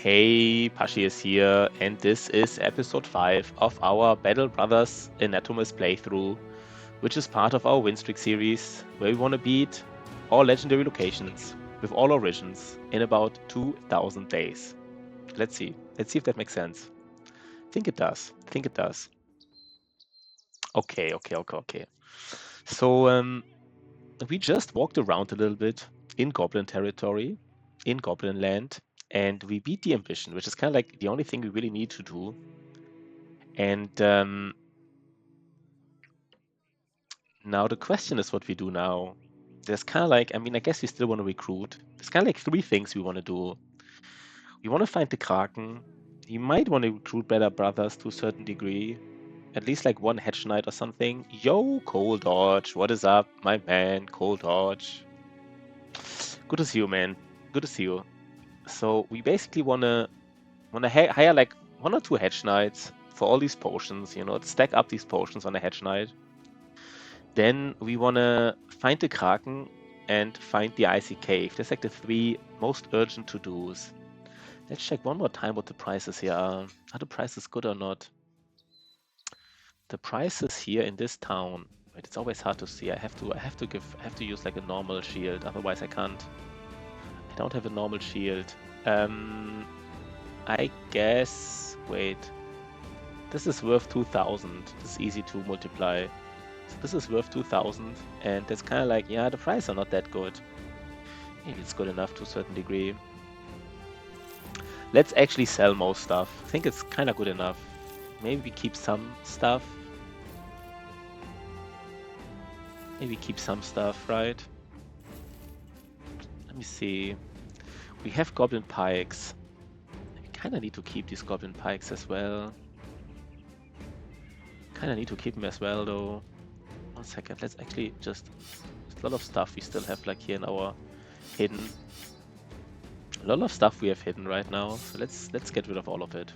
Hey, Pashi is here, and this is episode 5 of our Battle Brothers Anatomist playthrough, which is part of our win streak series, where we want to beat all legendary locations with all origins in about 2,000 days. Let's see. Let's see if that makes sense. Think it does. Think it does. Okay. So, we just walked around a little bit in Goblin territory, in Goblin land, and we beat the ambition, which is kind of like the only thing we really need to do. And now the question is what we do now. There's kind of like, I guess we still want to recruit. There's kind of like 3 things we want to do. We want to find the Kraken. You might want to recruit better brothers to a certain degree. At least like one Hedge Knight or something. Yo, Cold Dodge. What is up, my man? Cold Dodge. Good to see you, man. Good to see you. So we basically wanna hire like 1 or 2 Hedge Knights for all these potions, stack up these potions on a Hedge Knight. Then we wanna find the Kraken and find the Icy Cave. That's like the 3 most urgent to-dos. Let's check one more time what the prices here are. Are the prices good or not? The prices here in this town. Wait, it's always hard to see. I have to use like a normal shield, otherwise I can't. I don't have a normal shield. I guess. Wait. This is worth 2,000. This is easy to multiply. So this is worth 2,000, and it's kind of like, yeah, the prices are not that good. Maybe it's good enough to a certain degree. Let's actually sell most stuff. I think it's kind of good enough. Maybe we keep some stuff. Maybe keep some stuff, right? Let me see. We have Goblin Pikes. We kind of need to keep these Goblin Pikes as well. Kind of need to keep them as well, though. 1 second. Let's actually just... There's a lot of stuff we still have like here in our hidden. A lot of stuff we have hidden right now, so let's get rid of all of it.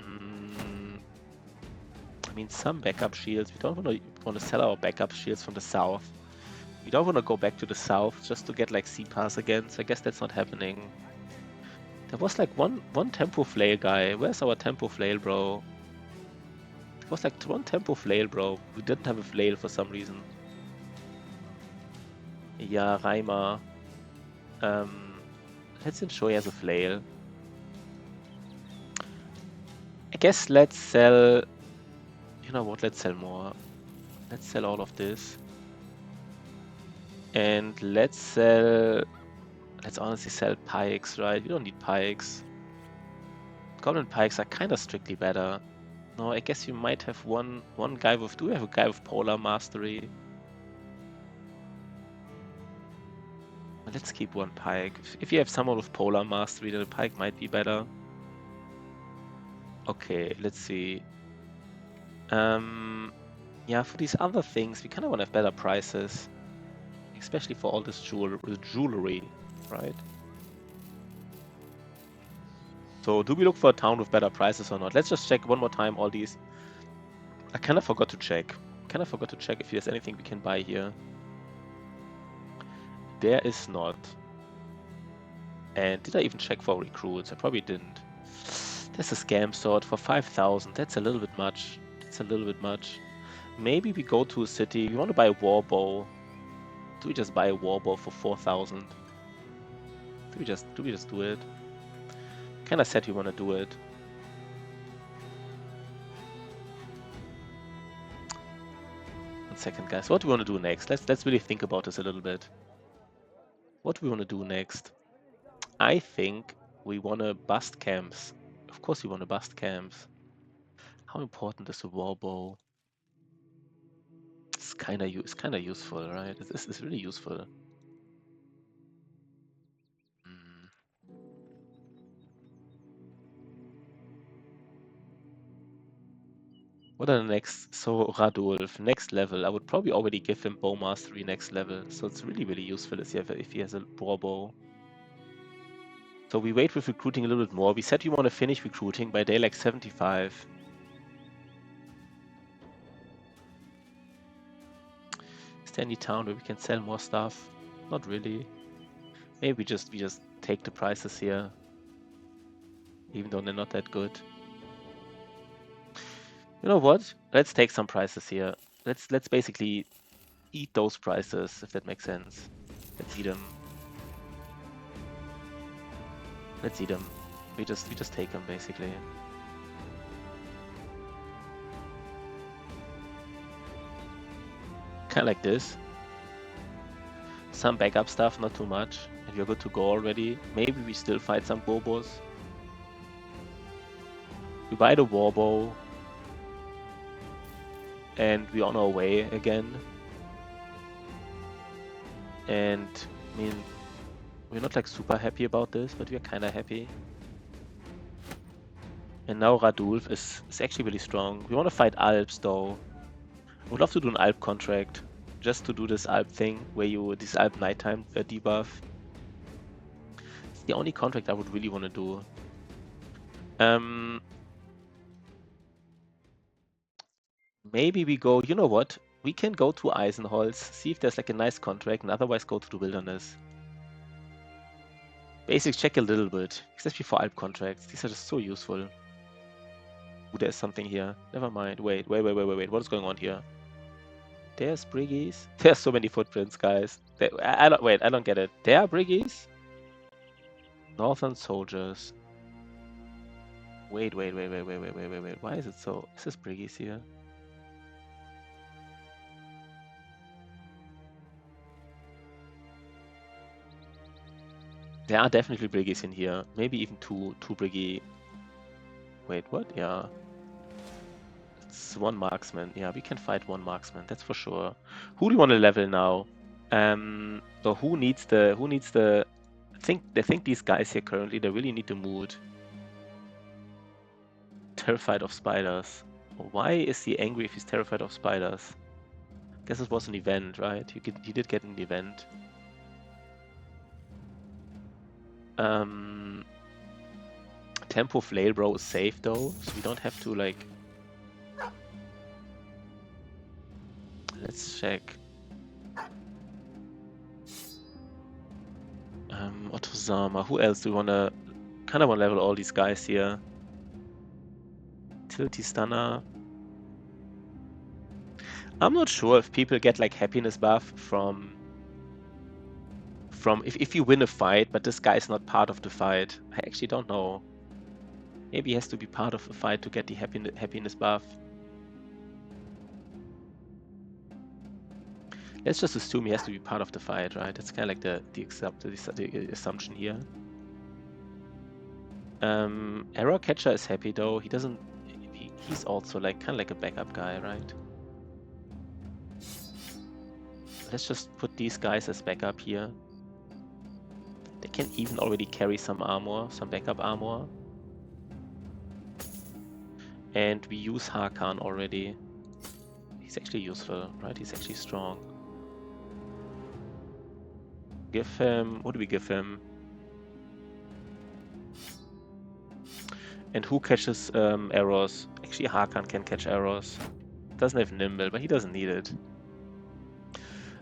I mean, some backup shields. We don't want to sell our backup shields from the south. We don't want to go back to the south just to get like C-Pass again, so I guess that's not happening. There was like one tempo flail guy. Where's our tempo flail, bro? There was like 1 tempo flail, bro. We didn't have a flail for some reason. Yeah, Reimer. Let's ensure he has a flail. I guess let's sell... You know what, let's sell more. Let's sell all of this. And let's honestly sell pikes, right? We don't need pikes. Goblin pikes are kind of strictly better. No, I guess you might have one guy with... Do we have a guy with Polar Mastery? Let's keep 1 pike. If you have someone with Polar Mastery, then a pike might be better. Okay, let's see. Yeah, for these other things, we kind of want to have better prices. Especially for all this jewelry, right? So do we look for a town with better prices or not? Let's just check one more time all these. I kind of forgot to check. If there's anything we can buy here. There is not. And did I even check for recruits? I probably didn't. There's a scam sword for 5,000. That's a little bit much. Maybe we go to a city. We want to buy a war bow. Do we just buy a war bow for 4,000? Do we just do it? Kinda said we want to do it. One second, guys. What do we want to do next? Let's really think about this a little bit. What do we want to do next? I think we want to bust camps. Of course we want to bust camps. How important is a war bow? It's kind of useful, right? It's really useful. What are the next? So Radulf, next level. I would probably already give him bow mastery next level. So it's really, really useful if he has a war bow. So we wait with recruiting a little bit more. We said we want to finish recruiting by day like 75. Is there any town where we can sell more stuff? Not really. Maybe we just take the prices here, even though they're not that good. You know what? Let's take some prices here. Let's basically eat those prices, if that makes sense. Let's eat them. Let's eat them. We just take them basically. Kind of like this. Some backup stuff, not too much. And we're good to go already. Maybe we still fight some Bobos. We buy the Warbow. And we're on our way again. And, I mean, we're not like super happy about this, but we're kind of happy. And now Radulf is actually really strong. We want to fight Alps though. I would love to do an Alp contract. Just to do this Alp thing, where you, this Alp nighttime debuff. It's the only contract I would really want to do. Maybe we go, you know what? We can go to Eisenholz, see if there's like a nice contract, and otherwise go to the Wilderness. Basics check a little bit, especially for Alp contracts. These are just so useful. Ooh, there's something here. Never mind. Wait. What is going on here? There's Briggies. There's so many footprints, guys. I don't get it. There are Briggies? Northern soldiers. Wait. Why is it so? Is this Briggies here? There are definitely Briggies in here. Maybe even two Briggie. Wait, what? Yeah. It's one marksman. Yeah, we can fight one marksman. That's for sure. Who do you want to level now? So who needs the? I think these guys here currently, they really need the mood. Terrified of spiders. Why is he angry if he's terrified of spiders? Guess it was an event, right? He did get an event. Tempo Flail Bro is safe though, so we don't have to like. Let's check. Otozama. Who else do we wanna? Kind of want to level all these guys here. Utility Stunner. I'm not sure if people get like happiness buff from if you win a fight, but this guy is not part of the fight. I actually don't know. Maybe he has to be part of a fight to get the happiness buff. Let's just assume he has to be part of the fight, right? That's kind of like the assumption here. Error Catcher is happy though. He doesn't. He's also like kind of like a backup guy, right? Let's just put these guys as backup here. They can even already carry some armor, some backup armor. And we use Hakan already. He's actually useful, right? He's actually strong. Give him... What do we give him? And who catches arrows? Actually, Hakan can catch arrows. Doesn't have Nimble, but he doesn't need it.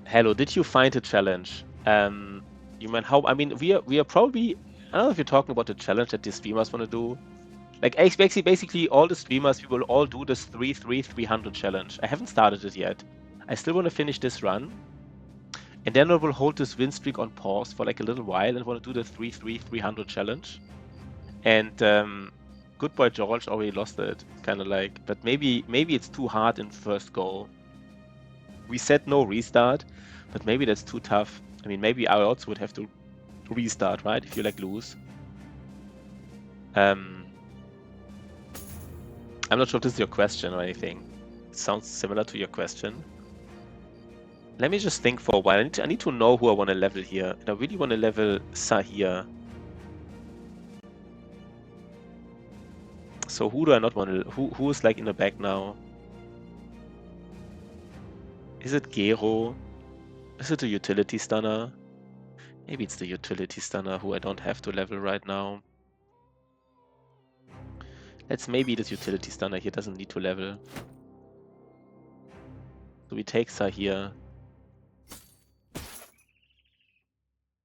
Hello, did you find a challenge? You mean how? I mean, we are probably... I don't know if you're talking about the challenge that the streamers want to do. Like, basically, all the streamers, we will all do this 300 challenge. I haven't started it yet. I still want to finish this run. And then I will hold this win streak on pause for like a little while and want to do the 300 challenge. And good boy George already lost it, kind of like. But maybe it's too hard in first go. We said no restart, but maybe that's too tough. I mean, maybe I also would have to restart, right? If you like lose. I'm not sure if this is your question or anything. It sounds similar to your question. Let me just think for a while. I need to know who I want to level here. And I really want to level Sahir. So who do I not want to... Who is like in the back now? Is it Gero? Is it a utility stunner? Maybe it's the utility stunner who I don't have to level right now. Maybe this utility stunner here doesn't need to level. So we take Sahir.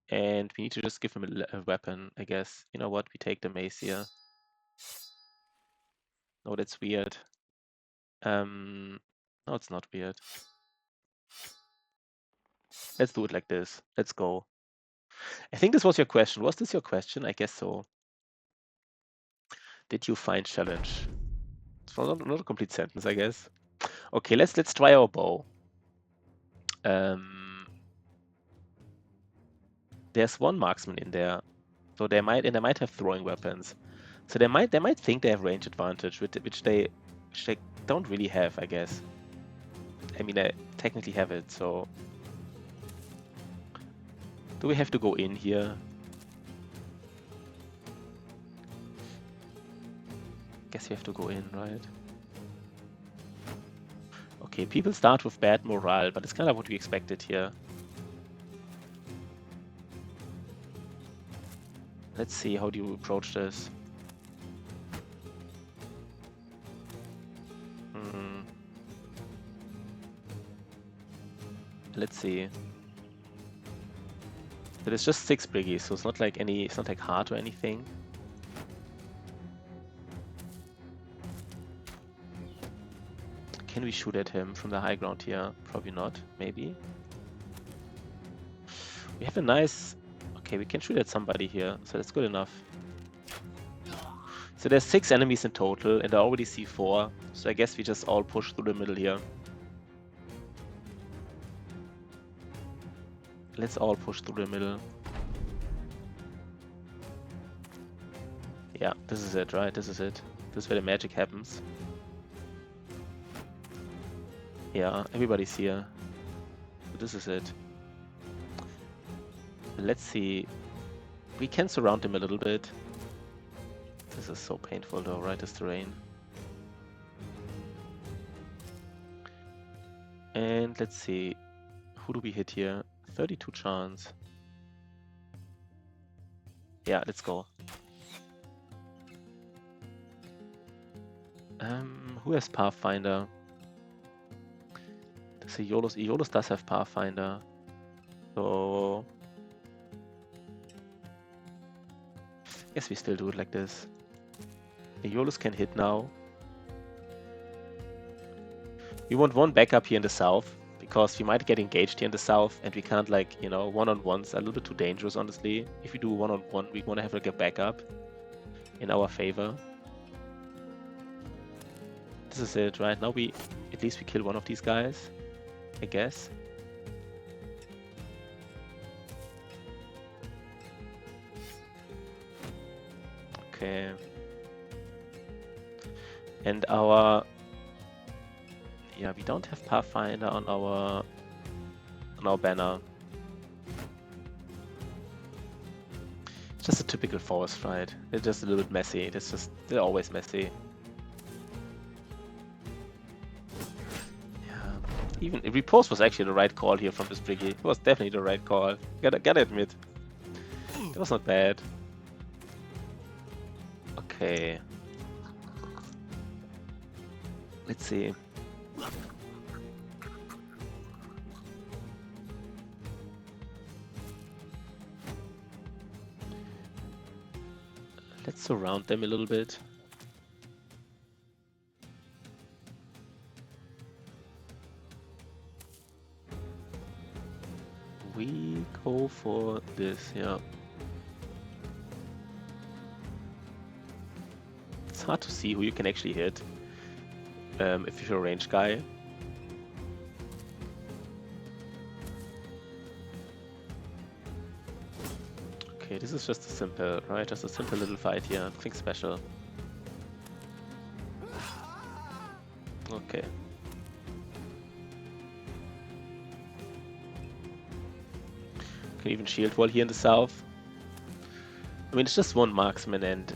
And we need to just give him a weapon, I guess. You know what? We take the mace here. No, that's weird. No, it's not weird. Let's do it like this. Let's go. I think this was your question. Was this your question? I guess so. Did you find challenge? It's not a complete sentence, I guess. Okay, let's try our bow. There's one marksman in there, so they might have throwing weapons. So they might think they have range advantage, which they don't really have, I guess. I mean, they technically have it. So do we have to go in here? Guess we have to go in, right? Okay, people start with bad morale, but it's kind of what we expected here. Let's see, how do you approach this? Let's see. But it's just 6 briggies, so it's not like hard or anything. Can we shoot at him from the high ground here? Probably not, maybe. We have a nice... Okay, we can shoot at somebody here, so that's good enough. So there's 6 enemies in total, and I already see 4, so I guess we just all push through the middle here. Let's all push through the middle. Yeah, this is it, right? This is it. This is where the magic happens. Yeah, everybody's here. So this is it. Let's see. We can surround him a little bit. This is so painful though, right? This terrain. And let's see. Who do we hit here? 32 chance. Yeah, let's go. Who has Pathfinder? So Iolus does have Pathfinder. So guess we still do it like this. Iolus can hit now. We want one backup here in the south, because we might get engaged here in the south, and we can't, like, you know, one-on-ones are a little bit too dangerous, honestly. If we do one-on-one, we want to have like a backup in our favor. This is it, right? Now at least we kill one of these guys, I guess. Okay. And yeah, we don't have Pathfinder on our banner. It's just a typical forest, right? They're just a little bit messy. They're always messy. Yeah. Even repose was actually the right call here from this brigade. It was definitely the right call. Gotta admit. It was not bad. Okay. Let's see. Let's surround them a little bit. We go for this, yeah. It's hard to see who you can actually hit if you're a range guy. Okay, this is just a simple, right? Just a simple little fight here. Nothing special. Okay. Can even shield wall here in the south. I mean, it's just one marksman, and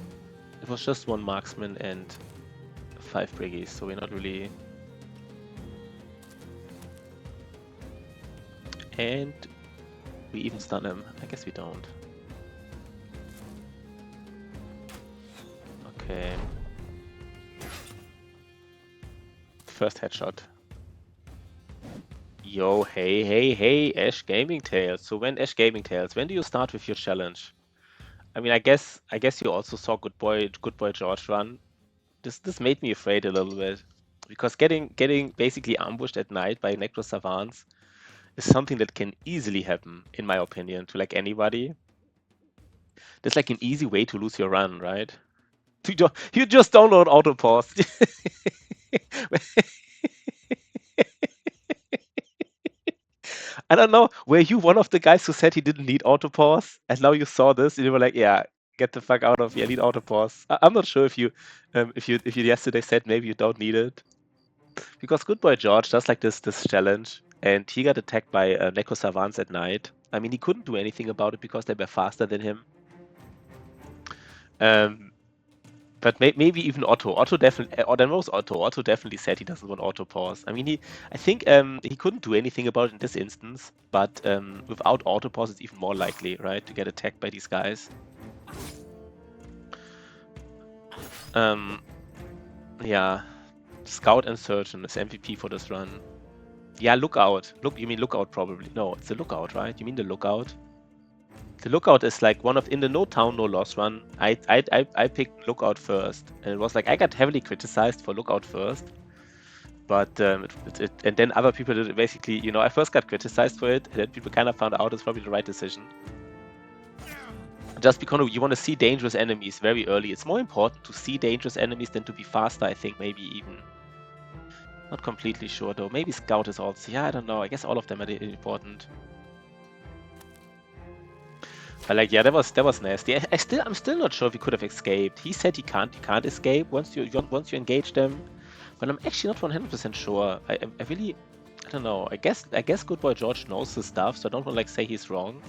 it was just one marksman and 5 briggies, so we're not really. And we even stun him. I guess we don't. Okay. First headshot. Yo, hey, Ash Gaming Tales. So when Ash Gaming Tales, when do you start with your challenge? I mean, I guess you also saw Good Boy George run. This made me afraid a little bit because getting basically ambushed at night by Necro Savants is something that can easily happen, in my opinion, to like anybody. There's like an easy way to lose your run, right? You just download auto pause. I don't know. Were you one of the guys who said he didn't need auto pause, and now you saw this and you were like, "Yeah, get the fuck out of here! I need auto pause." I'm not sure if you yesterday said maybe you don't need it because Good Boy George does like this challenge, and he got attacked by Neko Savants at night. I mean, he couldn't do anything about it because they were faster than him. Um, but maybe even Otto. Otto definitely, or then was Otto. Otto definitely said he doesn't want auto pause. I mean, I think he couldn't do anything about it in this instance, but without auto pause, it's even more likely, right, to get attacked by these guys. Yeah, Scout and Surgeon is MVP for this run. Yeah, Lookout. You mean Lookout probably? No, it's the Lookout, right? You mean the Lookout? The Lookout is like one of in the No Town No Loss run. I picked Lookout first, and it was like I got heavily criticized for Lookout first, but and then other people did it basically. You know, I first got criticized for it, and then people kind of found out it's probably the right decision. Just because you want to see dangerous enemies very early. It's more important to see dangerous enemies than to be faster. I think maybe even. Not completely sure though. Maybe Scout is also. Yeah, I don't know. I guess all of them are important. But like, yeah, that was nasty. I'm still not sure if he could have escaped. He said you can't escape once you engage them, but I'm actually not 100% sure. I really, I don't know. I guess Good Boy George knows his stuff, so I don't want to like say he's wrong.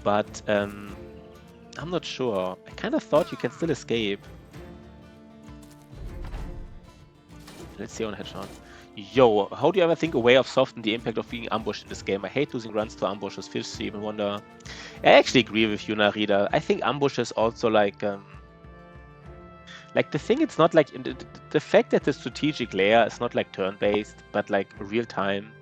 But I'm not sure. I kind of thought you can still escape. Let's see on headshot. Yo, how do you ever think a way of soften the impact of being ambushed in this game? I hate losing runs to ambushes. Feels to even wonder. I actually agree with you, Narita. I think ambushes also like the thing. It's not like the fact that the strategic layer is not like turn-based, but like real time,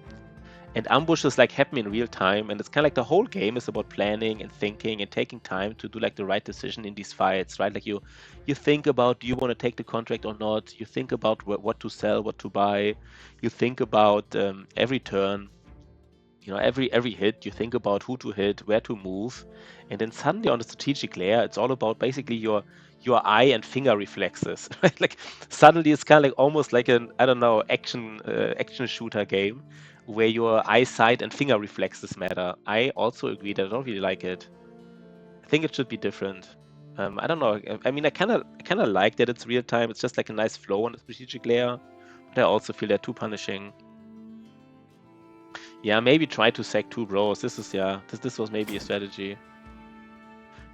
and ambushes like happen in real time, and it's kind of like the whole game is about planning and thinking and taking time to do like the right decision in these fights, right? Like you think about, do you want to take the contract or not? You think about what to sell, what to buy. You think about every turn. You know, every hit, you think about who to hit, where to move, and then suddenly on the strategic layer, it's all about basically your eye and finger reflexes. Right? Like suddenly it's kind of like almost like an, I don't know, action shooter game where your eyesight and finger reflexes matter. I also agree that I don't really like it. I think it should be different. I don't know. I mean, I kind of like that it's real time. It's just like a nice flow on the strategic layer, but I also feel they're too punishing. Yeah, maybe try to sack 2 bros. This was maybe a strategy.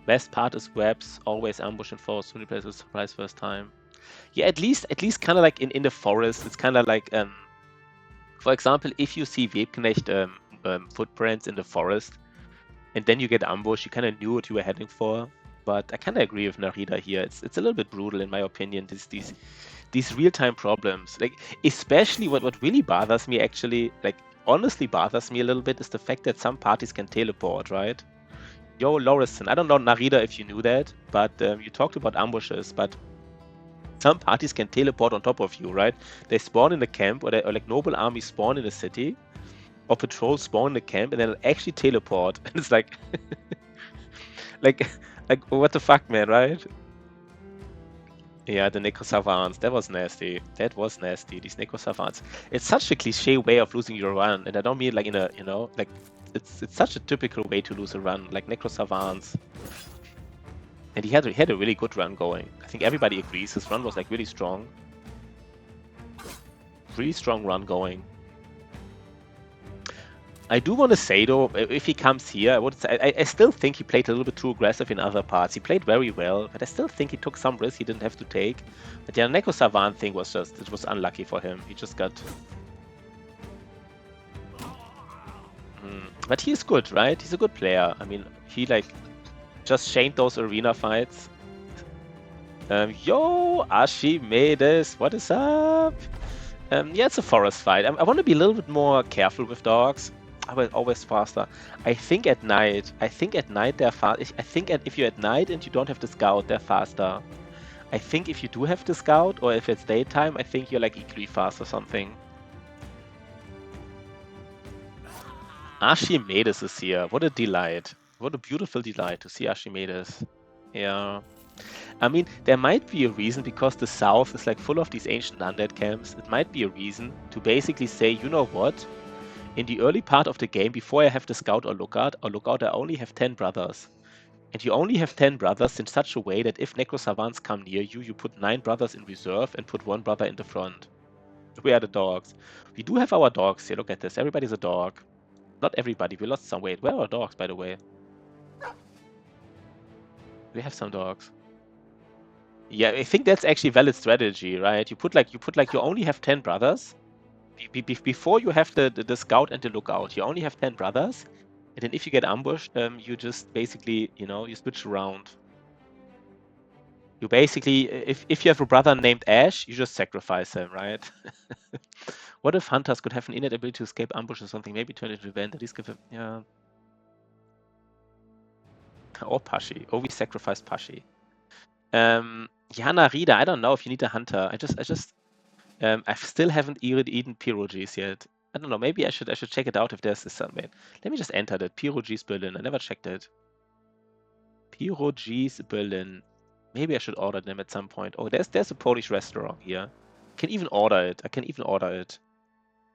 Best part is webs, always ambush and force. Soon plays with surprise first time. Yeah, at least kind of like in the forest, it's kind of like for example, if you see Webknecht footprints in the forest, and then you get ambushed, you kind of knew what you were heading for. But I kind of agree with Narita here. It's a little bit brutal in my opinion. These real-time problems, like especially what really bothers me actually, like honestly bothers me a little bit, is the fact that some parties can teleport, right? Yo, Lauriston, I don't know, Narita, if you knew that, but you talked about ambushes, but some parties can teleport on top of you, right? They spawn in the camp, or like noble armies spawn in the city, or patrols spawn in the camp, and then actually teleport. And it's like, like what the fuck, man, right? Yeah, the Necro Savants. That was nasty. That was nasty. These Necro Savants. It's such a cliche way of losing your run, and I don't mean like in a, you know, like it's such a typical way to lose a run, like Necro Savants. And he had a really good run going. I think everybody agrees his run was like really strong. Really strong run going. I do want to say though, if he comes here, I still think he played a little bit too aggressive in other parts. He played very well, but I still think he took some risks he didn't have to take. But yeah, Neko Savant thing was just, it was unlucky for him. He just got... But he is good, right? He's a good player. I mean, he like just chained those arena fights. Yo, Archimedes, what is up? Yeah, it's a forest fight. I want to be a little bit more careful with dogs. I will always faster. I think at night they're fast. I think if you're at night and you don't have the scout, they're faster. I think if you do have the scout, or if it's daytime, I think you're like equally fast or something. Archimedes is here. What a delight. What a beautiful delight to see Archimedes. Yeah. I mean, there might be a reason, because the south is like full of these ancient undead camps. It might be a reason to basically say, you know what? In the early part of the game, before I have the scout or lookout, I only have 10 brothers. And you only have 10 brothers in such a way that if necro savants come near you, you put 9 brothers in reserve and put 1 brother in the front. We are the dogs. We do have our dogs here. Look at this. Everybody's a dog. Not everybody. We lost some weight. Where are our dogs, by the way? We have some dogs. Yeah, I think that's actually valid strategy, right? You put like you only have 10 brothers. Before you have the scout and the lookout, you only have 10 brothers. And then if you get ambushed, you just basically, you switch around. You basically, if you have a brother named Ash, you just sacrifice him, right? What if hunters could have an innate ability to escape ambush or something? Maybe turn it into event. At least give him, yeah. Or Pashi. Or we sacrifice Pashi. Yana Rida, I don't know if you need a hunter. I still haven't eaten pierogies yet. I don't know. Maybe I should check it out if there's something. Let me just enter that. Pierogies Berlin. I never checked it. Pierogies Berlin. Maybe I should order them at some point. Oh, there's a Polish restaurant here. I can even order it.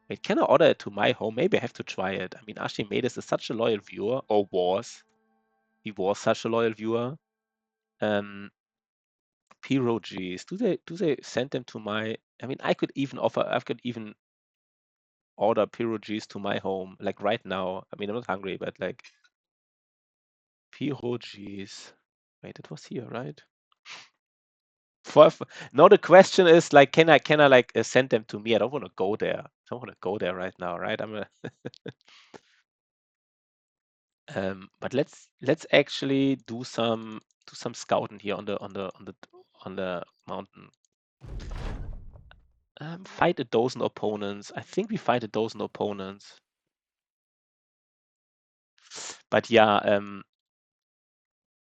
Wait, can I order it to my home? Maybe I have to try it. I mean, Archimedes is such a loyal viewer, or was. He was such a loyal viewer. Pierogies. Do they send them to my? I mean, I could even order pierogies to my home, like right now. I mean, I'm not hungry, but like pierogies. Wait, it was here, right? No, the question is like, can I like send them to me? I don't want to go there. I don't want to go there right now, right? But let's actually do some scouting here on the mountain. Fight a dozen opponents. I think we fight a dozen opponents. But yeah,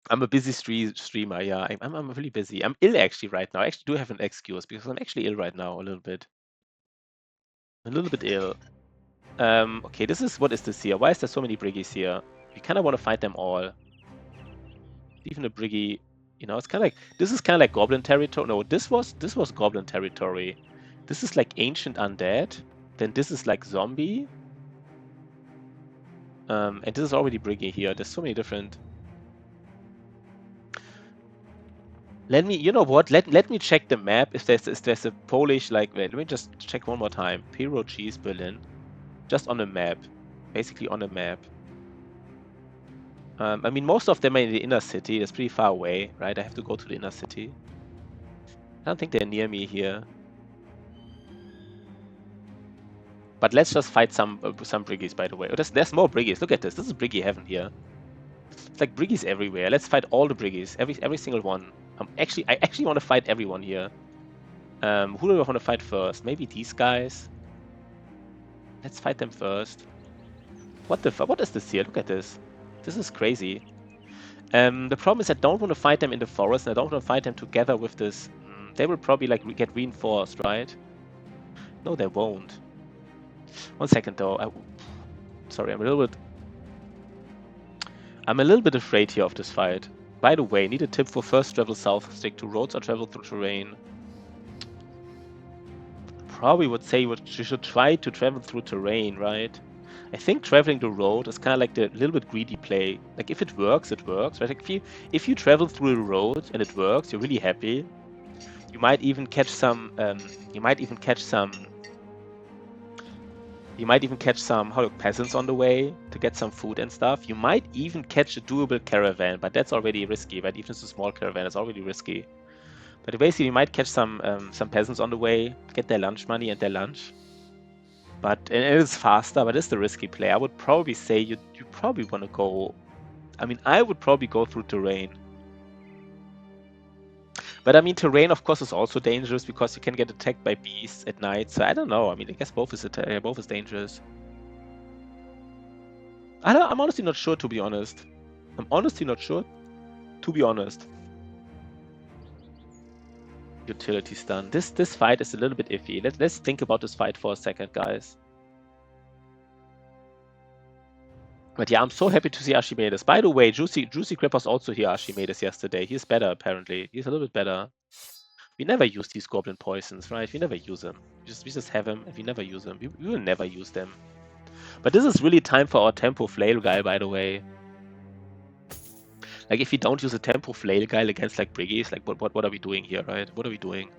I'm a busy streamer. Yeah, I'm really busy. I'm ill actually right now. I actually do have an excuse because I'm actually ill right now a little bit. A little bit ill. Okay, what is this here? Why is there so many briggies here? We kind of want to fight them all. Even a briggy, it's kind of like this is kind of like goblin territory. No, this was goblin territory. This is like ancient undead. Then this is like zombie. And this is already briggy here. There's so many different. You know what? Let me check the map if there's a Polish like. Wait, let me just check one more time. Pierogies Berlin, just on a map, basically on a map. I mean, most of them are in the inner city. That's pretty far away, right? I have to go to the inner city. I don't think they're near me here. But let's just fight some briggies, by the way. Oh, there's more briggies. Look at this. This is briggy heaven here. It's like briggies everywhere. Let's fight all the briggies, every single one. I actually want to fight everyone here. Who do I want to fight first? Maybe these guys. Let's fight them first. What the fuck? What is this here? Look at this. This is crazy. The problem is I don't want to fight them in the forest, and I don't want to fight them together with this. They will probably like get reinforced, right? No, they won't. 1 second though. Sorry, I'm a little bit afraid here of this fight. By the way, need a tip for first travel south. Stick to roads or travel through terrain. Probably would say you should try to travel through terrain, right? I think traveling the road is kind of like the little bit greedy play. Like if it works, it works, right? Like if you travel through the road and it works, you're really happy. You might even catch some. Peasants on the way to get some food and stuff. You might even catch a doable caravan, but that's already risky, right? Even if it's a small caravan, it's already risky. But basically, you might catch some peasants on the way, get their lunch money and their lunch. And it is faster, but it's the risky play. I would probably say you probably want to go. I mean, I would probably go through terrain. But I mean, terrain, of course, is also dangerous because you can get attacked by beasts at night. So I don't know. I mean, I guess both is dangerous. I'm honestly not sure, to be honest. I'm honestly not sure, to be honest. Utility stun. This fight is a little bit iffy. Let's think about this fight for a second, guys. But yeah, I'm so happy to see Archimedes. By the way, Juicy Cripper's also here Archimedes yesterday. He's better, apparently. He's a little bit better. We never use these goblin poisons, right? We never use them. We just have them and we never use them. We will never use them. But this is really time for our tempo flail guy, by the way. Like, if we don't use a tempo flail guy against like Briggies, like what are we doing here, right? What are we doing?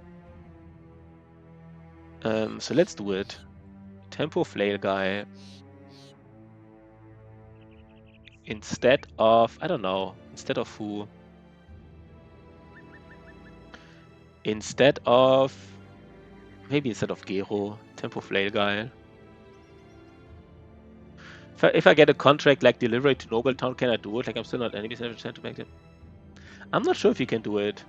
So let's do it. Tempo flail guy. Instead of, I don't know, instead of who? Instead of, maybe instead of Gero, tempo flail guy. If I get a contract like delivery to Nobletown, can I do it? Like, I'm still not enemies every chance to make it. I'm not sure if you can do it.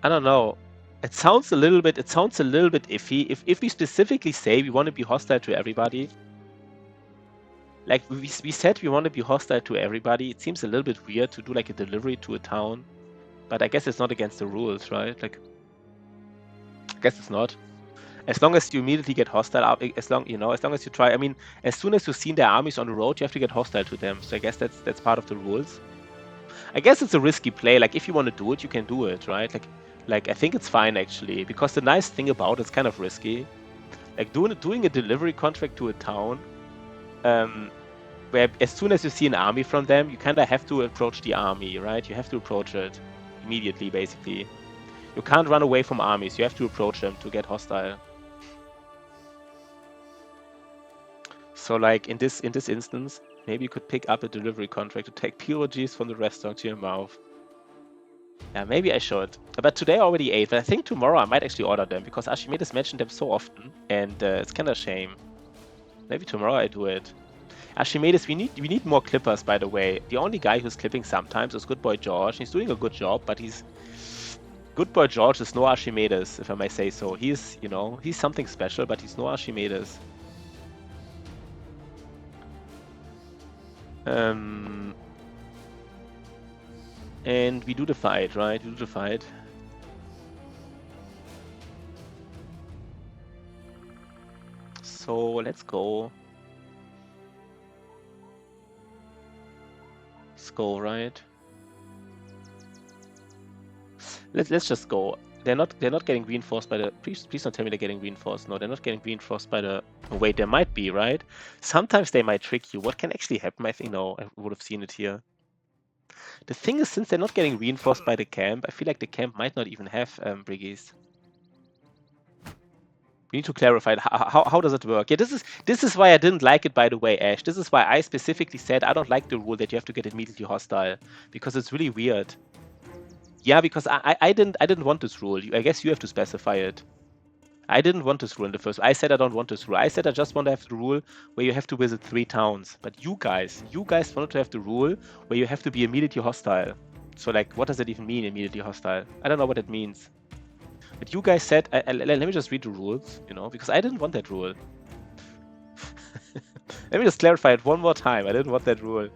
I don't know. It sounds a little bit iffy. If we specifically say we want to be hostile to everybody, like we said we want to be hostile to everybody, it seems a little bit weird to do like a delivery to a town. But I guess it's not against the rules, right? Like, I guess it's not. As long as you immediately get hostile, as long as you try. I mean, as soon as you've seen their armies on the road, you have to get hostile to them. So I guess that's part of the rules. I guess it's a risky play. Like, if you want to do it, you can do it, right? Like I think it's fine actually, because the nice thing about it's kind of risky. Like doing a delivery contract to a town, where as soon as you see an army from them, you kind of have to approach the army, right? You have to approach it immediately, basically. You can't run away from armies. You have to approach them to get hostile. So like in this instance, maybe you could pick up a delivery contract to take pierogies from the restaurant to your mouth. Yeah, maybe I should. But today I already ate. But I think tomorrow I might actually order them because Archimedes mentioned them so often, and it's kind of a shame. Maybe tomorrow I do it. Archimedes, we need more clippers, by the way. The only guy who's clipping sometimes is Good Boy George. He's doing a good job, but Good Boy George is no Archimedes, if I may say so. He's something special, but he's no Archimedes. And we do the fight, right? We do the fight. So let's go. Let's go, right? Let's just go. They're not getting reinforced by the. Please don't tell me they're getting reinforced. No, they're not getting reinforced by the. Oh, wait, there might be, right? Sometimes they might trick you. What can actually happen? I think no, I would have seen it here. The thing is, since they're not getting reinforced by the camp, I feel like the camp might not even have Briggies. We need to clarify how does it work. Yeah, this is why I didn't like it, by the way, Ash. This is why I specifically said I don't like the rule that you have to get immediately hostile, because it's really weird. Yeah, because I didn't want this rule. I guess you have to specify it. I didn't want this rule in the first. I said I don't want this rule. I said I just want to have the rule where you have to visit 3 towns. But you guys wanted to have the rule where you have to be immediately hostile. So like, what does that even mean, immediately hostile? I don't know what it means. But you guys said, let me just read the rules, because I didn't want that rule. Let me just clarify it one more time. I didn't want that rule.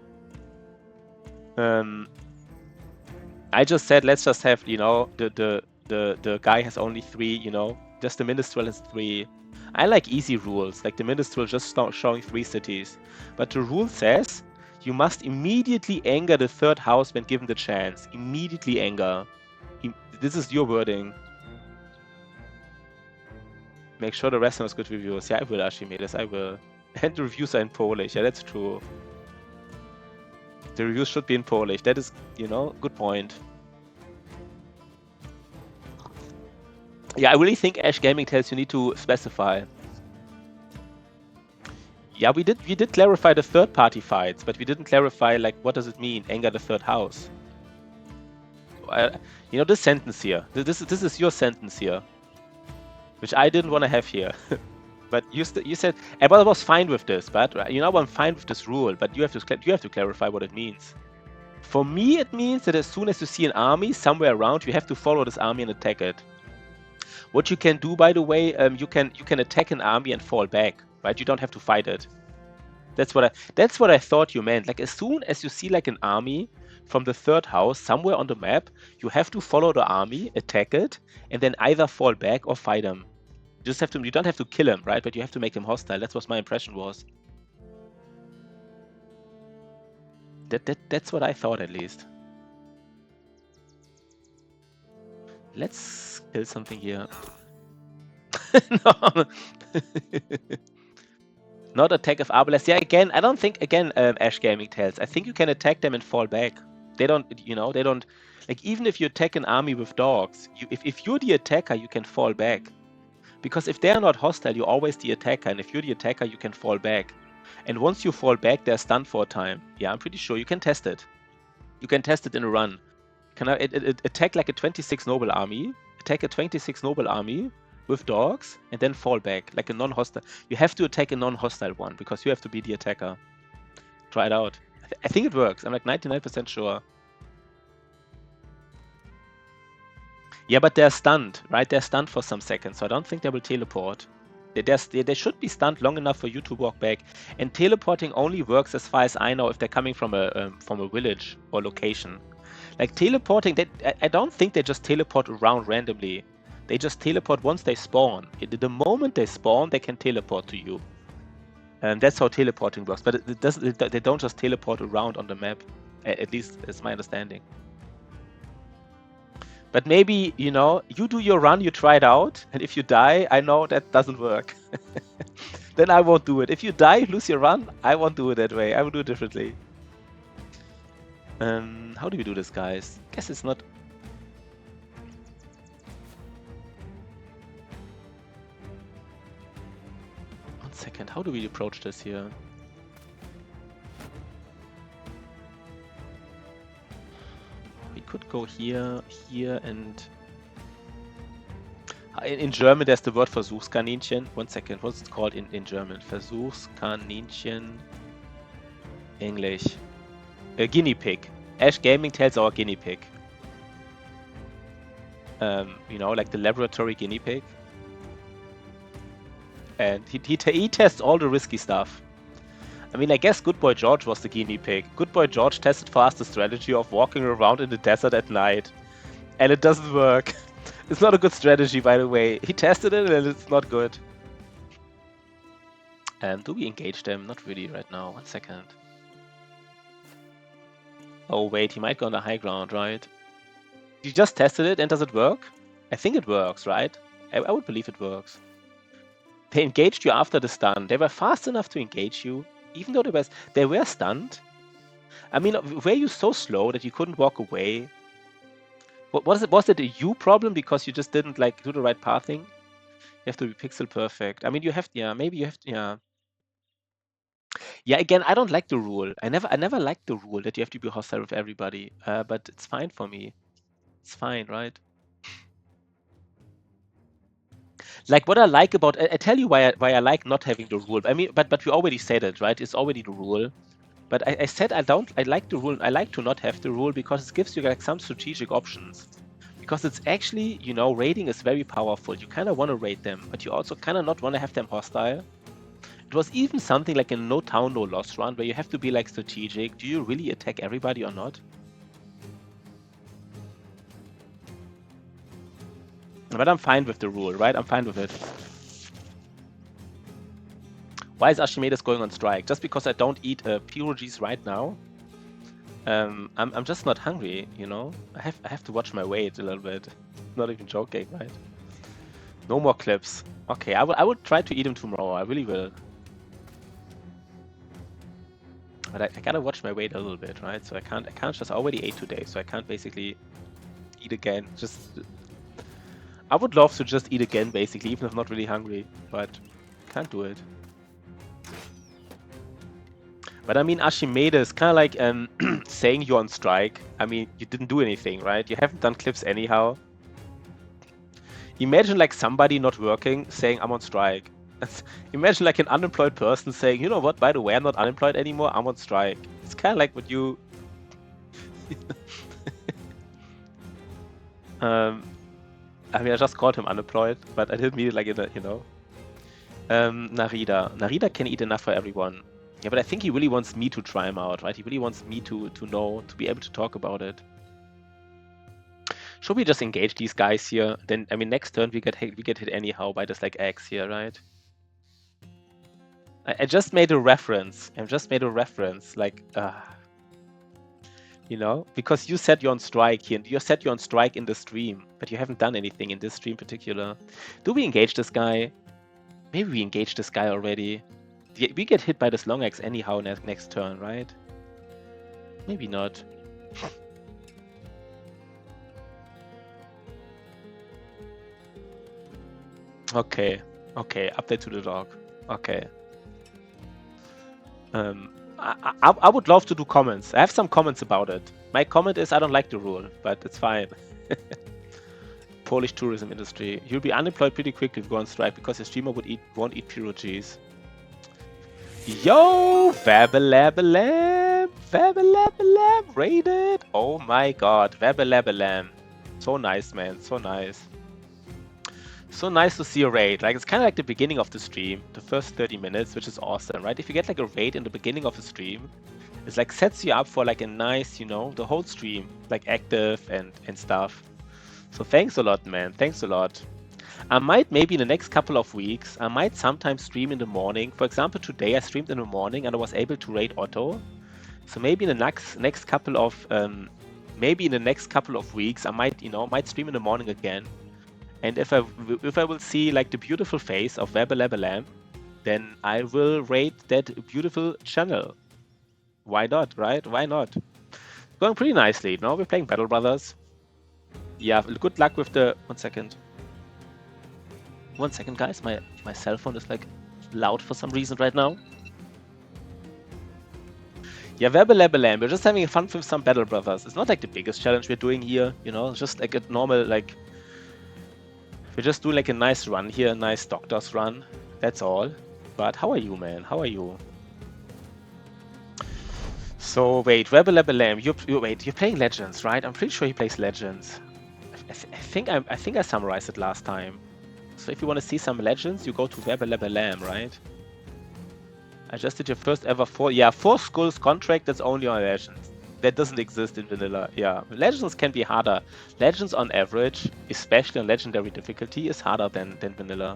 I just said let's just have, the guy has only 3, just the minstrel has 3. I like easy rules, like the minstrel just showing 3 cities. But the rule says you must immediately anger the 3rd house when given the chance. Immediately anger. This is your wording. Make sure the restaurant has good reviews. Yeah, I will, Archimedes, I will. And the reviews are in Polish. Yeah, that's true. The reviews should be in Polish. That is, good point. Yeah, I really think Ash Gaming tells you need to specify. Yeah, we did clarify the 3rd-party fights, but we didn't clarify, like, what does it mean, anger the 3rd house? This sentence here. This is your sentence here, which I didn't want to have here. But you said I was fine with this, but I'm fine with this rule. But you have to clarify what it means. For me, it means that as soon as you see an army somewhere around, you have to follow this army and attack it. What you can do, by the way, you can attack an army and fall back, right? You don't have to fight it. That's what I thought you meant. Like as soon as you see like an army from the 3rd house somewhere on the map, you have to follow the army, attack it, and then either fall back or fight him. You just have to. You don't have to kill him, right? But you have to make him hostile. That's what my impression was. That's what I thought, at least. Let's kill something here. No. Not attack of Arbalest. Yeah, again, I don't think, Ash Gaming Tales. I think you can attack them and fall back. They don't, they don't, like, even if you attack an army with dogs, if you're the attacker, you can fall back. Because if they're not hostile, you're always the attacker. And if you're the attacker, you can fall back. And once you fall back, they're stunned for a time. Yeah, I'm pretty sure you can test it. You can test it in a run. Can I attack like a 26 noble army? Attack a 26 noble army with dogs and then fall back like a non-hostile. You have to attack a non-hostile one because you have to be the attacker. Try it out. I think it works. I'm like 99% sure. Yeah, but they're stunned, right? They're stunned for some seconds, so I don't think they will teleport. They should be stunned long enough for you to walk back. And teleporting only works, as far as I know, if they're coming from a village or location. Like teleporting, I don't think they just teleport around randomly. They just teleport once they spawn. The moment they spawn, they can teleport to you. And that's how teleporting works. But they don't just teleport around on the map. At least that's my understanding. But maybe, you do your run, you try it out, and if you die, I know that doesn't work. Then I won't do it. If you die, lose your run, I won't do it that way. I will do it differently. How do we do this, guys? Guess it's not... One second, how do we approach this here? We could go here, and... In German, there's the word Versuchskaninchen. One second, what's it called in German? Versuchskaninchen. English. A guinea pig. Ash Gaming tells our guinea pig. Like the laboratory guinea pig. And he tests all the risky stuff. I mean, I guess Good Boy George was the guinea pig. Good Boy George tested for us the strategy of walking around in the desert at night. And it doesn't work. It's not a good strategy, by the way. He tested it and it's not good. Do we engage them? Not really right now. One second. Oh wait, he might go on the high ground, right? You just tested it and does it work? I think it works, right? I would believe it works. They engaged you after the stun. They were fast enough to engage you, even though they were stunned. I mean, were you so slow that you couldn't walk away? Was it a you problem because you just didn't do the right pathing? You have to be pixel perfect. I mean, you have, maybe you have, Yeah, again, I don't like the rule. I never liked the rule that you have to be hostile with everybody. But it's fine for me. It's fine, right? Like what I like about, I tell you why I like not having the rule. I mean, but we already said it, right? It's already the rule. But I said I like the rule. I like to not have the rule because it gives you like some strategic options. Because it's actually, raiding is very powerful. You kind of want to raid them, but you also kind of not want to have them hostile. It was even something like a no town, no loss run where you have to be like strategic. Do you really attack everybody or not? But I'm fine with the rule, right? I'm fine with it. Why is Archimedes going on strike? Just because I don't eat pierogies right now? I'm just not hungry, I have to watch my weight a little bit. Not even joking, right? No more clips. Okay, I will try to eat them tomorrow. I really will. But I gotta watch my weight a little bit, right? So I can't just, I already ate today, so I can't basically eat again. I would love to just eat again, basically, even if I'm not really hungry, but can't do it. But I mean, Archimedes, kind of like saying you're on strike. I mean, you didn't do anything, right? You haven't done clips anyhow. Imagine like somebody not working saying I'm on strike. Imagine like an unemployed person saying, you know what, by the way, I'm not unemployed anymore, I'm on strike. It's kind of like what you... I mean, I just called him unemployed, but I didn't mean it like in a, you know. Narida. Narida can eat enough for everyone. Yeah, but I think he really wants me to try him out, right? He really wants me to know, to be able to talk about it. Should we just engage these guys here? Then, I mean, next turn we get hit anyhow by this like X here, right? I just made a reference. I just made a reference, like, you know, because you said you're on strike here, and you said you're on strike in the stream, but you haven't done anything in this stream in particular. Do we engage this guy? Maybe we engage this guy already. We get hit by this long X anyhow next turn, right? Maybe not. Okay, okay, update to the dog. Okay. I would love to do comments. I have some comments about it. My comment is I don't like the rule, but it's fine. Polish tourism industry. You'll be unemployed pretty quickly if you go on strike because your streamer won't eat pierogies. Yo, Vabalabalam! Vabalabalam! Raided! Oh my god, Vabalabalam. So nice, man. So nice. So nice to see a raid. Like, it's kind of like the beginning of the stream, the first 30 minutes, which is awesome, right? If you get like a raid in the beginning of the stream, it's like sets you up for like a nice, you know, the whole stream, like active and stuff. So thanks a lot, man. Thanks a lot. I might maybe in the next couple of weeks, I might sometimes stream in the morning. For example, today I streamed in the morning and I was able to raid Otto. So maybe in the next couple of weeks, I might, you know, might stream in the morning again. And if I will see like the beautiful face of Webber then I will raid that beautiful channel. Why not, right? Why not? Going pretty nicely. Now we're playing Battle Brothers. Yeah, good luck with the... One second, guys. My cell phone is like loud for some reason right now. Yeah, Webber we're just having fun with some Battle Brothers. It's not like the biggest challenge we're doing here, you know, it's just like a normal, like... We're just doing like a nice run here, a nice doctor's run. That's all. But how are you, man? How are you? So wait, Rebel Lamb, you're playing Legends, right? I'm pretty sure he plays Legends. I think I summarized it last time. So if you want to see some Legends, you go to Rebel Lamb, right? I just did your first ever 4 skulls contract that's only on Legends. That doesn't exist in vanilla. Yeah, Legends can be harder. Legends on average, especially on legendary difficulty, is harder than vanilla.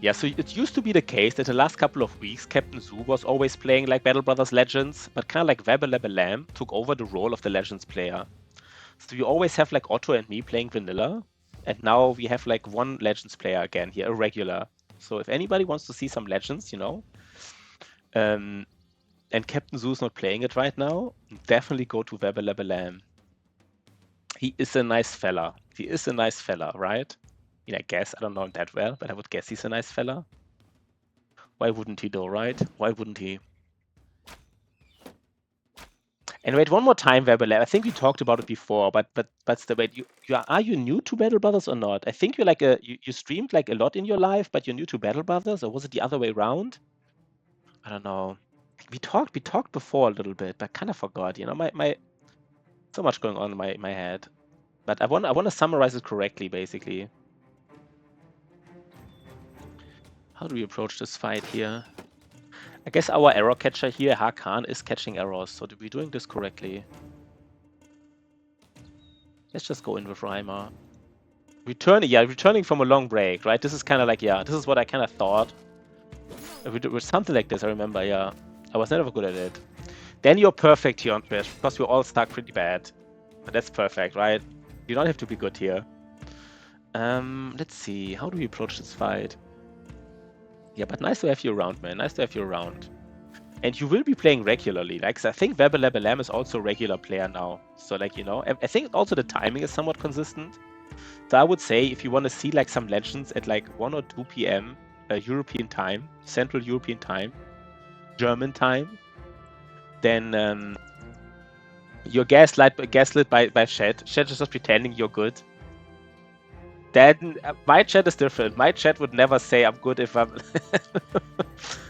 Yeah, so it used to be the case that the last couple of weeks, Captain Zoo was always playing like Battle Brothers Legends, but kind of like Lamb took over the role of the Legends player. So you always have like Otto and me playing vanilla, and now we have like one Legends player again here, a regular. So if anybody wants to see some Legends, you know, and Captain Zoo's not playing it right now, definitely go to Lamb. He is a nice fella. He is a nice fella, right? I mean, I guess, I don't know him that well, but I would guess he's a nice fella. Why wouldn't he though, right? Why wouldn't he? And wait, one more time, Weberlab. I think we talked about it before, but still, wait, are you new to Battle Brothers or not? I think you're like you streamed like a lot in your life, but you're new to Battle Brothers, or was it the other way around? I don't know. We talked before a little bit, but kind of forgot. You know, my so much going on in my head. But I want to summarize it correctly, basically. How do we approach this fight here? I guess our error catcher here, Hakan, is catching errors. So we're doing this correctly. Let's just go in with Reimer. Returning from a long break, right? This is kind of like, yeah, this is what I kind of thought. With something like this, I remember, yeah. I was never good at it. Then you're perfect here on Twitch, because we're all stuck pretty bad. But that's perfect, right? You don't have to be good here. Let's see. How do we approach this fight? Yeah, but nice to have you around, man. Nice to have you around. And you will be playing regularly. Like, I think Lamb is also a regular player now. So, like, you know, I think also the timing is somewhat consistent. So I would say if you want to see like some Legends at like 1 or 2 p.m. European time, Central European time, German time, then you're gaslit by chat. Chat is just pretending you're good. Then my chat is different. My chat would never say I'm good if I'm...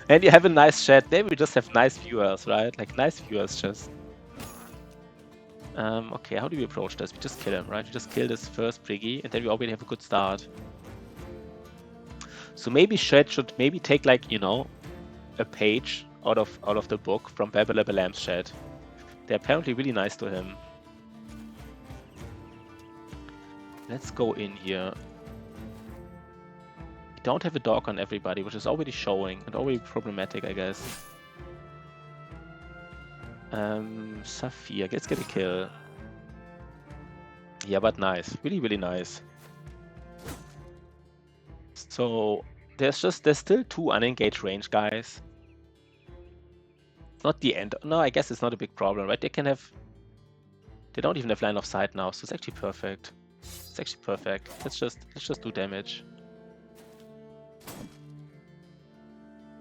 And you have a nice chat. Maybe we just have nice viewers, right? Like nice viewers just. Okay, how do we approach this? We just kill him, right? We just kill this first Briggy, and then we already have a good start. So maybe Shed should maybe take, like, you know, a page out of the book from Babylab Lamb's Shed. They're apparently really nice to him. Let's go in here. We don't have a dog on everybody, which is already showing and already problematic, I guess. Saphir, let's get a kill. Yeah, but nice. Really, really nice. So there's still 2 unengaged range guys. It's not the end. No, I guess it's not a big problem, right? They don't even have line of sight now, so it's actually perfect. It's actually perfect. Let's just do damage.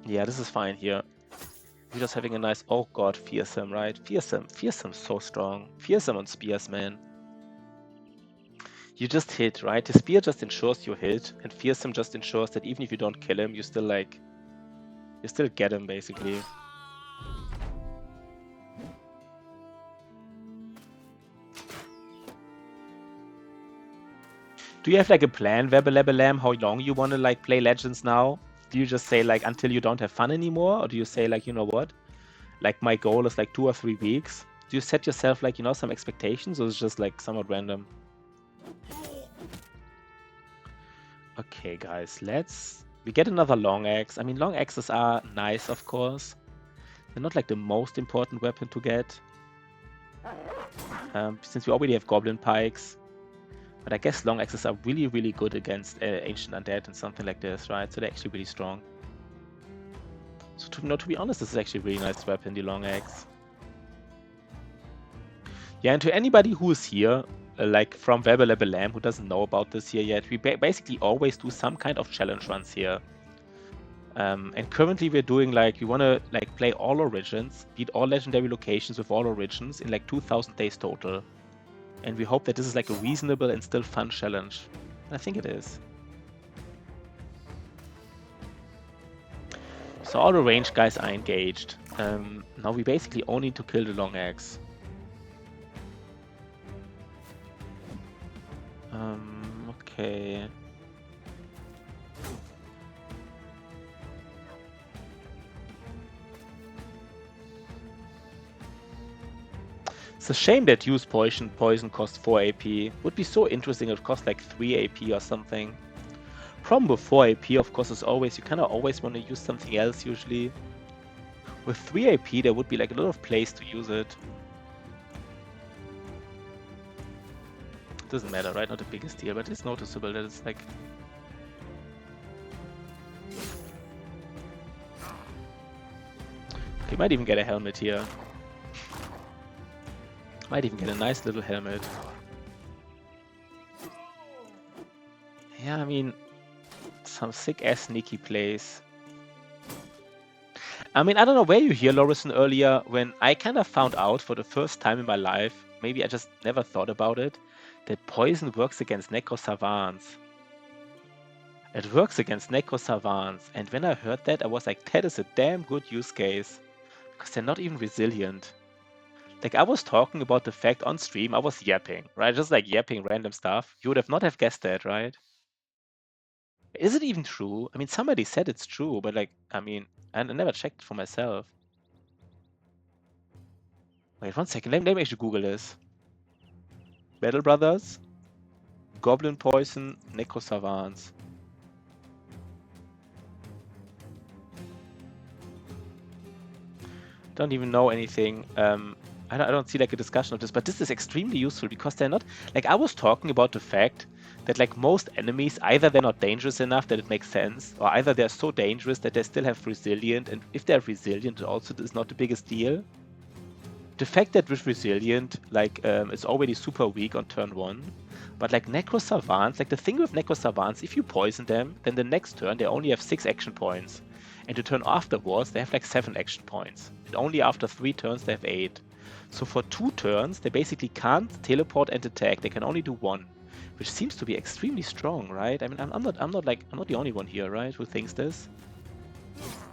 Yeah, this is fine here. We're just having a nice... Oh god, Fearsome, right? Fearsome's so strong. Fearsome on spears, man. You just hit, right? The spear just ensures you hit, and Fearsome just ensures that even if you don't kill him, you still get him, basically. Do you have like a plan, Lamb, how long you want to like play Legends now? Do you just say like until you don't have fun anymore? Or do you say like, you know what? Like my goal is like 2 or 3 weeks. Do you set yourself like, you know, some expectations, or is it just like somewhat random? Okay, guys, we get another long axe. I mean, long axes are nice, of course. They're not like the most important weapon to get. Since we already have goblin pikes. But I guess long axes are really, really good against ancient undead and something like this, right? So they're actually really strong. So to be honest, this is actually a really nice weapon, the long axe. Yeah, and to anybody who is here, like from Babylab Lamb, who doesn't know about this here yet, we basically always do some kind of challenge runs here. And currently we're doing like, we want to like play all origins, beat all legendary locations with all origins in like 2000 days total. And we hope that this is like a reasonable and still fun challenge. I think it is. So all the range guys are engaged. Now we basically only need to kill the long axe. Okay. It's a shame that use poison costs 4 AP. Would be so interesting if it cost like 3 AP or something. Problem with 4 AP, of course, is always, you kind of always want to use something else usually. With 3 AP, there would be like a lot of place to use it. Doesn't matter, right? Not the biggest deal, but it's noticeable that it's like... Okay, might even get a helmet here. Might even get a nice little helmet. Yeah, I mean, some sick-ass sneaky plays. I mean, I don't know where you hear Lorison earlier, when I kind of found out for the first time in my life, maybe I just never thought about it, that poison works against Necro Savants. It works against Necro Savants, and when I heard that, I was like, that is a damn good use case. Because they're not even resilient. Like, I was talking about the fact on stream, I was yapping, right? Just like yapping random stuff. You would have not have guessed that, right? Is it even true? I mean, somebody said it's true, but like, I mean, I never checked for myself. Wait, 1 second. Let me actually Google this. Battle Brothers, Goblin Poison, Necro Savants. Don't even know anything. I don't see like a discussion of this, but this is extremely useful because they're not... Like, I was talking about the fact that like most enemies, either they're not dangerous enough that it makes sense, or either they're so dangerous that they still have resilient, and if they're resilient, it also is not the biggest deal. The fact that with resilient, like, it's already super weak on turn 1, but like Necro Savants, like the thing with Necro Savants, if you poison them, then the next turn they only have 6 action points. And the turn afterwards, they have like 7 action points. And only after 3 turns, they have 8. So for 2 turns, they basically can't teleport and attack. They can only do 1, which seems to be extremely strong, right? I mean, I'm not the only one here, right, who thinks this.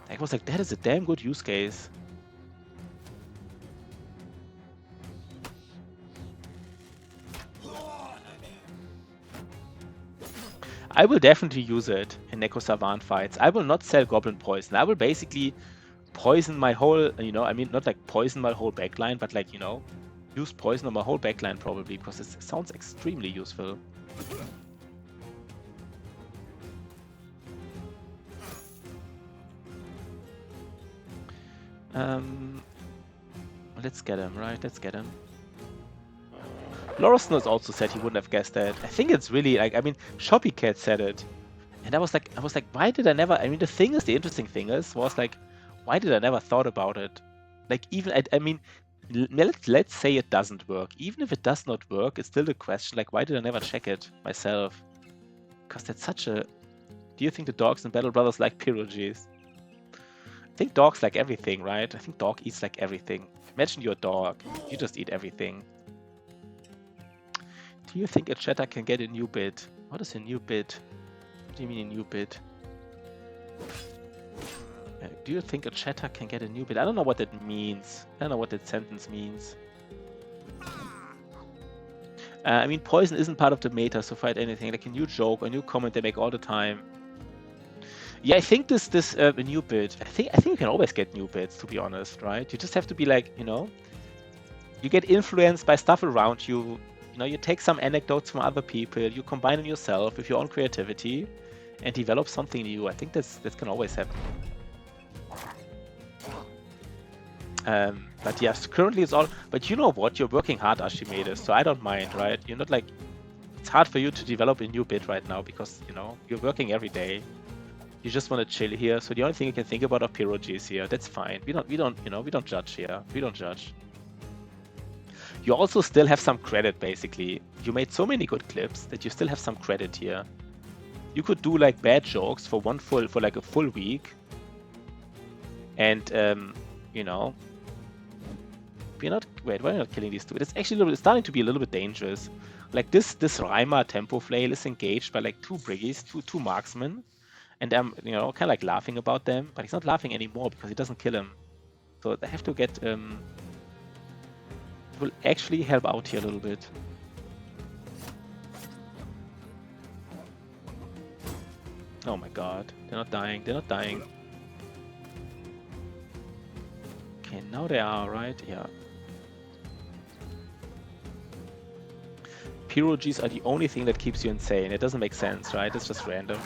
I was like, that is a damn good use case. I will definitely use it in Neko Savant fights. I will not sell Goblin Poison. I will basically poison my whole, I mean, not like poison my whole backline, but like, use poison on my whole backline probably, because it sounds extremely useful. Let's get him, right? Let's get him. Lorison also said he wouldn't have guessed that. I think it's really like, I mean, Shoppy Cat said it. And I was like, why did I never, I mean, the interesting thing was like, why did I never thought about it? Like, even, I mean, let's say it doesn't work. Even if it does not work, it's still a question, like, why did I never check it myself? Because that's such a, do you think the dogs in Battle Brothers like pierogies? I think dogs like everything, right? I think dog eats like everything. Imagine you're a dog. You just eat everything. Do you think a chatter can get a new bit? What is a new bit? What do you mean a new bit? Do you think a chatter can get a new bit? I don't know what that means. I don't know what that sentence means. I mean, poison isn't part of the meta, so fight anything. Like a new joke, a new comment they make all the time. Yeah, I think this a new bit. I think you can always get new bits, to be honest, right? You just have to be like, you get influenced by stuff around you. You take some anecdotes from other people, you combine them yourself with your own creativity, and develop something new. I think that can always happen. But yes, currently it's all. But you know what? You're working hard, Archimedes, so I don't mind, right? You're not like. It's hard for you to develop a new bit right now because you're working every day. You just want to chill here. So the only thing you can think about are pierogies here. That's fine. We don't judge here. We don't judge. You also still have some credit, basically. You made so many good clips that you still have some credit here. You could do like bad jokes for like a full week, and why are we not killing these two? It's actually it's starting to be a little bit dangerous. Like this Reimer tempo flail is engaged by like two briggies, two marksmen, and I'm kind of like laughing about them, but he's not laughing anymore because he doesn't kill him. So I have to get it will actually help out here a little bit. Oh my god, they're not dying, they're not dying. Okay, now they are, right? Yeah. Pierogies are the only thing that keeps you insane. It doesn't make sense, right? It's just random.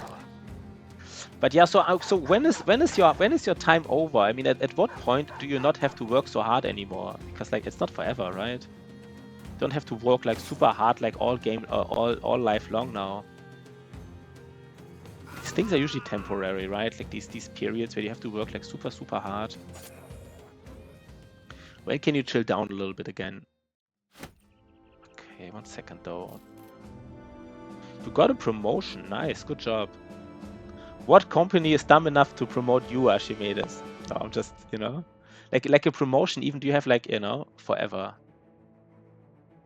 But yeah, so when is your time over? I mean, at what point do you not have to work so hard anymore? Because like it's not forever, right? You don't have to work like super hard like all life long now. These things are usually temporary, right? Like these periods where you have to work like super hard. When can you chill down a little bit again? Okay, 1 second though. You got a promotion. Nice, good job. What company is dumb enough to promote you, Archimedes? No, I'm just, like a promotion. Even do you have like, forever?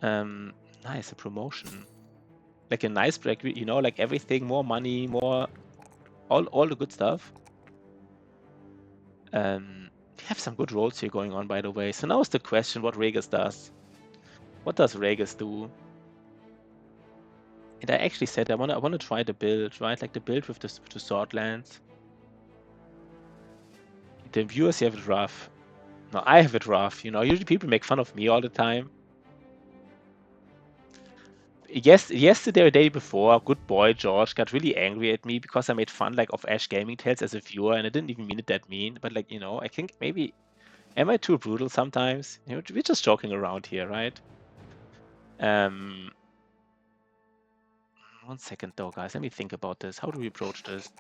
Nice, a promotion. Like a nice break, like everything, more money, more, all the good stuff. We have some good roles here going on, by the way. So now is the question what Regis does. What does Regis do? And I actually said I wanna try the build, right? Like the build with the Swordlands. The viewers have it rough. No, I have it rough. Usually people make fun of me all the time. Yesterday or the day before, good boy George got really angry at me because I made fun like of Ash Gaming Tales as a viewer, and I didn't even mean it that mean. But like, I think maybe am I too brutal sometimes? We're just joking around here, right? 1 second though, guys. Let me think about this. How do we approach this?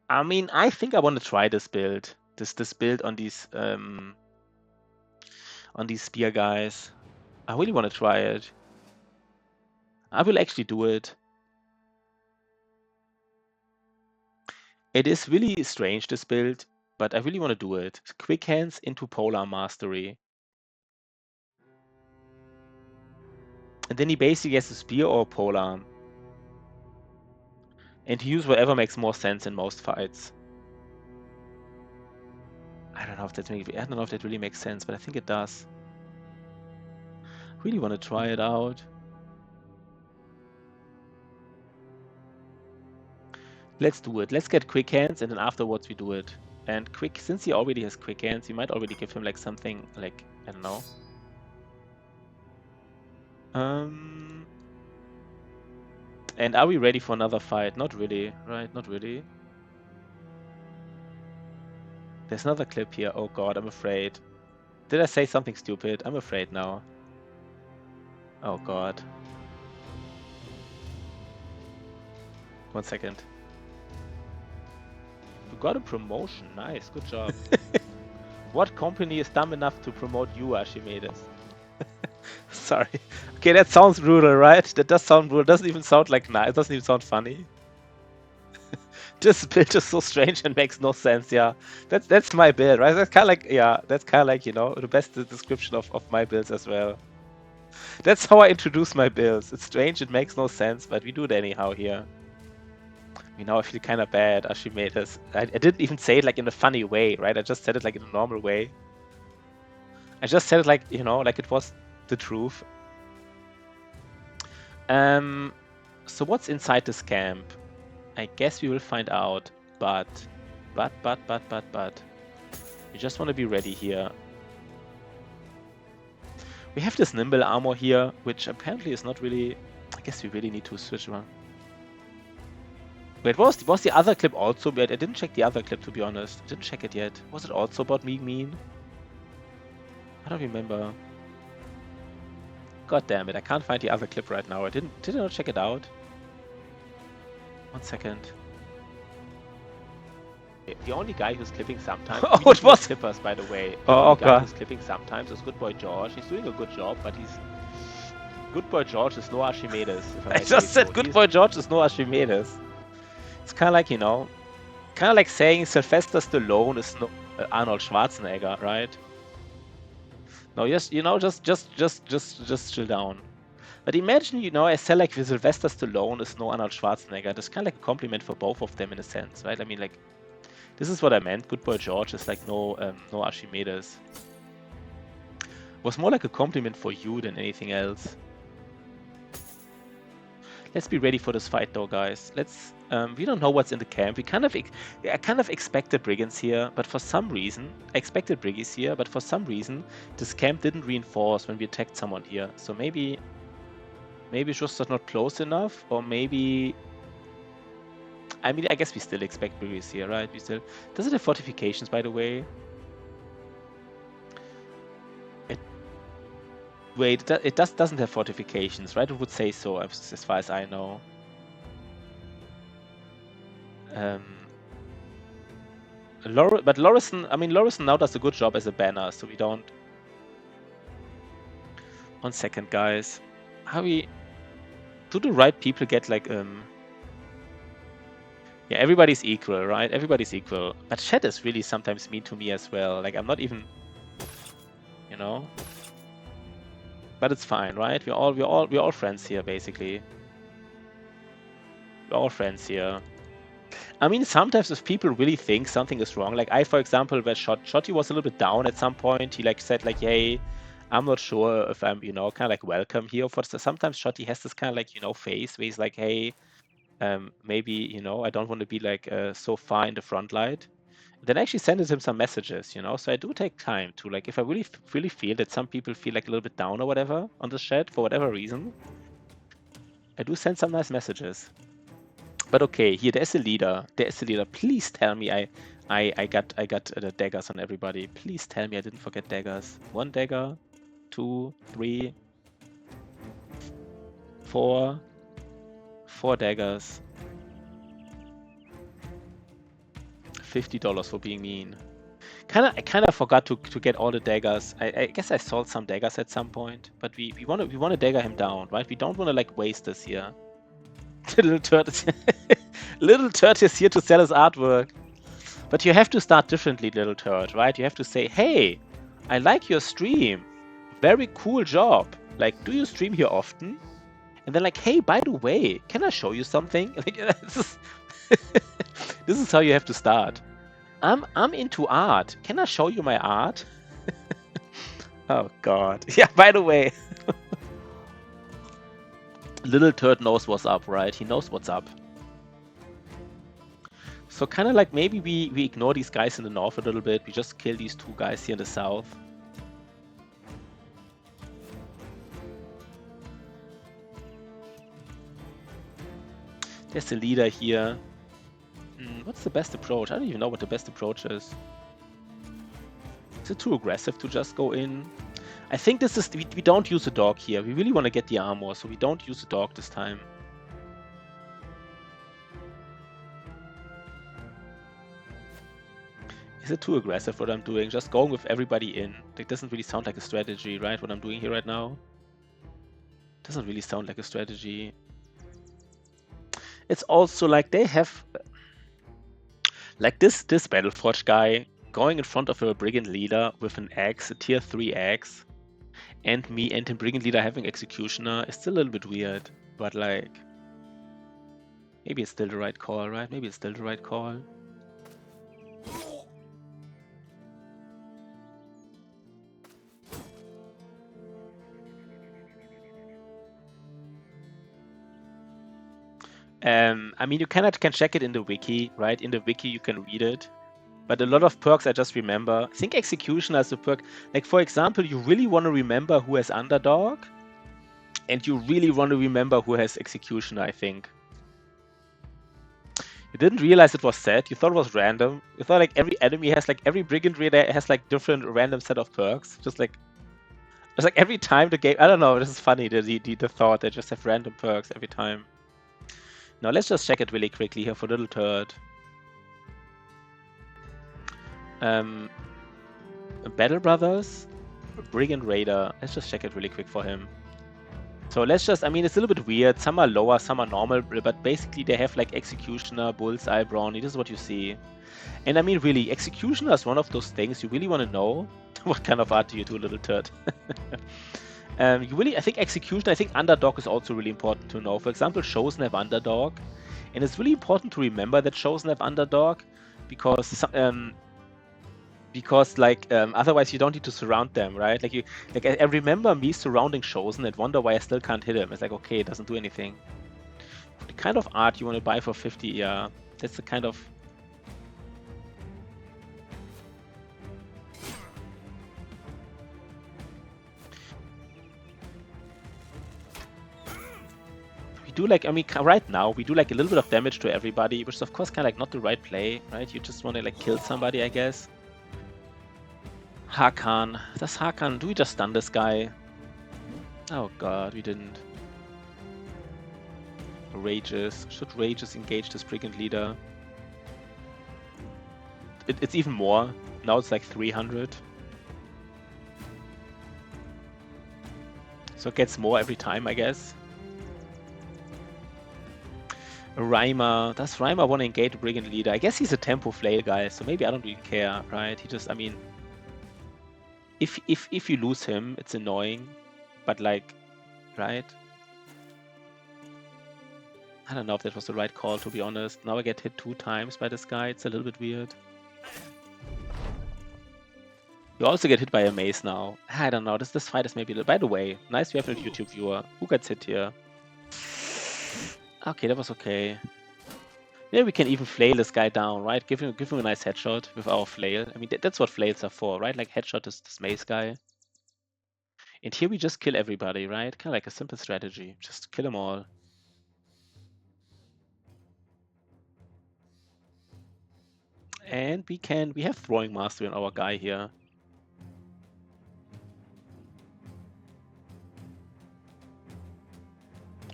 I mean, I think I want to try this build. This build on these spear guys. I really want to try it. I will actually do it. It is really strange, this build, but I really want to do it. Quick hands into Polar Mastery. And then he basically has a spear or a polearm. And he uses whatever makes more sense in most fights. I don't know if that really makes sense, but I think it does. Really want to try it out. Let's do it. Let's get quick hands, and then afterwards we do it. And quick, since he already has quick hands, you might already give him like something like, I don't know. And are we ready for another fight? Not really, right? Not really. There's another clip here. Oh god, I'm afraid. Did I say something stupid? I'm afraid now. Oh god. 1 second. You got a promotion. Nice, good job. What company is dumb enough to promote you, Archimedes? Sorry. Okay, that sounds brutal, right? That does sound brutal. Doesn't even sound like nice. It doesn't even sound funny. This build is so strange and makes no sense. Yeah, that's my build, right? That's kind of like, yeah, that's kind of like, you know, the best description of my builds as well. That's how I introduce my builds. It's strange, it makes no sense, but we do it anyhow here. You know, I feel kind of bad, Archimedes. I didn't even say it like in a funny way, right? I just said it like in a normal way. I just said it like, you know, like it was the truth. So what's inside this camp? I guess we will find out, but. We just want to be ready here. We have this nimble armor here, which apparently is not really... I guess we really need to switch around. Wait, was the other clip also... I didn't check the other clip, to be honest. I didn't check it yet. Was it also about me mean? I don't remember. God damn it, I can't find the other clip right now. Did I not check it out? 1 second. The only guy who's clipping sometimes... Oh, it was clippers, by the way. The only guy who's clipping sometimes is Good Boy George. He's doing a good job, but he's... Good Boy George is no Archimedes. I just said Good Boy George is no Archimedes. It's kind of like, you know... Kind of like saying Sylvester Stallone is no Arnold Schwarzenegger, right? No, just, you know, just chill down. But imagine, you know, I say like Sylvester Stallone is no Arnold Schwarzenegger. That's kind of like a compliment for both of them in a sense, right? I mean, like, this is what I meant. Good Boy George is like no Archimedes. Was more like a compliment for you than anything else. Let's be ready for this fight, though, guys. Let's. We don't know what's in the camp. I kind of expected brigands here, but for some reason, I expected briggies here, but for some reason, this camp didn't reinforce when we attacked someone here. So maybe it's just not close enough, or maybe. I mean, I guess we still expect briggies here, right? We still. Does it have fortifications, by the way? Wait, it doesn't have fortifications, right? It would say so, as far as I know. But Lorison, I mean, Lorison now does a good job as a banner, so we don't... 1 second, guys. How we... Do the right people get, like, Yeah, everybody's equal, right? Everybody's equal. But chat is really sometimes mean to me as well. Like, I'm not even... You know? But it's fine, right? We're all friends here, basically. We're all friends here. I mean, sometimes if people really think something is wrong, like I, for example, where Shotty was a little bit down at some point, he like said like, hey, I'm not sure if I'm, you know, kind of like welcome here. Sometimes Shotty has this kind of like, you know, face where he's like, hey, maybe, you know, I don't want to be like so far in the front light. Then I actually sent him some messages, you know, so I do take time to like, if I really feel that some people feel like a little bit down or whatever on the chat for whatever reason, I do send some nice messages. But okay, here there's a leader. There's a leader. Please tell me I got the daggers on everybody. Please tell me I didn't forget daggers. 1 dagger, 2, 3, 4, 4 daggers. $50 for being mean. I kind of forgot to get all the daggers. I guess I sold some daggers at some point, but we want to dagger him down, right? We don't want to like waste this here. Little Turd is here to sell his artwork. But you have to start differently, Little Turd, right? You have to say, hey, I like your stream. Very cool job. Like, do you stream here often? And then like, hey, by the way, can I show you something? Like, this is how you have to start. I'm into art. Can I show you my art? Oh, God. Yeah, by the way. Little Turd knows what's up, right? He knows what's up. So kind of like maybe we ignore these guys in the north a little bit. We just kill these two guys here in the south. There's the leader here. What's the best approach? I don't even know what the best approach is. Is it too aggressive to just go in? I think this is... We don't use a dog here. We really want to get the armor, so we don't use a dog this time. Is it too aggressive what I'm doing? Just going with everybody in. That doesn't really sound like a strategy, right? What I'm doing here right now. Doesn't really sound like a strategy. It's also like they have... Like this Battleforge guy going in front of a Brigand leader with an axe, a tier 3 axe, and me and the Brigand leader having Executioner is still a little bit weird. But like... Maybe it's still the right call, right? Maybe it's still the right call. I mean, you can check it in the wiki, right? In the wiki, you can read it. But a lot of perks I just remember. I think Executioner is a perk. Like, for example, you really want to remember who has Underdog. And you really want to remember who has Executioner, I think. You didn't realize it was set. You thought it was random. You thought like every enemy has like... Every Brigand Raider has like different random set of perks. Just like... It's like every time the game... I don't know. This is funny, the thought. They just have random perks every time. Now let's just check it really quickly here for Little Turd. Battle Brothers, Brigand Raider. Let's just check it really quick for him. So let's just, I mean, it's a little bit weird. Some are lower, some are normal, but basically they have like Executioner, Bullseye, Brownie. This is what you see. And I mean, really, Executioner is one of those things you really want to know. What kind of art do you do, Little Turd? You really, I think Executioner, I think Underdog is also really important to know. For example, Chosen have Underdog. And it's really important to remember that Chosen have Underdog because otherwise you don't need to surround them, right? Like I remember me surrounding Chosen and wonder why I still can't hit him. It's like, okay, it doesn't do anything. The kind of art you want to buy for 50, yeah, that's the kind of... We do like, I mean, right now we do like a little bit of damage to everybody, which is of course kind of like not the right play, right? You just want to like kill somebody, I guess. Hakan. Does Hakan... Do we just stun this guy? Oh god, we didn't. Rages. Should Rages engage this Brigand leader? It's even more. Now it's like 300. So it gets more every time, I guess. Reimer. Does Reimer want to engage the Brigand leader? I guess he's a tempo flail guy, so maybe I don't really care, right? He just... I mean... If you lose him, it's annoying, but like, right? I don't know if that was the right call, to be honest. Now I get hit 2 times by this guy. It's a little bit weird. You also get hit by a mace now. I don't know. This fight is maybe... By the way, nice we have a YouTube viewer. Who gets hit here? Okay, that was okay. Yeah, we can even flail this guy down, right? Give him a nice headshot with our flail. I mean, that's what flails are for, right? Like headshot this mace guy. And here we just kill everybody, right? Kind of like a simple strategy. Just kill them all. And we have Throwing Mastery on our guy here.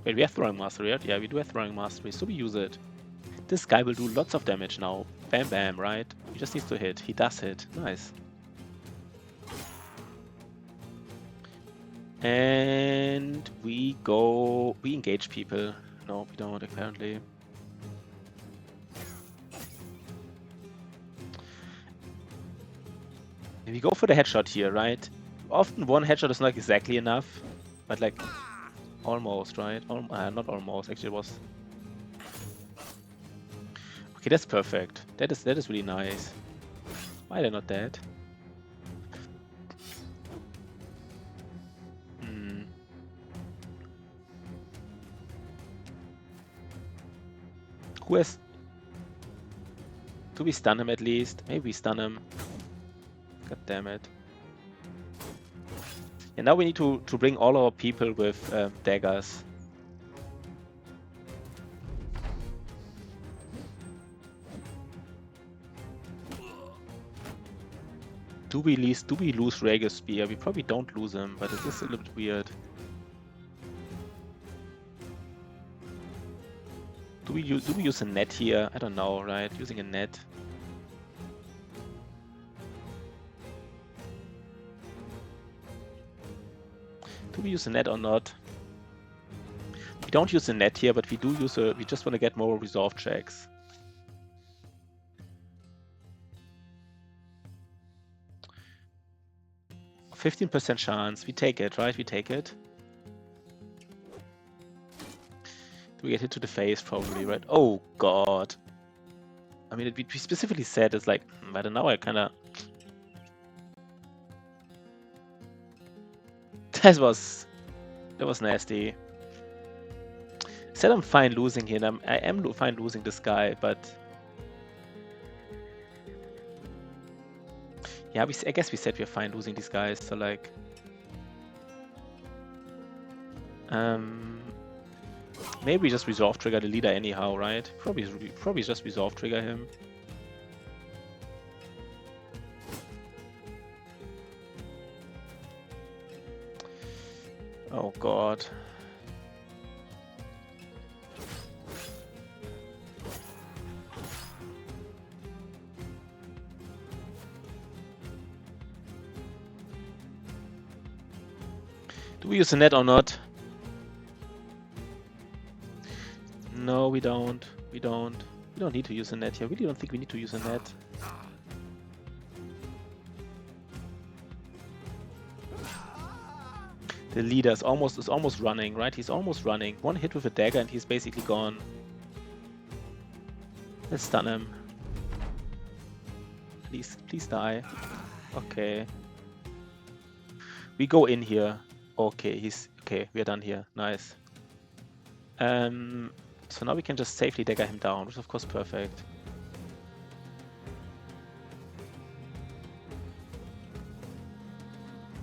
Wait, we have Throwing Mastery, right? Yeah, we do have Throwing Mastery, so we use it. This guy will do lots of damage now. Bam, bam, right? He just needs to hit. He does hit. Nice. And we go... We engage people. No, we don't, apparently. We go for the headshot here, right? Often one headshot is not exactly enough, but like... Almost, right? Not almost, actually it was... Okay, that's perfect. That is really nice. Why are they not dead? Who has... Do we stun him at least? Maybe we stun him. God damn it. And now we need to bring all our people with daggers. Do we lose Rhaegar's spear? We probably don't lose him, but it is a little bit weird. Do we use a net here? I don't know, right? Using a net. Do we use a net or not? We don't use a net here, but we do use a... We just want to get more resolve checks. %15 chance. We take it, right? We take it. Do we get hit to the face? Probably, right? Oh, God. I mean, we specifically said it's like... I don't know, I kind of... That was nasty. Said I'm fine losing here, and I am fine losing this guy, but yeah, I guess we said we're fine losing these guys. So like, maybe we just resolve trigger the leader anyhow, right? Probably just resolve trigger him. Oh God. Do we use a net or not? No, we don't. We don't need to use a net here. I really don't think we need to use a net. The leader is almost running, right? He's almost running. One hit with a dagger and he's basically gone. Let's stun him. Please die. Okay. We go in here. Okay, we are done here. Nice. So now we can just safely dagger him down, which is of course perfect.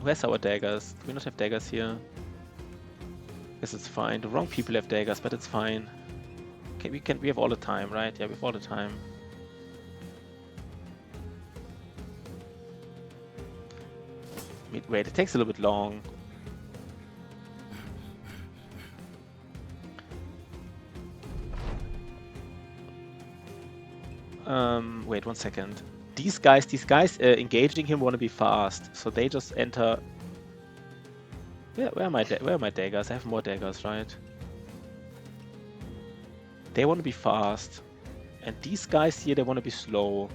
Where's our daggers? Do we not have daggers here? Yes, it's fine. The wrong people have daggers, but it's fine. Okay, we have all the time, right? Yeah, we have all the time. Wait, it takes a little bit long. Wait 1 second. These guys engaging him want to be fast, so they just enter. Where are my daggers? I have more daggers, right? They want to be fast, and these guys here, they want to be slow.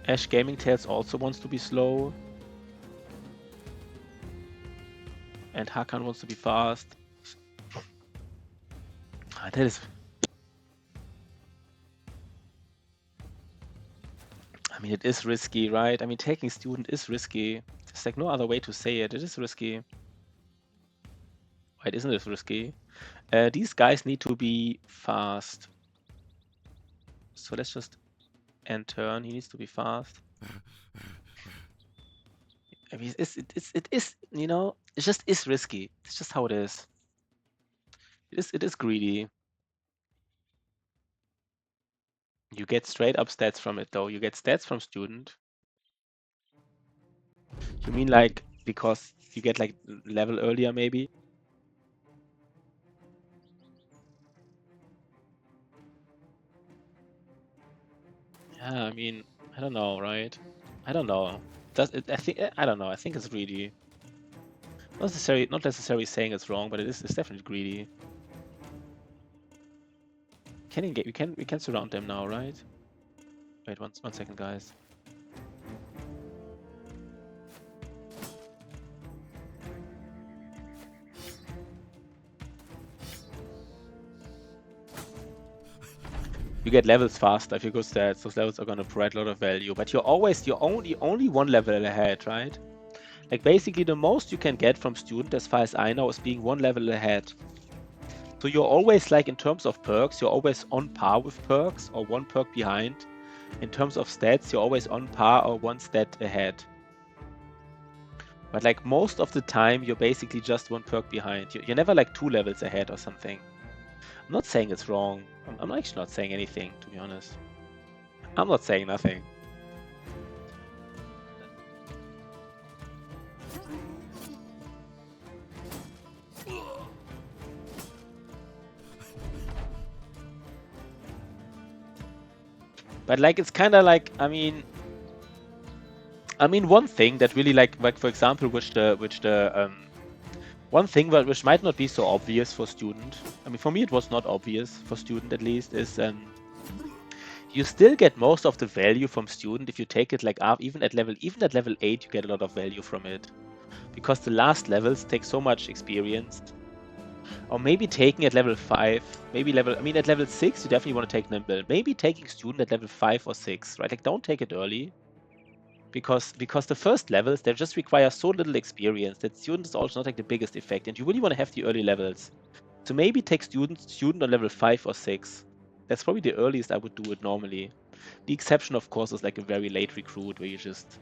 Ash Gaming Tales also wants to be slow, and Hakan wants to be fast. That is. I mean, it is risky, right? I mean, taking student is risky. There's like no other way to say it. It is risky. Wait, isn't it risky? These guys need to be fast. So let's just end turn. He needs to be fast. I mean, it is, you know, it just is risky. It's just how it is. It is greedy. You get straight up stats from it, though. You get stats from student. You mean like because you get like level earlier, maybe? Yeah, I mean, I don't know, right? I don't know. I don't know. I think it's greedy. Not necessarily saying it's wrong, but it's definitely greedy. We can surround them now, right? Wait 1 second, guys. You get levels faster if you go stats. Those levels are gonna provide a lot of value, but you're only one level ahead, right? Like basically the most you can get from student, as far as I know, is being one level ahead. So you're always like, in terms of perks, you're always on par with perks or one perk behind. In terms of stats, you're always on par or one stat ahead. But like most of the time, you're basically just one perk behind. You're never like 2 levels ahead or something. I'm not saying it's wrong. I'm actually not saying anything, to be honest. I'm not saying nothing. But like, it's kind of like, I mean, one thing that really like for example, one thing which might not be so obvious for student. I mean, for me it was not obvious, for student at least, is you still get most of the value from student if you take it like up, even at level 8, you get a lot of value from it, because the last levels take so much experience. Or maybe taking at level 5, maybe at level 6 you definitely want to take Nimble. Maybe taking student at level 5 or 6, right? Like, don't take it early. Because the first levels, they just require so little experience that student is also not like the biggest effect, and you really want to have the early levels. So maybe take student on level 5 or 6. That's probably the earliest I would do it normally. The exception, of course, is like a very late recruit where you just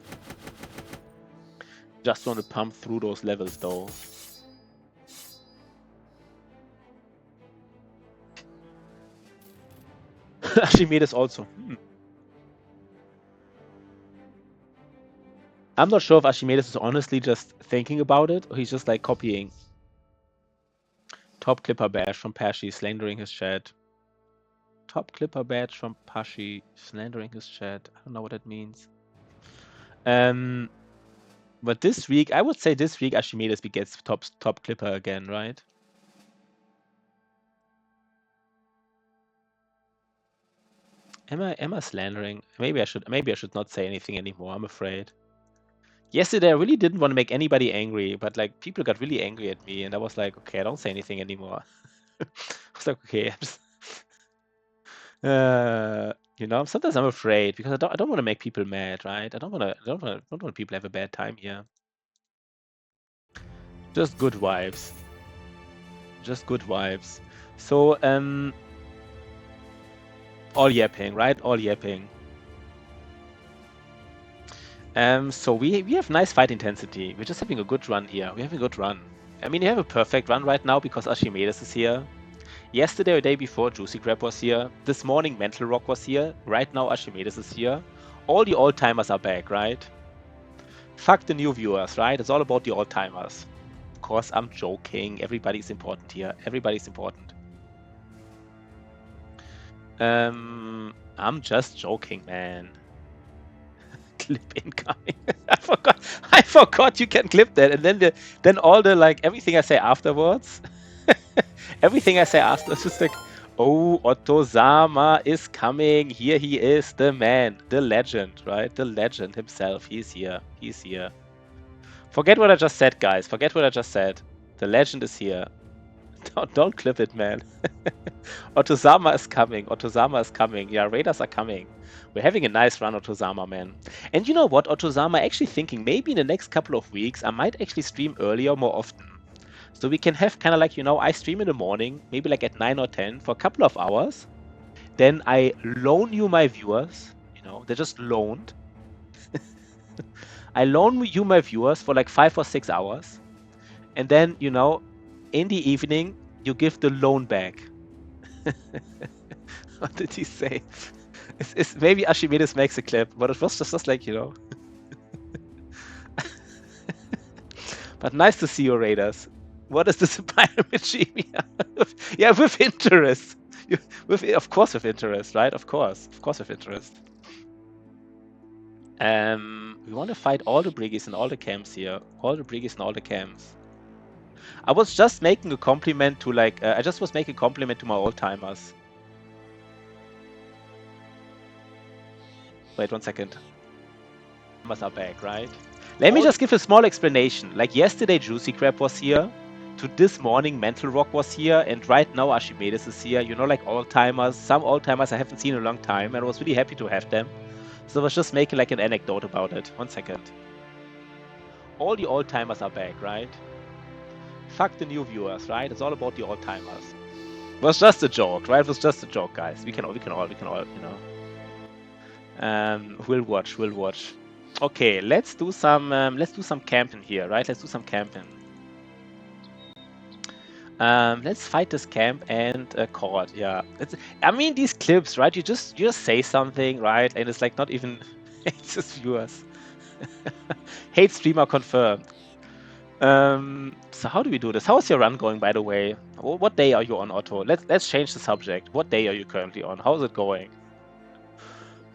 want to pump through those levels, though. Archimedes also. I'm not sure if Archimedes is honestly just thinking about it, or he's just like copying. Top Clipper Bash from Pashi, slandering his chat. Top Clipper Badge from Pashi, slandering his chat. I don't know what that means. But this week, I would say this week Archimedes gets top Clipper again, right? Am I slandering? Maybe I should not say anything anymore. I'm afraid. Yesterday I really didn't want to make anybody angry, but like people got really angry at me, and I was like, okay, I don't say anything anymore. I was like, okay, sometimes I'm afraid because I don't want to make people mad, right? I don't want people to have a bad time here. Just good vibes. Just good vibes. So, all yapping, right? All yapping. So we have nice fight intensity. We're just having a good run here. We're having a good run. I mean, you have a perfect run right now because Archimedes is here. Yesterday or day before, Juicy Crab was here. This morning, Mental Rock was here. Right now, Archimedes is here. All the old-timers are back, right? Fuck the new viewers, right? It's all about the old-timers. Of course, I'm joking. Everybody's important here. Everybody's important. I'm just joking, man. Clip incoming. I forgot you can clip that, and then all the like everything I say afterwards. Everything I say afterwards is like, oh, Otto Sama is coming. Here he is, the man, the legend, right? The legend himself. He's here. He's here. Forget what I just said, guys. Forget what I just said. The legend is here. Don't clip it, man. Otozama is coming. Otozama is coming. Yeah, Raiders are coming. We're having a nice run, Otozama, man. And you know what? Otozama actually thinking maybe in the next couple of weeks I might actually stream earlier more often. So we can have kind of like, I stream in the morning, maybe like at 9 or 10 for a couple of hours. Then I loan you my viewers. They're just loaned. I loan you my viewers for like 5 or 6 hours. And then, in the evening, you give the loan back. What did he say? Maybe Archimedes makes a clip, but it was just like, But nice to see you, Raiders. What is this pyramid scheme? Yeah, with interest. Of course with interest, right? Of course with interest. We want to fight all the Briggies in all the camps here. All the Briggies in all the camps. I was just making a compliment to I just was making a compliment to my old-timers. Wait 1 second. Numbers are back, right? Let me just give a small explanation. Like yesterday, Juicy Crab was here. To this morning, Mental Rock was here. And right now, Archimedes is here. Like old-timers. Some old-timers I haven't seen in a long time. And I was really happy to have them. So I was just making like an anecdote about it. 1 second. All the old-timers are back, right? Fuck the new viewers, right? It's all about the old-timers. Was just a joke, right? It was just a joke, guys. We can all, you know. We'll watch. Okay, let's do some camping here, right? Let's do some camping. Let's fight this camp and court. Yeah, I mean these clips, right? You just say something, right? And it's like not even it's just viewers. Hate streamer confirmed. So how do we do this? How is your run going, by the way? What day are you on, Otto? Let's change the subject. What day are you currently on? How's it going?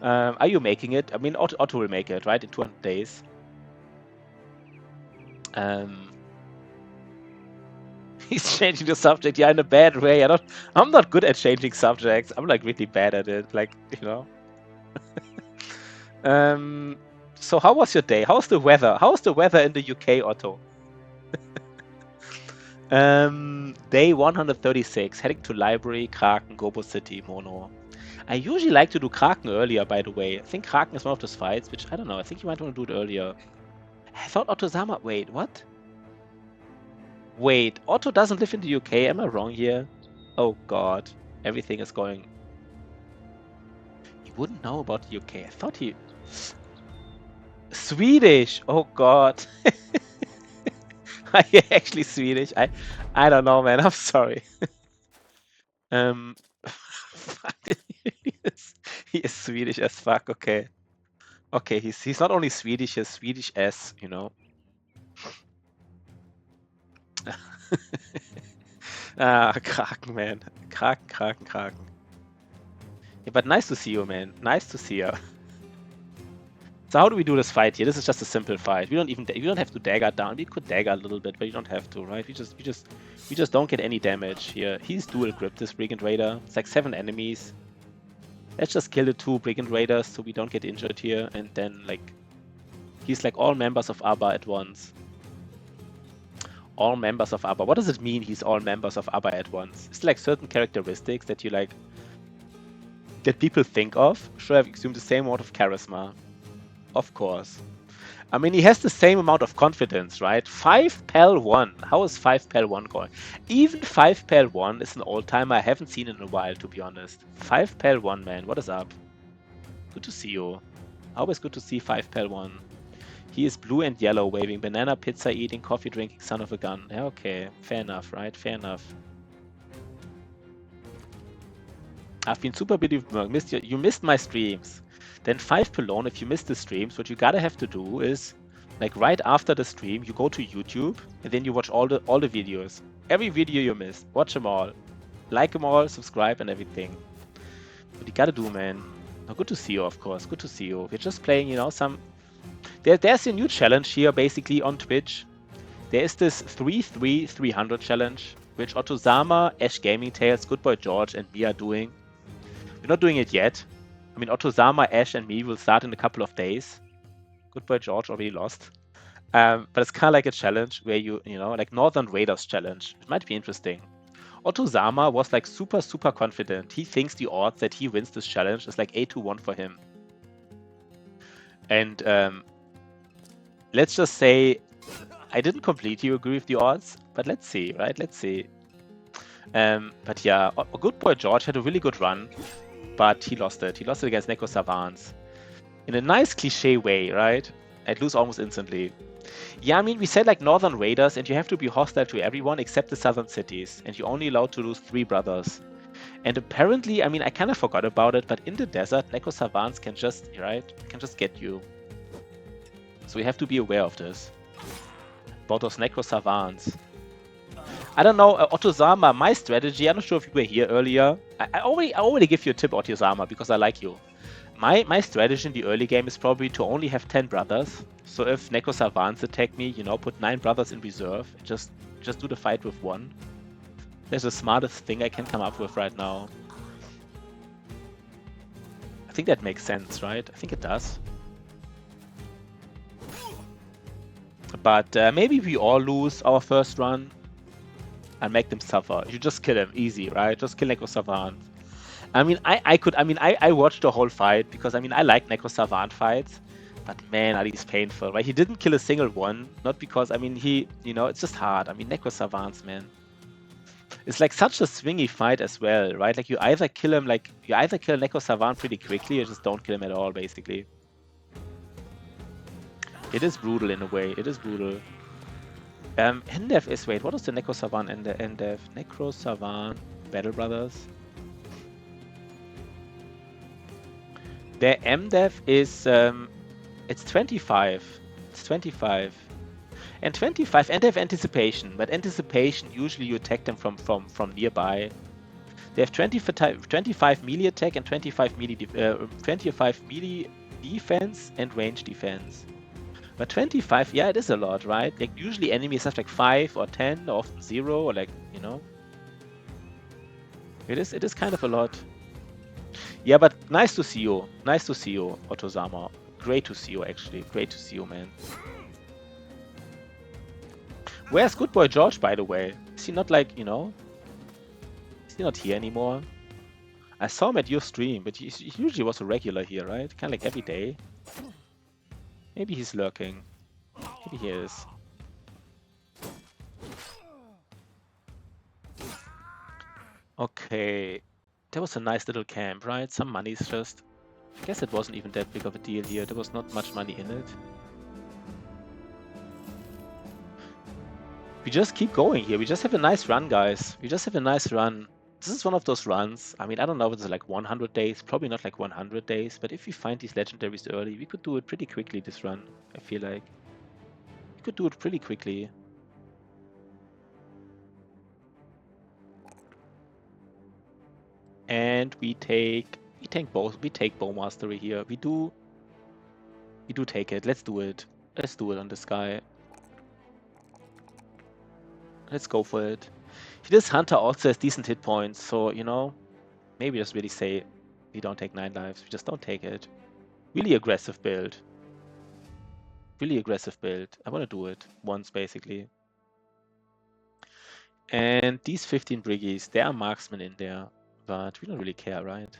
Are you making it? I mean, Otto will make it, right? In 200 days. He's changing the subject, yeah, in a bad way. I'm not good at changing subjects. I'm like really bad at it, like, you know. So how was your day? How's the weather? How's the weather in the UK, Otto? Day 136, heading to library, Kraken, Gobo City, Mono. I usually like to do Kraken earlier, by the way. I think Kraken is one of those fights, which I don't know. I think you might want to do it earlier. I thought Otto-sama. Wait, what? Wait, Otto doesn't live in the UK. Am I wrong here? Oh god, everything is going. He wouldn't know about the UK. I thought he. Swedish. Oh god. Are you actually Swedish? I don't know, man. I'm sorry. He is Swedish as fuck. Okay. Okay, he's not only Swedish, he's Swedish as, you know. Kraken, man. Kraken. Yeah, but nice to see you, man. Nice to see you. So how do we do this fight here? This is just a simple fight. We don't have to dagger down. We could dagger a little bit, but you don't have to, right? We just don't get any damage here. He's dual grip, this Brigand Raider. It's like 7 enemies. Let's just kill the 2 Brigand Raiders so we don't get injured here, and then like he's like all members of ABBA at once. All members of ABBA. What does it mean he's all members of ABBA at once? It's like certain characteristics that you like that people think of should have assumed the same amount of charisma. Of course. I mean, he has the same amount of confidence, right? 5 Pel 1. How is 5 Pel 1 going? Even 5 Pel 1 is an old-timer I haven't seen in a while, to be honest. 5 Pel 1, man. What is up? Good to see you. Always good to see 5 Pel 1. He is blue and yellow, waving banana, pizza eating, coffee drinking, son of a gun. Yeah, okay. Fair enough, right? Fair enough. I've been super busy with work. You missed my streams. Then 5 Pelone, if you missed the streams, what you gotta have to do is, like right after the stream, you go to YouTube and then you watch all the videos. Every video you missed, watch them all, like them all, subscribe and everything. What you gotta do, man. Now, good to see you, of course. Good to see you. We're just playing, you know, some. There's a new challenge here, basically on Twitch. There is this 3-3-300 challenge, which Otto-sama, Ash Gaming Tales, Good Boy George, and me are doing. We're not doing it yet. I mean, Otto-sama, Ash, and me will start in a couple of days. Good Boy George already lost. But it's kind of like a challenge where you know, like Northern Raiders challenge. It might be interesting. Otto-sama was like super confident. He thinks the odds that he wins this challenge is like 8-1 for him. And let's just say I didn't completely agree with the odds, but let's see, right? Let's see. But yeah, Good Boy George had a really good run. But he lost it. He lost it against Neko Savants. In a nice cliche way, right? I'd lose almost instantly. Yeah, I mean, we said like Northern Raiders, and you have to be hostile to everyone except the southern cities. And you're only allowed to lose 3 brothers. And apparently, I mean, I kind of forgot about it, but in the desert, Neko Savants can just, right? Can just get you. So you have to be aware of this. About those Neko Savants. I don't know, Otto-sama, my strategy, I'm not sure if you were here earlier. I already give you a tip, Otto-sama, because I like you. My strategy in the early game is probably to only have 10 brothers. So if Neko Savants attack me, you know, put 9 brothers in reserve. Just do the fight with 1. That's the smartest thing I can come up with right now. I think that makes sense, right? I think it does. But maybe we all lose our first run. And make them suffer. You just kill him, easy, right? Just kill Neko Savant. I mean, I watched the whole fight because I mean I like Neko Savant fights, but man, are these painful, right? He didn't kill a single one, not because I mean he, you know, it's just hard. I mean Neko Savants, man. It's like such a swingy fight as well, right? Like you either kill him, like you either kill Neko Savan pretty quickly, or just don't kill him at all, basically. It is brutal in a way. It is brutal. Endev is, wait, what is the Neko Savan Endev? Necro Savan Battle Brothers. Their MDev is it's 25. It's 25. And 25, and they have anticipation, but anticipation usually you attack them from nearby. They have 25 melee attack and 25 melee defense and range defense. But 25, yeah, it is a lot, right? Like usually enemies have like 5 or 10, or often 0, or like, you know. It is kind of a lot. Yeah, but nice to see you. Nice to see you, Otozama. Great to see you, actually. Great to see you, man. Where's Good Boy George, by the way? Is he not like, you know? Is he not here anymore? I saw him at your stream, but he usually was a regular here, right? Kind of like every day. Maybe he's lurking. Maybe he is. Okay. That was a nice little camp, right? Some money's just... I guess it wasn't even that big of a deal here. There was not much money in it. We just keep going here. We just have a nice run, guys. We just have a nice run. This is one of those runs. I mean, I don't know if it's like 100 days. Probably not like 100 days. But if we find these legendaries early, we could do it pretty quickly, this run. I feel like. We could do it pretty quickly. And we take Bow Mastery here. We do take it. Let's do it. Let's do it on this guy. Let's go for it. This Hunter also has decent hit points, so, you know, maybe just really say we don't take 9 lives. We just don't take it. Really aggressive build. Really aggressive build. I want to do it once, basically. And these 15 Briggies, there are marksmen in there, but we don't really care, right?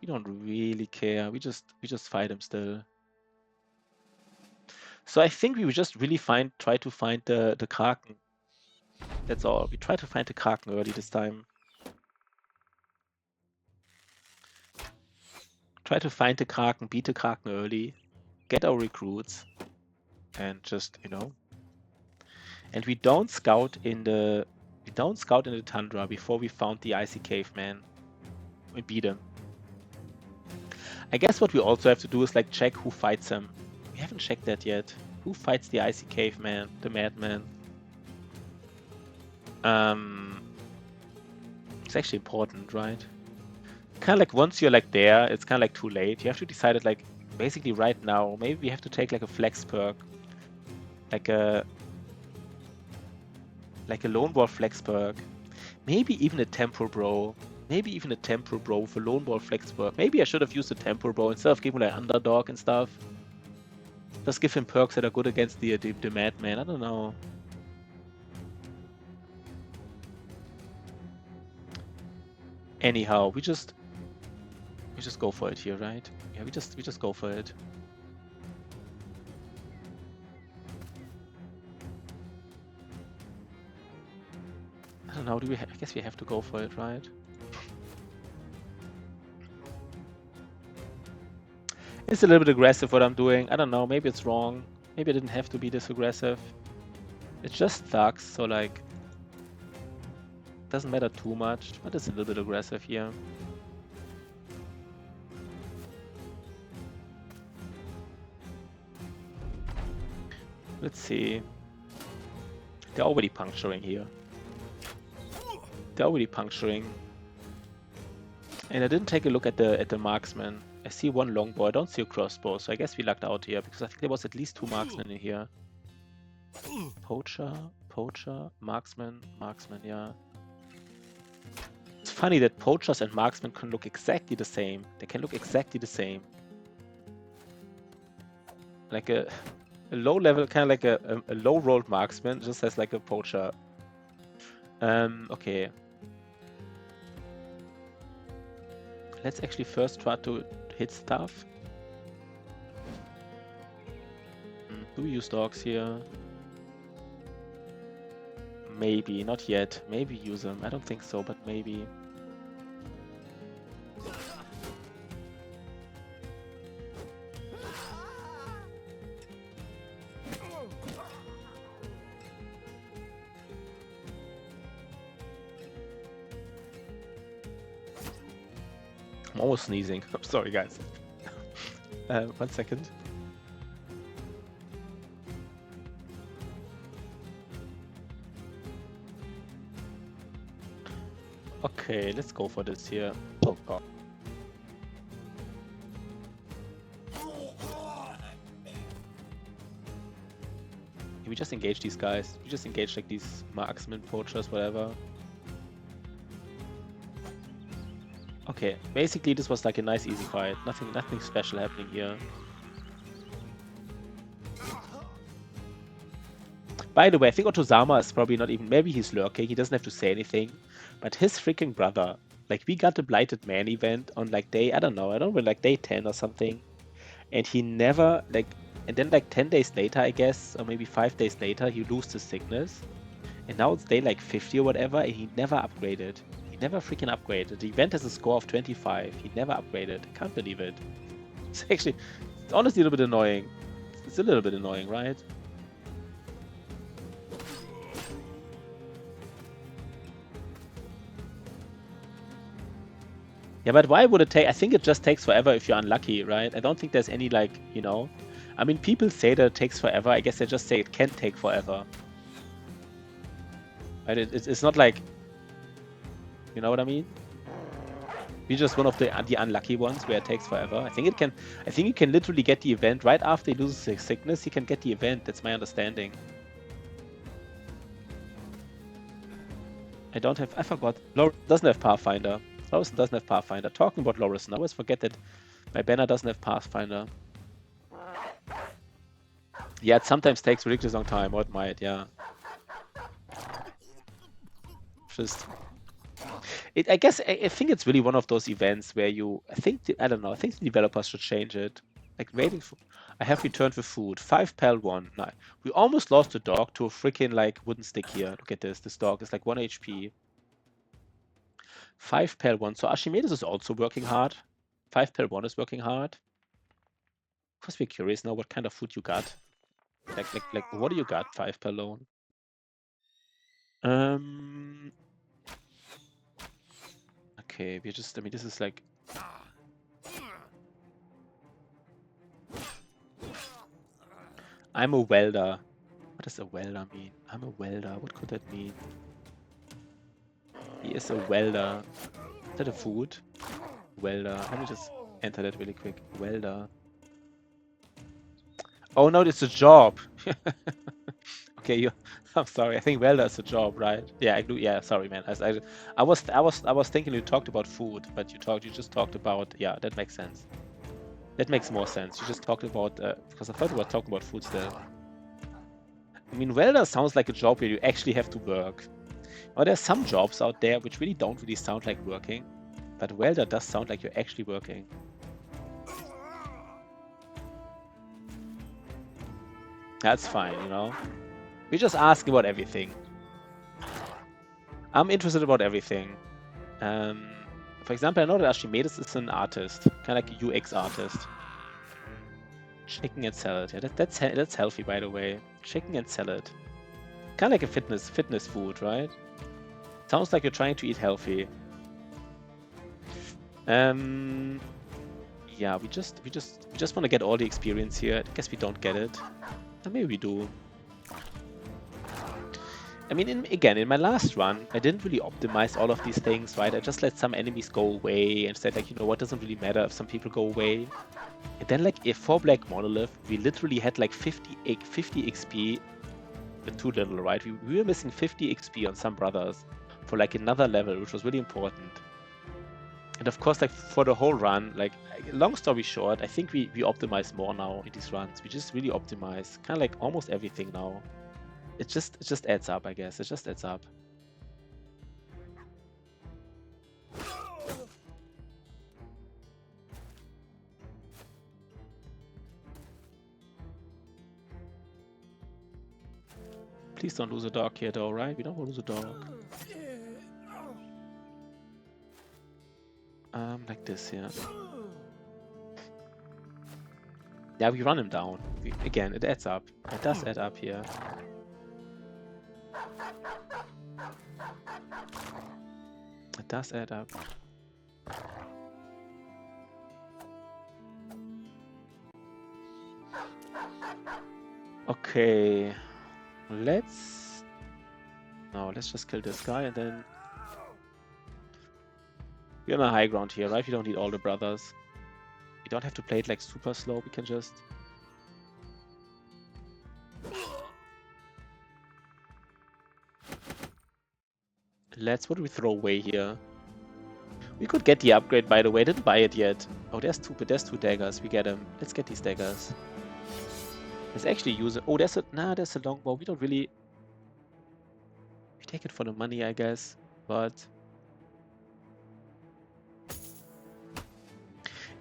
We don't really care. We just fight them still. So I think we would just really try to find the Kraken. That's all. We try to find the Kraken early this time. Try to find the Kraken, beat the Kraken early, get our recruits, and just, you know. And we don't scout in the tundra before we found the icy caveman. We beat him. I guess what we also have to do is like check who fights him. We haven't checked that yet. Who fights the icy caveman, the madman? It's actually important, right? Kind of like once you're like there, it's kind of like too late. You have to decide it like basically right now. Maybe we have to take like a flex perk, like a lone wolf flex perk. Maybe even a tempo bro. Maybe even a tempo bro for lone wolf flex perk. Maybe I should have used a tempo bro instead of giving like underdog and stuff. Just give him perks that are good against the madman. I don't know. Anyhow, we just go for it here, right? Yeah, we just go for it. I don't know. I guess we have to go for it, right? It's a little bit aggressive what I'm doing. I don't know. Maybe it's wrong. Maybe I didn't have to be this aggressive. It just sucks. So like, doesn't matter too much, but it's a little bit aggressive here. Let's see. They're already puncturing here. They're already puncturing. And I didn't take a look at the marksman. I see one longbow. I don't see a crossbow, so I guess we lucked out here because I think there was at least 2 marksmen in here. Poacher, marksman, yeah. It's funny that poachers and marksmen can look exactly the same. They can look exactly the same. Like a low level, kind of like a low rolled marksman just has like a poacher. Okay. Let's actually first try to hit stuff. Do we use dogs here? Maybe, not yet. Maybe use them. I don't think so, but maybe. I'm almost sneezing. I'm sorry, guys. 1 second. Okay, let's go for this here. Oh god. We just engage these guys. We just engage like these marksmen, poachers, whatever. Okay, basically this was like a nice easy fight. Nothing special happening here. By the way, I think Otozama is probably not even, maybe he's lurking, he doesn't have to say anything. But his freaking brother, like we got the Blighted Man event on like day, I don't know, like day 10 or something. And he never, like, and then like 10 days later, I guess, or maybe 5 days later, he loses his sickness. And now it's day like 50 or whatever, and he never upgraded. He never freaking upgraded. The event has a score of 25. He never upgraded. I can't believe it. It's actually, it's honestly a little bit annoying. It's a little bit annoying, right? Yeah, but why would it take? I think it just takes forever if you're unlucky, right? I don't think there's any like, you know. I mean, people say that it takes forever. I guess they just say it can take forever. Right? It's not like, you know what I mean? We're just one of the unlucky ones where it takes forever. I think you can literally get the event right after he loses his sickness. He can get the event. That's my understanding. I forgot. Loris doesn't have Pathfinder. Loris doesn't have Pathfinder. Talking about Loris, I always forget that my banner doesn't have Pathfinder. Yeah, it sometimes takes a ridiculous long time, or it might, yeah. Just, I guess, I think it's really one of those events where I don't know, I think the developers should change it. Like waiting for, I have returned with food, 5 pal 1. No, we almost lost the dog to a freaking like wooden stick here. Look at this dog is like 1 HP. 5 pal 1, so Archimedes is also working hard. 5 pal 1 is working hard. Of course, we're curious now what kind of food you got. Like what do you got, 5 pal lone? Okay, I mean, this is like... I'm a welder. What does a welder mean? I'm a welder. What could that mean? He is a welder. Is that a food? Welder. Let me just enter that really quick. Welder. Oh no, it's a job. Okay, I'm sorry. I think welder is a job, right? Yeah, I do. Yeah, sorry, man. I was thinking you talked about food, but you just talked about. Yeah, that makes sense. That makes more sense. You just talked about because I thought we were talking about food still. I mean, welder sounds like a job where you actually have to work. Or there's some jobs out there which really don't really sound like working, but welder does sound like you're actually working. That's fine, you know. We just ask about everything. I'm interested about everything. For example, I know that Archimedes is an artist, kind of like a UX artist. Chicken and salad. Yeah, that's healthy, by the way. Chicken and salad. Kind of like a fitness food, right? Sounds like you're trying to eat healthy. Yeah, we just want to get all the experience here. I guess we don't get it. Or maybe we do. I mean, again, in my last run, I didn't really optimize all of these things, right? I just let some enemies go away and said, like, you know what, doesn't really matter if some people go away. And then, like, for Black Monolith, we literally had, like, 50 XP with too little, right? We were missing 50 XP on some brothers for, like, another level, which was really important. And of course, like, for the whole run, like, long story short, I think we optimize more now in these runs. We just really optimize kind of like almost everything now. It just adds up, I guess. It just adds up. Please don't lose a dog here though, right? We don't want to lose a dog. Like this here. Yeah, we run him down. Again, it adds up. It does add up here. It does add up. Okay. Let's just kill this guy and then we're on a high ground here, right? We don't need all the brothers. We don't have to play it like super slow. We can just what do we throw away here? We could get the upgrade, by the way. Didn't buy it yet. Oh, there's two daggers. We get them. Let's get these daggers. Let's actually use it. Oh, there's a longbow. We don't really. We take it for the money, I guess. But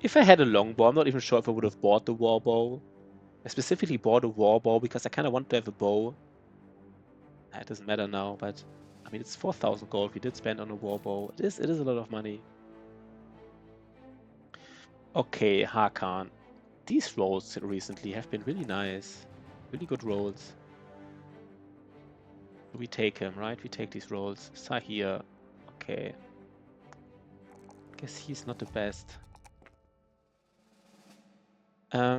if I had a longbow, I'm not even sure if I would have bought the warbow. I specifically bought a warbow because I kind of want to have a bow. It doesn't matter now, but I mean, it's 4,000 gold we did spend on a warbow. It is a lot of money. Okay, Hakan. These rolls recently have been really nice. Really good rolls. We take him, right? We take these rolls. Sahir. Okay. Guess he's not the best. I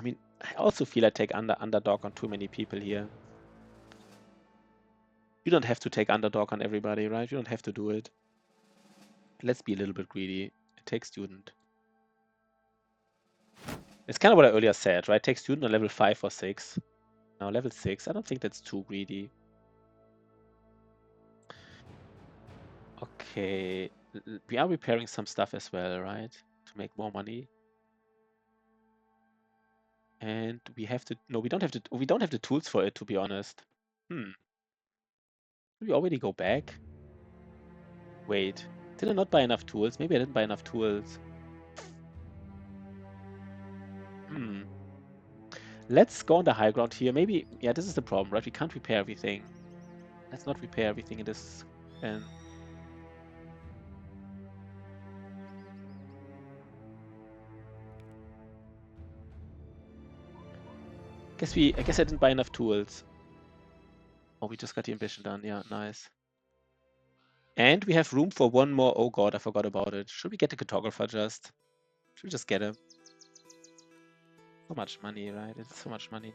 mean, I also feel I take underdog on too many people here. You don't have to take underdog on everybody, right? You don't have to do it. Let's be a little bit greedy. Take student. It's kind of what I earlier said, right? Take student on level 5 or 6. Now level 6. I don't think that's too greedy. Okay. We are repairing some stuff as well, right? To make more money. And we have to... No, we don't have to... We don't have the tools for it, to be honest. Did we already go back? Wait. Did I not buy enough tools? Maybe I didn't buy enough tools. Let's go on the high ground here. Maybe... Yeah, this is the problem, right? We can't repair everything. Let's not repair everything in this... And I guess I didn't buy enough tools. Oh, we just got the ambition done. Yeah, nice. And we have room for one more. Oh god, I forgot about it. Should we get the cartographer just? Should we just get him? So much money, right? It's so much money.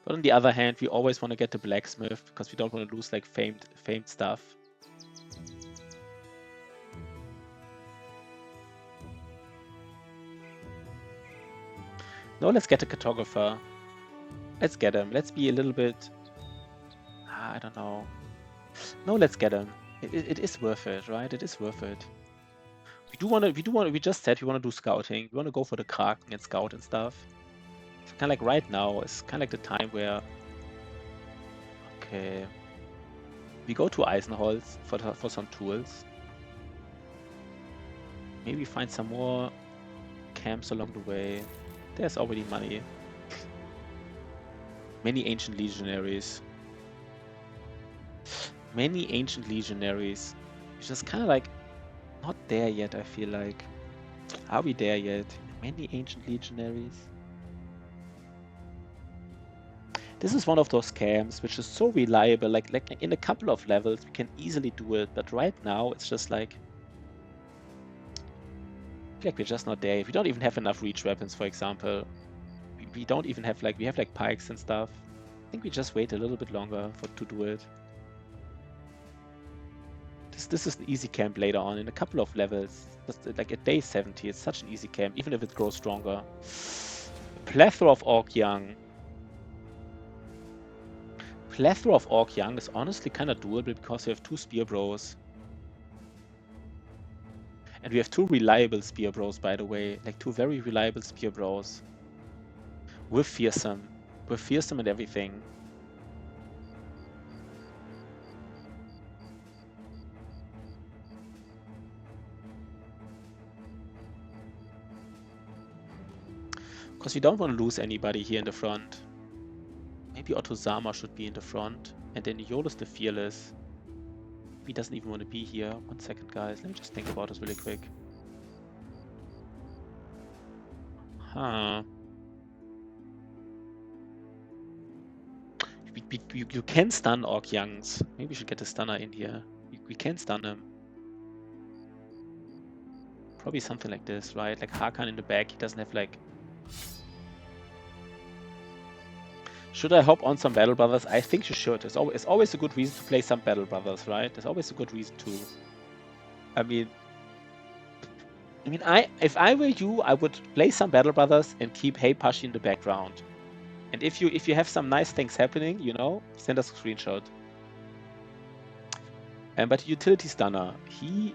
But on the other hand, we always want to get the blacksmith because we don't want to lose like famed stuff. No, let's get a cartographer. Let's get him. Let's be a little bit... I don't know. No, let's get him. It is worth it, right? It is worth it. We just said we want to do scouting. We want to go for the Kraken and scout and stuff. So kind of like right now is kind of like the time where... Okay. We go to Eisenholz for some tools. Maybe find some more camps along the way. There's already money. Many ancient legionaries. Many ancient legionaries. It's just kind of like not there yet, I feel like. Are we there yet? Many ancient legionaries. This is one of those camps which is so reliable. Like in a couple of levels we can easily do it, but right now it's just like I feel like we're just not there. We don't even have enough reach weapons, for example. We don't even have we have like pikes and stuff. I think we just wait a little bit longer to do it. This is an easy camp later on in a couple of levels. Just like at day 70, it's such an easy camp, even if it grows stronger. Plethora of Orc Young. Plethora of Orc Young is honestly kind of doable because we have 2 Spear Bros. And we have 2 reliable Spear Bros, by the way. Like 2 very reliable Spear Bros. With Fearsome. With Fearsome and everything. Because we don't want to lose anybody here in the front. Maybe Otozama should be in the front. And then Iolus the Fearless. He doesn't even want to be here. 1 second, guys. Let me just think about this really quick. Huh. You can stun Orc Youngs. Maybe we should get a stunner in here. We can stun him. Probably something like this, right? Like Hakan in the back. He doesn't have like... Should I hop on some Battle Brothers? I think you should. It's always a good reason to play some Battle Brothers, right? There's always a good reason to. I mean, if I were you, I would play some Battle Brothers and keep Hey Pashi in the background. And if you have some nice things happening, you know, send us a screenshot. But utility stunner, you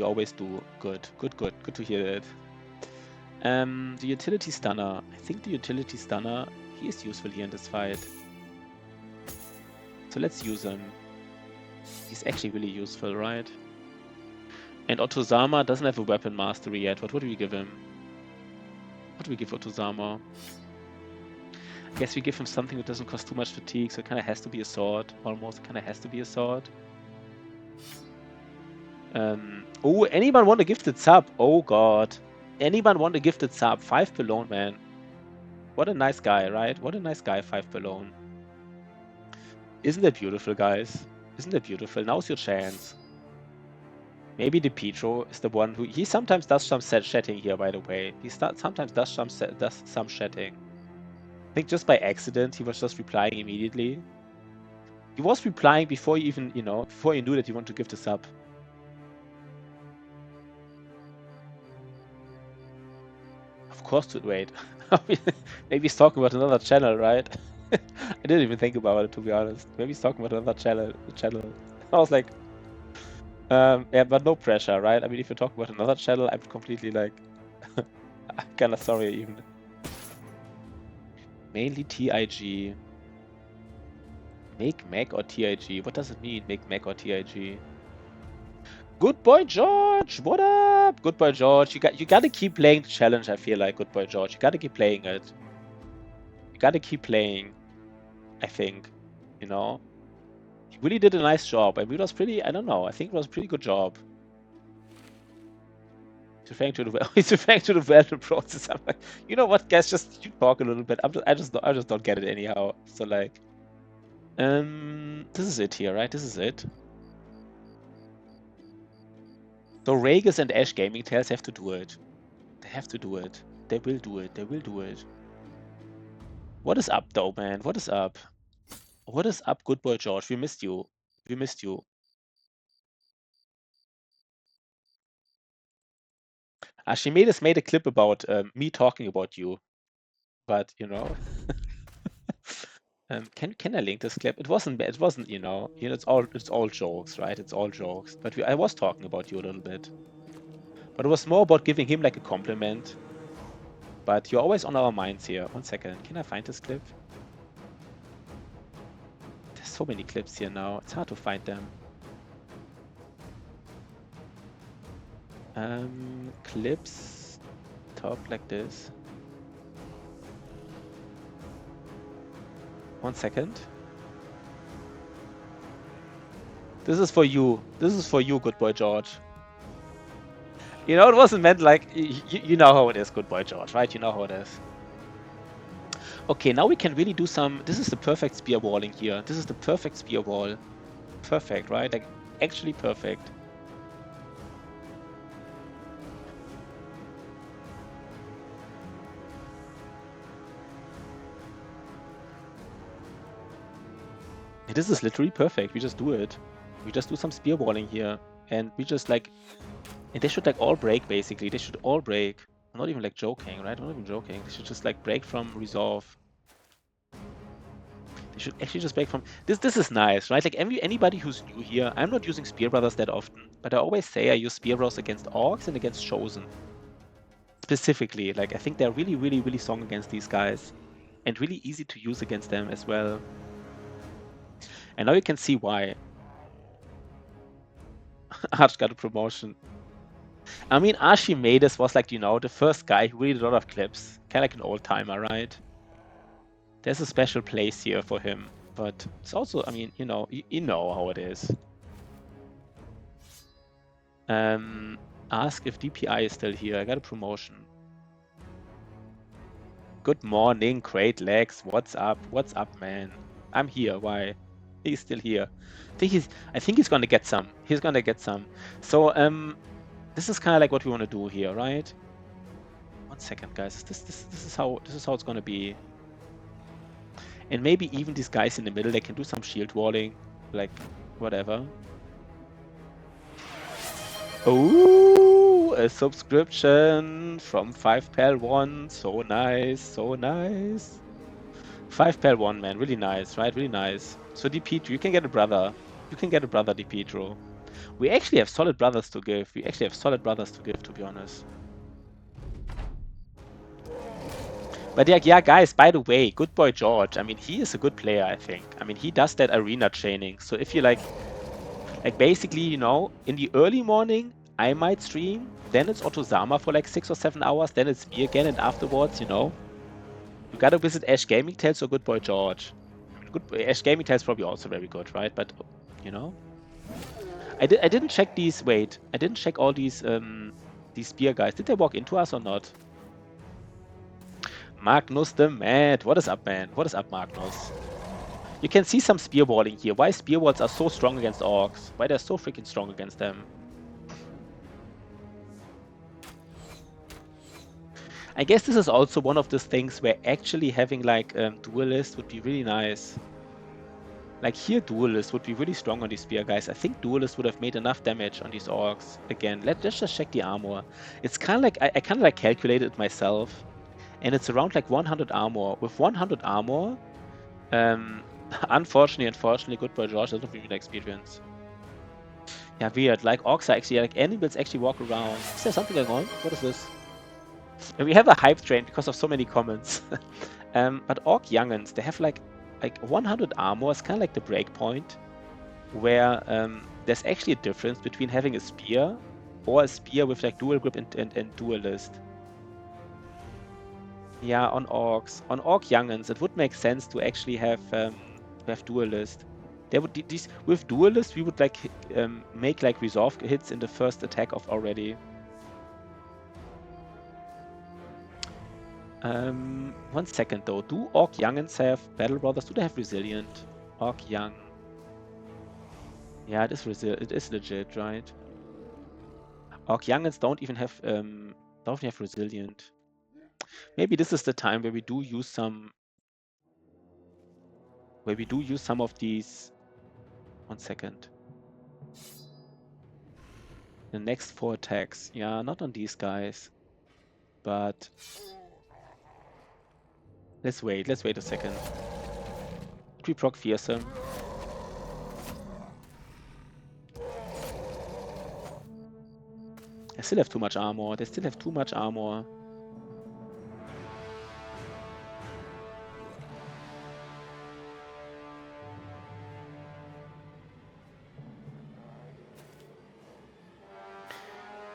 always do good to hear that. The utility stunner, I think the utility stunner, he is useful here in this fight. So let's use him. He's actually really useful, right? And Otozama doesn't have a weapon mastery yet. What do we give him? What do we give Otozama? I guess we give him something that doesn't cost too much fatigue, so it kind of has to be a sword. Almost kind of has to be a sword. Oh, anyone want a gifted sub? Oh god. Anyone want a gifted sub? 5 per loan, man. What a nice guy, right? What a nice guy, 5 per loan. Isn't that beautiful, guys? Isn't that beautiful? Now's your chance. Maybe the Petro is the one who... He sometimes does some chatting here, by the way. He sometimes does some chatting. I think just by accident, he was just replying immediately. He was replying before you even, before you knew that you want to give the sub. Of course, wait. Maybe he's talking about another channel, right? I didn't even think about it, to be honest. Maybe he's talking about another channel. I was like, yeah, but no pressure, right? I mean, if you're talking about another channel, I'm completely like, I'm kind of sorry even. Mainly TIG. Make Mac or TIG? What does it mean, make Mac or TIG? Good boy, George! What up? Good boy, George. You gotta keep playing the challenge, I feel like, good boy, George. You gotta keep playing it. You gotta keep playing, I think. You know? He really did a nice job. I mean, it was pretty, I don't know, I think it was a pretty good job. He's referring to the development process. I'm like, you know what, guys, just you talk a little bit. I just don't get it anyhow. So like, this is it here, right? This is it. So Ragus and Ash Gaming Tales have to do it. They have to do it. They will do it. They will do it. What is up, though, man? What is up? What is up, good boy George? We missed you. We missed you. She made a clip about me talking about you, but you know. Can I link this clip? It wasn't bad. It wasn't, it's all jokes, right? It's all jokes. But I was talking about you a little bit. But it was more about giving him like a compliment. But you're always on our minds here. 1 second. Can I find this clip? There's so many clips here now. It's hard to find them. Clips. Top like this. 1 second. This is for you. This is for you, good boy George. You know, it wasn't meant like... You know how it is, good boy George, right? You know how it is. Okay, now we can really do some... This is the perfect spear walling here. This is the perfect spear wall. Perfect, right? Like, actually perfect. This is literally perfect. We just do it. We just do some spear walling here. And we just like... And they should like all break, basically. They should all break. I'm not even like joking, right? I'm not even joking. They should just like break from resolve. They should actually just break from... This is nice, right? Like anybody who's new here, I'm not using Spear Brothers that often. But I always say I use Spear Brothers against Orcs and against Chosen. Specifically. Like, I think they're really, really, really strong against these guys. And really easy to use against them as well. And now you can see why. Arch got a promotion. I mean, Archimedes was like, you know, the first guy who read a lot of clips. Kind of like an old timer, right? There's a special place here for him. But it's also, I mean, you know how it is. Ask if DPI is still here. I got a promotion. Good morning, great legs. What's up? What's up, man? I'm here. Why? He's still here. I think he's gonna get some. He's gonna get some. So this is kind of like what we want to do here, right? 1 second, guys. This is how it's gonna be. And maybe even these guys in the middle, they can do some shield walling, like whatever. Oh, a subscription from 5pal1. So nice, so nice. 5pal1, man, really nice, right? Really nice. So DiPietro, you can get a brother. You can get a brother, DiPietro. We actually have solid brothers to give. We actually have solid brothers to give, to be honest. But yeah, guys, by the way, good boy George. I mean, he is a good player, I think. I mean, he does that arena training. So if you like basically, you know, in the early morning, I might stream. Then it's Otozama for like 6 or 7 hours. Then it's me again. And afterwards, you know, you gotta visit Ash Gaming Tales or Good Boy George. I mean, Ash Gaming Tales probably also very good, right? But, you know, I didn't check these. Wait, I didn't check all these spear guys. Did they walk into us or not? Magnus the Mad. What is up, man? What is up, Magnus? You can see some spear walling here. Why spear walls are so strong against orcs? Why they're so freaking strong against them? I guess this is also one of those things where actually having like duelist would be really nice. Like here, duelist would be really strong on these spear guys. I think duelist would have made enough damage on these orcs. Again, let's just check the armor. It's kind of like I kind of like calculated it myself, and it's around like 100 armor. With 100 armor, unfortunately, good boy George doesn't really experience. Yeah, weird. Like orcs are actually like animals actually walk around. Is there something going on? What is this? And we have a hype train because of so many comments. But orc young'uns, they have like 100 armor. It's kind of like the break point where there's actually a difference between having a spear or a spear with like dual grip and duelist. Yeah, on orcs, on orc young'uns, it would make sense to actually have duelist. They would these with duelist we would like make like resolve hits in the first attack of already. 1 second though. Do orc young'uns have battle brothers? Do they have resilient? Orc young. Yeah, it is legit, right? Orc young'uns don't even have resilient. Maybe this is the time where we do use some of these. 1 second. The next 4 attacks. Yeah, not on these guys. But let's wait a second. Should we proc fearsome? They still have too much armor.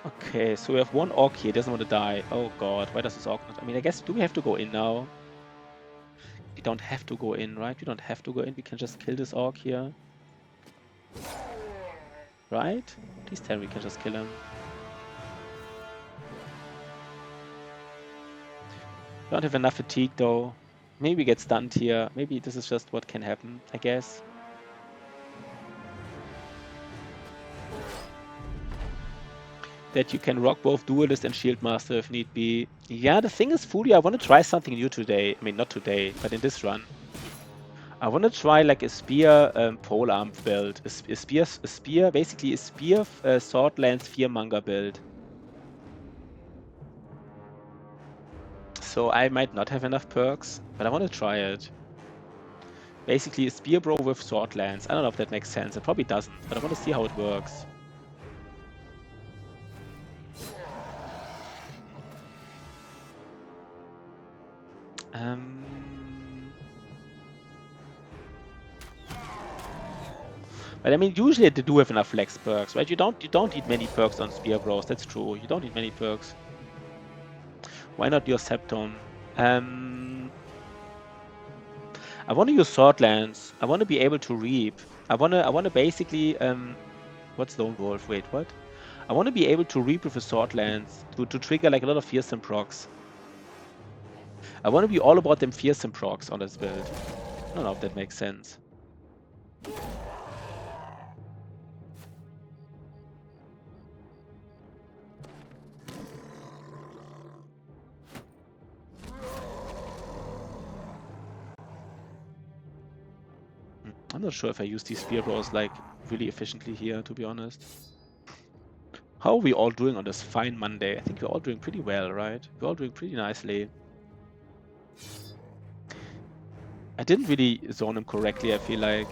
Okay, so we have one orc here, doesn't want to die. Oh god, why does this orc not? I mean, I guess, do we have to go in now? We don't have to go in, right? We don't have to go in, we can just kill this orc here. Right? Please tell me we can just kill him. Don't have enough fatigue though. Maybe we get stunned here. Maybe this is just what can happen, I guess. That you can rock both Duelist and Shield Master if need be. Yeah, the thing is, Fury, I want to try something new today. I mean, not today, but in this run. I want to try like a spear polearm build. A spear, basically a spear sword lance fearmonger build. So I might not have enough perks, but I want to try it. Basically a spear bro with sword lance. I don't know if that makes sense. It probably doesn't, but I want to see how it works. But I mean, usually they do have enough flex perks, right? You don't need many perks on Spear Bros. That's true. You don't need many perks. Why not your Septon? I want to use Sword Lance. I want to be able to reap. I wanna basically what's Lone Wolf? Wait, what? I want to be able to reap with a Sword Lance to trigger like a lot of fearsome procs. I want to be all about them fearsome procs on this build. I don't know if that makes sense. I'm not sure if I use these Spear Bros like really efficiently here, to be honest. How are we all doing on this fine Monday? I think we're all doing pretty well, right? We're all doing pretty nicely. I didn't really zone him correctly, I feel like.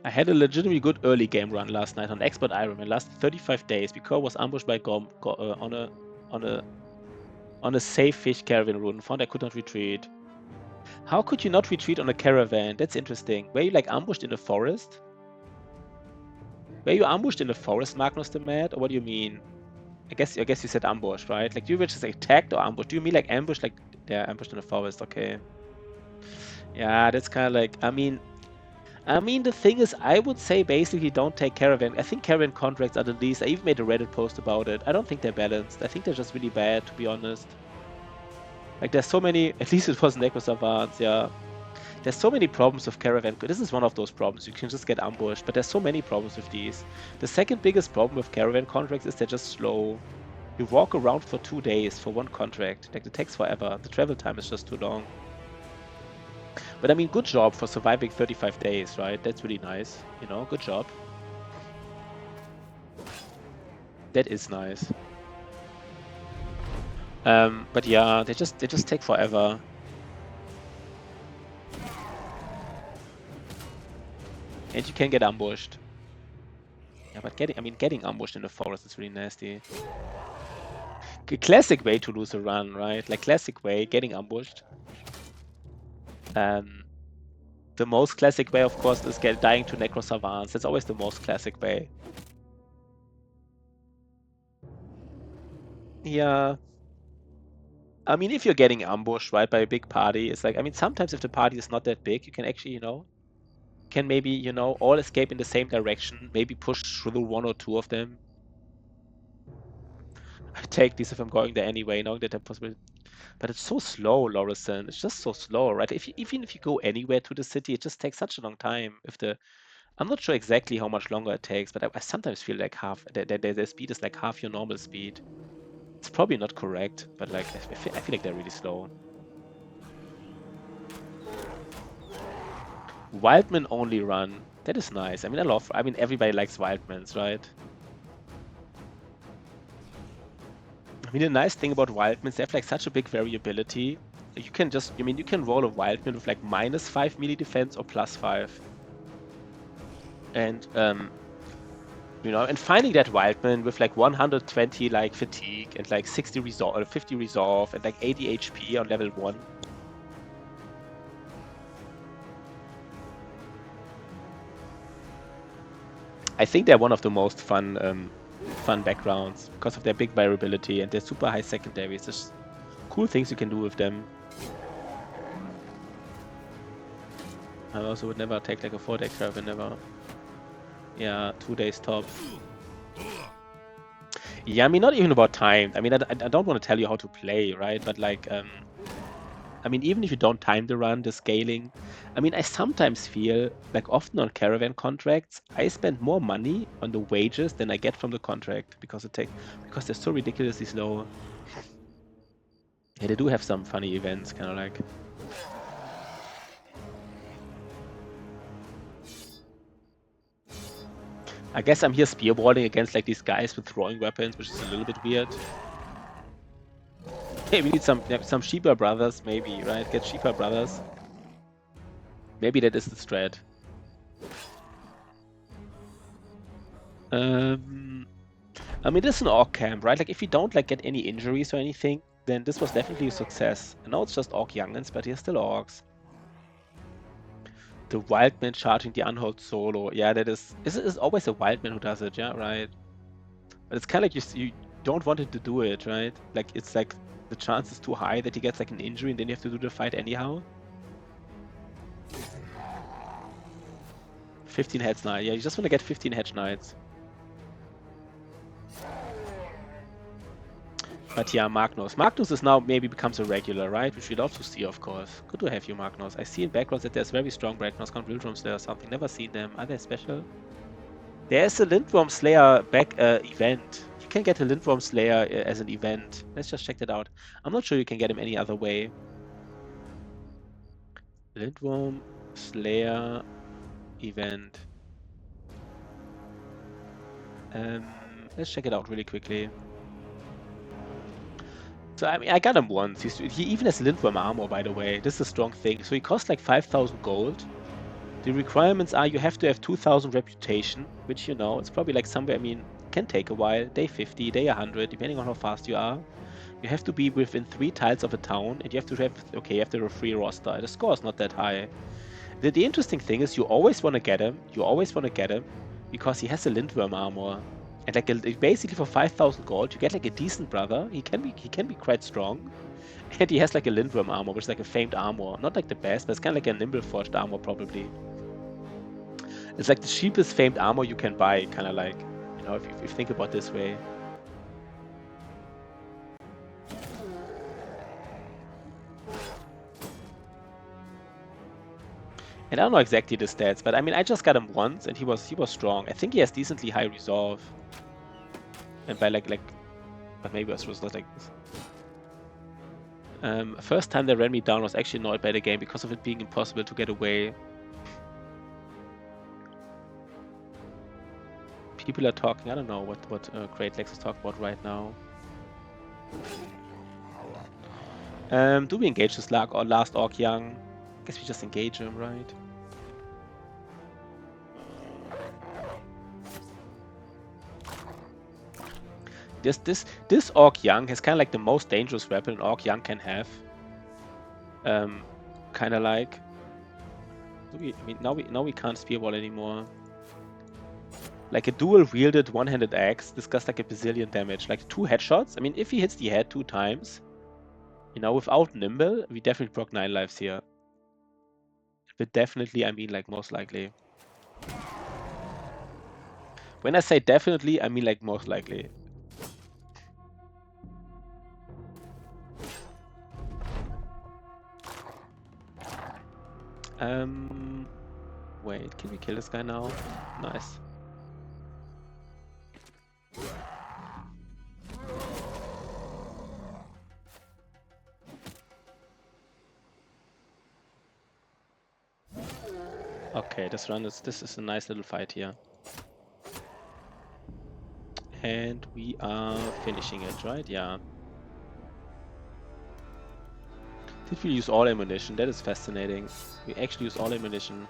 I had a legitimately good early game run last night on Expert Ironman. Lasted 35 days. Because was ambushed by Gom on a safe fish caravan rune. Found I could not retreat. How could you not retreat on a caravan? That's interesting. Were you like ambushed in the forest? Were you ambushed in the forest, Magnus the Mad? Or what do you mean? I guess you said ambush, right? Like you were just attacked or ambushed. Do you mean like ambush? Like yeah, ambushed in the forest. Okay. Yeah, that's kind of like. I mean, the thing is, I would say basically don't take caravan. I think caravan contracts are the least. I even made a Reddit post about it. I don't think they're balanced. I think they're just really bad, to be honest. Like there's so many. At least it was Necro Savants, yeah. There's so many problems with caravan. This is one of those problems. You can just get ambushed, but there's so many problems with these. The second biggest problem with caravan contracts is they're just slow. You walk around for 2 days for one contract. Like it takes forever. The travel time is just too long. But I mean, good job for surviving 35 days, right? That's really nice. You know, good job. That is nice. But yeah, they just take forever. And you can get ambushed. Yeah, but getting ambushed in the forest is really nasty. Classic way to lose a run, right? Like classic way, getting ambushed. The most classic way, of course, is dying to Necro Savants. That's always the most classic way. Yeah. I mean, if you're getting ambushed, right, by a big party, it's like, I mean, sometimes if the party is not that big, you can actually, can maybe, all escape in the same direction, maybe push through one or two of them. I take these if I'm going there anyway, knowing that they're possible. But it's so slow, Lorison. It's just so slow, right? Even if you go anywhere to the city, it just takes such a long time. I'm not sure exactly how much longer it takes, but I sometimes feel like their speed is like half your normal speed. It's probably not correct, but like I feel like they're really slow. Wildman only run. That is nice. I mean, everybody likes Wildmans, right? I mean, the nice thing about Wildmans, they have like such a big variability. You can roll a Wildman with like -5 melee defense or +5. And and finding that Wildman with like 120 like fatigue and like 60 resolve, 50 resolve, and like 80 HP on level 1. I think they're one of the most fun backgrounds because of their big variability and their super high secondaries. There's cool things you can do with them. I also would never take like a 4-deck caravan, never. Yeah, 2 days top. Yeah, I mean, not even about time. I mean, I don't want to tell you how to play, right? But like, I mean, even if you don't time the run, the scaling, I mean, I sometimes feel like often on caravan contracts, I spend more money on the wages than I get from the contract because they're so ridiculously slow. Yeah, they do have some funny events, kind of like. I guess I'm here spearballing against like these guys with throwing weapons, which is a little bit weird. Hey, we need some Sheeper brothers, maybe, right? Get Sheeper brothers. Maybe that is the strat. I mean, this is an orc camp, right? Like, if you don't like get any injuries or anything, then this was definitely a success. I know it's just orc youngins, but they're still orcs. The wildman charging the unhold solo. Yeah, that is... It's always a wildman who does it, yeah, right? But it's kind of like you don't want him to do it, right? Like, it's like the chance is too high that he gets like an injury and then you have to do the fight anyhow. 15 heads knight. Yeah, you just want to get 15 hedge knights. But yeah, Magnus. Magnus is now maybe becomes a regular, right? Which we'd love to see, of course. Good to have you, Magnus. I see in backgrounds that there's very strong Magnus Real there or something. Never seen them. Are they special? There's a Lindworm Slayer back event. You can get a Lindworm Slayer as an event. Let's just check that out. I'm not sure you can get him any other way. Lindworm Slayer event. Let's check it out really quickly. So, I mean, I got him once. He even has Lindworm armor, by the way. This is a strong thing. So he costs like 5,000 gold. The requirements are you have to have 2,000 reputation, which, you know, it's probably like somewhere, I mean, can take a while. Day 50, day 100, depending on how fast you are. You have to be within 3 tiles of a town, and you have to have, okay, you have to have a free roster. The score is not that high. The interesting thing is you always want to get him. You always want to get him because he has a Lindworm armor. And like basically for 5,000 gold, you get like a decent brother. He can be quite strong, and he has like a Lindworm armor, which is like a famed armor. Not like the best, but it's kind of like a nimble forged armor probably. It's like the cheapest famed armor you can buy, kind of like, you know, if you think about it this way. And I don't know exactly the stats, but I mean, I just got him once, and he was strong. I think he has decently high resolve. And by like, but maybe it was not like this. First time they ran me down, was actually annoyed by the game because of it being impossible to get away. People are talking. I don't know what Great Lex is talking about right now. Do we engage this last Orc Young? I guess we just engage him, right? This Orc Young has kind of like the most dangerous weapon an Orc Young can have. Kind of like. I mean, now we can't spearball anymore. Like a dual wielded one-handed axe, this does like a bazillion damage. Like 2 headshots. I mean, if he hits the head 2 times, you know, without nimble, we definitely broke 9 lives here. But definitely, I mean, like, most likely. When I say definitely, I mean, like, most likely. Wait, can we kill this guy now? Nice. Okay, this is a nice little fight here. And we are finishing it, right? Yeah. Did we use all ammunition? That is fascinating. We actually used all ammunition.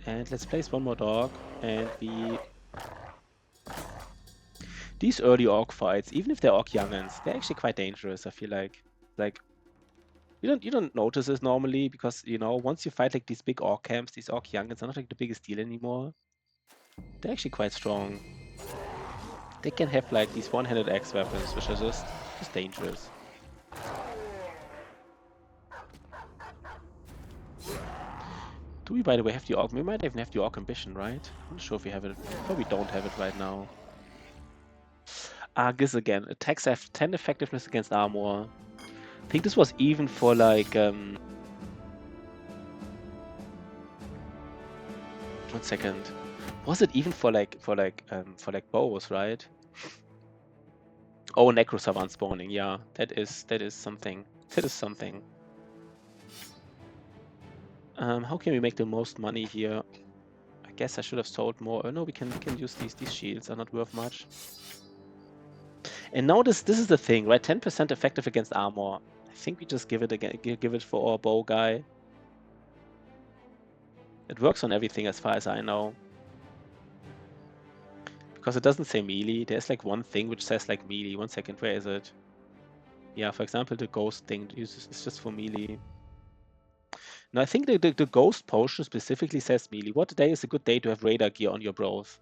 And let's place one more dog. And we... These early orc fights, even if they're orc youngins, they're actually quite dangerous, I feel like. Like, you don't notice this normally because, you know, once you fight like these big orc camps, these orc youngins are not like the biggest deal anymore. They're actually quite strong. They can have like these one-handed axe weapons, which are just dangerous. Do we, by the way, have the orc? We might even have the orc ambition, right? I'm not sure if we have it. Probably don't have it right now. This again. Attacks have 10 effectiveness against armor. I think this was even for like 1 second. Was it even for like bows, right? Oh, Necro Savant spawning, yeah. That is something. That is something. How can we make the most money here? I guess I should have sold more. Oh no, we can use these shields, are not worth much. And now this is the thing, right? 10% effective against armor. I think we just give it again, give it for our bow guy. It works on everything as far as I know. Because it doesn't say melee. There's like one thing which says like melee. 1 second, where is it? Yeah, for example, the ghost thing it's just for melee. Now I think the ghost potion specifically says melee. What day is a good day to have radar gear on your bros?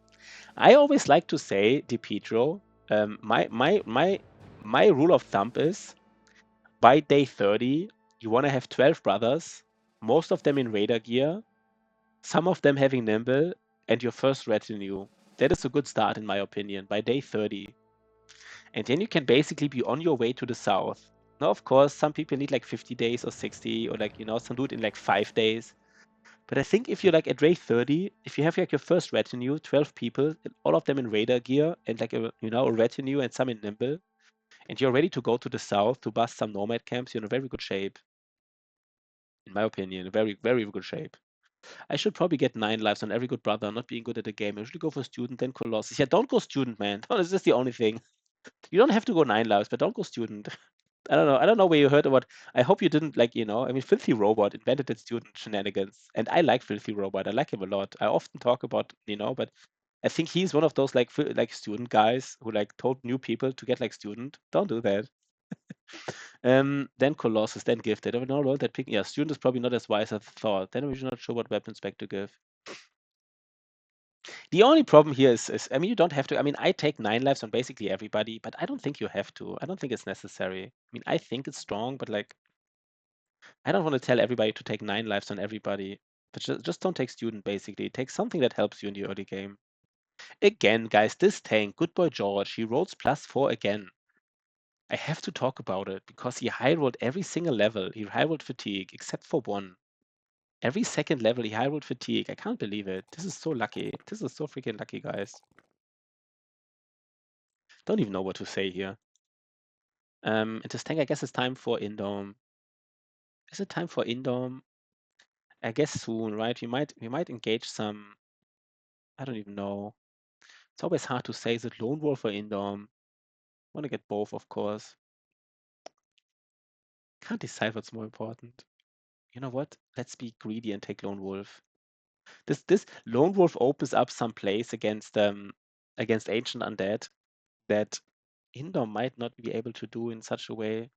I always like to say, DiPietro, my rule of thumb is by day 30, you want to have 12 brothers, most of them in radar gear, some of them having nimble, and your first retinue. That is a good start, in my opinion, by day 30. And then you can basically be on your way to the south. Now, of course, some people need like 50 days or 60, or like, some do it in like 5 days. But I think if you're like at day 30, if you have like your first retinue, 12 people, all of them in radar gear, and like a retinue and some in nimble, and you're ready to go to the south to bust some nomad camps, you're in a very good shape. In my opinion, very, very good shape. I should probably get 9 lives on every good brother, not being good at the game. I should go for student, then Colossus. Yeah, don't go student, man. This is the only thing. You don't have to go 9 lives, but don't go student. I don't know. I don't know where you heard about. I hope you didn't I mean, Filthy Robot invented its student shenanigans, and I like Filthy Robot. I like him a lot. I often talk about, but I think he's one of those like student guys who like told new people to get like student. Don't do that. Then Colossus, then Gifted. I don't know that picking. Yeah, student is probably not as wise as I thought. Then we're not sure what weapon spec to give. The only problem here is, I mean, you don't have to. I mean, I take 9 lives on basically everybody, but I don't think you have to. I don't think it's necessary. I mean, I think it's strong, but like, I don't want to tell everybody to take 9 lives on everybody. But just don't take student, basically. Take something that helps you in the early game. Again, guys, this tank, good boy George, he rolls +4 again. I have to talk about it because he high rolled every single level. He high rolled fatigue, except for one. Every second level, he high rolled fatigue. I can't believe it. This is so lucky. This is so freaking lucky, guys. Don't even know what to say here. And this tank, I guess it's time for Indom. Is it time for Indom? I guess soon, right? We might engage some. I don't even know. It's always hard to say. Is it Lone Wolf or Indom? Want to get both, of course. Can't decide what's more important. You know what? Let's be greedy and take Lone Wolf. This Lone Wolf opens up some place against Ancient Undead that Indom might not be able to do in such a way.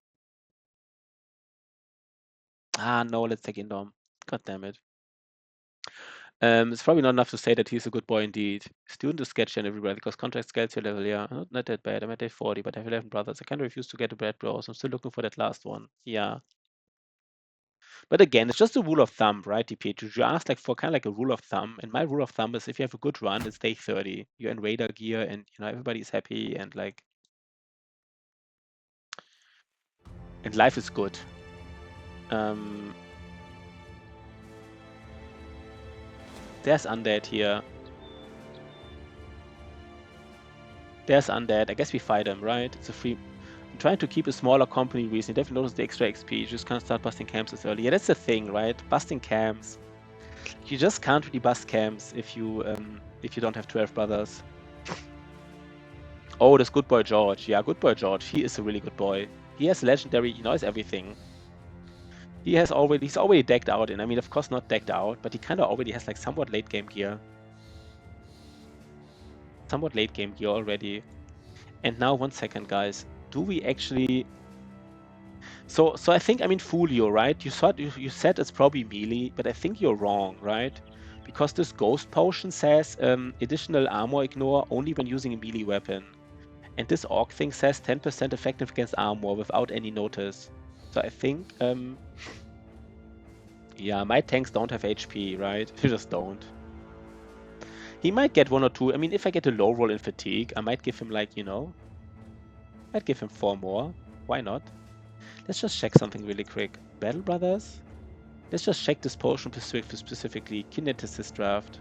Ah, no, let's take Indom. God damn it. It's probably not enough to say that he's a good boy indeed. Student is sketchy and everywhere because contract scales your level, yeah. Not that bad. I'm at day 40, but I have 11 brothers. I can't refuse to get a bread bros. I'm still looking for that last one. Yeah. But again, it's just a rule of thumb, right, DPH? You asked like for kind of like a rule of thumb, and my rule of thumb is if you have a good run, it's day 30. You're in radar gear, and everybody's happy, and like, and life is good. There's undead here. There's undead. I guess we fight him, right? It's a free. I'm trying to keep a smaller company recently. Definitely notice the extra XP. You just can't start busting camps as early. Yeah, that's the thing, right? Busting camps. You just can't really bust camps if you don't have 12 brothers. Oh, this good boy George. Yeah, good boy George. He is a really good boy. He has legendary, he knows everything. He's already decked out, and I mean, of course not decked out, but he kind of already has like somewhat late game gear. Somewhat late game gear already. And now 1 second, guys. Do we actually? So I think, I mean, Folio, right? You said it's probably melee, but I think you're wrong, right? Because this ghost potion says additional armor ignore only when using a melee weapon. And this orc thing says 10% effective against armor without any notice. So I think, yeah, my tanks don't have HP, right? You just don't. He might get 1 or 2. I mean, if I get a low roll in fatigue, I might give him like, might give him 4 more. Why not? Let's just check something really quick. Battle Brothers? Let's just check this potion specifically. Kineticist draft.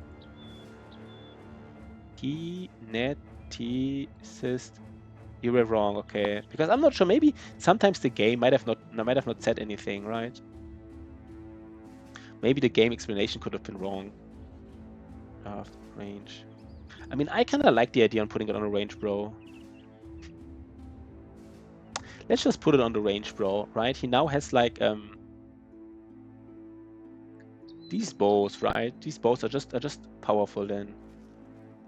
Kineticist. You were wrong, okay. Because I'm not sure, maybe sometimes the game might have not said anything, right? Maybe the game explanation could have been wrong. Range. I mean, I kinda like the idea on putting it on a range, bro. Let's just put it on the range, bro, right? He now has like These bows, right? These bows are just powerful then.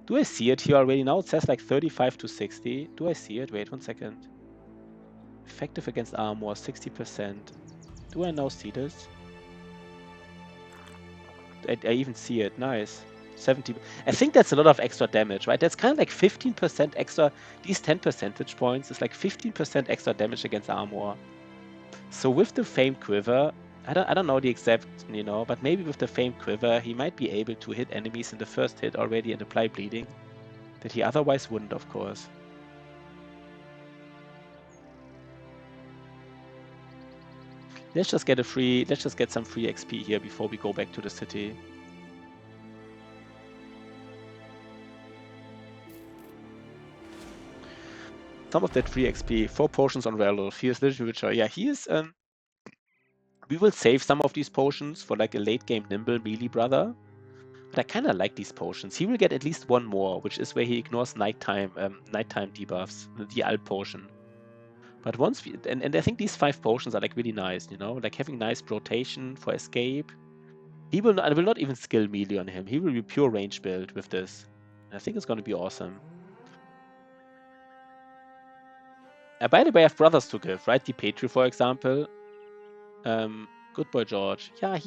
Do I see it here already? Now it says like 35 to 60. Do I see it? Wait 1 second. Effective against armor, 60%. Do I now see this? I even see it. Nice. 70. I think that's a lot of extra damage, right? That's kind of like 15% extra. These 10 percentage points is like 15% extra damage against armor. So with the Famed Quiver, I don't know the exact, you know, but maybe with the Famed Quiver, he might be able to hit enemies in the first hit already and apply bleeding that he otherwise wouldn't, of course. Let's just get some free XP here before we go back to the city. Some of that free XP, 4 potions on Werewolf. He is literally Witcher. Yeah, he is. We will save some of these potions for like a late game nimble melee brother. But I kind of like these potions. He will get at least one more, which is where he ignores nighttime debuffs, the Alp potion. But once we and I think these 5 potions are like really nice, you know, like having nice rotation for escape. I will not even skill melee on him. He will be pure range build with this. I think it's going to be awesome. By the way, I have brothers to give, right? Petri, for example. Good boy, George. Yeah,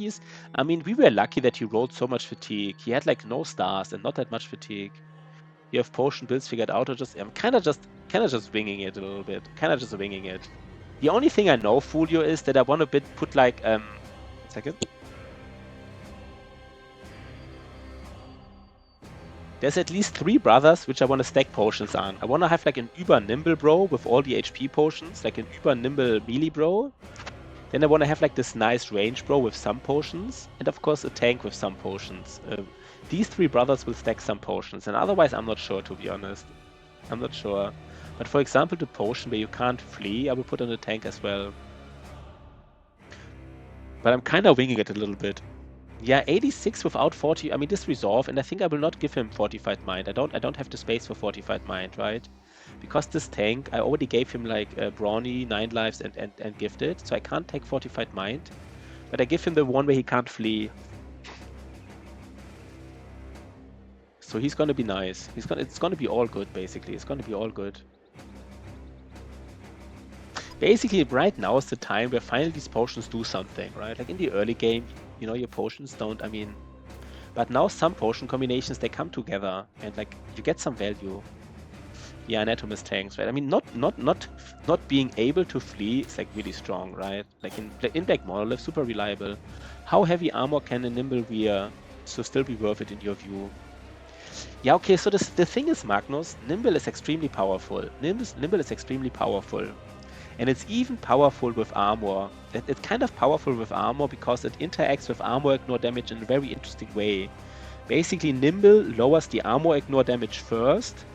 I mean, we were lucky that he rolled so much fatigue. He had like no stars and not that much fatigue. You have potion builds figured out, or just I'm kind of just winging it a little bit. Kind of just winging it. The only thing I know, Fulio, is that I want to put like 1 second. There's at least 3 brothers which I want to stack potions on. I want to have like an Uber Nimble bro with all the HP potions, like an Uber Nimble melee bro. Then I want to have like this nice range bro with some potions, and of course a tank with some potions. These 3 brothers will stack some potions, and otherwise I'm not sure, to be honest. I'm not sure. But for example, the potion where you can't flee, I will put on the tank as well. But I'm kind of winging it a little bit. Yeah, 86 without 40. I mean, this resolve, and I think I will not give him Fortified Mind. I don't have the space for Fortified Mind, right? Because this tank, I already gave him like Brawny, 9 lives, and Gifted, so I can't take Fortified Mind. But I give him the one where he can't flee. So he's gonna be nice. It's gonna be all good, basically. It's gonna be all good. Basically, right now is the time where finally these potions do something, right? Like in the early game, you know, your potions don't, I mean... But now some potion combinations, they come together, and like, you get some value. Yeah, Anatomist tanks, right? I mean, not being able to flee is like really strong, right? Like in Black Monolith, super reliable. How heavy armor can a Nimble wear so still be worth it in your view? Yeah, okay, so the thing is, Magnus, Nimble is extremely powerful. Nimble is extremely powerful. And it's even powerful with armor. It's kind of powerful with armor because it interacts with armor ignore damage in a very interesting way. Basically, Nimble lowers the armor ignore damage first,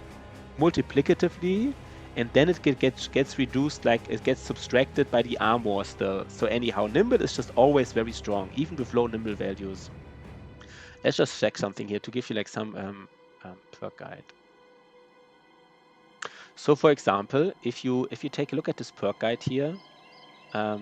multiplicatively, and then it gets reduced, like it gets subtracted by the armor still. So anyhow, Nimble is just always very strong, even with low Nimble values. Let's just check something here to give you like some perk guide. So for example, if you take a look at this perk guide here, so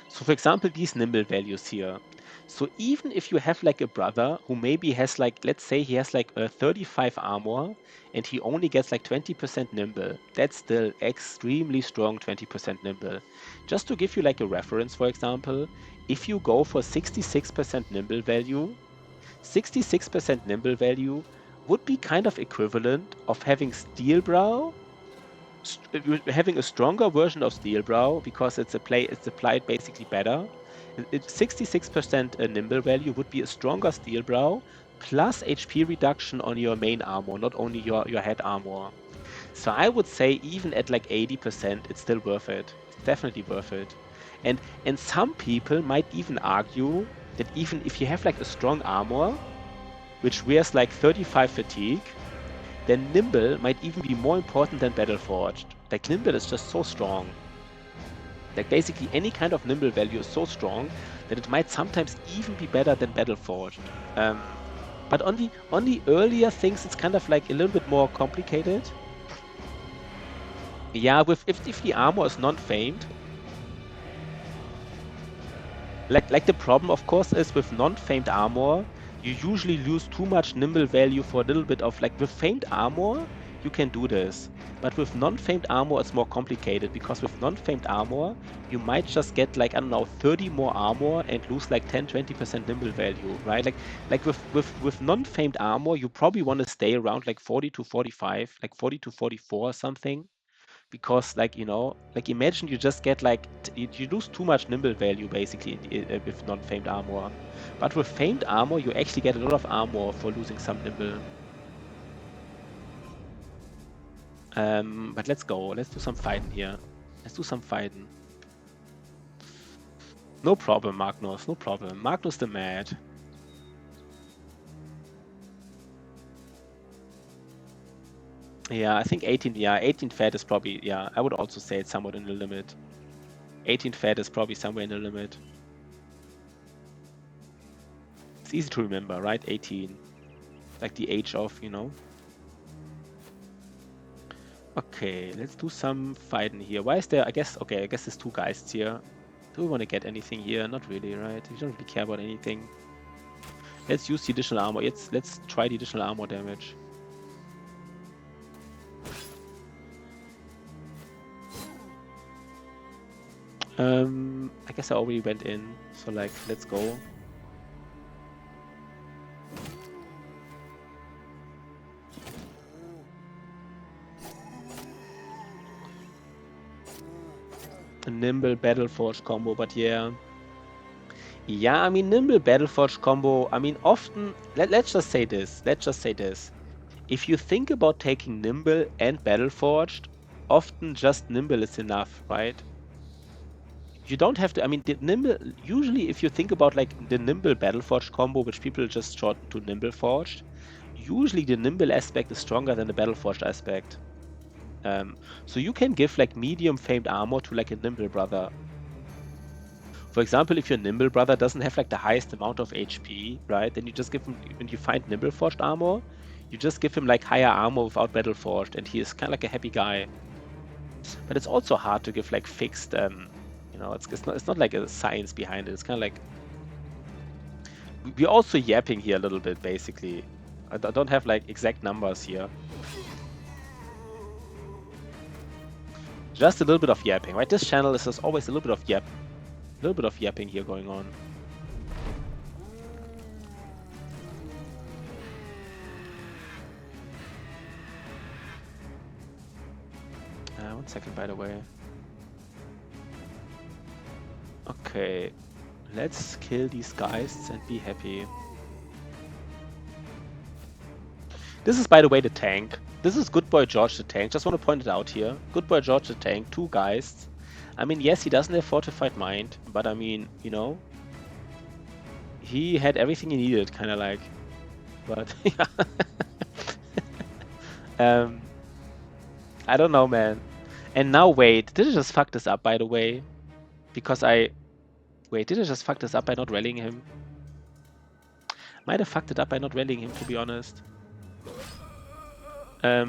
for example, these Nimble values here. So even if you have like a brother who maybe has like, let's say he has like a 35 armor and he only gets like 20% Nimble, that's still extremely strong 20% Nimble. Just to give you like a reference, for example, if you go for 66% Nimble value, 66% Nimble value would be kind of equivalent of having Steelbrow, having a stronger version of Steelbrow because it's applied basically better. 66% Nimble value would be a stronger Steelbrow plus HP reduction on your main armor, not only your head armor. So I would say even at like 80%, it's still worth it. It's definitely worth it. And some people might even argue that even if you have like a strong armor, which wears like 35 fatigue, then Nimble might even be more important than Battleforged. Like Nimble is just so strong. Like basically any kind of Nimble value is so strong that it might sometimes even be better than Battleforged. But on the earlier things, it's kind of like a little bit more complicated. Yeah, if the armor is non-famed, Like the problem, of course, is with non-famed armor, you usually lose too much nimble value for a little bit of like with famed armor, you can do this. But with non-famed armor, it's more complicated because with non-famed armor, you might just get like, I don't know, 30 more armor and lose like 10-20% nimble value, right? Like with non-famed armor, you probably want to stay around like 40 to 45, like 40 to 44 or something. Because like, you know, like imagine you just get like, you lose too much nimble value basically with non-famed armor. But with famed armor, you actually get a lot of armor for losing some nimble. But let's go. Let's do some fighting here. Let's do some fighting. No problem, Magnus. No problem. Magnus the Mad. Yeah, I think 18. Yeah, 18 fat is probably. Yeah, I would also say it's somewhat in the limit. 18 fat is probably somewhere in the limit. It's easy to remember, right? 18. Like the age of, you know. Okay, let's do some fighting here. Why is there, I guess there's two Geists here. Do we want to get anything here? Not really, right? We don't really care about anything. Let's use the additional armor. Let's try the additional armor damage. I guess I already went in, so like, let's go. A Nimble Battleforge combo, but yeah. Yeah, I mean, Nimble Battleforge combo, I mean, often, let's just say this. If you think about taking Nimble and Battleforged, often just Nimble is enough, right? You don't have to, I mean, the Nimble, usually if you think about like the Nimble Battleforged combo, which people just shorten to Nimble Forged, usually the Nimble aspect is stronger than the Battleforged aspect. So you can give like medium famed armor to like a Nimble brother. For example, if your Nimble brother doesn't have like the highest amount of HP, right, then you just give him, when you find Nimble Forged armor, you just give him like higher armor without Battle Forged, and he is kind of like a happy guy. But it's also hard to give like fixed, you know, it's not like a science behind it. It's kind of like, we're also yapping here a little bit, basically. I don't have like exact numbers here. Just a little bit of yapping, right? This channel is always a little bit of yapping here going on. One second, by the way. Okay, let's kill these guys and be happy. This is, by the way, the tank. This is Good Boy George the tank. Just want to point it out here. Good Boy George the tank, two Geists. I mean, yes, he doesn't have Fortified Mind, but I mean, you know, he had everything he needed, kind of like. But yeah. I don't know, man. And now, wait, did I just fuck this up, by the way? Because wait, did I just fuck this up by not rallying him? Might have fucked it up by not rallying him, to be honest.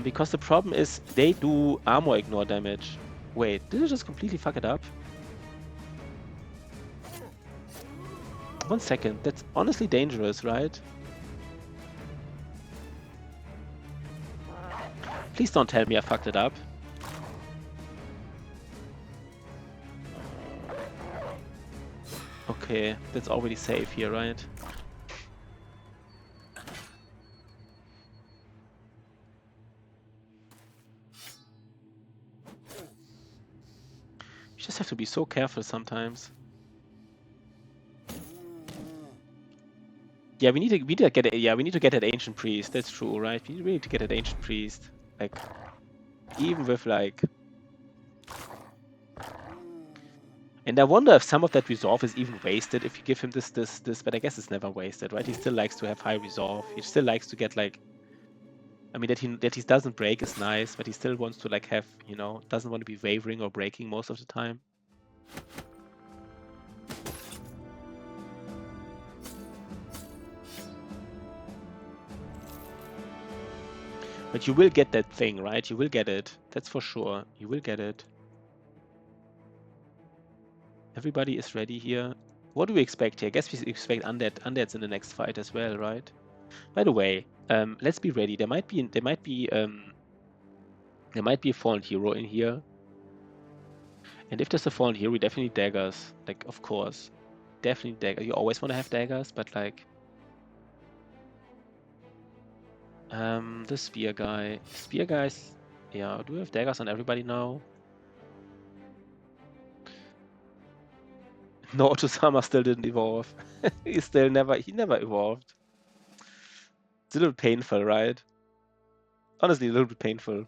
Because the problem is they do armor ignore damage. Wait, did I just completely fuck it up? 1 second, that's honestly dangerous, right? Please don't tell me I fucked it up. Okay, that's already safe here, right? You just have to be so careful sometimes. Yeah, we need to get that ancient priest. That's true, right? We need to get that ancient priest. Like, even with like. And I wonder if some of that resolve is even wasted if you give him this, but I guess it's never wasted, right? He still likes to have high resolve. He still likes to get like. I mean, that he doesn't break is nice, but he still wants to like have, you know, doesn't want to be wavering or breaking most of the time. But you will get that thing, right? You will get it. That's for sure. You will get it. Everybody is ready here. What do we expect here? I guess we expect undeads in the next fight as well, right? By the way, let's be ready. There might be a fallen hero in here. And if there's a fallen hero, we definitely need daggers. Like, of course. Definitely dagger. You always want to have daggers, but like... the spear guy. Spear guys... Yeah, do we have daggers on everybody now? No, Otosama still didn't evolve. He never evolved. It's a little painful, right? Honestly, a little bit painful.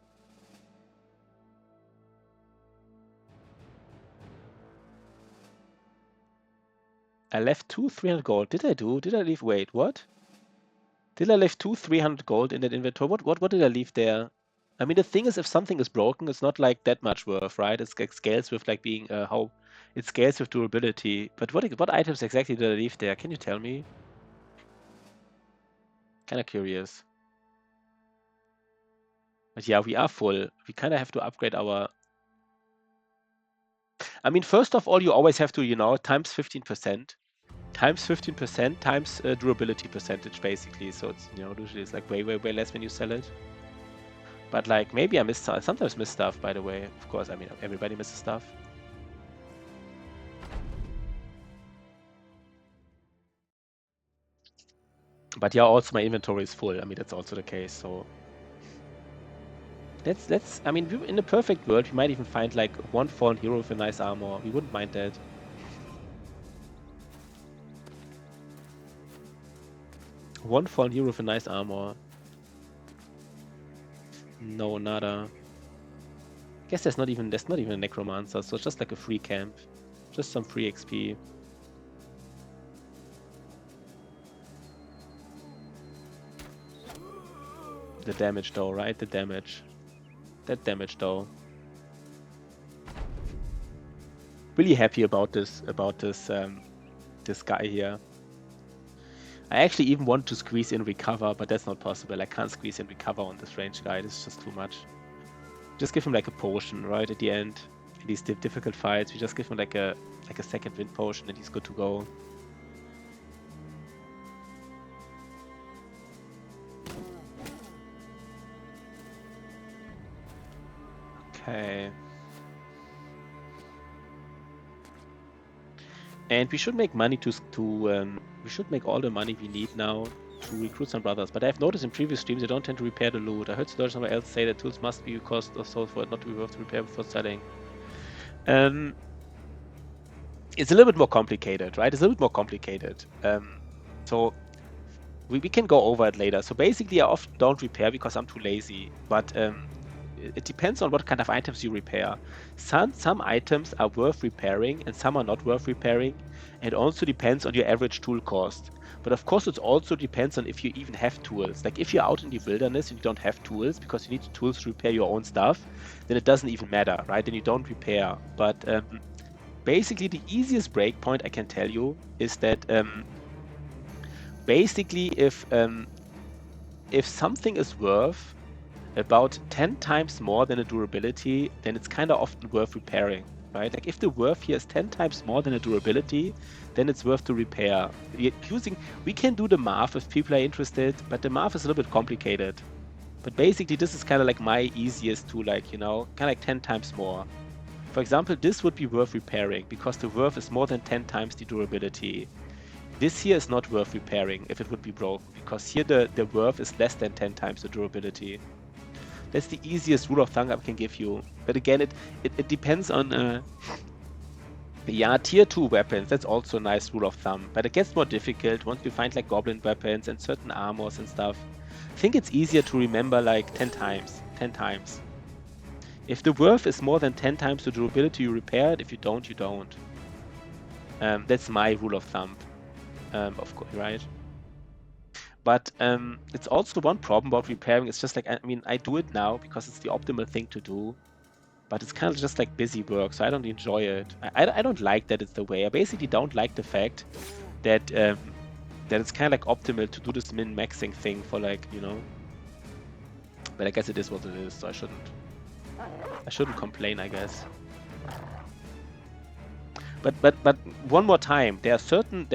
I left 300 gold. Did I do? Did I leave? Wait, what? Did I leave 300 gold in that inventory? What did I leave there? I mean, the thing is, if something is broken, it's not like that much worth, right? It scales with like being how it scales with durability. But what items exactly did I leave there? Can you tell me? Kind of curious. But yeah, we are full. We kind of have to upgrade our. I mean, first of all, you always have to, you know, times 15%. Times 15% times durability percentage, basically. So it's, you know, usually it's like way less when you sell it. But like, maybe I sometimes miss stuff, by the way. Of course, I mean, everybody misses stuff. But yeah, also my inventory is full. I mean, that's also the case, so... I mean, in the perfect world, we might even find like one fallen hero with a nice armor. We wouldn't mind that. One fallen hero with a nice armor. No, nada. I guess there's not even a necromancer, so it's just like a free camp. Just some free XP. The damage though, right? The damage. That damage though. Really happy about this this guy here. I actually even want to squeeze in recover, but that's not possible. I can't squeeze in recover on this range guy. This is just too much. Just give him like a potion, right, at the end. In these difficult fights, we just give him like a second wind potion and he's good to go. Okay. And we should make money we should make all the money we need now to recruit some brothers. But I've noticed in previous streams they don't tend to repair the loot. I heard somewhere else say that tools must be cost or sold for it not to be worth to repair before selling. It's a little bit more complicated, right? It's a little bit more complicated. So we can go over it later. So basically I often don't repair because I'm too lazy. But it depends on what kind of items you repair. Some items are worth repairing and some are not worth repairing. And also depends on your average tool cost. But of course it also depends on if you even have tools. Like if you're out in the wilderness and you don't have tools because you need tools to repair your own stuff, then it doesn't even matter, right? Then you don't repair. But basically the easiest breakpoint I can tell you is that basically if something is worth about 10 times more than a durability, then it's kind of often worth repairing, right? Like if the worth here is 10 times more than a durability, then it's worth to repair. We can do the math if people are interested, but the math is a little bit complicated. But basically this is kind of like my easiest to like, you know, kind of like 10 times more. For example, this would be worth repairing because the worth is more than 10 times the durability. This here is not worth repairing if it would be broken because here the worth is less than 10 times the durability. That's the easiest rule of thumb I can give you. But again, it depends on... yeah, tier 2 weapons, that's also a nice rule of thumb. But it gets more difficult once you find like goblin weapons and certain armors and stuff. I think it's easier to remember like 10 times. 10 times. If the worth is more than 10 times the durability, you repair it. If you don't, you don't. That's my rule of thumb. Of course, right? But it's also one problem about repairing. It's just like, I mean, I do it now because it's the optimal thing to do. But it's kind of just like busy work, so I don't enjoy it. I don't like that it's the way. I basically don't like the fact that that it's kind of like optimal to do this min-maxing thing for like, you know. But I guess it is what it is, so I shouldn't complain, I guess. But one more time, there are certain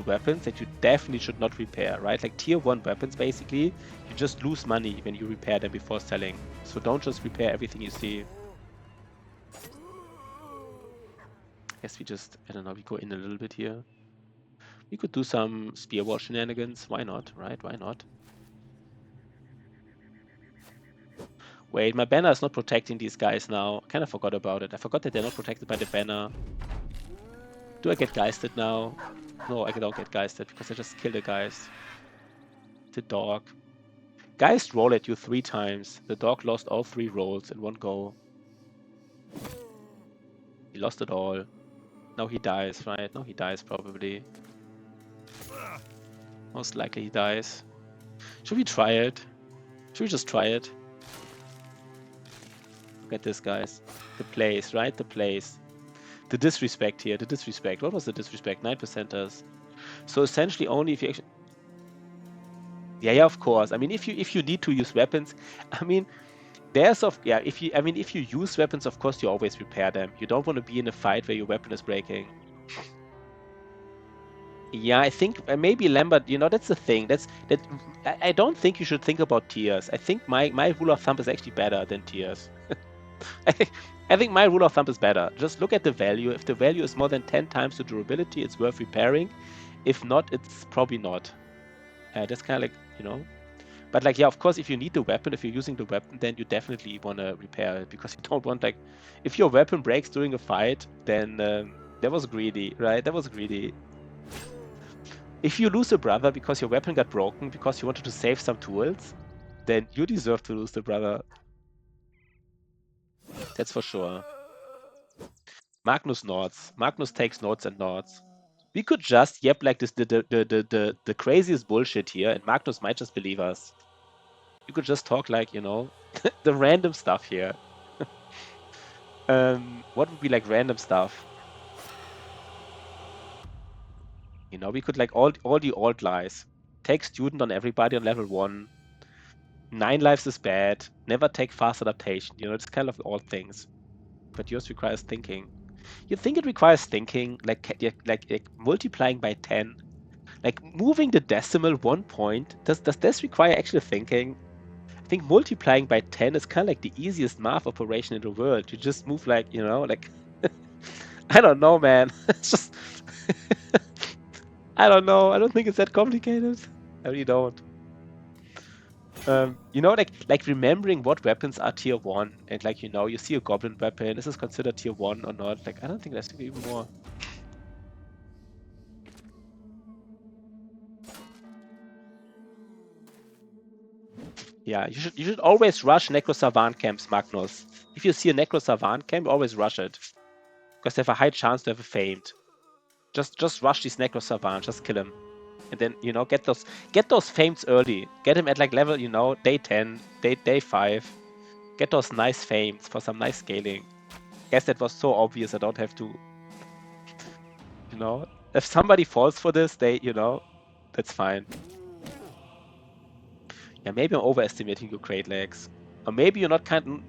weapons that you definitely should not repair, right? Like tier 1 weapons, basically, you just lose money when you repair them before selling. So don't just repair everything you see. I guess we just, I don't know, we go in a little bit here. We could do some spear wall shenanigans. Why not, right? Why not? Wait, my banner is not protecting these guys now. I kind of forgot about it. I forgot that they're not protected by the banner. Do I get geisted now? No, I don't get geisted because I just killed the guys. The dog. Geist roll at you 3 times. The dog lost all 3 rolls in one go. He lost it all. Now he dies, right? No, he dies probably. Most likely he dies. Should we try it? Should we just try it? Look at this, guys. The place, right? The place. The disrespect here. The disrespect. What was the disrespect? 9%ers. So essentially only if you actually... Yeah, of course. I mean, if you need to use weapons, I mean, if you use weapons, of course you always repair them. You don't want to be in a fight where your weapon is breaking. Yeah, I think maybe Lambert, that's the thing. I don't think you should think about tiers. I think my rule of thumb is actually better than tiers. I think my rule of thumb is better. Just look at the value. If the value is more than 10 times the durability, it's worth repairing. If not, it's probably not. That's kind of like. But like, yeah, of course, if you need the weapon, if you're using the weapon, then you definitely want to repair it because you don't want, like, if your weapon breaks during a fight, then that was greedy, right? That was greedy. If you lose a brother because your weapon got broken because you wanted to save some tools, then you deserve to lose the brother. That's for sure. Magnus nods. Magnus takes notes and nods. We could just yep like this the craziest bullshit here, and Magnus might just believe us. You could just talk like, the random stuff here. What would be like random stuff? We could like all the old lies. Take student on everybody on level 1. 9 lives is bad. Never take fast adaptation. It's kind of all things. But yours requires thinking. You think it requires thinking, like multiplying by 10, like moving the decimal 1 point. Does this require actually thinking? I think multiplying by 10 is kind of like the easiest math operation in the world. You just move like, like I don't know, man. It's just I don't know. I don't think it's that complicated. I really don't. Like remembering what weapons are tier 1 and like, you see a goblin weapon. Is this considered tier 1 or not? Like, I don't think that's even more. Yeah, you should always rush Necro Savant camps, Magnus. If you see a Necro Savant camp, always rush it. Because they have a high chance to have a faint. Just rush these Necro Savant, just kill him. And then, get those faints early. Get him at like level, day 10, day 5. Get those nice faints for some nice scaling. Guess that was so obvious I don't have to, If somebody falls for this, that's fine. Yeah, maybe I'm overestimating your Great Legs. Or maybe you're not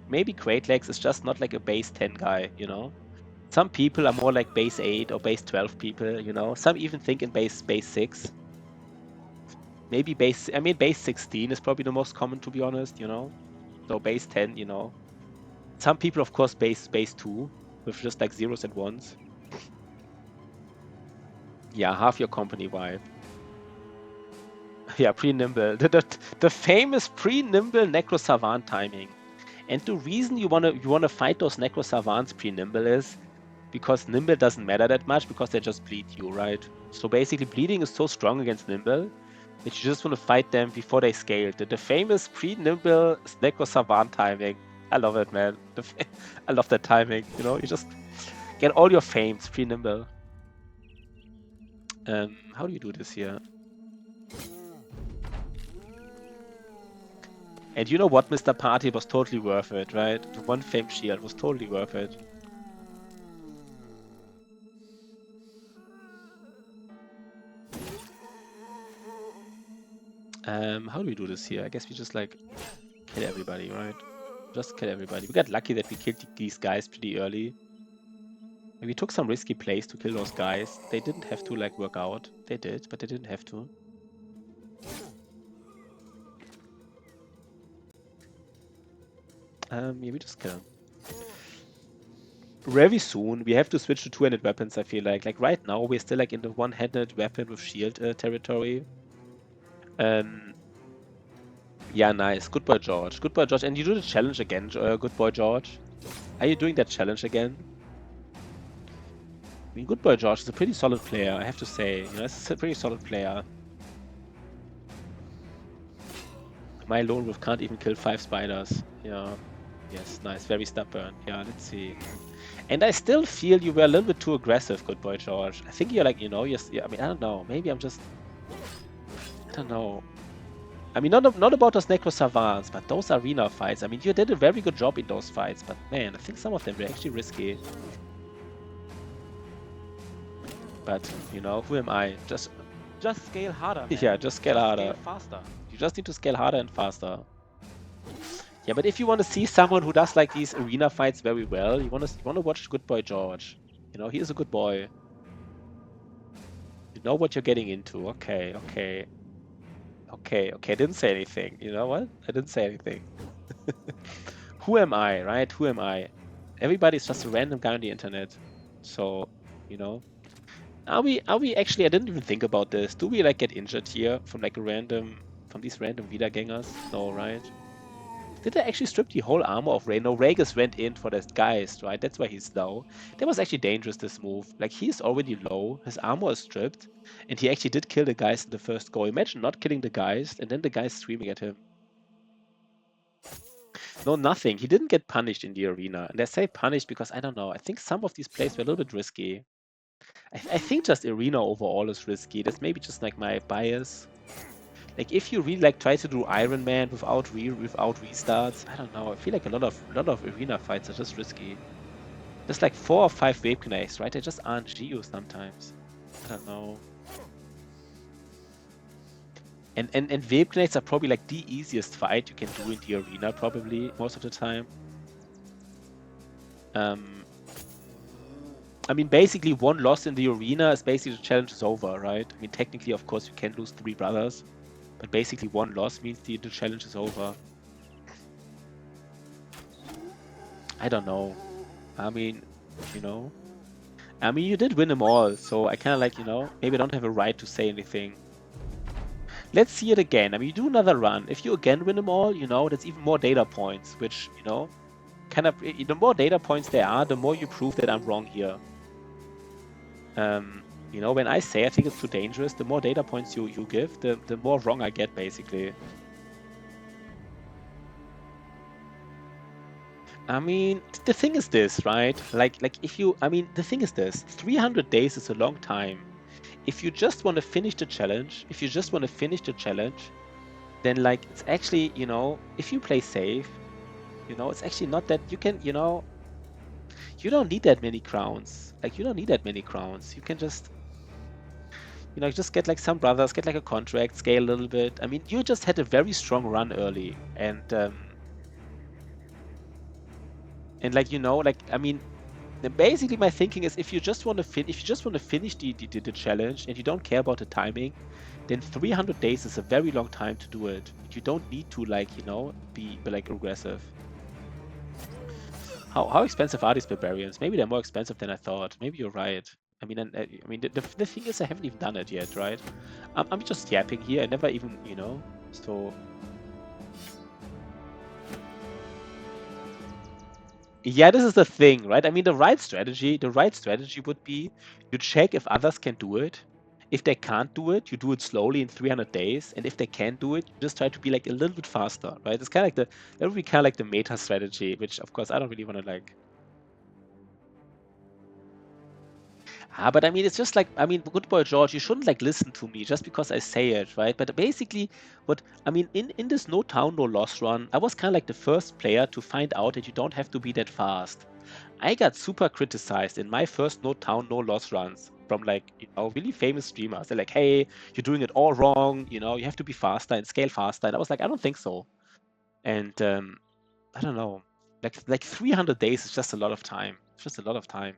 maybe Great Legs is just not like a base 10 guy, Some people are more like base 8 or base 12 people, Some even think in base 6. Maybe base 16 is probably the most common, to be honest, So base 10, Some people, of course, base 2 with just like zeros and ones. Yeah, half your company vibe. Yeah, pre-nimble. The famous pre-nimble Necro Savant timing. And the reason you wanna fight those Necro Savants pre-nimble is because Nimble doesn't matter that much because they just bleed you, right? So basically bleeding is so strong against Nimble that you just want to fight them before they scale. The famous pre-Nimble Necro Savant timing. I love it, man. I love that timing, You just get all your fames pre-Nimble. How do you do this here? And you know what, Mr. Party was totally worth it, right? The 1 fame shield was totally worth it. How do we do this here? I guess we just like kill everybody, right? Just kill everybody. We got lucky that we killed these guys pretty early. We took some risky plays to kill those guys. They didn't have to like work out. They did, but they didn't have to. Yeah, we just kill them. Very soon, we have to switch to two-handed weapons, I feel like. Like right now, we're still like in the one-handed weapon with shield territory. Yeah, nice. Good boy, George. Good boy, George. And you do the challenge again, good boy, George. Are you doing that challenge again? I mean, good boy, George is a pretty solid player, I have to say. You know, it's a pretty solid player. My lone wolf can't even kill 5 spiders. Yeah. Yes, nice. Very stubborn. Yeah, let's see. And I still feel you were a little bit too aggressive, good boy, George. I think you're like, you know, yeah, I mean, I don't know. Maybe I'm just, I don't know. I mean, not about those Necro Savants, but those arena fights. I mean, you did a very good job in those fights, but man, I think some of them were actually risky. But, you know, who am I? Just scale harder, man. Yeah, just scale harder. Scale faster. You just need to scale harder and faster. Yeah, but if you want to see someone who does like these arena fights very well, you want to watch Good Boy George. You know, he is a good boy. You know what you're getting into. Okay, okay. Okay, okay. I didn't say anything. You know what? I didn't say anything. Who am I, right? Who am I? Everybody's just a random guy on the internet. So, you know. Are we actually, I didn't even think about this. Do we like get injured here from like from these random Wiedergängers? No, right? Did I actually strip the whole armor of Rey? No, Rhaegus went in for that Geist, right? That's why he's low. That was actually dangerous, this move. Like, he's already low, his armor is stripped, and he actually did kill the Geist in the first go. Imagine not killing the Geist, and then the Geist screaming at him. No, nothing. He didn't get punished in the arena. And I say punished because, I don't know, I think some of these plays were a little bit risky. I think just arena overall is risky. That's maybe just like my bias. Like if you really like try to do Iron Man without restarts, I don't know. I feel like a lot of arena fights are just risky. There's like 4 or 5 wave connects, right? They just aren't GU sometimes. I don't know. And wave connects are probably like the easiest fight you can do in the arena, probably most of the time. I mean, basically, one loss in the arena is basically the challenge is over, right? I mean, technically, of course, you can lose 3 brothers, but basically, one loss means the challenge is over. I don't know. I mean, you know. I mean, you did win them all, so I kind of like, you know, maybe I don't have a right to say anything. Let's see it again. I mean, you do another run. If you again win them all, you know, that's even more data points, which, you know, kind of, the more data points there are, the more you prove that I'm wrong here. You know, when I say I think it's too dangerous, the more data points you give, the more wrong I get, basically. I mean, the thing is this, right? Like if you, I mean, the thing is this, 300 days is a long time. If you just want to finish the challenge, then like, it's actually, you know, if you play safe, you know, it's actually not that you can, you know, you don't need that many crowns. Like, you don't need that many crowns. You can just, you know, just get like some brothers, get like a contract, scale a little bit. I mean, you just had a very strong run early, and like, you know, like, I mean, basically my thinking is if you just want to finish the challenge and you don't care about the timing, then 300 days is a very long time to do it. You don't need to, like, you know, be like aggressive. How expensive are these barbarians? Maybe they're more expensive than I thought. Maybe you're right. I mean, I mean, the thing is, I haven't even done it yet, right? I'm just yapping here. I never even, you know, so. Yeah, this is the thing, right? I mean, the right strategy would be you check if others can do it. If they can't do it, you do it slowly in 300 days. And if they can do it, you just try to be like a little bit faster, right? It's kind of like that would be kind of like the meta strategy, which of course I don't really want to like. But I mean, it's just like, I mean, good boy George, you shouldn't like listen to me just because I say it, right? But basically, what I mean, in this no town, no loss run, I was kind of like the first player to find out that you don't have to be that fast. I got super criticized in my first no town, no loss runs from like, you know, really famous streamers. They're like, hey, you're doing it all wrong, you know, you have to be faster and scale faster. And I was like, I don't think so. And I don't know, like 300 days is just a lot of time. It's just a lot of time.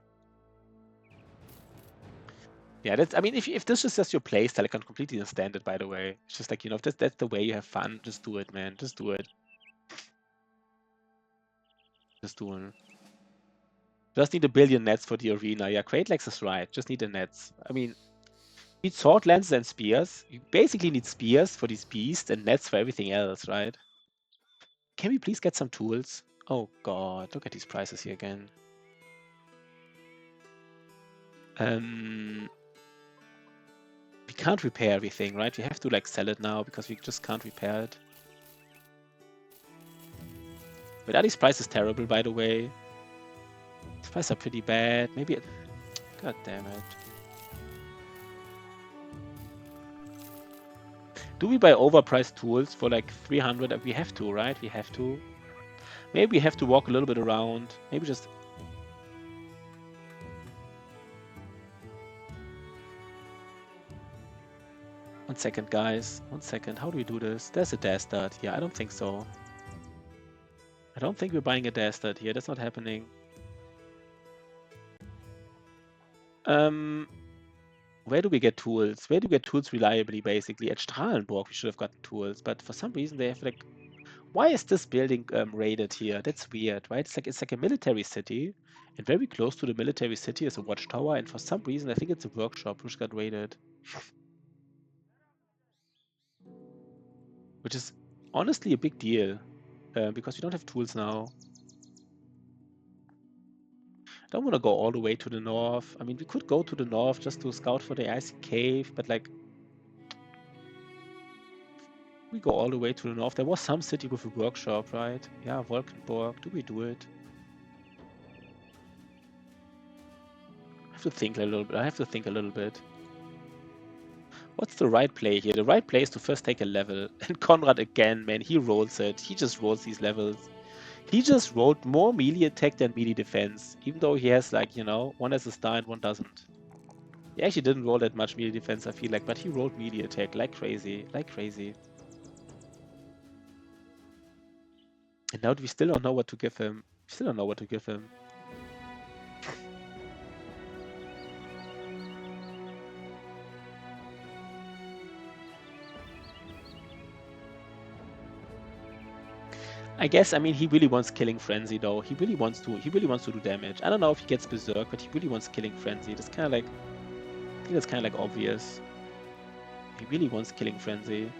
Yeah, that's. I mean, if this is just your playstyle, I can completely understand it. By the way, it's just like, if that's the way you have fun, just do it, man. Just do it. Just do it. Just need a billion nets for the arena. Yeah, Lex is right. Just need the nets. I mean, you need sword lances and spears. You basically need spears for these beasts and nets for everything else, right? Can we please get some tools? Oh god, look at these prices here again. We can't repair everything, right? We have to like sell it now because we just can't repair it. But are these prices terrible, by the way? These prices are pretty bad. Maybe it... God damn it. Do we buy overpriced tools for like 300? We have to, right? We have to. Maybe we have to walk a little bit around. Maybe just... One second, guys. 1 second. How do we do this? There's a dastard. Yeah, I don't think so. I don't think we're buying a dastard here. That's not happening. Where do we get tools? Where do we get tools reliably, basically? At Strahlenburg, we should have gotten tools, but for some reason they have like... Why is this building raided here? That's weird, right? It's like a military city, and very close to the military city is a watchtower, and for some reason I think it's a workshop which got raided. Which is honestly a big deal, because we don't have tools now. I don't want to go all the way to the north. I mean, we could go to the north just to scout for the icy cave, but like... We go all the way to the north. There was some city with a workshop, right? Yeah, Wolkenborg. Do we do it? I have to think a little bit. I have to think a little bit. What's the right play here? The right play is to first take a level. And Conrad again, man, he rolls it. He just rolls these levels. He just rolled more melee attack than melee defense. Even though he has like, one has a star and one doesn't. He actually didn't roll that much melee defense, I feel like, but he rolled melee attack like crazy. Like crazy. And now we still don't know what to give him. We still don't know what to give him. I guess, I mean, he really wants Killing Frenzy, though. He really wants to do damage. I don't know if he gets Berserk, but he really wants Killing Frenzy. That's kind of like... I think that's kind of like obvious. He really wants Killing Frenzy.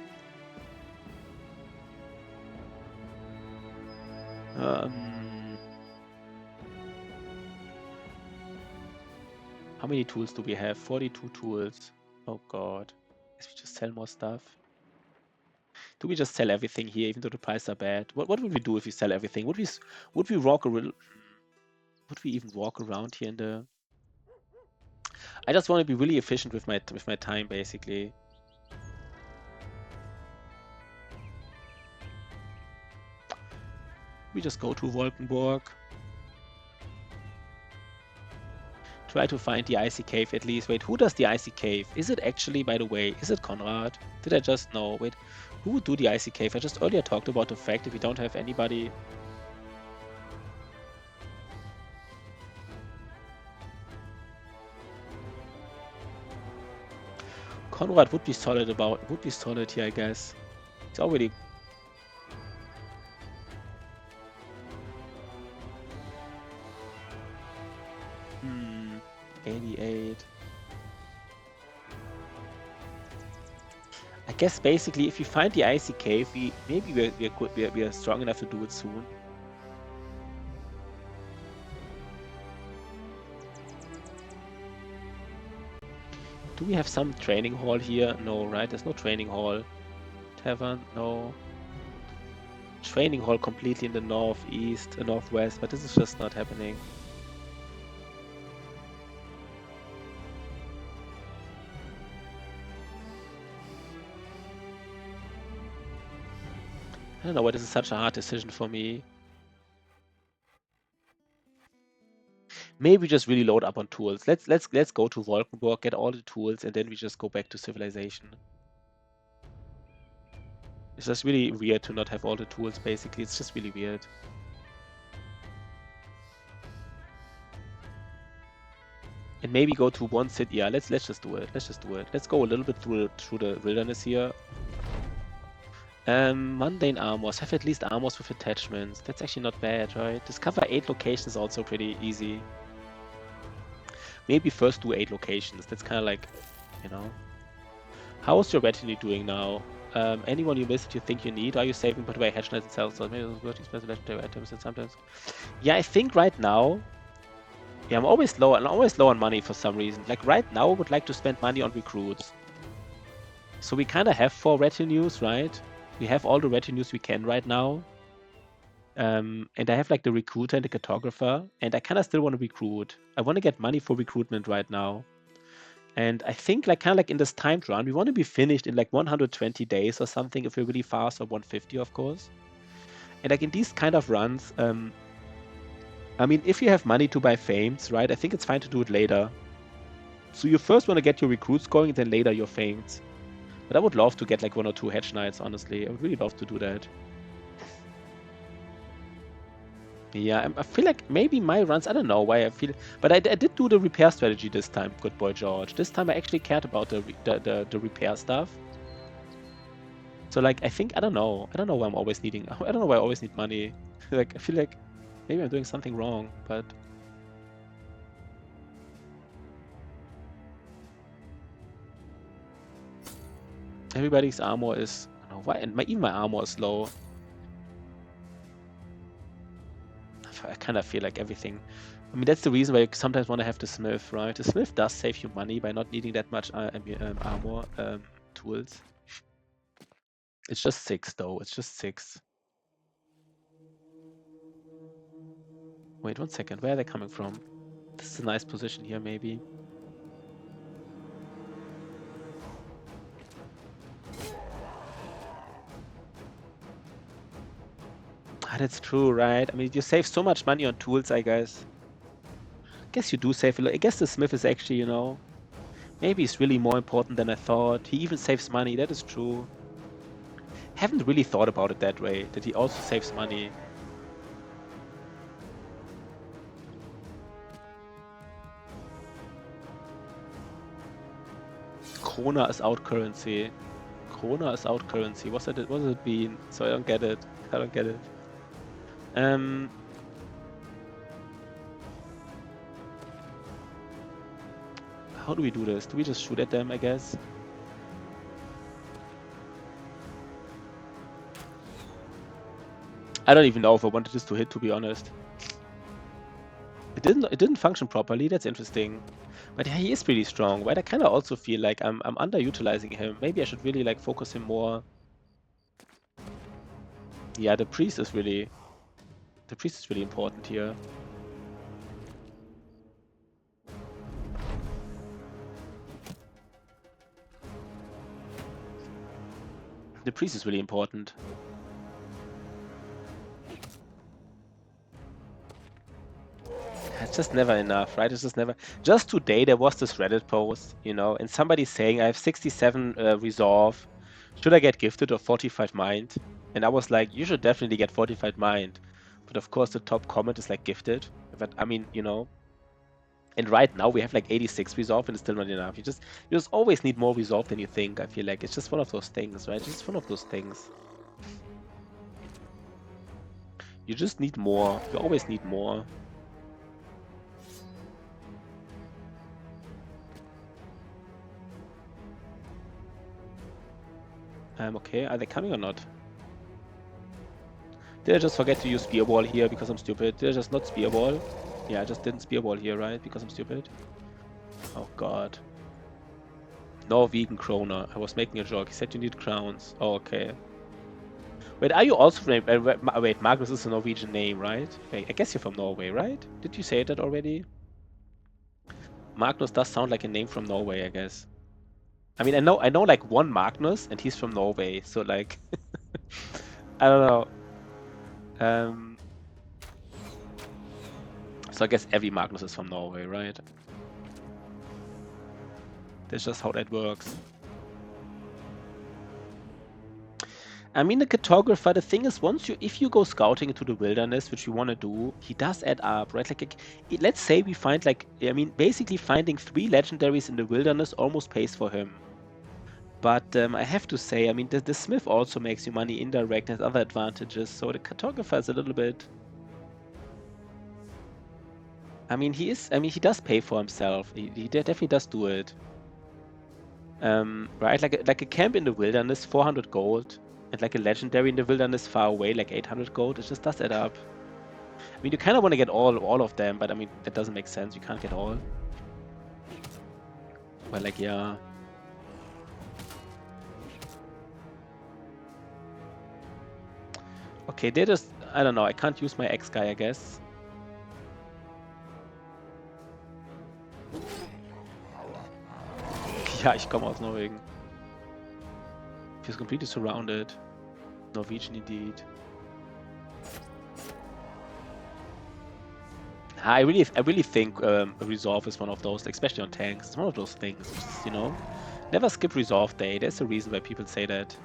How many tools do we have? 42 tools. Oh god. Guess we just sell more stuff. Do we just sell everything here, even though the prices are bad? What would we do if we sell everything? Would we walk around? Would we even walk around here in the... I just want to be really efficient with my time, basically. We just go to Wolkenborg. Try to find the icy cave at least. Wait, who does the icy cave? Is it actually, by the way, is it Conrad? Did I just know? Wait, who would do the icy cave? I just earlier talked about the fact that we don't have anybody... Conrad would be solid here, I guess. He's already... 88. I guess basically if we find the icy cave, maybe we are strong enough to do it soon. Do we have some training hall here? No, right? There's no training hall. Tavern? No. Training hall completely in the northeast, northwest, but this is just not happening. I don't know why this is such a hard decision for me. Maybe just really load up on tools. Let's go to Wolkenburg, get all the tools, and then we just go back to civilization. It's just really weird to not have all the tools, basically. It's just really weird. And maybe go to one city. Yeah, let's just do it. Let's just do it. Let's go a little bit through the wilderness here. Mundane armors. Have at least armors with attachments. That's actually not bad, right? Discover 8 locations, also pretty easy. Maybe first do 8 locations. That's kind of like, you know. How is your retinue doing now? Anyone you miss that you think you need? Are you saving, put away hedge knights and cells? Maybe those worth expensive legendary items and sometimes. Yeah, I think right now. Yeah, I'm always low. I'm always low on money for some reason. Like right now, I would like to spend money on recruits. So we kind of have 4 retinues, right? We have all the retinues we can right now. And I have like the recruiter and the cartographer, and I kind of still want to recruit. I want to get money for recruitment right now. And I think like kind of like in this timed run, we want to be finished in like 120 days or something if we're really fast, or 150, of course. And like in these kind of runs, I mean, if you have money to buy fames, right, I think it's fine to do it later. So you first want to get your recruits going, then later your fames. But I would love to get like 1 or 2 hedge knights, honestly. I would really love to do that. Yeah, I feel like maybe my runs, I don't know why I feel, but I did do the repair strategy this time, good boy George. This time I actually cared about the repair stuff. So like, I think, I don't know why I'm always needing, I don't know why I always need money. Like, I feel like maybe I'm doing something wrong, but. Everybody's armor is, I don't know why, and even my armor is low. I kind of feel like everything. I mean, that's the reason why you sometimes want to have the smith, right? The smith does save you money by not needing that much armor tools. It's just 6 though. It's just 6. Wait 1 second. Where are they coming from? This is a nice position here, maybe. Ah, that's true, right? I mean, you save so much money on tools, I guess. I guess you do save a lot. I guess the smith is actually, you know, maybe it's really more important than I thought. He even saves money. That is true. Haven't really thought about it that way, that he also saves money. Krona is out currency. Krona is out currency. What does it mean? So I don't get it. I don't get it. How do we do this? Do we just shoot at them, I guess? I don't even know if I wanted this to hit, to be honest. It didn't function properly. That's interesting. But yeah, he is pretty strong, right? I kind of also feel like I'm underutilizing him. Maybe I should really like focus him more. Yeah, the priest is really important here. The priest is really important. It's just never enough, right? It's just never. Just today there was this Reddit post, you know, and somebody saying I have 67 resolve. Should I get gifted or fortified mind? And I was like, you should definitely get fortified mind. But of course the top comment is like gifted. But I mean, you know. And right now we have like 86 resolve and it's still not enough. You just always need more resolve than you think. I feel like it's just one of those things, right? It's just one of those things. You just need more. You always need more. Okay, are they coming or not? Did I just forget to use Spearball here because I'm stupid? Did I just not Spearball? Yeah, I just didn't Spearball here, right? Because I'm stupid? Oh god. Norwegian Kroner. I was making a joke. He said you need crowns. Oh, okay. Wait, are you also from... wait, Magnus is a Norwegian name, right? Wait, I guess you're from Norway, right? Did you say that already? Magnus does sound like a name from Norway, I guess. I mean, I know like one Magnus, and he's from Norway, so like... I don't know. So I guess every Magnus is from Norway, right? That's just how that works. I mean, the cartographer, the thing is, if you go scouting into the wilderness, which you want to do, he does add up, right? Like, let's say we find, like, I mean, basically finding 3 legendaries in the wilderness almost pays for him. But I have to say, I mean, the smith also makes you money indirect and has other advantages, so the cartographer is a little bit... I mean, he does pay for himself. He definitely does do it. Right? Like a camp in the wilderness, 400 gold, and like a legendary in the wilderness far away, like 800 gold. It just does add up. I mean, you kind of want to get all of them, but I mean, that doesn't make sense. You can't get all. But like, yeah. Okay, they just... I don't know. I can't use my X guy, I guess. Ja, ich komme aus Norwegen. Feels completely surrounded. Norwegian indeed. I really think Resolve is one of those, especially on tanks. It's one of those things, just, you know. Never skip Resolve Day. There's a reason why people say that.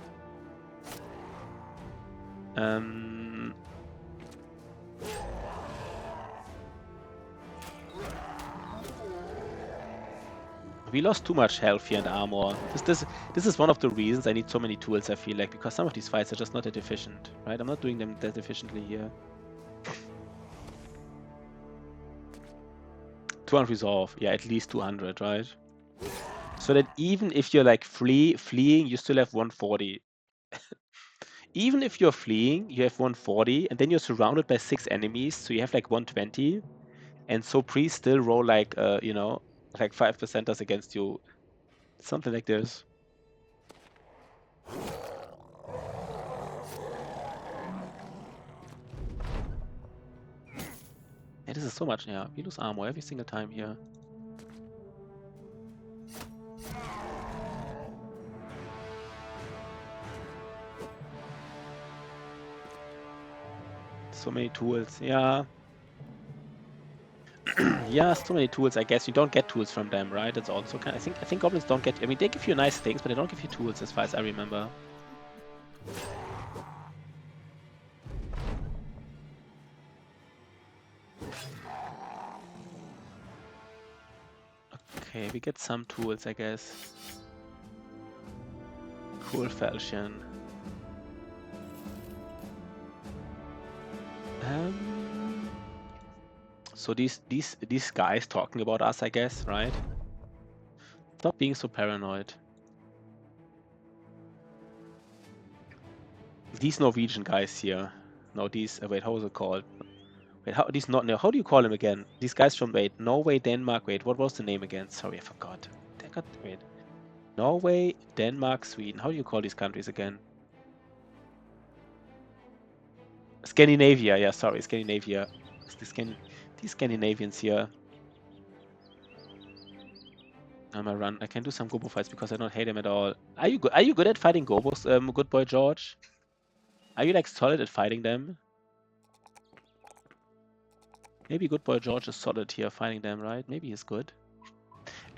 We lost too much health here and armor. This is one of the reasons I need so many tools, I feel like, because some of these fights are just not that efficient, right? I'm not doing them that efficiently here. 200 resolve. Yeah, at least 200, right? So that even if you're like fleeing, you still have 140. Even if you're fleeing, you have 140, and then you're surrounded by 6 enemies, so you have like 120. And so priests still roll like, you know, like 5%ers against you. Something like this. Yeah, this is so much. Yeah, we lose armor every single time here. So many tools. Yeah. Yeah, so many tools. I guess you don't get tools from them, right? That's also kind. I think goblins don't get. I mean, they give you nice things, but they don't give you tools, as far as I remember. Okay, we get some tools, I guess. Cool falchion. So these guys talking about us, I guess, right? Stop being so paranoid. These Norwegian guys here. No, these. Wait, how is it called? Wait, how these not? No, how do you call them again? These guys from Norway, Denmark. Wait, what was the name again? Sorry, I forgot. Wait. Norway, Denmark, Sweden. How do you call these countries again? Scandinavia. Yeah, sorry, Scandinavia. These Scandinavians here. I'm a run. I can do some gobo fights because I don't hate them at all. Are you good? Are you good at fighting gobos, good boy George? Are you like solid at fighting them? Maybe good boy George is solid here fighting them, right? Maybe he's good.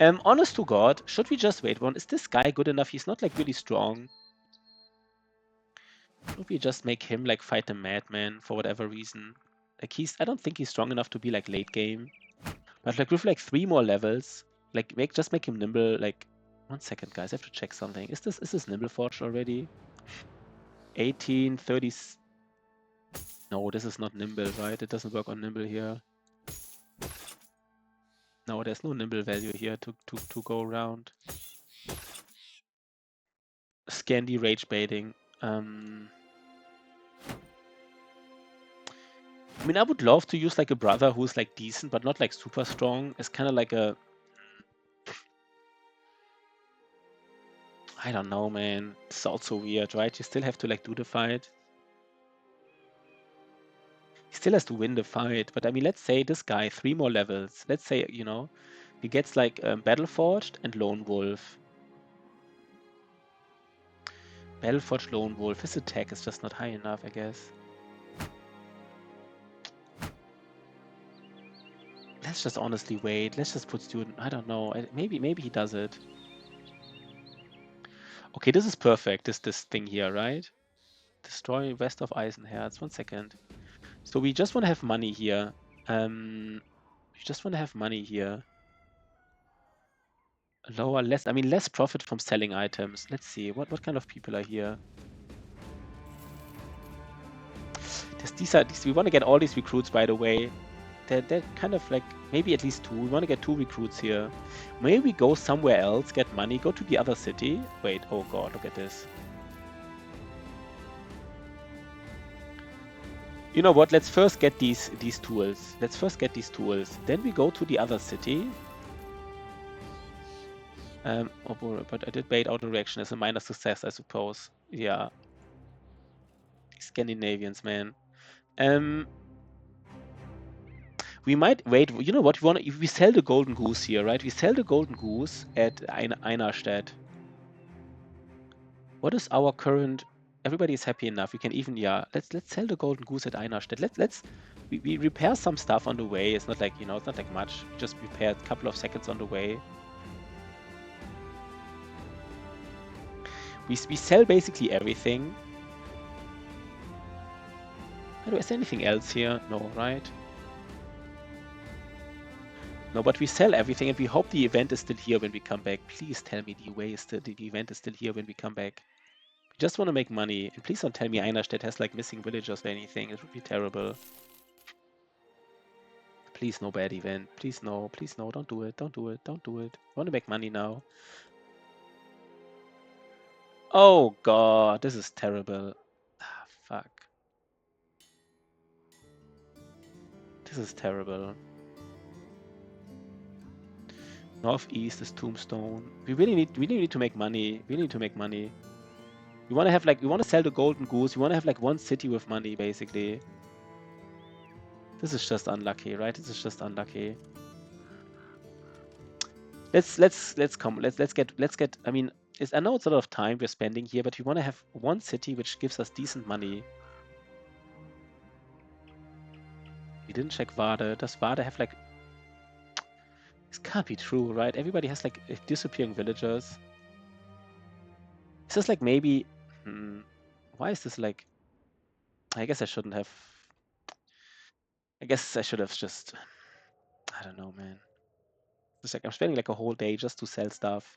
Honest to God, should we just wait one? Is this guy good enough? He's not like really strong. Should we just make him like fight the madman for whatever reason? Like I don't think he's strong enough to be like late game. But like with like 3 more levels, like just make him nimble. Like 1 second, guys, I have to check something. Is this nimble forged already? 1830. No, this is not nimble, right? It doesn't work on nimble here. No, there's no nimble value here to go around. Scandi rage baiting. I mean, I would love to use like a brother who's like decent, but not like super strong. It's kind of like a... I don't know, man. It's also weird, right? You still have to like do the fight. He still has to win the fight. But I mean, let's say this guy, 3 more levels. Let's say, you know, he gets like Battleforged and Lone Wolf. Battleforged Lone Wolf. His attack is just not high enough, I guess. Let's just honestly wait. Let's just put student. I don't know. Maybe he does it. Okay, this is perfect. This thing here, right? Destroy west of Eisenherz. 1 second. So we just want to have money here. We just want to have money here. Lower, less. I mean, less profit from selling items. Let's see. What kind of people are here? These. We want to get all these recruits, by the way. They're kind of like maybe at least 2. We want to get 2 recruits here. Maybe we go somewhere else, get money, go to the other city. Wait. Oh god, look at this. You know what? Let's first get these tools. Let's first get these tools. Then we go to the other city. Oh, but I did bait out a reaction as a minor success, I suppose. Yeah. Scandinavians, man. We might wait. You know what? We sell the golden goose here, right? We sell the golden goose at Einerstedt. What is our current? Everybody is happy enough. We can even, yeah. Let's sell the golden goose at Einerstedt. We repair some stuff on the way. It's not like, you know, it's not like much. We just repair a couple of seconds on the way. We sell basically everything. Is there anything else here? No, right? No, but we sell everything and we hope the event is still here when we come back. Please tell me the event is still here when we come back. We just want to make money. And please don't tell me Einerstedt has like missing villagers or anything. It would be terrible. Please no bad event. Please no. Please no. Don't do it. Don't do it. Don't do it. I want to make money now. Oh god, this is terrible. Ah, fuck. This is terrible. Northeast is Tombstone. We really need to make money. We need to make money. We want to have like, we want to sell the golden goose. We want to have like 1 city with money, basically. This is just unlucky, right? This is just unlucky. Let's get. I mean, I know it's a lot of time we're spending here, but we want to have 1 city which gives us decent money. We didn't check Vade. Does Vade have like? This can't be true, right? Everybody has like disappearing villagers. Is this like maybe? Why is this like? I guess I shouldn't have. I guess I should have just. I don't know, man. It's like I'm spending like a whole day just to sell stuff.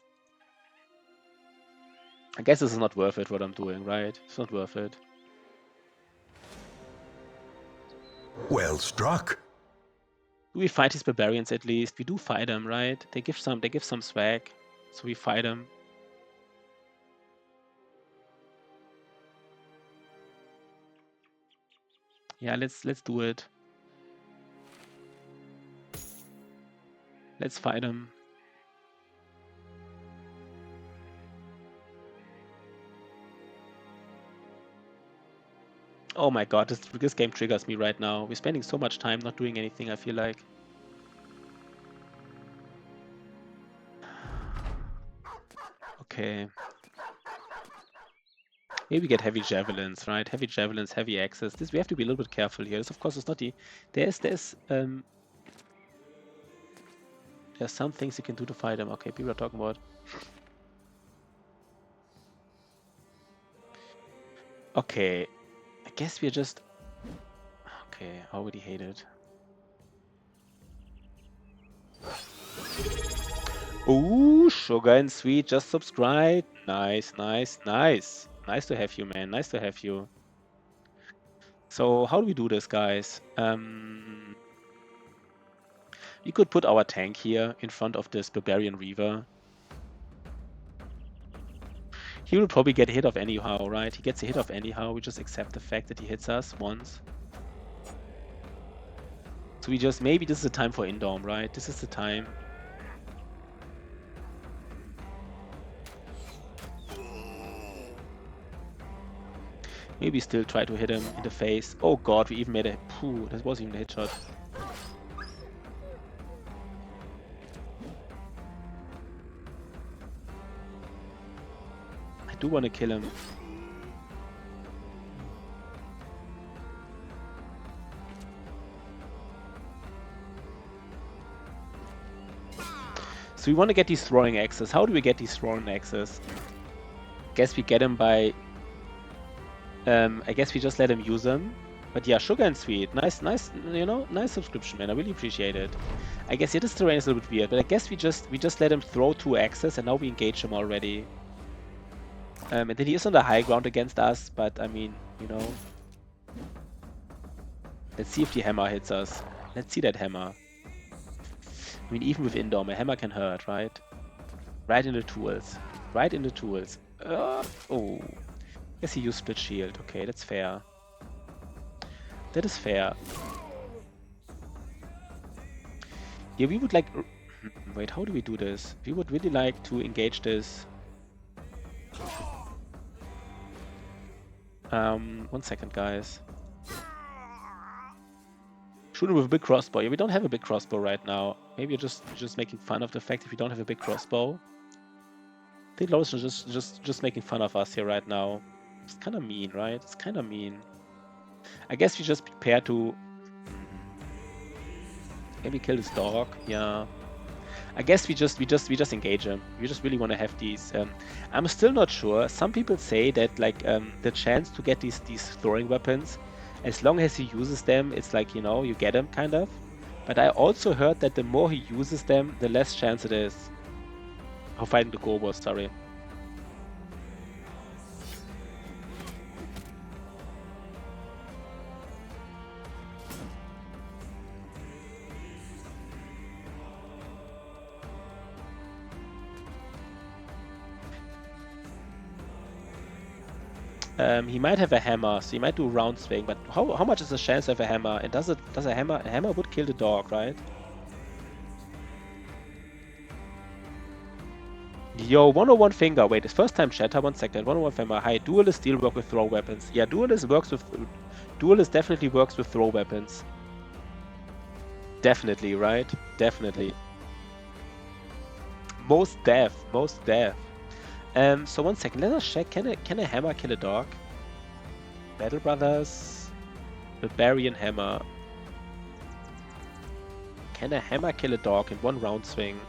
I guess this is not worth it what I'm doing, right? It's not worth it. Well struck. Do we fight these barbarians at least? We do fight them, right? They give some swag, so we fight them. Yeah, let's do it. Let's fight them. Oh my god, this game triggers me right now. We're spending so much time not doing anything, I feel like. Okay. Maybe get heavy javelins, right? Heavy javelins, heavy axes. We have to be a little bit careful here. This, of course, is not the. There's some things you can do to fight them. Okay, people are talking about. Okay, I guess we're just. Okay, I already hate it. Ooh, sugar and sweet, just subscribe. Nice, nice, nice. Nice to have you, man. Nice to have you. So how do we do this, guys? We could put our tank here in front of this barbarian reaver. He will probably get hit off anyhow, right? He gets a hit off anyhow. We just accept the fact that he hits us once. So we just, maybe this is the time for Indom, right? This is the time. Maybe still try to hit him in the face. Oh god, we even made a... Phew, that was even a headshot. I do want to kill him. So we want to get these throwing axes. How do we get these throwing axes? Guess we get them by... I guess we just let him use them. But yeah, sugar and sweet. Nice, you know, nice subscription, man. I really appreciate it. I guess this terrain is a little bit weird, but I guess we just let him throw 2 axes and now we engage him already. And then he is on the high ground against us, but I mean, you know. Let's see if the hammer hits us. Let's see that hammer. I mean, even with Indom, a hammer can hurt, right? Right in the tools. Right in the tools. Oh. Guess he used split shield. Okay, that's fair. That is fair. Yeah, we would like... Wait, how do we do this? We would really like to engage this. 1 second, guys. Shoot him with a big crossbow. Yeah, we don't have a big crossbow right now. Maybe you're just making fun of the fact that we don't have a big crossbow. I think Lois is just making fun of us here right now. It's kind of mean, right? It's kind of mean. I guess we just prepare to... Maybe kill this dog. Yeah. I guess we just engage him. We just really want to have these. I'm still not sure. Some people say that like the chance to get these throwing weapons, as long as he uses them, it's like, you know, you get them kind of. But I also heard that the more he uses them, the less chance it is of fighting the Gobos. Sorry. He might have a hammer, so he might do a round swing. But how much is the chance of a hammer? And does a hammer would kill the dog, right? Yo, 101 finger. Wait, it's first time chatter. 1 second. 101 finger. Hi, duelist still work with throw weapons. Yeah, duelist definitely works with throw weapons. Definitely, right? Definitely. Most deaf. So 1 second. Let us check. Can a hammer kill a dog? Battle Brothers. Barbarian hammer. Can a hammer kill a dog in 1 round swing?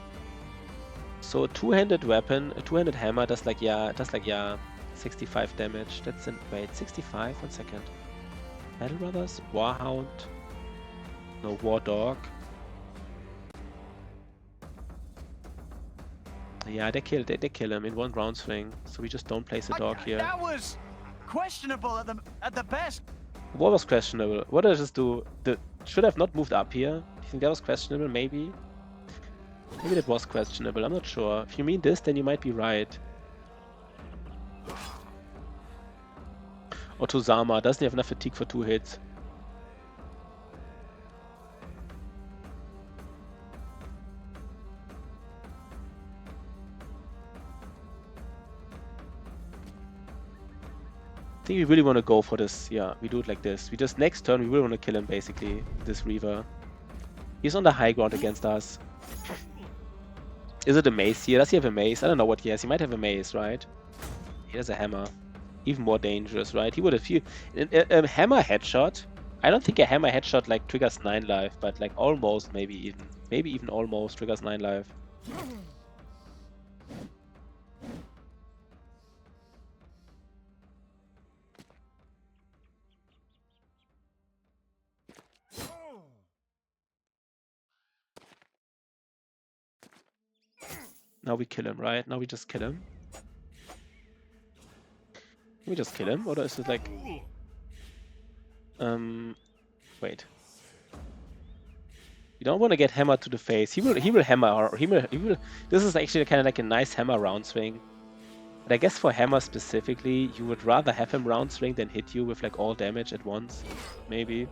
So a two-handed weapon, a two-handed hammer does like, yeah, 65 damage. That's an, wait, 65? 1 second. Battle Brothers, Warhound, no, War Dog. Yeah, they kill him in 1 round swing. So we just don't place a dog here. That was questionable at the best. What was questionable? What did I just do? Should I have not moved up here? Do you think that was questionable? Maybe. Maybe that was questionable, I'm not sure. If you mean this, then you might be right. Or Tozama, doesn't he have enough fatigue for 2 hits? I think we really want to go for this. Yeah, we do it like this. We just, next turn, we really want to kill him, basically, this Reaver. He's on the high ground against us. Is it a mace here? Does he have a mace? I don't know what he has. He might have a mace, right? He has a hammer. Even more dangerous, right? He would have a hammer headshot. I don't think a hammer headshot like triggers 9 life, but like almost, maybe even almost triggers 9 life. Now we kill him, right? Now we just kill him. Can we just kill him, or is it like... Wait. You don't want to get hammered to the face. He will hammer, or he will... This is actually kind of like a nice hammer round swing. But I guess for hammer specifically, you would rather have him round swing than hit you with like all damage at once. Maybe.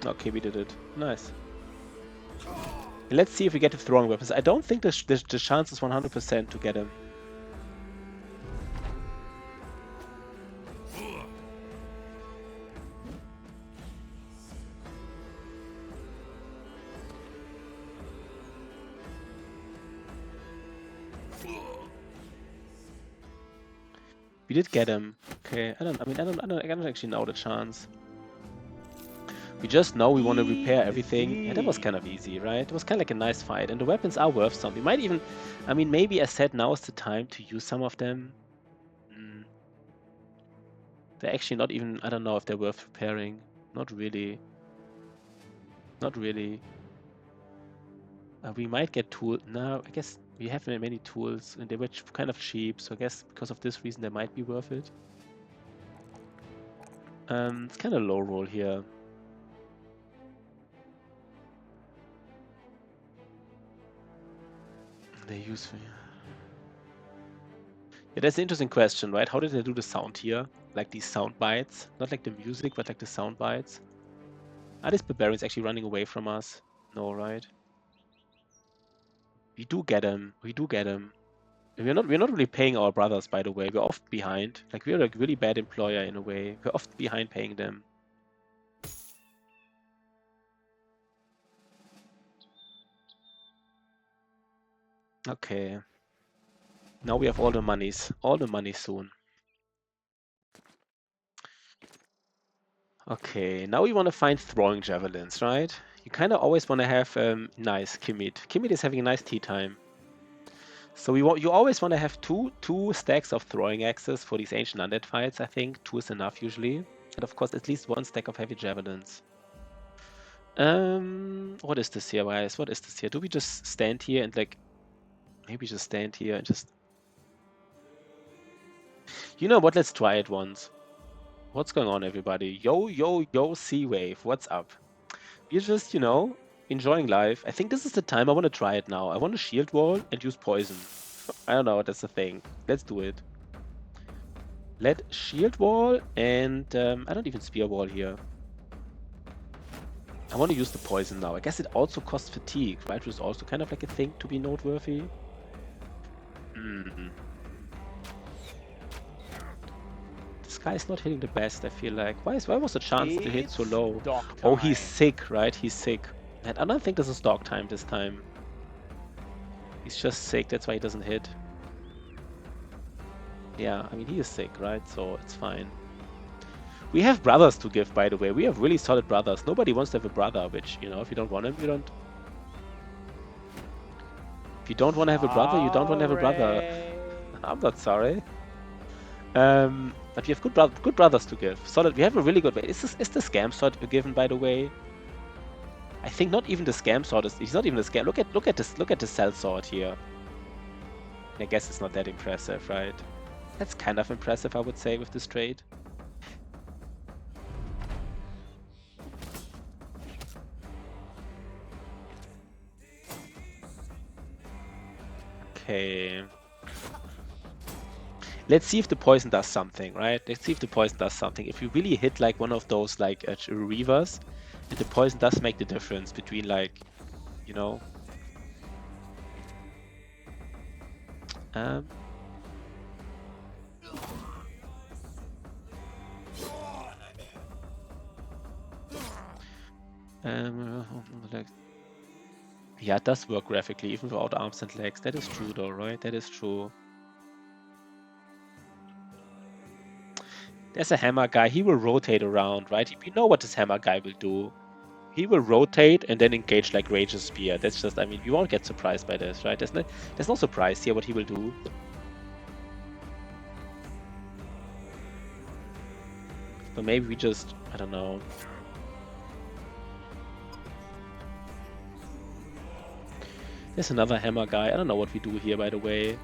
Okay, we did it. Nice. Let's see if we get the throwing weapons. I don't think the chance is 100% to get him. We did get him. Okay, I don't actually know the chance. We just know we want to repair everything. Yeah, that was kind of easy, right? It was kind of like a nice fight, and the weapons are worth some. We might even, I mean, maybe I said now is the time to use some of them. They're actually not even, I don't know if they're worth repairing. Not really. Not really. We might get tool. No, I guess we have many tools, and they were kind of cheap, so I guess because of this reason they might be worth it. It's kind of low roll here. They use. Yeah, that's an interesting question, right? How did they do the sound here? Like these sound bites, not like the music, but like the sound bites. Are these barbarians actually running away from us? No, right? We do get them. We do get them. We're not really paying our brothers, by the way. We're oft behind. Like we're like really bad employer in a way. We're oft behind paying them. Okay. Now we have all the monies. All the money soon. Okay, now we want to find throwing javelins, right? You kind of always want to have nice Kimit. Kimit is having a nice tea time. So you always want to have two stacks of throwing axes for these ancient undead fights. I think 2 is enough usually, and of course at least 1 stack of heavy javelins. What is this here, guys? What is this here? Do we just stand here and like maybe just stand here and just? You know what? Let's try it once. What's going on, everybody? Yo, yo, yo, Sea Wave. What's up? We're just, enjoying life. I think this is the time I want to try it now. I want to shield wall and use poison. I don't know, that's the thing. Let's do it. Let shield wall and I don't even spear wall here. I want to use the poison now. I guess it also costs fatigue, right? Which is also kind of like a thing to be noteworthy. This guy is not hitting the best, I feel like. Why was the chance to hit so low? Oh, he's sick, right? He's sick. And I don't think this is dog time this time. He's just sick, that's why he doesn't hit. Yeah, I mean, he is sick, right? So it's fine. We have brothers to give, by the way. We have really solid brothers. Nobody wants to have a brother, which, if you don't want him, you don't. If you don't want to have a brother, you don't want to have a brother. I'm not sorry. But we have good brothers to give. Solid. We have a really good. Is the scam sword given, by the way? I think not even the scam sword is. He's not even the scam. Look at this. Look at the cell sword here. I guess it's not that impressive, right? That's kind of impressive, I would say, with this trade. Okay. Let's see if the poison does something, right? Let's see if the poison does something. If you really hit like one of those like reavers, and the poison does make the difference between like, like, yeah, it does work graphically, even without arms and legs. That is true though, right? That is true. There's a hammer guy. He will rotate around, right? You know what this hammer guy will do. He will rotate and then engage like Rage's Spear. That's just, I mean, you won't get surprised by this, right? There's no surprise here what he will do. But maybe we just, I don't know. There's another hammer guy. I don't know what we do here, by the way.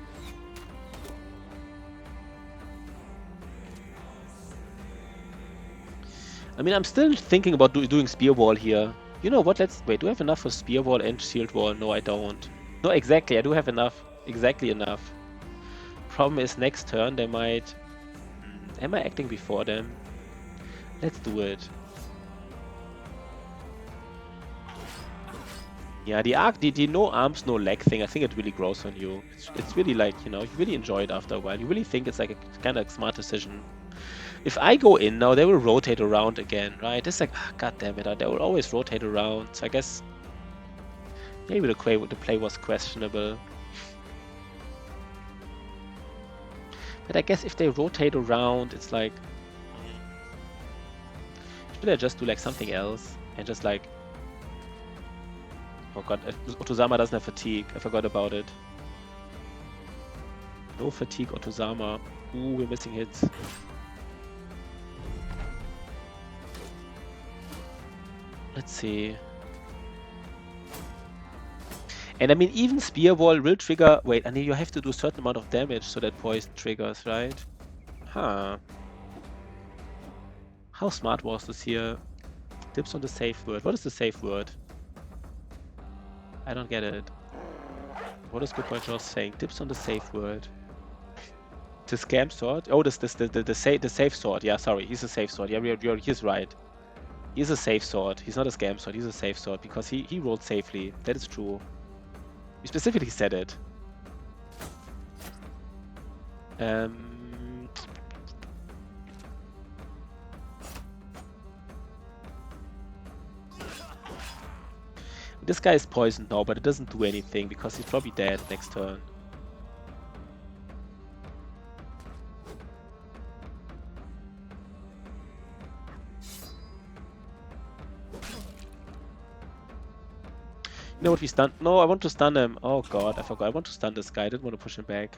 I mean, I'm still thinking about doing Spear Wall here. You know what? Wait, do I have enough for Spear Wall and Shield Wall? No, I don't. No, exactly. I do have enough. Exactly enough. Problem is, next turn they might... Am I acting before them? Let's do it. Yeah, the no arms, no leg thing, I think it really grows on you. It's really like, you really enjoy it after a while. You really think it's like a kind of smart decision. If I go in now, they will rotate around again, right? It's like, god damn it, they will always rotate around. So I guess maybe the play was questionable. But I guess if they rotate around, it's like... Should I just do like something else? And just like... Oh god, Otozama doesn't have fatigue. I forgot about it. No fatigue, Otozama. Ooh, we're missing hits. Let's see. And I mean, even Spear Wall will trigger... Wait, I mean, you have to do a certain amount of damage so that poison triggers, right? Huh. How smart was this here? Dips on the safe word. What is the safe word? I don't get it. What is Good Point Josh saying? Dips on the safe word. The scam sword? Oh, the safe sword. Yeah, sorry, he's a safe sword. Yeah, he's right. He's a safe sword. He's not a scam sword. He's a safe sword because he rolled safely. That is true. He specifically said it. This guy is poisoned now, but it doesn't do anything because he's probably dead next turn. You know what, we stun? No, I want to stun him. Oh god, I forgot. I want to stun this guy. I didn't want to push him back.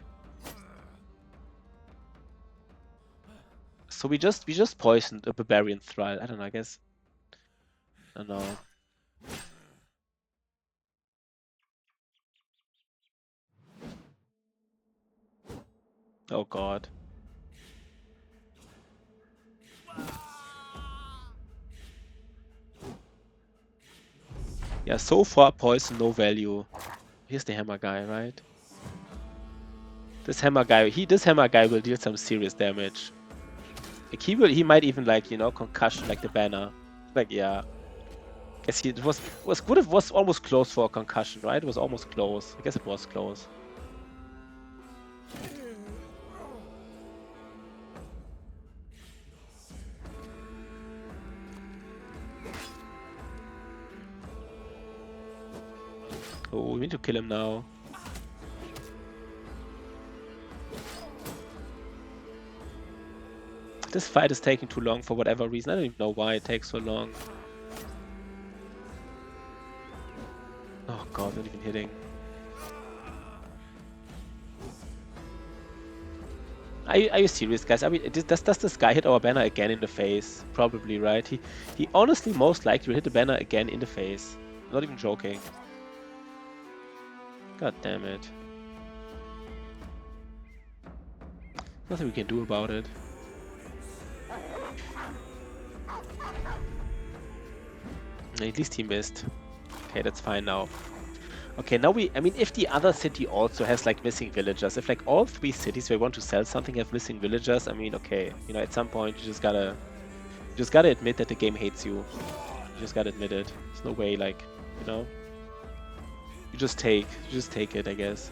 So we just poisoned a barbarian thrall. I don't know, I guess. I don't know. Oh god. Yeah, so far poison, no value. Here's the hammer guy, right? This hammer guy will deal some serious damage. Like he might even like, you know, concussion like the banner. Like yeah. Guess it was good. It was almost close for a concussion, right? It was almost close. I guess it was close. Oh, we need to kill him now. This fight is taking too long for whatever reason. I don't even know why it takes so long. Oh god, not even hitting. Are you serious, guys? I mean, does this guy hit our banner again in the face? Probably, right? He honestly most likely will hit the banner again in the face. Not even joking. God damn it. Nothing we can do about it. At least he missed. Okay, that's fine now. Okay, now I mean, if the other city also has like missing villagers, if like all 3 cities where we want to sell something have missing villagers, I mean, okay, you know, at some point you just gotta admit that the game hates you. You just gotta admit it. There's no way, like, you know, you just take it, I guess.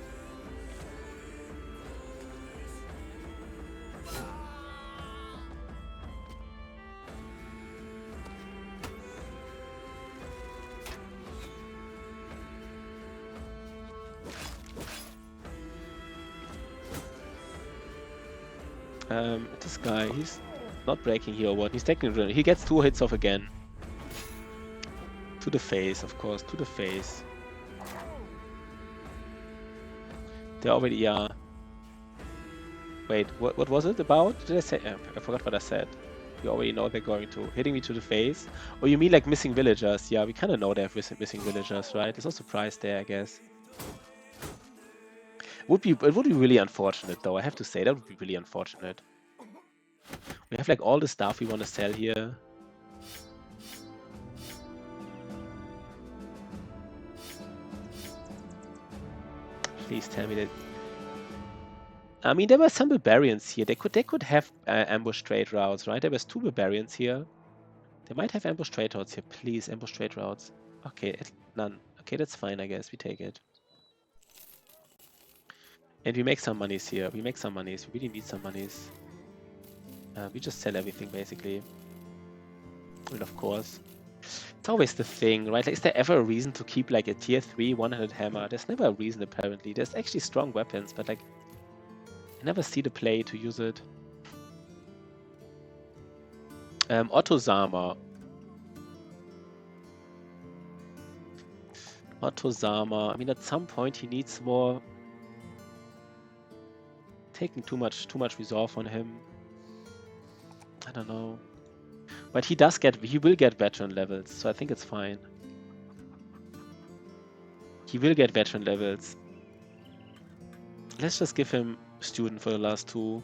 This guy, he's not breaking here or what? He's taking it. He gets 2 hits off again. To the face, of course, to the face. They already, yeah. Wait, what was it about? Did I say? I forgot what I said. You already know they're going to. Hitting me to the face? Or you mean like missing villagers? Yeah, we kind of know they have missing villagers, right? There's no surprise there, I guess. It would be really unfortunate, though. I have to say, that would be really unfortunate. We have like all the stuff we want to sell here. Please tell me that. I mean, there were some barbarians here. They could have ambush trade routes, right? There was 2 barbarians here. They might have ambush trade routes here. Please, ambush trade routes. Okay, none. Okay, that's fine, I guess. We take it. And we make some monies here. We make some monies. We really need some monies. We just sell everything, basically. And of course, it's always the thing, right? Like, is there ever a reason to keep like a tier 3 100 hammer? There's never a reason, apparently. There's actually strong weapons, but like, I never see the play to use it. Otto Sama. Otto Sama. I mean, at some point he needs more. Taking too much resolve on him. I don't know. But he will get veteran levels, so I think it's fine. He will get veteran levels. Let's just give him student for the last two.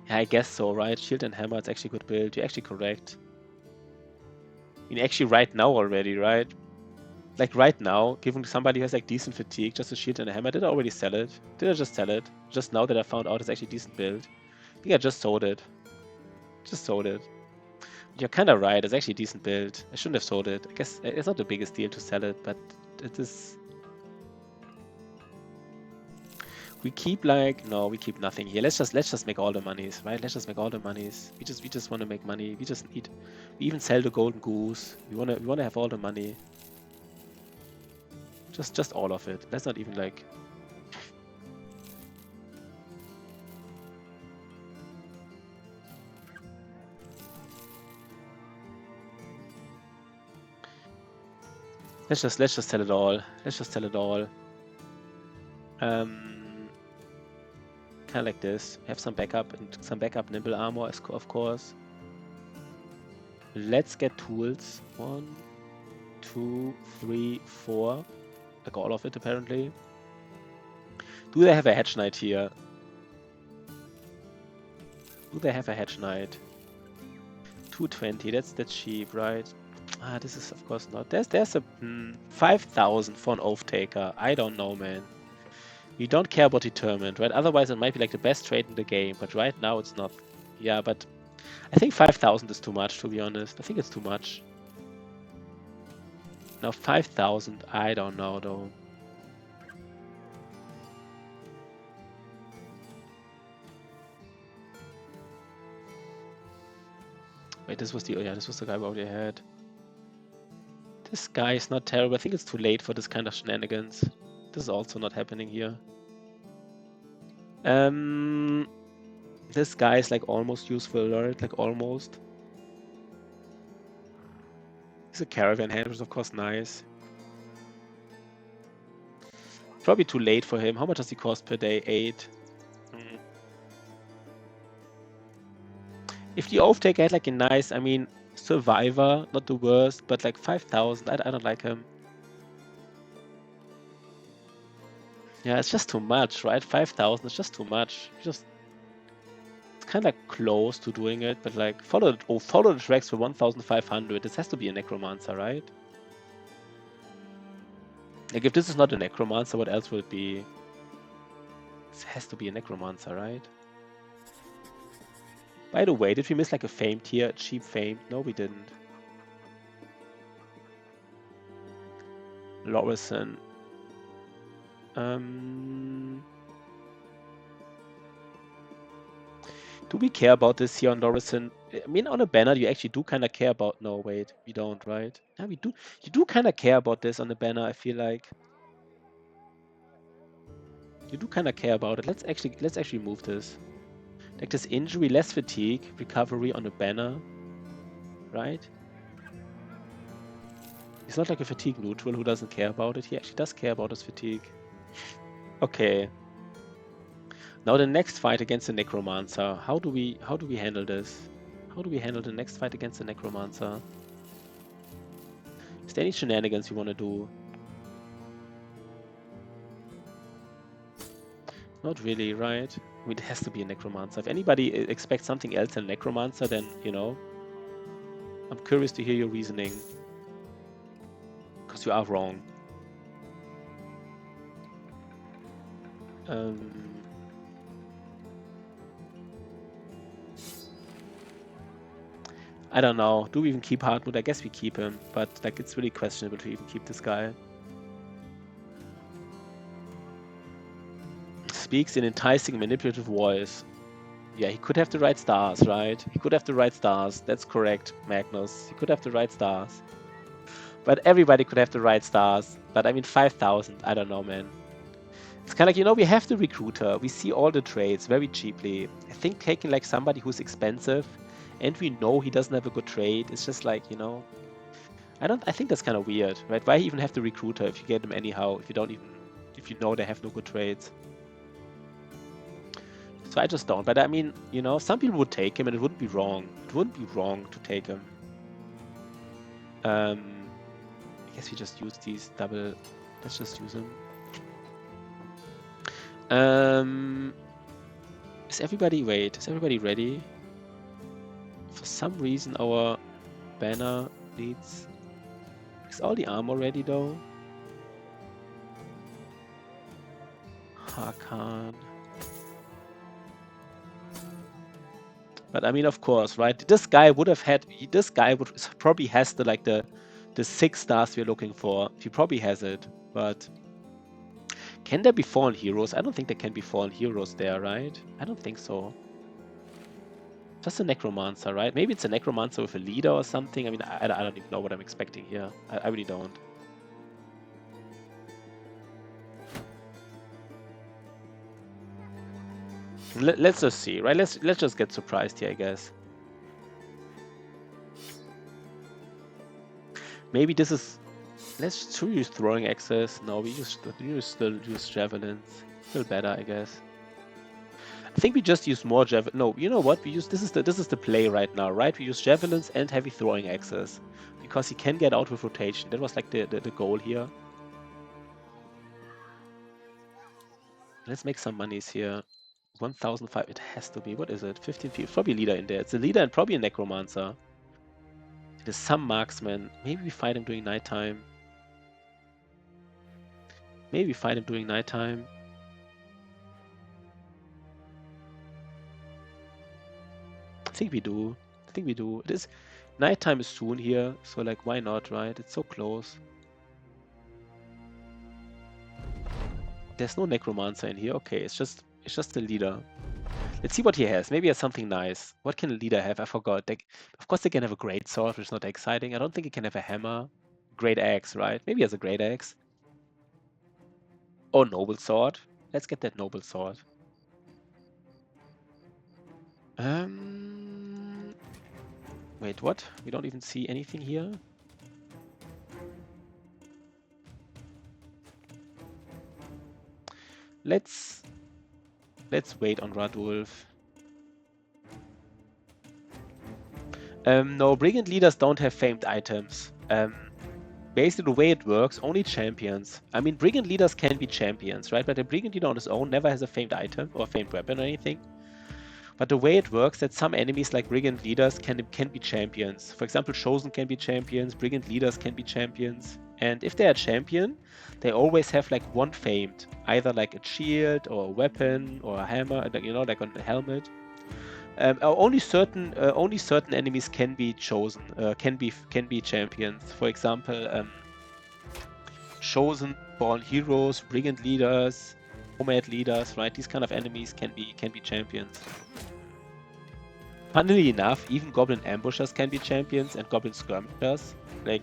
Yeah, I guess so, right? Shield and hammer, it's actually a good build. You're actually correct. I mean, actually right now already, right? Like right now, giving somebody who has like decent fatigue just a shield and a hammer, did I already sell it? Did I just sell it? Just now that I found out it's actually a decent build. I think I just sold it. Just sold it. You're kind of right, it's actually a decent build. I shouldn't have sold it. I guess it's not the biggest deal to sell it, but it is... We keep like... No, we keep nothing here. Let's just make all the monies, right? Let's just make all the monies. We just want to make money. We just need... We even sell the golden goose. We wanna have all the money. Just all of it. Let's not even like... Let's just sell it all. Let's just sell it all. Kind of like this. We have some backup and some backup nimble armor, of course. Let's get tools. 1, 2, 3, 4. Like all of it apparently. Do they have a hedge knight here? Do they have a hedge knight? 220. That's cheap, right? Ah, this is of course not. There's a 5,000 for an oath taker. I don't know, man. We don't care about determined, right? Otherwise it might be like the best trade in the game, but right now it's not. Yeah, but I think 5,000 is too much, to be honest. I think it's too much. Now 5,000, I don't know though. Wait, this was the... Oh yeah, this was the guy we already had. This guy is not terrible. I think it's too late for this kind of shenanigans. This is also not happening here. This guy is like almost useful, right? Like almost. He's a caravan hand, which is of course nice. Probably too late for him. How much does he cost per day? 8. If the oath taker had like a nice, I mean, survivor, not the worst, but like 5,000, I don't like him. Yeah, it's just too much, right? 5,000 is just too much. It's kind of like close to doing it, but like follow the tracks for 1,500. This has to be a necromancer, right? Like if this is not a necromancer, what else will it be? This has to be a necromancer, right? By the way, did we miss like a famed here? A cheap famed? No, we didn't. Lorison. Do we care about this here on Lorison? I mean, on a banner, you actually do kind of care about... No, wait, we don't, right? Yeah, we do. You do kind of care about this on the banner, I feel like. You do kind of care about it. Let's actually move this. Like this injury, less fatigue, recovery on a banner, right? He's not like a fatigue neutral who doesn't care about it. He actually does care about his fatigue. Okay. Now the next fight against the necromancer. How do we handle this? How do we handle the next fight against the necromancer? Is there any shenanigans you want to do? Not really, right? I mean, it has to be a necromancer. If anybody expects something else than necromancer, then, you know, I'm curious to hear your reasoning. Because you are wrong. I don't know. Do we even keep Hartmut? I guess we keep him, but like it's really questionable to even keep this guy. Speaks in enticing, manipulative voice. Yeah, he could have the right stars, right? He could have the right stars. That's correct, Magnus. He could have the right stars. But everybody could have the right stars. But I mean, 5,000. I don't know, man. kind of like, you know, we have the recruiter. We see all the trades very cheaply. I think taking like somebody who's expensive and we know he doesn't have a good trade, it's just like, you know, I think that's kind of weird, right? Why even have the recruiter if you get them anyhow, if you know they have no good trades? So I just don't. But I mean, you know, some people would take him and it wouldn't be wrong. It wouldn't be wrong to take him. I guess we just use these double. Let's just use them. Is everybody ready? For some reason our banner needs. Is all the armor ready though? Hakan. But I mean, of course, right? This guy would have had. This guy would probably has the 6 stars we're looking for. He probably has it, but can there be fallen heroes? I don't think there can be fallen heroes there, right? I don't think so. Just a necromancer, right? Maybe it's a necromancer with a leader or something. I mean, I don't even know what I'm expecting here. I really don't. Let's just see, right? Let's just get surprised here, I guess. Maybe this is. Let's use throwing axes. No, we still use javelins. Still better, I guess. I think we just use more javelins. No, you know what? We use this is the play right now, right? We use javelins and heavy throwing axes because he can get out with rotation. That was like the goal here. Let's make some monies here. 1,005. It has to be. What is it? 15 people. Probably a leader in there. It's a leader and probably a necromancer. It is some marksman. Maybe we fight him during nighttime. Maybe we fight him during nighttime. I think we do. I think we do. It is nighttime is soon here, so like why not, right? It's so close. There's no necromancer in here. Okay, it's just the leader. Let's see what he has. Maybe he has something nice. What can a leader have? I forgot. Of course they can have a great sword, which is not that exciting. I don't think he can have a hammer. Great axe, right? Maybe he has a great axe. Or noble sword. Let's get that noble sword. Wait, what? We don't even see anything here? Let's wait on Radulf. No, brigand leaders don't have famed items. Basically, the way it works, only champions. I mean, brigand leaders can be champions, right? But a brigand leader on his own never has a famed item or a famed weapon or anything. But the way it works, that some enemies like brigand leaders can be champions. For example, chosen can be champions, brigand leaders can be champions. And if they are champion, they always have like one famed, either like a shield or a weapon or a hammer, you know, like on a helmet. Only certain enemies can be chosen, can be champions. For example, chosen born heroes, brigand leaders, nomad leaders, right? These kind of enemies can be champions. Funnily enough, even goblin ambushers can be champions and goblin skirmishers. Like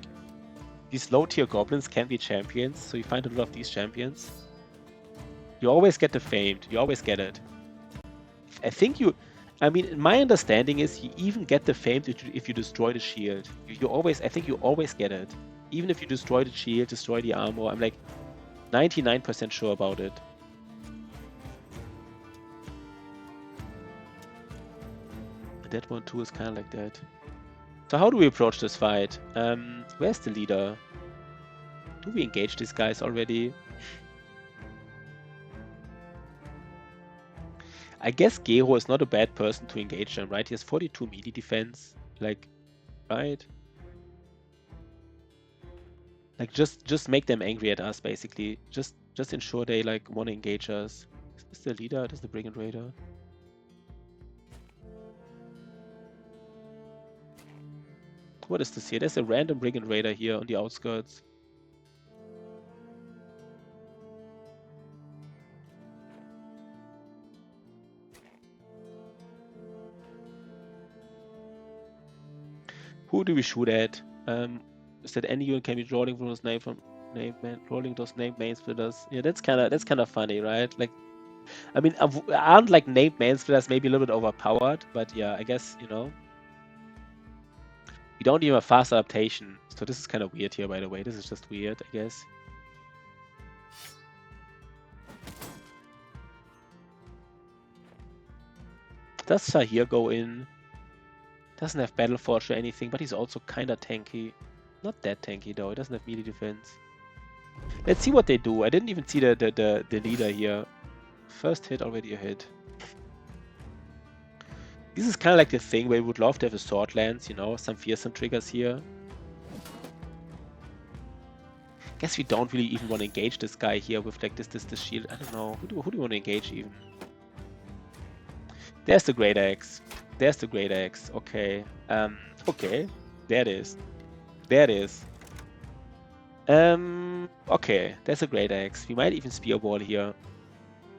these low tier goblins can be champions, so you find a lot of these champions. You always get the famed. You always get it. I mean, my understanding is you even get the famed if you destroy the shield. I think you always get it. Even if you destroy the shield, destroy the armor, I'm like 99% sure about it. That one too is kind of like that. So how do we approach this fight? Where's the leader? Do we engage these guys already? I guess Gero is not a bad person to engage them, right? He has 42 melee defense, like, right? Like just make them angry at us, basically. Just ensure they like want to engage us. Is this the leader? This is the brigand raider. What is this here? There's a random brigand raider here on the outskirts. Who do we shoot at? Is that any unit can be drawing from his name from? rolling those named main splitters. Yeah, that's kind of funny, right? Like, I mean, aren't like named main splitters maybe a little bit overpowered? But yeah, I guess you know. We don't even have fast adaptation, so this is kind of weird here. By the way, this is just weird, I guess. Does Sahir go in? Doesn't have Battle Forge or anything, but he's also kind of tanky. Not that tanky though. He doesn't have melee defense. Let's see what they do. I didn't even see the leader here. First hit, already a hit. This is kind of like the thing where we would love to have a sword lance, you know, some fearsome triggers here. Guess we don't really even want to engage this guy here with like this shield. I don't know. Who do we want to engage even? There's the Great Axe. There's the Great Axe. Okay. Okay. There it is. There it is. Okay. There's a Great Axe. We might even Spear Wall here.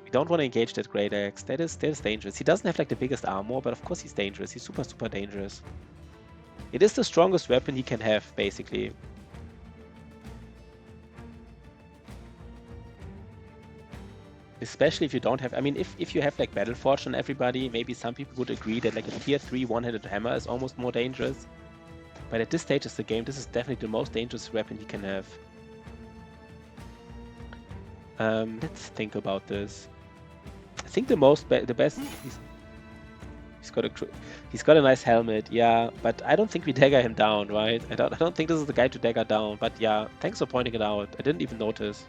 We don't want to engage that Great Axe. That is dangerous. He doesn't have like the biggest armor, but of course he's dangerous. He's super, super dangerous. It is the strongest weapon he can have, basically. Especially if you don't have, I mean, if you have like Battle Forge on everybody, maybe some people would agree that like a tier 3 one-handed hammer is almost more dangerous. But at this stage of the game, this is definitely the most dangerous weapon he can have. Let's think about this. I think the best. He's got a nice helmet, yeah. But I don't think we dagger him down, right? I don't think this is the guy to dagger down. But yeah, thanks for pointing it out. I didn't even notice.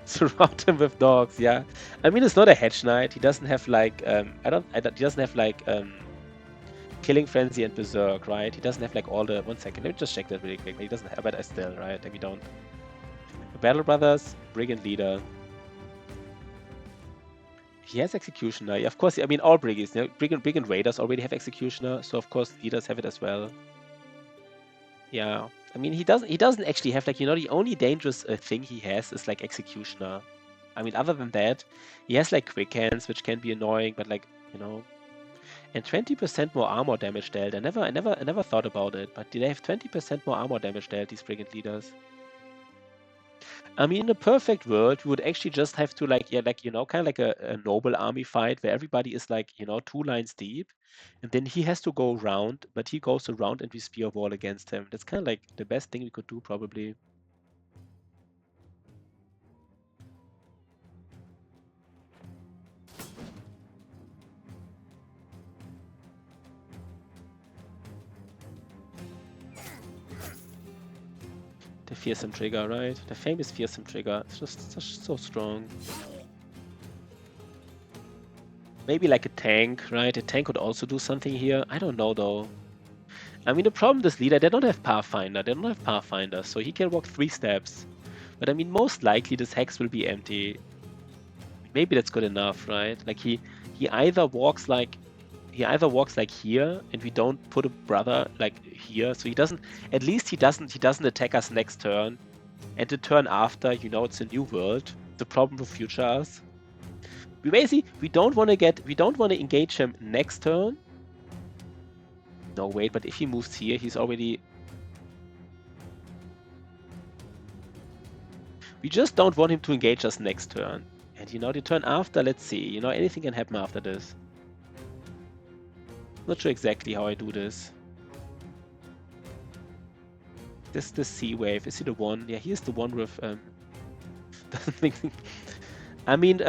Surround him with dogs, yeah. I mean, it's not a hedge knight. He doesn't have like he doesn't have like killing frenzy and berserk, right? He doesn't have like all the. 1 second, let me just check that really quick. He doesn't have, but I still, right? Like we don't. Battle Brothers, Brigand Leader. He has Executioner. Yeah, of course. I mean, all Brigands. You know, Brigand Raiders already have Executioner, so of course leaders have it as well. Yeah. I mean, he doesn't actually have like, you know, the only dangerous thing he has is like Executioner. I mean, other than that, he has like Quick Hands, which can be annoying, but like, you know, and 20% more armor damage dealt. I never thought about it, but they have 20% more armor damage dealt, these Brigand Leaders. I mean, in a perfect world, we would actually just have to like, yeah, like, you know, kind of like a noble army fight where everybody is like, you know, 2 lines deep. And then he has to go around, but he goes around and we spear wall against him. That's kind of like the best thing we could do, probably. The fearsome trigger, right? The famous fearsome trigger. It's just so strong. Maybe like a tank, right? A tank could also do something here. I don't know, though. I mean, the problem with this leader, they don't have Pathfinder. They don't have Pathfinder, so he can walk 3 steps. But I mean, most likely this hex will be empty. Maybe that's good enough, right? Like he either walks like here, and we don't put a brother like here, so he doesn't. At least he doesn't attack us next turn, and the turn after, you know, it's a new world. The problem with future us. We don't want to engage him next turn. No, wait, but if he moves here, he's already. We just don't want him to engage us next turn. And you know, the turn after, let's see. You know, anything can happen after this. Not sure exactly how I do this. This sea wave, is he the one? Yeah, he is the one with doesn't make. I mean,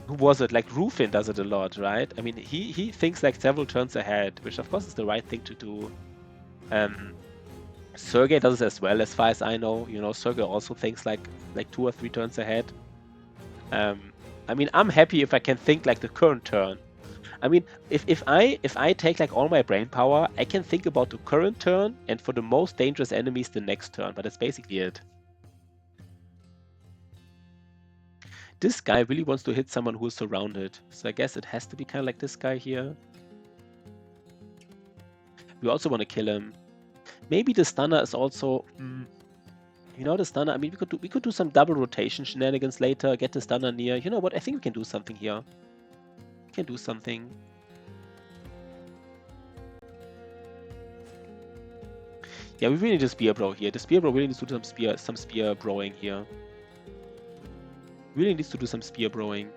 who was it? Like Rufin does it a lot, right? I mean, he thinks like several turns ahead, which of course is the right thing to do. Sergei does it as well, as far as I know. You know, Sergei also thinks like 2 or 3 turns ahead. I mean, I'm happy if I can think like the current turn. I mean, if I take like all my brain power, I can think about the current turn and for the most dangerous enemies the next turn, but that's basically it. This guy really wants to hit someone who is surrounded, so I guess it has to be kind of like this guy here. We also want to kill him. Maybe the stunner is also, you know, the stunner. I mean, we could do some double rotation shenanigans later. Get the stunner near. You know what? I think we can do something here. We can do something. Yeah, we really need a spear bro here. The spear bro really needs to do some spear broing here. Really needs to do some spear broing.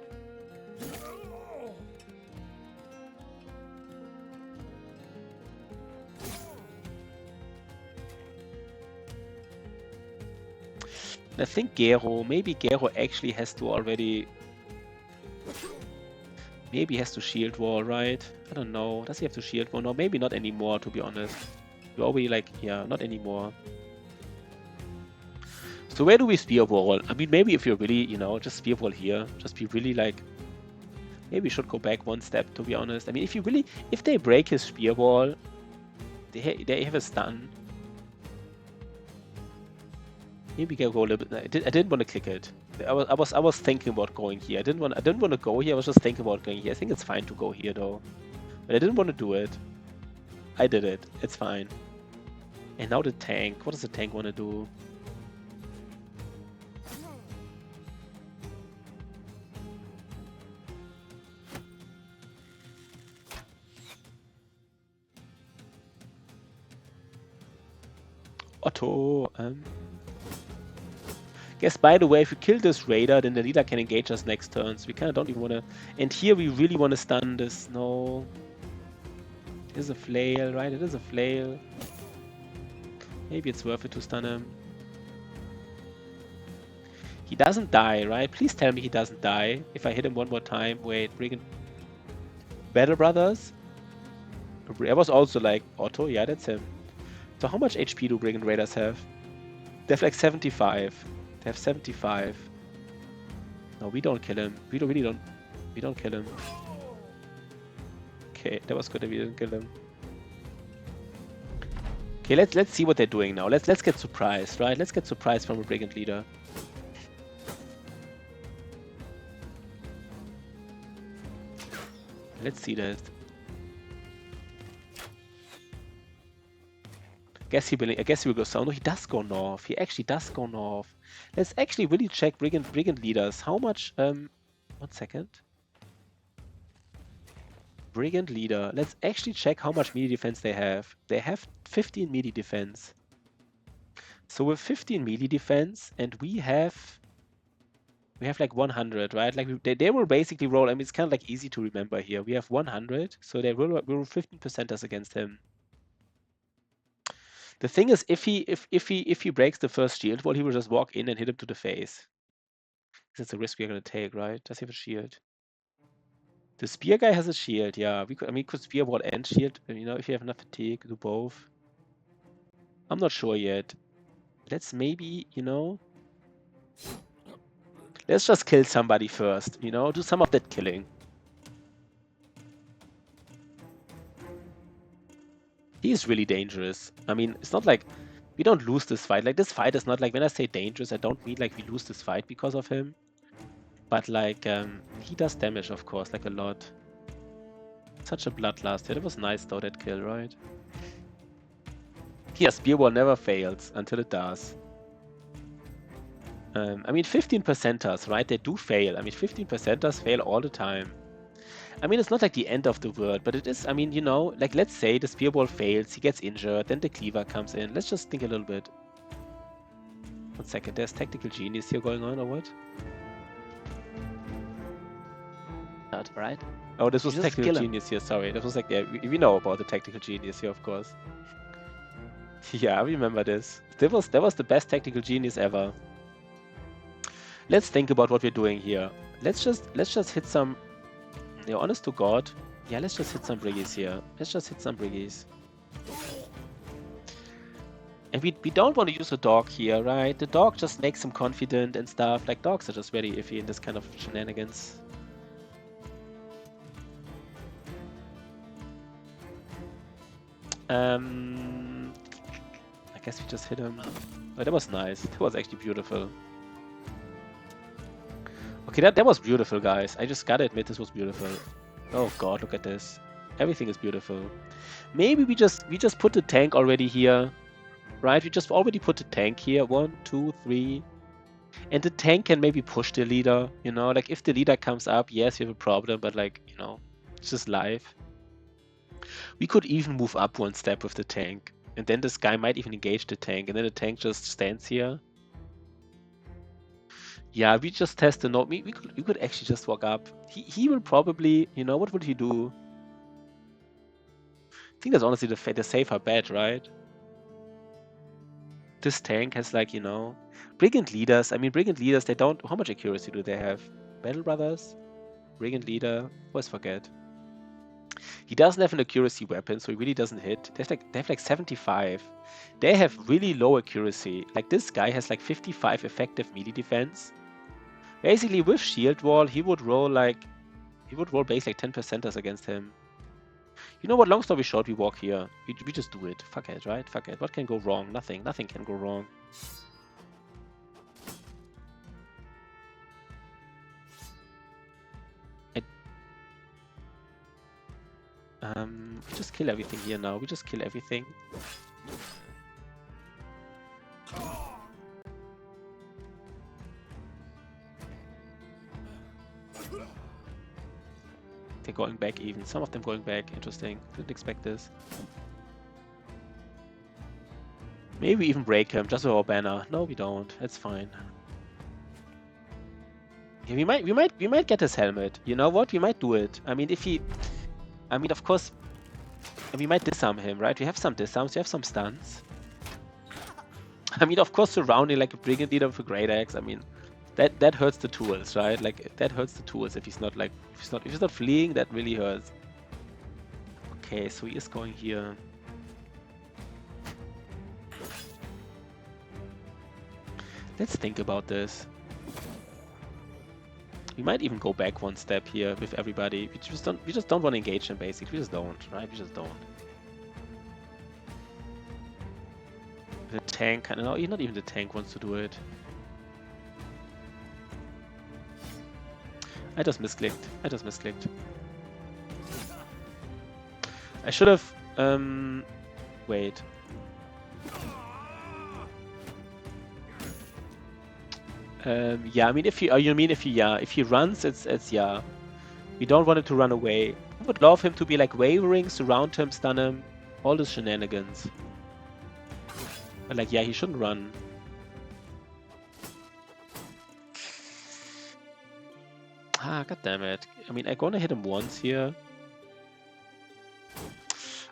I think maybe Gero actually has to already... Maybe he has to shield wall, right? I don't know. Does he have to shield wall? No, maybe not anymore, to be honest. We're already like, yeah, not anymore. So where do we spear wall? I mean, maybe if you're really, you know, just spear wall here. Just be really like... Maybe we should go back one step, to be honest. I mean, if they break his spear wall, they have a stun. Maybe go a little bit. I didn't want to click it. I was thinking about going here. I didn't want to go here. I was just thinking about going here. I think it's fine to go here though, but I didn't want to do it. I did it. It's fine. And now the tank. What does the tank want to do? Otto. Guess, by the way, if we kill this raider, then the leader can engage us next turn. So we kind of don't even want to... And here we really want to stun this. No. It is a flail, right? It is a flail. Maybe it's worth it to stun him. He doesn't die, right? Please tell me he doesn't die. If I hit him one more time. Wait, Brigand... Battle Brothers? I was also like, Otto? Yeah, that's him. So how much HP do Brigand Raiders have? They have like 75. They have 75. No, we don't kill him. We don't kill him. Okay, that was good that we didn't kill him. Okay, let's see what they're doing now. Let's get surprised, right? Let's get surprised from a brigand leader. Let's see that. I guess he will go south. No, he does go north. He actually does go north. Let's actually really check brigand leaders. How much? 1 second. Brigand leader. Let's actually check how much melee defense they have. They have 15 melee defense. So with 15 melee defense, and we have like 100, right? Like they will basically roll. I mean, it's kind of like easy to remember here. We have 100, so they will roll 15% against him. The thing is, if he breaks the first shield wall, he will just walk in and hit him to the face. That's a risk we're gonna take, right? Does he have a shield? The spear guy has a shield, yeah. We could spear wall and shield. You know, if you have enough fatigue, do both. I'm not sure yet. Let's maybe, you know, let's just kill somebody first. You know, do some of that killing. He is really dangerous. I mean, it's not like we don't lose this fight. Like, this fight is not like, when I say dangerous, I don't mean like we lose this fight because of him. But like, he does damage, of course, like a lot. Such a bloodlust. Yeah, that was nice though, that kill, right? Yeah, spear wall never fails until it does. I mean, 15%ers, right? They do fail. I mean, 15%ers fail all the time. I mean, it's not like the end of the world, but it is, I mean, you know, like, let's say the spear ball fails, he gets injured, then the cleaver comes in. Let's just think a little bit. 1 second, there's tactical genius here going on, or what? Not right. Oh, this was You just tactical kill him. genius here, sorry. That was like, yeah, we know about the tactical genius here, of course. Yeah, I remember this. That was the best tactical genius ever. Let's think about what we're doing here. Let's just hit some... Yeah, honest to God. Yeah, let's just hit some briggies here. Let's just hit some briggies. And we don't want to use a dog here, right? The dog just makes him confident and stuff. Like, dogs are just very iffy in this kind of shenanigans. I guess we just hit him. Oh, that was nice. That was actually beautiful. Okay, that was beautiful, guys. I just gotta admit this was beautiful. Oh god, look at this. Everything is beautiful. Maybe we just put the tank already here. Right? We just already put the tank here. 1, 2, 3. And the tank can maybe push the leader, you know? Like, if the leader comes up, yes, you have a problem, but like, you know, it's just life. We could even move up 1 step with the tank. And then this guy might even engage the tank, and then the tank just stands here. Yeah, we just test the node. We could actually just walk up. He will probably, you know, what would he do? I think that's honestly the safer bet, right? This tank has like, you know, Brigand Leaders. I mean, Brigand Leaders, they don't... How much accuracy do they have? Battle Brothers? Brigand Leader? Always forget. He doesn't have an accuracy weapon, so he really doesn't hit. They have like 75. They have really low accuracy. Like this guy has like 55 effective melee defense. Basically, with Shield Wall, he would roll base like 10%ers against him. You know what? Long story short, we walk here. We just do it. Fuck it, right? Fuck it. What can go wrong? Nothing. Nothing can go wrong. We just kill everything here now. We just kill everything. They're going back even. Some of them going back. Interesting. Didn't expect this. Maybe we even break him just with our banner. No, we don't. That's fine. Yeah, we might get his helmet. You know what? We might do it. I mean, if he... I mean, of course... we might disarm him, right? We have some disarms. We have some stuns. I mean, of course, surrounding like a Brigand Leader with a Great Axe. I mean, that hurts the tools, right? Like that hurts the tools if he's not like if he's not fleeing. That really hurts. Okay, so he is going here. Let's think about this. We might even go back one step here with everybody. We just don't want to engage him. Basically, we just don't, right? We just don't. The tank, no, not even the tank wants to do it. I just misclicked. I should have, wait. Yeah, I mean, if he runs, it's yeah. We don't want him to run away. I would love him to be like wavering, surround him, stun him, all the shenanigans. But like, yeah, he shouldn't run. Ah, god damn it. I mean, I'm gonna hit him once here.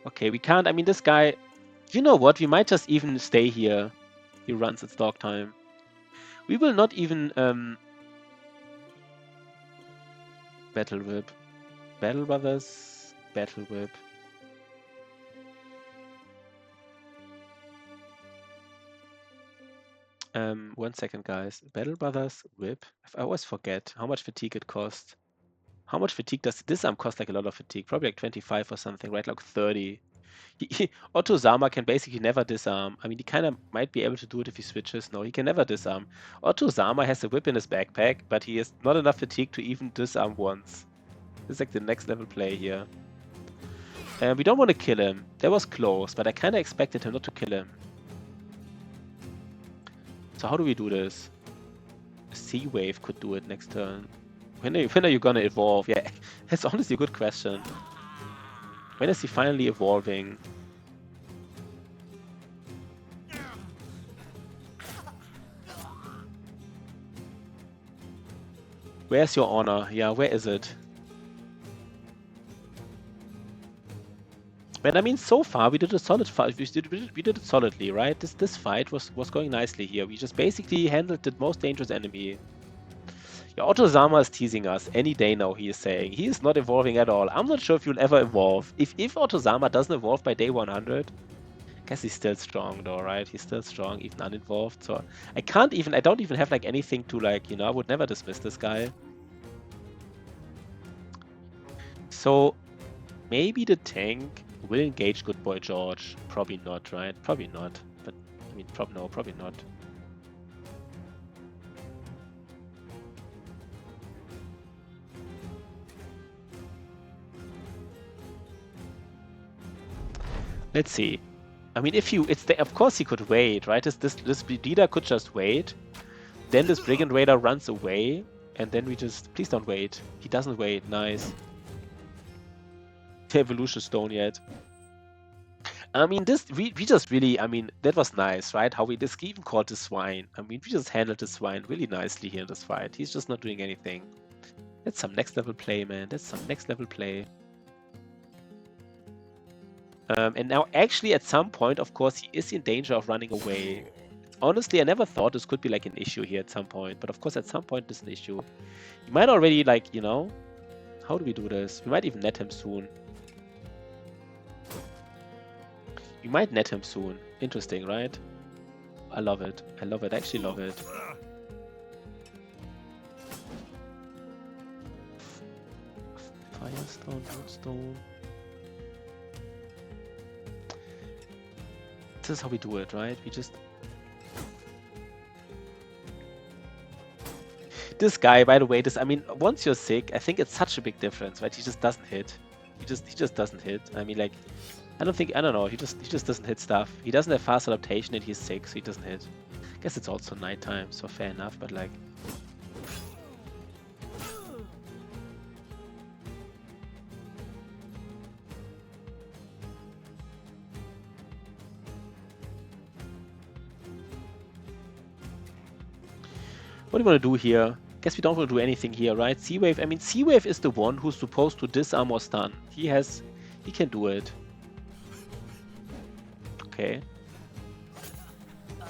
Okay, we can't. I mean, this guy... You know what? We might just even stay here. He runs, it's dog time. We will not even... Battle Whip. Battle Brothers. Battle Whip. One second, guys. Battle Brothers, Whip. I always forget how much fatigue it costs. How much fatigue does disarm cost? Like a lot of fatigue, probably like 25 or something, right? Like 30. Otto Sama can basically never disarm. I mean, he kind of might be able to do it if he switches. No, he can never disarm. Otto Sama has a whip in his backpack, but he has not enough fatigue to even disarm once. This is like the next level play here. We don't want to kill him. That was close, but I kind of expected him not to kill him. So how do we do this? Sea Wave could do it next turn. When are you gonna evolve? Yeah, that's honestly a good question. When is he finally evolving? Where's your honor? Yeah, where is it? But I mean, so far we did a solid fight. We did it solidly, right? This fight was going nicely here. We just basically handled the most dangerous enemy. Yeah, Otto Sama is teasing us any day now. He is saying he is not evolving at all. I'm not sure if you'll ever evolve. If Otto Sama doesn't evolve by day 100, I guess he's still strong though, right? He's still strong, even uninvolved. So I don't even have like anything to like, you know, I would never dismiss this guy. So maybe the tank will engage Good Boy George. Probably not, right? Probably not. But I mean, probably not. Let's see. I mean, of course he could wait, right? This leader could just wait. Then this Brigand Raider runs away, and then we just... Please don't wait. He doesn't wait. Nice. The Evolution Stone yet. I mean, we just really, I mean, that was nice, right? How we just even caught the swine. I mean, we just handled the swine really nicely here in this fight. He's just not doing anything. That's some next level play, man. That's some next level play. And now, actually, at some point, of course, he is in danger of running away. Honestly, I never thought this could be like an issue here at some point. But of course, at some point, it's an issue. You might already, like, you know, how do we do this? We might even net him soon. You might net him soon. Interesting, right? I love it. I love it. I actually love it. Firestone, woodstone. This is how we do it, right? We just... This guy, by the way, I mean, once you're sick, I think it's such a big difference, right? He just doesn't hit. He just doesn't hit. I mean, like, I don't know. He just doesn't hit stuff. He doesn't have fast adaptation and he's sick, so he doesn't hit. I guess it's also nighttime, so fair enough, but like... What do you want to do here? Guess we don't want to do anything here, right? Sea-Wave, I mean, Sea-Wave is the one who's supposed to disarm or stun. He can do it. Okay. At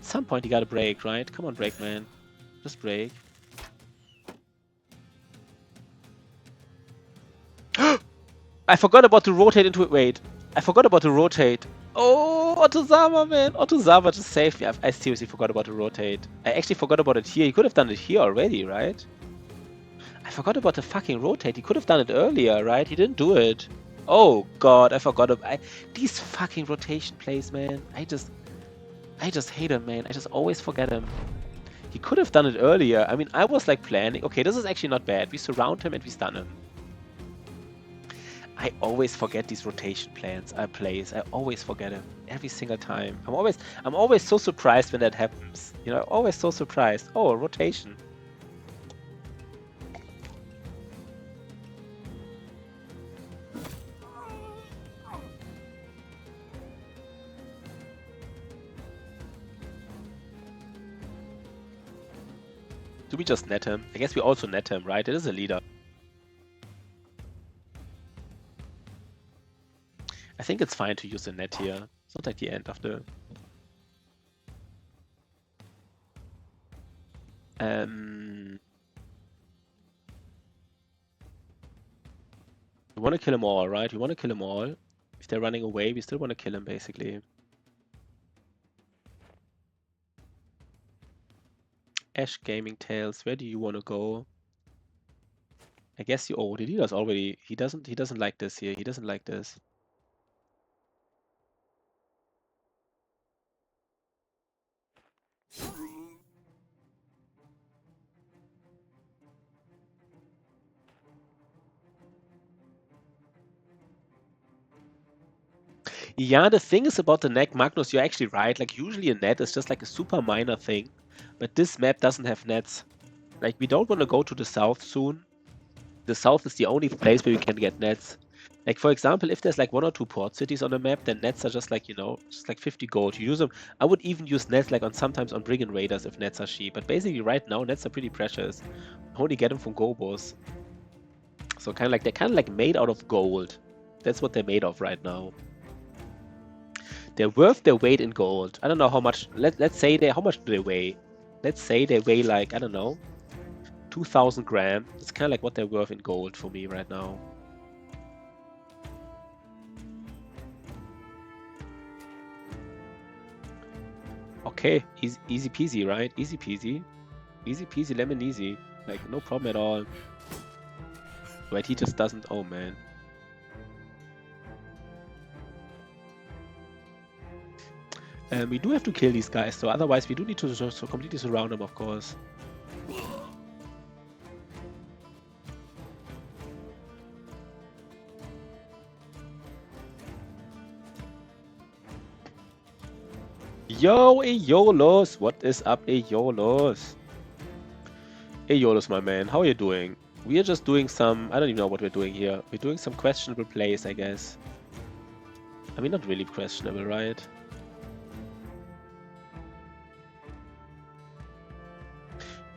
some point you gotta break, right? Come on, break, man. Just break. I forgot about to rotate into it. Wait. I forgot about to rotate. Oh, Otozama, man. Otozama just saved me. I seriously forgot about to rotate. I actually forgot about it here. He could have done it here already, right? I forgot about the fucking rotate. He could have done it earlier, right? He didn't do it. Oh, God. I forgot about... These fucking rotation plays, man. I just hate him, man. I just always forget him. He could have done it earlier. I mean, I was like planning... Okay, this is actually not bad. We surround him and we stun him. I always forget these rotation plays. I always forget them every single time. I'm always so surprised when that happens. You know, always so surprised. Oh, a rotation. Do we just net him? I guess we also net him, right? It is a leader. I think it's fine to use the net here. It's not like the end of the... We want to kill them all, right? We want to kill them all. If they're running away, we still want to kill them, basically. Ash Gaming Tales, where do you want to go? I guess the leader's already... He doesn't like this here. He doesn't like this. Yeah, the thing is about the neck, Magnus, you're actually right. Like, usually a net is just like a super minor thing. But this map doesn't have nets. Like, we don't want to go to the south soon. The south is the only place where we can get nets. Like, for example, if there's like 1 or 2 port cities on the map, then nets are just like, you know, just like 50 gold. You use them. I would even use nets like sometimes on Brigand Raiders if nets are cheap. But basically right now, nets are pretty precious. Only get them from Gobos. So kind of like, they're kind of like made out of gold. That's what they're made of right now. They're worth their weight in gold. I don't know how much. Let's say how much do they weigh? Let's say they weigh like, I don't know, 2,000 grams. It's kind of like what they're worth in gold for me right now. Okay, easy peasy, right? Easy peasy. Easy peasy lemon easy. Like, no problem at all. Right, he just doesn't... Oh, man. We do have to kill these guys, so otherwise we do need to completely surround them, of course. Yo, Aeolus! What is up, Aeolus? Aeolus, my man, how are you doing? We are just doing some... I don't even know what we're doing here. We're doing some questionable plays, I guess. I mean, not really questionable, right?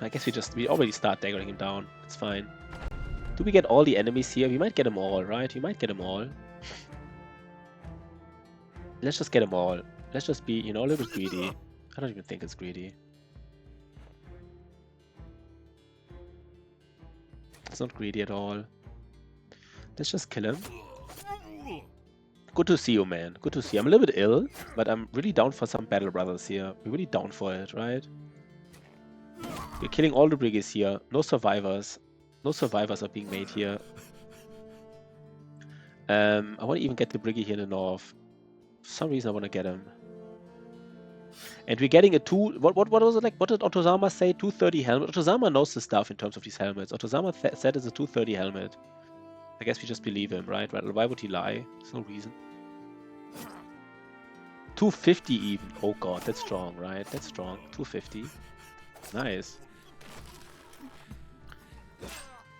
I guess we already start daggering him down. It's fine. Do we get all the enemies here? We might get them all, right? We might get them all. Let's just get them all. Let's just be, you know, a little bit greedy. I don't even think it's greedy. It's not greedy at all. Let's just kill him. Good to see you, man. Good to see you. I'm a little bit ill, but I'm really down for some Battle Brothers here. We're really down for it, right? We're killing all the Briggies here. No survivors. No survivors are being made here. I want to even get the Briggie here in the north. For some reason, I want to get him. And we're getting a what was it like? What did Otozama say? 230 helmet. Otozama knows the stuff in terms of these helmets. Otozama said it's a 230 helmet. I guess we just believe him, right? Why would he lie? There's no reason. 250 even. Oh god, that's strong, right? That's strong. 250. Nice.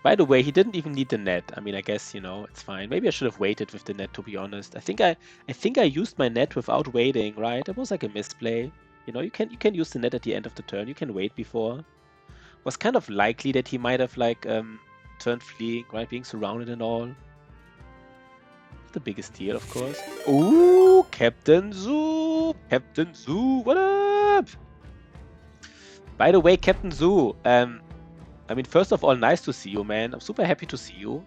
By the way, he didn't even need the net. I mean, I guess, you know, it's fine. Maybe I should have waited with the net, to be honest. I think I used my net without waiting, right? It was like a misplay. You know, you can use the net at the end of the turn. You can wait before. Was kind of likely that he might have like turned fleeing, right? Being surrounded and all. The biggest deal, of course. Ooh, Captain Zoo! Captain Zoo, what up? By the way, Captain Zoo, I mean, first of all, nice to see you, man. I'm super happy to see you.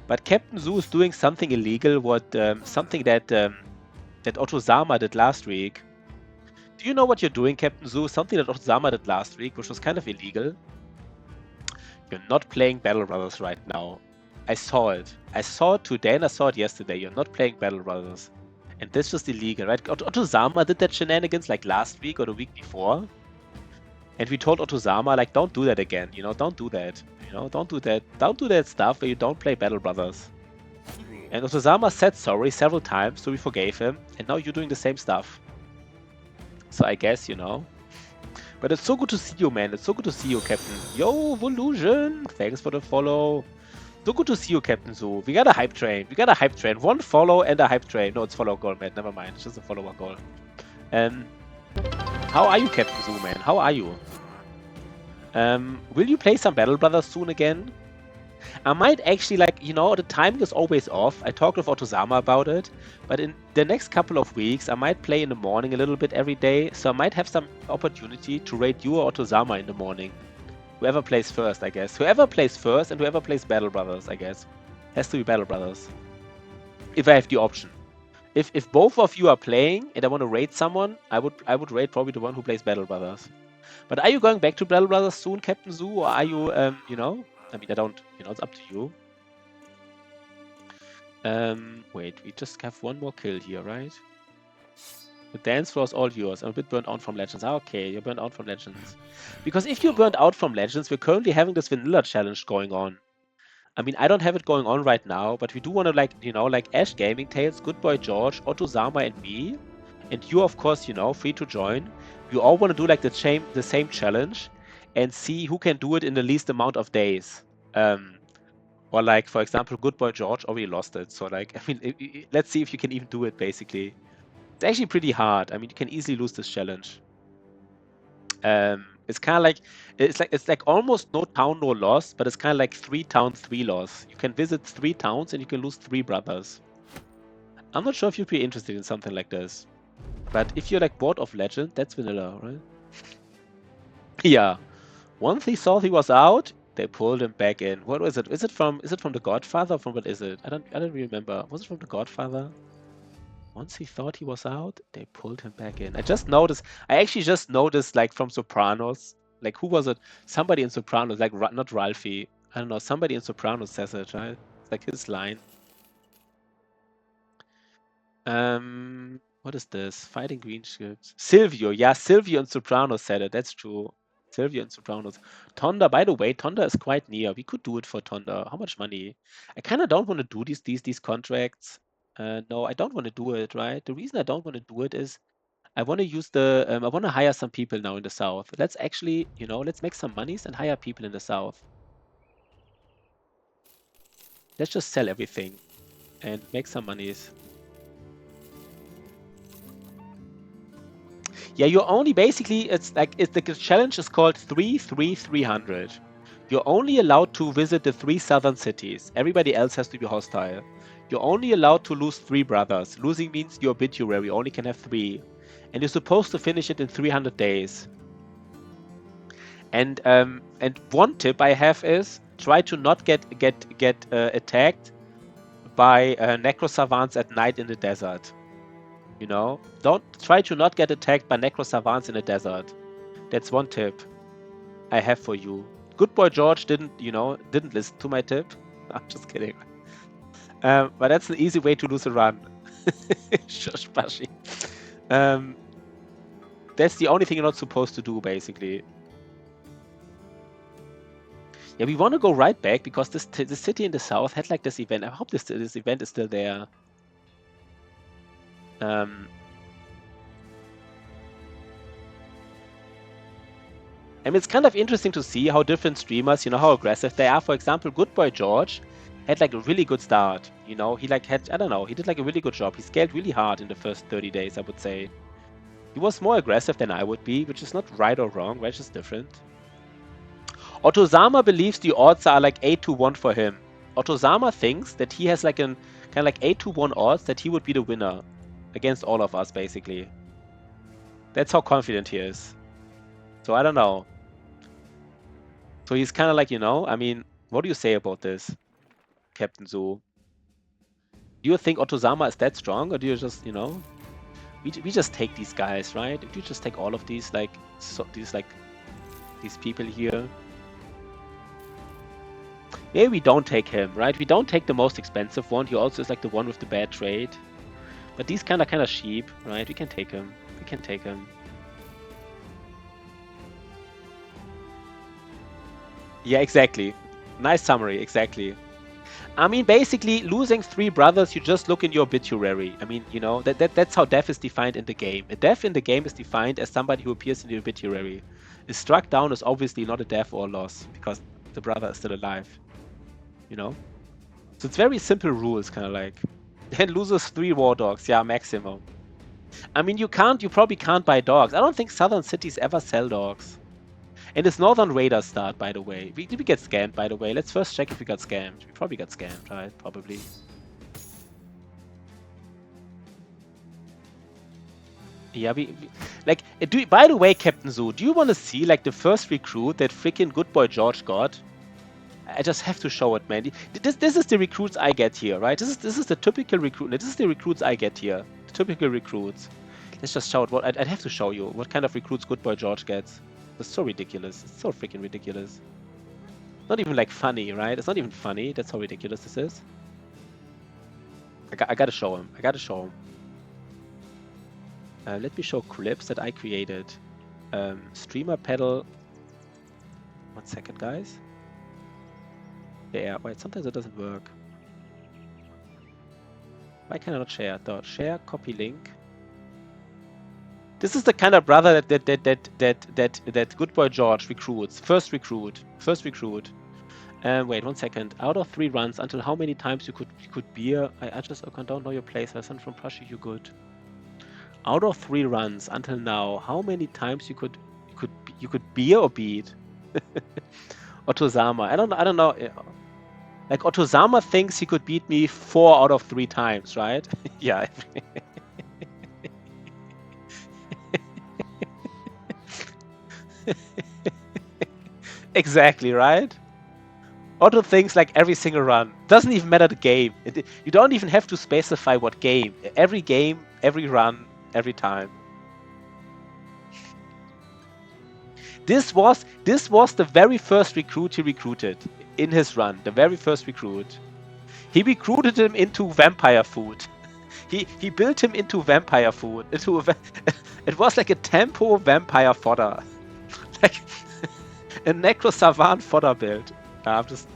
But Captain Zoo is doing something illegal, something that Otozama did last week. Do you know what you're doing, Captain Zoo? Something that Otozama did last week, which was kind of illegal. You're not playing Battle Brothers right now. I saw it. I saw it today and I saw it yesterday. You're not playing Battle Brothers. And that's just illegal, right? Otozama did that shenanigans like last week or the week before. And we told Otozama, like, don't do that again. You know, don't do that. You know, don't do that. Don't do that stuff where you don't play Battle Brothers. And Otozama said sorry several times, so we forgave him. And now you're doing the same stuff. So I guess, you know. But it's so good to see you, man. It's so good to see you, Captain. Yo, Volusion! Thanks for the follow. So good to see you, Captain Zoo. We got a hype train. We got a hype train. One follow and a hype train. No, it's follow goal, man. Never mind. It's just a follower goal. How are you, Captain Zoo, man? How are you? Will you play some Battle Brothers soon again? I might actually, like, you know, the timing is always off. I talked with Otozama about it. But in the next couple of weeks, I might play in the morning a little bit every day. So I might have some opportunity to raid you or Otozama in the morning. Whoever plays first, I guess. Whoever plays first and whoever plays Battle Brothers, I guess. Has to be Battle Brothers. If I have the option. If both of you are playing and I want to raid someone, I would raid probably the one who plays Battle Brothers. But are you going back to Battle Brothers soon, Captain Zoo, or are you, you know? I mean, I don't, you know, it's up to you. Wait, we just have one more kill here, right? The dance floor is all yours. I'm a bit burnt out from Legends. Ah, okay, you're burnt out from Legends. Because if you're burnt out from Legends, we're currently having this vanilla challenge going on. I mean, I don't have it going on right now, but we do want to, like, you know, like Ash Gaming Tales, Good Boy George, Otozama, and me. And you, of course, you know, free to join. We all want to do, like, the same challenge and see who can do it in the least amount of days. Or, like, for example, Good Boy George already lost it. So, like, I mean, let's see if you can even do it, basically. It's actually pretty hard. I mean, you can easily lose this challenge. It's kind of like it's like almost no town, no loss, but it's kind of like 3 towns, 3 loss. You can visit 3 towns and you can lose 3 brothers. I'm not sure if you'd be interested in something like this, but if you're like bored of Legend, that's vanilla, right? Yeah. Once he thought he was out, they pulled him back in. What was it? Is it from The Godfather? Or from what is it? I don't remember. Was it from The Godfather? Once he thought he was out, they pulled him back in. I actually just noticed, like, from Sopranos, like, who was it? Somebody in Sopranos, like, not Ralphie. I don't know, somebody in Sopranos says it, right? It's like his line. What is this? Fighting green ships. Silvio, yeah, Silvio in Sopranos said it, that's true. Silvio in Sopranos. Tonda, by the way, Tonda is quite near. We could do it for Tonda. How much money? I kind of don't want to do these contracts. No, I don't want to do it, right? The reason I don't want to do it is I want to use I want to hire some people now in the south. Let's actually, you know, let's make some monies and hire people in the south. Let's just sell everything and make some monies. Yeah, you're only basically, it's like, the challenge is called 3-3-300. You're only allowed to visit the 3 southern cities. Everybody else has to be hostile. You're only allowed to lose 3 brothers. Losing means your obituary only can have 3. And you're supposed to finish it in 300 days. And one tip I have is try to not get attacked by necrosavants at night in the desert. You know, don't try to not get attacked by necrosavants in the desert. That's one tip I have for you. Good boy George didn't listen to my tip. I'm just kidding. But that's an easy way to lose a run. Shush, Bashi. That's the only thing you're not supposed to do, basically. Yeah, we want to go right back because this city in the south had like this event. I hope this event is still there. I mean, it's kind of interesting to see how different streamers, how aggressive they are. For example, Good Boy George had like a really good start. He like had, I don't know, he did like a really good job. He scaled really hard in the first 30 days, I would say. He was more aggressive than I would be, which is not right or wrong, right? It's just different. Otozama believes the odds are like 8-1 for him. Otozama thinks that he has like an kind of like 8-1 odds that he would be the winner against all of us, basically. That's how confident he is. So I don't know. So he's kind of like, I mean, what do you say about this, Captain Zoo? Do you think Otozama is that strong, or do you just, we just take these guys, right? If you just take all of these, these people here. Maybe we don't take him, right? We don't take the most expensive one. He also is like the one with the bad trade. But these kind of cheap, right? We can take him. We can take him. Yeah, exactly. Nice summary, exactly. I mean, basically, losing 3 brothers, you just look in your obituary. I mean, that's how death is defined in the game. A death in the game is defined as somebody who appears in the obituary. A struck down is obviously not a death or a loss, because the brother is still alive. So it's very simple rules, kind of like. And loses 3 war dogs, yeah, maximum. I mean, you probably can't buy dogs. I don't think southern cities ever sell dogs. And it's Northern Raiders start, by the way. Did we get scammed, by the way? Let's first check if we got scammed. We probably got scammed, right? Probably. Yeah, by the way, Captain Zoo, do you want to see, like, the first recruit that freaking Good Boy George got? I just have to show it, man. This is the recruits I get here, right? This is the typical recruit. This is the recruits I get here. The typical recruits. Let's just show it. I'd have to show you what kind of recruits Good Boy George gets. It's so ridiculous. It's so freaking ridiculous. Not even like funny, right? It's not even funny. That's how ridiculous this is. I gotta show him. I gotta show him. Let me show clips that I created. Streamer pedal. 1 second, guys. Yeah, wait, sometimes it doesn't work. Why can I not share? Share, copy link. This is the kind of brother that Good Boy George recruits. First recruit. Wait 1 second. Out of 3 runs, until how many times you could beer? I don't know your place. I sent from Prussia. You good? Out of 3 runs until now, how many times you could beer or beat? Otozama. I don't know. Like, Otozama thinks he could beat me 4 out of 3 times, right? Yeah. Exactly, right? Otto thinks like every single run. Doesn't even matter the game. You don't even have to specify what game. Every game, every run, every time. This was the very first recruit he recruited in his run. The very first recruit. He recruited him into vampire food. He built him into vampire food. It was like a tempo vampire fodder. Like a necrosavant fodder build. I'm just,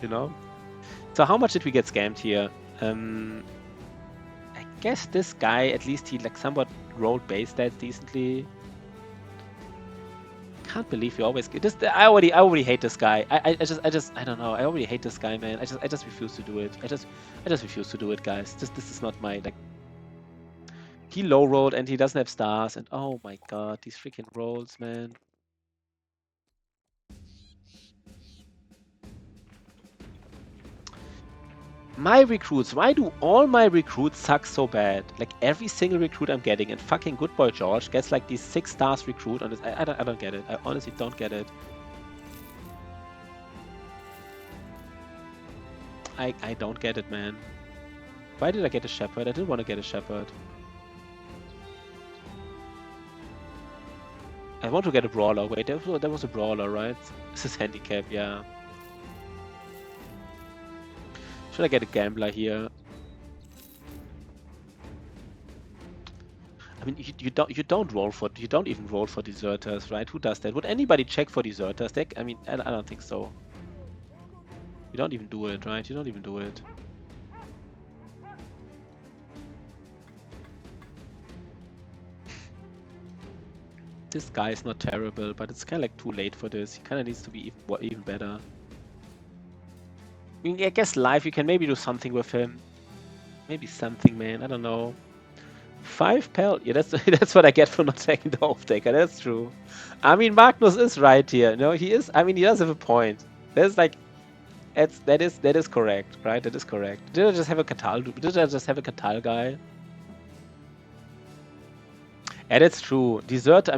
So how much did we get scammed here? I guess this guy, at least he like somewhat rolled base stats decently. Can't believe we always get this. I already hate this guy. I don't know. I already hate this guy, man. I just refuse to do it. I just refuse to do it, guys. This is not my like. He low rolled and he doesn't have stars. And oh my god, these freaking rolls, man. My recruits, why do all my recruits suck so bad? Like every single recruit I'm getting, and fucking Good Boy George gets like these 6 stars recruit on this. I don't get it. I honestly don't get it. I don't get it, man. Why did I get a shepherd? I didn't want to get a shepherd. I want to get a brawler. Wait, there was a brawler, right? This is handicap, yeah. Should I get a gambler here? I mean, you don't even roll for deserters, right? Who does that? Would anybody check for deserters? I mean, I don't think so. You don't even do it, right? You don't even do it. This guy is not terrible, but it's kind of like too late for this. He kind of needs to be even better. I mean, I guess live you can maybe do something with him. Maybe something, man. I don't know. 5 pel. Yeah, that's what I get for not taking the off-taker. That's true. I mean, Magnus is right here. No, he is. I mean, he does have a point. There's like, that is correct, right? That is correct. Did I just have a Katal? Did I just have a Katal guy? Yeah, that's true. Deserter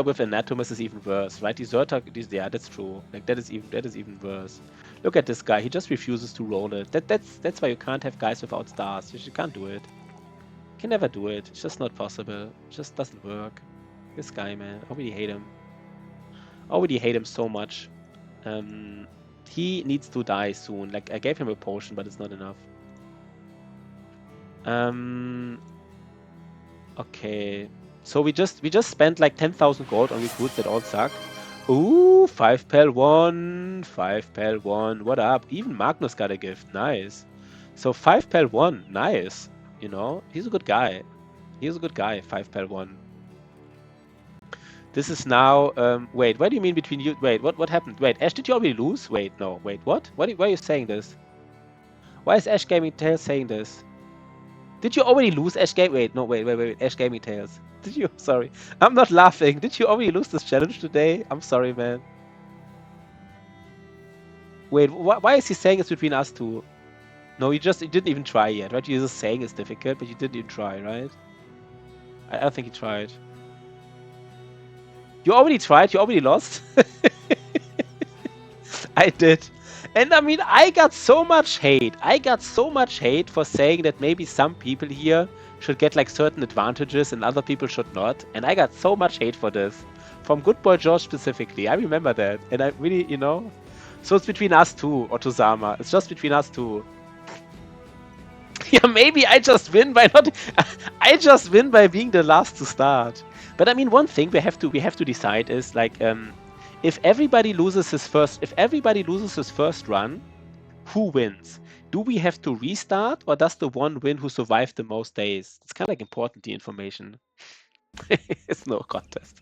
with Anatomist is even worse, right? Yeah, that's true. Like that is even worse. Look at this guy. He just refuses to roll it. That's why you can't have guys without stars. You can't do it. You can never do it. It's just not possible. It just doesn't work. This guy, man. I already hate him. I already hate him so much. He needs to die soon. Like I gave him a potion, but it's not enough. Okay. So we just spent like 10,000 gold on recruits that all suck. Ooh, 5 pel 1, 5 pel 1. What up? Even Magnus got a gift. Nice. So 5 pel 1. Nice. You know, he's a good guy. He's a good guy. 5 pel 1. This is now. Wait, what do you mean between you? Wait, what happened? Wait, Ash, did you already lose? Wait, no. Wait, what? Why are you saying this? Why is Ash Gaming Tales saying this? Did you already lose Ash Game? Wait, no, wait. Ash Gaming Tales. Did you? Sorry. I'm not laughing. Did you already lose this challenge today? I'm sorry, man. Wait, why is he saying it's between us two? No, you didn't even try yet, right? You're just saying it's difficult, but you didn't even try, right? I don't think you tried. You already tried? You already lost? I did. And I mean, I got so much hate. I got so much hate for saying that maybe some people here should get like certain advantages and other people should not. And I got so much hate for this. From Good Boy George specifically. I remember that. And I really, you know. So it's between us two, Otozama. It's just between us two. Yeah, maybe I just win by not. I just win by being the last to start. But I mean, one thing we have to decide is like, if everybody loses his first run, who wins? Do we have to restart, or does the one win who survived the most days? It's kind of like important, the information. It's no contest.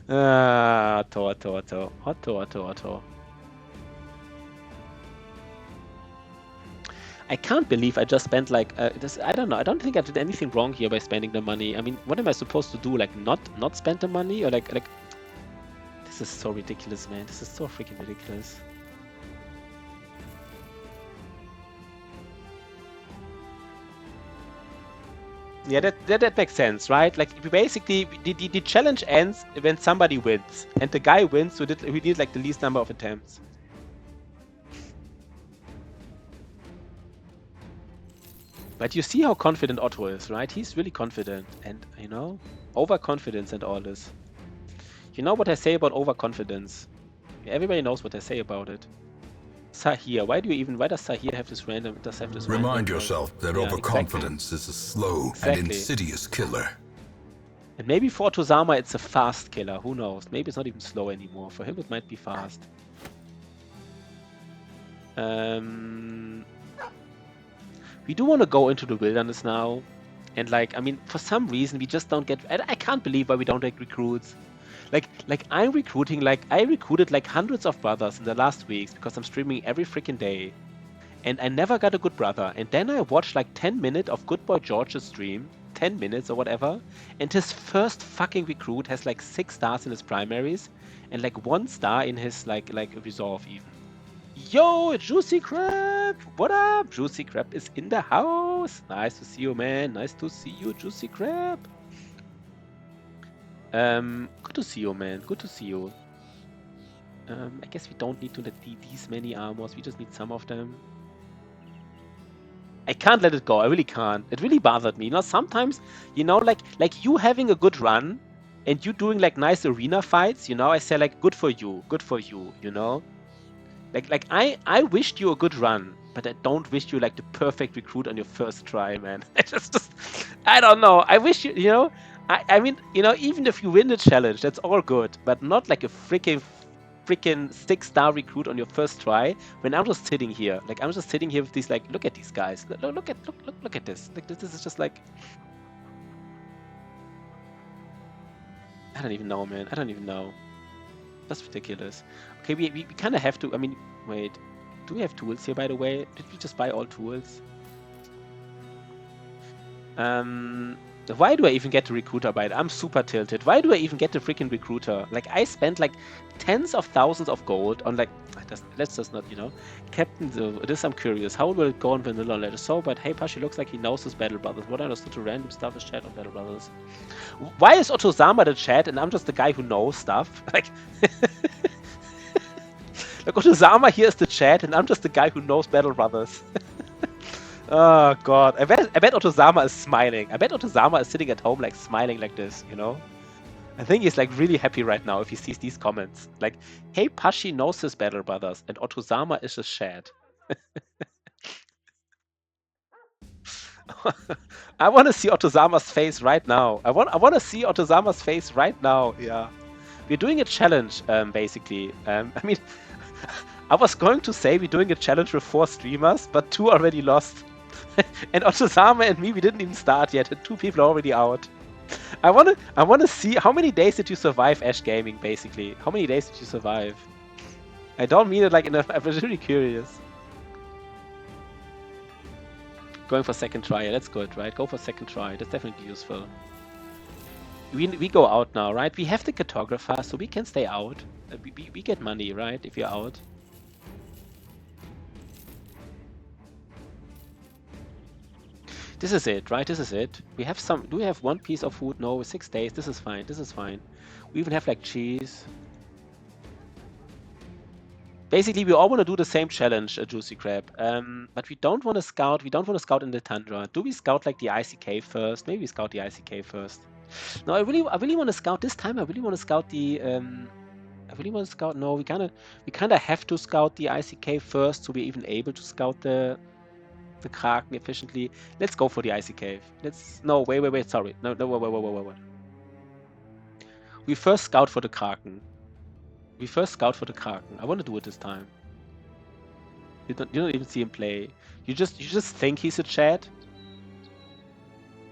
Hot. I can't believe I just spent like this. I don't know. I don't think I did anything wrong here by spending the money. I mean, what am I supposed to do? Like not spend the money, or like this is so ridiculous, man. This is so freaking ridiculous. Yeah, that makes sense, right? Like basically, the challenge ends when somebody wins, and the guy wins who did like the least number of attempts. But you see how confident Otto is, right? He's really confident, and you know, overconfidence and all this. You know what I say about overconfidence? Everybody knows what I say about it. Sahir, why does Sahir have this random? Remind yourself that overconfidence is a slow and insidious killer. And maybe for Otozama it's a fast killer. Who knows? Maybe it's not even slow anymore. For him it might be fast. We do want to go into the wilderness now, and like, I mean, for some reason we just don't get. I can't believe why we don't get recruits. Like I'm recruiting. Like I recruited like hundreds of brothers in the last weeks because I'm streaming every freaking day, and I never got a good brother. And then I watched like 10 minutes of Good Boy George's stream. 10 minutes or whatever, and his first fucking recruit has like 6 stars in his primaries and like 1 star in his like resolve even. Yo, Juicy Crab! What up? Juicy Crab is in the house. Nice to see you, man. Nice to see you, Juicy Crab. Good to see you, man. Good to see you. I guess we don't need to let these many armors. We just need some of them. I can't let it go. I really can't. It really bothered me. You know, sometimes, you know, like you having a good run and you doing like nice arena fights, you know, I say like, good for you, you know? Like I wished you a good run, but I don't wish you like the perfect recruit on your first try, man. I don't know. I wish you know, I mean, you know, even if you win the challenge, that's all good, but not like a freaking 6-star recruit on your first try when I'm just sitting here. Like I'm just sitting here with these like, look at these guys. Look at this. Like this is just like, I don't even know, man. I don't even know. That's ridiculous. Okay, we kind of have to. I mean, wait. Do we have tools here, by the way? Did we just buy all tools? Why do I even get the recruiter by it? I'm super tilted. Why do I even get the freaking recruiter? Like, I spent like tens of thousands of gold on like, let's just not, you know. Captain, this I'm curious. How will it go on vanilla letter? So, but hey, Pashi looks like he knows his Battle Brothers. What I understood to random stuff is chat on Battle Brothers. Why is Otozama the chat and I'm just the guy who knows stuff? Like, like Otozama here is the chat and I'm just the guy who knows Battle Brothers. Oh god, I bet Otozama is smiling. I bet Otozama is sitting at home like smiling like this, you know? I think he's like really happy right now if he sees these comments. Like, hey, Pashi knows his Battle Brothers and Otozama is a chat. I want to see Otozama's face right now. I want to see Otozama's face right now. Yeah. We're doing a challenge, basically. I mean, I was going to say we're doing a challenge with 4 streamers, but 2 already lost. And Otozama and me, we didn't even start yet, and 2 people are already out. I wanna see how many days did you survive Ash Gaming, basically. How many days did you survive? I don't mean it like in a. I was really curious. Going for second try, yeah, that's good, right? Go for second try. That's definitely useful. We go out now, right? We have the cartographer, so we can stay out. We get money, right? If you're out. This is it, right? This is it. We have some. Do we have 1 piece of food? No, 6 days. This is fine. This is fine. We even have like cheese. Basically, we all want to do the same challenge, Juicy Crab. But we don't want to scout. We don't want to scout in the tundra. Do we scout like the icy cave first? Maybe we scout the icy cave first. No, I really want to scout this time. I really want to scout the. I really want to scout. No, we kind of have to scout the icy cave first, so we're even able to scout the Kraken efficiently. Let's go for the icy cave. No, wait, sorry. No, wait. We first scout for the Kraken. I want to do it this time. You don't even see him play. You just think he's a Chad.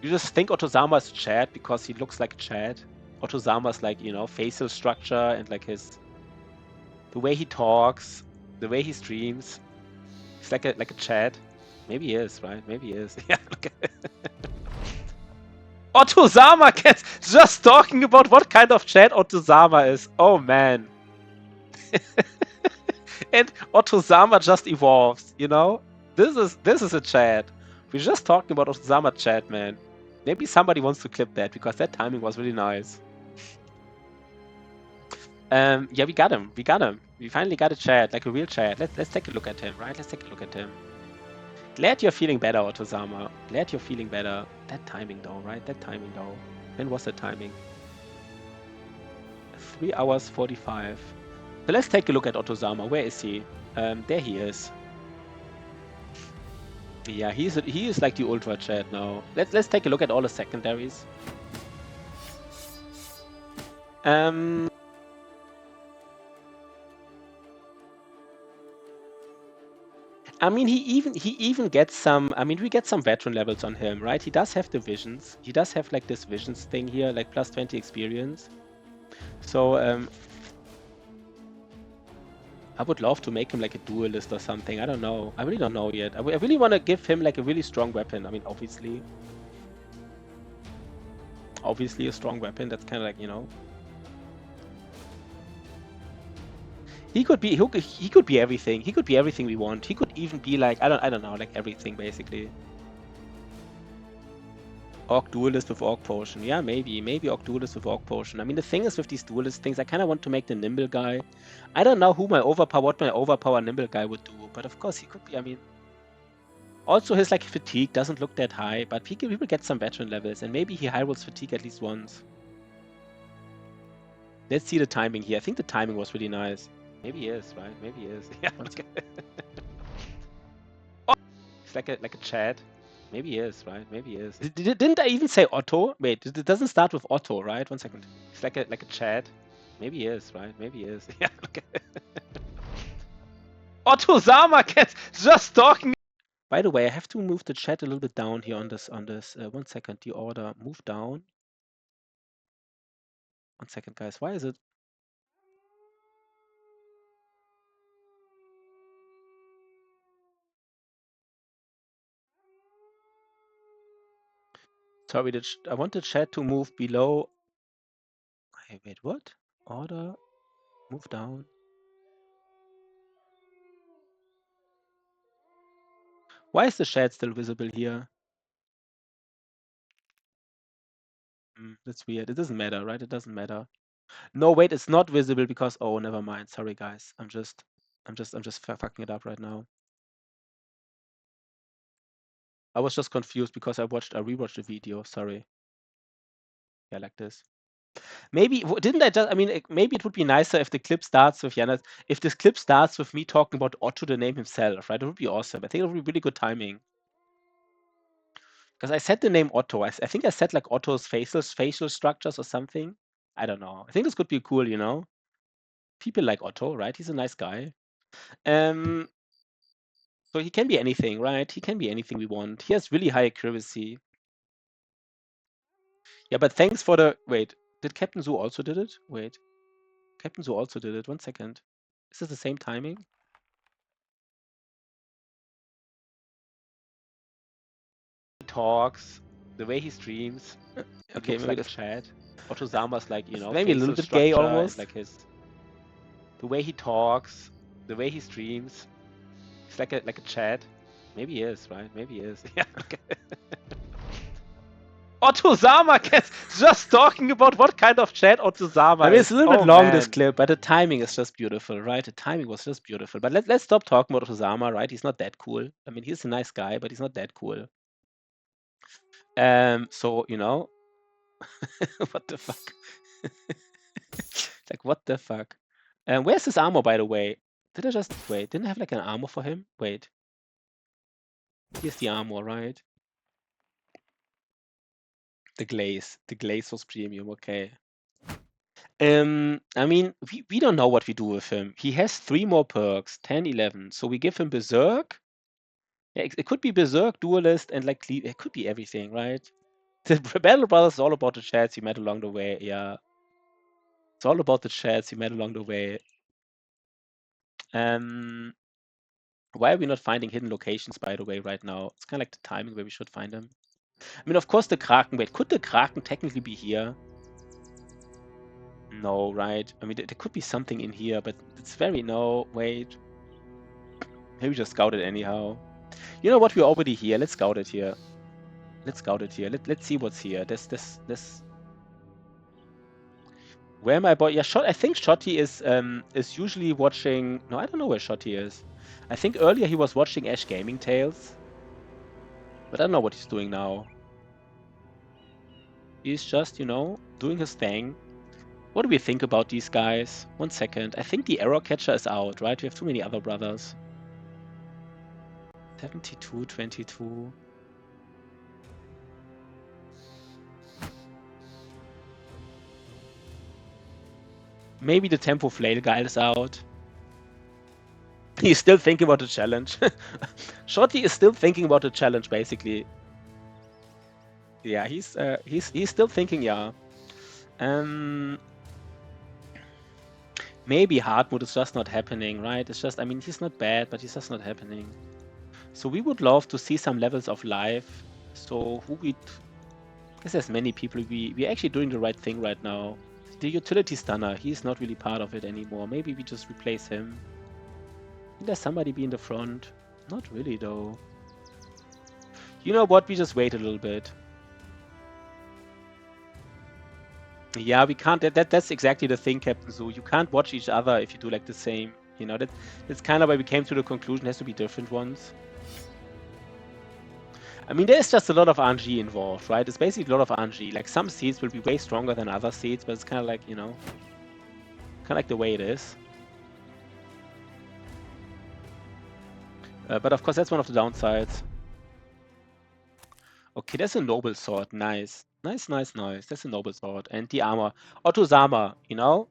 You just think Otozama is a Chad because he looks like a Chad. Otozama's like, you know, facial structure and like the way he talks, the way he streams. He's like a Chad. Maybe he is, right? Maybe he is. Yeah, look at it. Otozama gets just talking about what kind of chat Otozama is. Oh man. And Otozama just evolves, you know? This is a chat. We're just talking about Otozama chat, man. Maybe somebody wants to clip that because that timing was really nice. Yeah, we got him. We finally got a chat, like a real chat. Let's take a look at him, right? Let's take a look at him. Glad you're feeling better, Otozama. Glad you're feeling better. That timing though, right? That timing though. When was the timing? 3 hours 45. So let's take a look at Otozama. Where is he? There he is. Yeah, he is like the ultra chat now. Let's take a look at all the secondaries. I mean, he even gets some. I mean, we get some veteran levels on him, right? He does have the visions. He does have like this visions thing here, like plus 20 experience. So I would love to make him like a duelist or something. I don't know. I really don't know yet. I really want to give him like a really strong weapon. I mean, obviously. obviously a strong weapon. That's kind of like, you know. He could be everything. He could be everything we want. He could even be like, I don't know, like everything basically. Orc Duelist with Orc Potion. Yeah, maybe Orc Duelist with Orc Potion. I mean, the thing is with these Duelist things, I kind of want to make the Nimble guy. I don't know what my overpower Nimble guy would do, but of course he could be, I mean. Also his like fatigue doesn't look that high, but he will get some veteran levels, and maybe he high rolls fatigue at least once. Let's see the timing here. I think the timing was really nice. Maybe he is, right? Maybe he is. Yeah. Oh, it's like a Chad. Maybe he is, right? Maybe he is. Didn't I even say Otto? Wait, it doesn't start with Otto, right? 1 second. It's like a Chad. Maybe he is, right? Maybe he is. Yeah. Otto Sama gets just stalking. By the way, I have to move the chat a little bit down here on this. 1 second. The order move down. 1 second, guys. Why is it? Sorry, I want the chat to move below. Hey, wait, what? Order, move down. Why is the chat still visible here? That's weird. It doesn't matter, right? It doesn't matter. No, wait, it's not visible because, oh, never mind. Sorry, guys. I'm just fucking it up right now. I was just confused because I rewatched the video. Sorry. Yeah, like this. Maybe didn't I just? I mean, maybe it would be nicer if the clip starts with Janis. If this clip starts with me talking about Otto, the name himself, right? It would be awesome. I think it would be really good timing. Because I said the name Otto. I think I said like Otto's facial structures or something. I don't know. I think this could be cool, you know. People like Otto, right? He's a nice guy. So he can be anything, right? He can be anything we want. He has really high accuracy. Yeah, but thanks for the wait. Did Captain Zoo also did it? Wait. Captain Zoo also did it. 1 second. Is this the same timing? He talks, the way he streams. Okay, maybe like chat. Otto Zama's like, you know, maybe a little bit gay almost. Like the way he talks, the way he streams. It's like a chat. Maybe he is, right? Maybe he is. Yeah. Okay. Otto Sama gets just talking about what kind of chat Otto Sama is. I mean, it's a little bit long, this clip, but the timing is just beautiful, right? The timing was just beautiful. But let's stop talking about Otto Sama, right? He's not that cool. I mean, he's a nice guy, but he's not that cool. So, you know, what the fuck? Like, what the fuck? Where's his armor, by the way? Did I just wait? Didn't I have like an armor for him? Wait. Here's the armor, right? The glaze was premium, okay. I mean, we don't know what we do with him. He has 3 more perks, 10, 11. So we give him Berserk. Yeah, it could be Berserk, Duelist, and like it could be everything, right? The Battle Brothers is all about the chats you met along the way. Yeah, it's all about the chats you met along the way. Why are we not finding hidden locations, by the way, right now? It's kind of like the timing where we should find them. I mean, of course, the Kraken. Wait, could the Kraken technically be here? No, right? I mean, there could be something in here, but it's very no. Wait, maybe just scout it anyhow. You know what? We're already here. Let's scout it here. Let's scout it here. Let's see what's here. This. Where am I? Yeah, I think Shotty is usually watching. No, I don't know where Shotty is. I think earlier he was watching Ash Gaming Tales, but I don't know what he's doing now. He's just, you know, doing his thing. What do we think about these guys? 1 second. I think the error catcher is out, right? We have too many other brothers. 72, 22. Maybe the Tempo Flail guy is out. He's still thinking about the challenge. Shorty is still thinking about the challenge, basically. Yeah, he's still thinking, yeah. Maybe hard mode is just not happening, right? It's just, I mean, he's not bad, but he's just not happening. So we would love to see some levels of life. So who we guess there's many people. We're actually doing the right thing right now. The utility stunner, he's not really part of it anymore. Maybe we just replace him. Can there somebody be in the front? Not really, though. You know what? We just wait a little bit. Yeah, we can't. That's exactly the thing, Captain Zoo. You can't watch each other if you do like the same. You know, that's kind of why we came to the conclusion. It has to be different ones. I mean, there's just a lot of RNG involved, right? It's basically a lot of RNG. Like, some seeds will be way stronger than other seeds, but it's kind of like, you know, kind of like the way it is. But of course, that's one of the downsides. Okay, that's a noble sword. Nice. Nice. That's a noble sword. And the armor. Otozama, you know?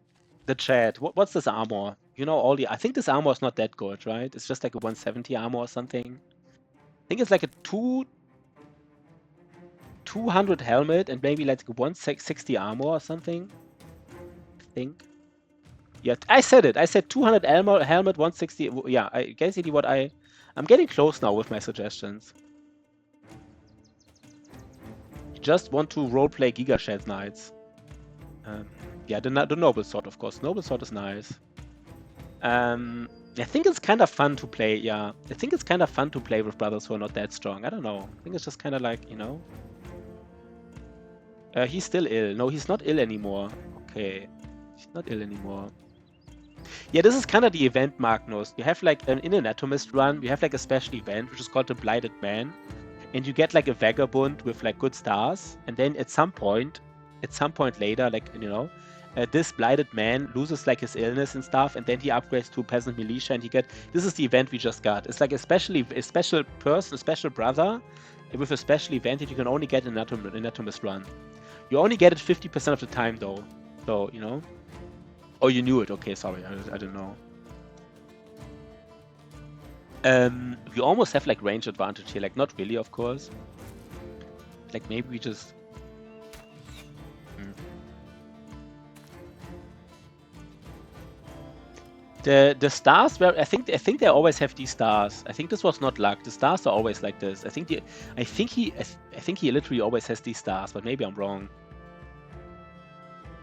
The chat. What's this armor? You know, I think this armor is not that good, right? It's just like a 170 armor or something. I think it's like a 200 helmet and maybe like 160 armor or something. I think. Yeah, I said it. I said 200 helmet, 160. Yeah, basically what I'm getting close now with my suggestions. You just want to roleplay Giga Shed Knights. Yeah, the noble sword, of course. Noble sword is nice. I think it's kind of fun to play. Yeah, I think it's kind of fun to play with brothers who are not that strong. I don't know. I think it's just kind of like, you know. He's still ill. No, he's not ill anymore. Okay, he's not ill anymore. Yeah, this is kind of the event, Magnus. You have like in Anatomist run, you have like a special event which is called the Blighted Man, and you get like a vagabond with like good stars, and then at some point later, like, you know, this Blighted Man loses like his illness and stuff, and then he upgrades to Peasant Militia, and this is the event we just got. It's like a special person, a special brother with a special event that you can only get in Anatomist run. You only get it 50% of the time though, so, you know. Oh, you knew it. Okay, sorry, I don't know. We almost have like range advantage here, like not really, of course. Like maybe we just. The stars were, I think they always have these stars. I think this was not luck. The stars are always like this. I think he literally always has these stars, but maybe I'm wrong.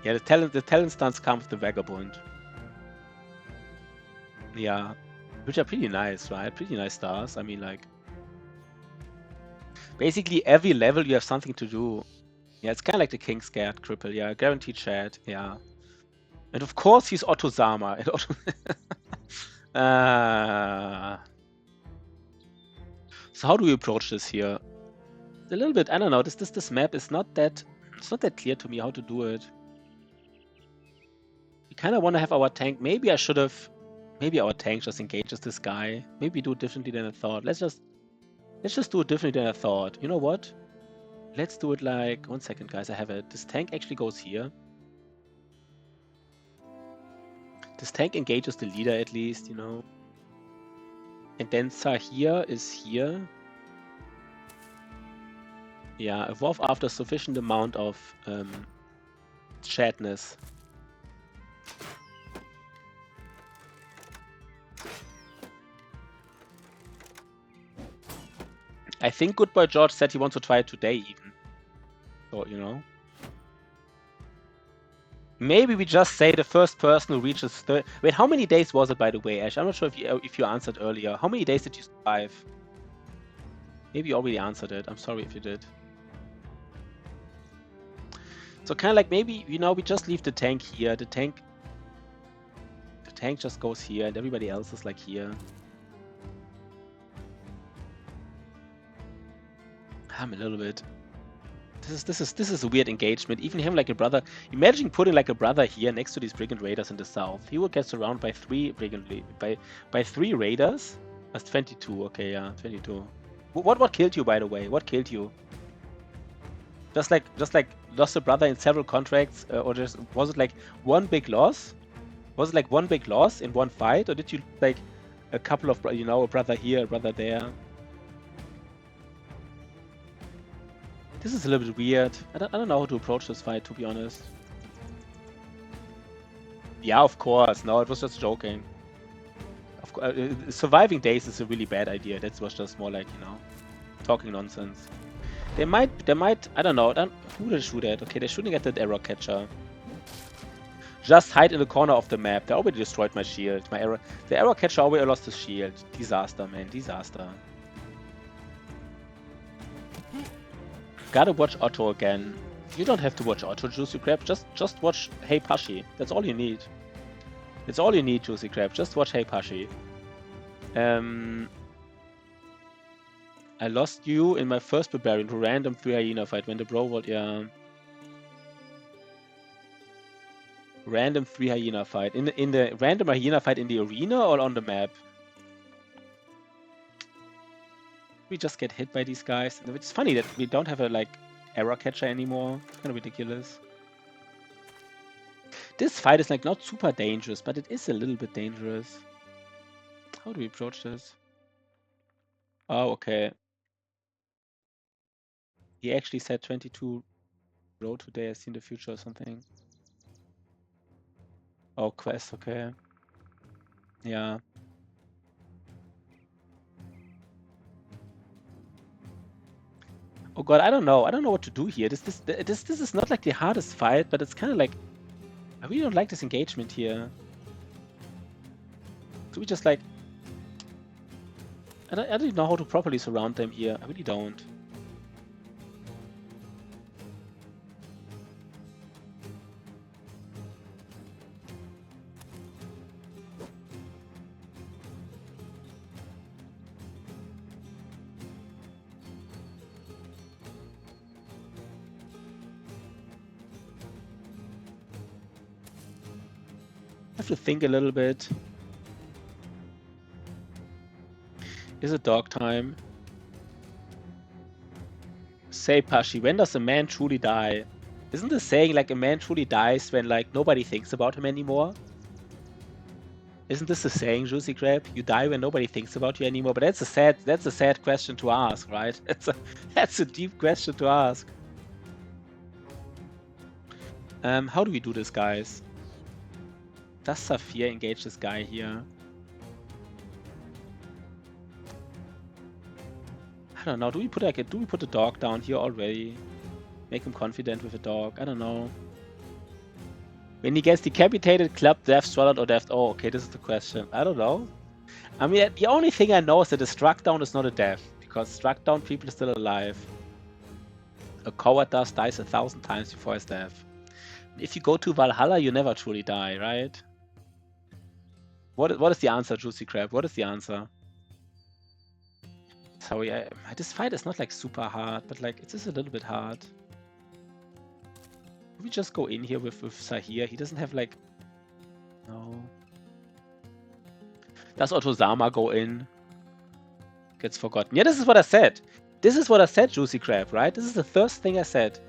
Yeah, the talent stance comes with the vagabond. Yeah, which are pretty nice, right? Pretty nice stars. I mean, like, basically every level you have something to do. Yeah, it's kind of like the King Scared cripple. Yeah, guaranteed chat. Yeah, and of course he's Otozama. So how do we approach this here? A little bit. I don't know. This map is not that. It's not that clear to me how to do it. We kind of want to have our tank. Maybe I should have. Maybe our tank just engages this guy. Maybe we do it differently than I thought. Let's just do it differently than I thought. You know what? Let's do it like 1 second, guys. I have it. This tank actually goes here. This tank engages the leader at least, you know. And then Sahir is here. Yeah, evolve after sufficient amount of shadness. I think Good Boy George said he wants to try it today even. So, you know. Maybe we just say the first person who reaches 30... Wait, how many days was it, by the way, Ash? I'm not sure if you answered earlier. How many days did you survive? Maybe you already answered it. I'm sorry if you did. So kind of like maybe, you know, we just leave the tank here. The tank just goes here and everybody else is like here. I'm a little bit... This is a weird engagement. Even him like a brother. Imagine putting like a brother here next to these brigand raiders in the south. He will get surrounded by three raiders. That's 22. Okay, yeah, 22. What killed you, by the way? What killed you? Just like lost a brother in several contracts, or was it like one big loss? Was it like one big loss in one fight, or did you like a couple of, you know, a brother here, a brother there? This is a little bit weird. I don't know how to approach this fight, to be honest. Yeah, of course. No, it was just joking. Of course, surviving days is a really bad idea. That was just more like, you know, talking nonsense. They might, I don't know, who they shoot at? Okay, they're shooting at that arrow catcher. Just hide in the corner of the map. They already destroyed my shield. The arrow catcher already lost his shield. Disaster, man, disaster. Gotta watch Otto again. You don't have to watch Otto, Juicy Crab. Just watch Hey Pashi. That's all you need. It's all you need, Juicy Crab. Just watch Hey Pashi. I lost you in my first Barbarian to random 3 hyena fight when the bro was, yeah. Random 3 hyena fight. In the random hyena fight in the arena or on the map? We just get hit by these guys. It's funny that we don't have a like error catcher anymore. It's kind of ridiculous. This fight is like not super dangerous, but it is a little bit dangerous. How do we approach this? Oh, okay. He actually said 22 road today. I see in the future or something. Oh, quest, okay. Yeah. Oh god, I don't know. I don't know what to do here. This is not like the hardest fight, but it's kind of like I really don't like this engagement here. Do we just like I don't even know how to properly surround them here. I really don't. I have to think a little bit. Is it dog time? Say Pashi, when does a man truly die? Isn't the saying like a man truly dies when like nobody thinks about him anymore? Isn't this the saying, Juicy Crab? You die when nobody thinks about you anymore. But that's a sad question to ask, right? That's a deep question to ask. How do we do this, guys? Does Saphir engage this guy here? I don't know. Do we put a dog down here already? Make him confident with a dog. I don't know. When he gets decapitated, clubbed, death, swallowed, or death. Oh, okay, this is the question. I don't know. I mean, the only thing I know is that a struck down is not a death, because struck down people are still alive. A coward dies 1,000 times before his death. If you go to Valhalla, you never truly die, right? What is the answer, Juicy Crab? What is the answer? So yeah, this fight is not like super hard, but like it is a little bit hard. We just go in here with Sahir. He doesn't have like no. Does Otozama go in? Gets forgotten. Yeah, this is what I said. This is what I said, Juicy Crab, right? This is the first thing I said.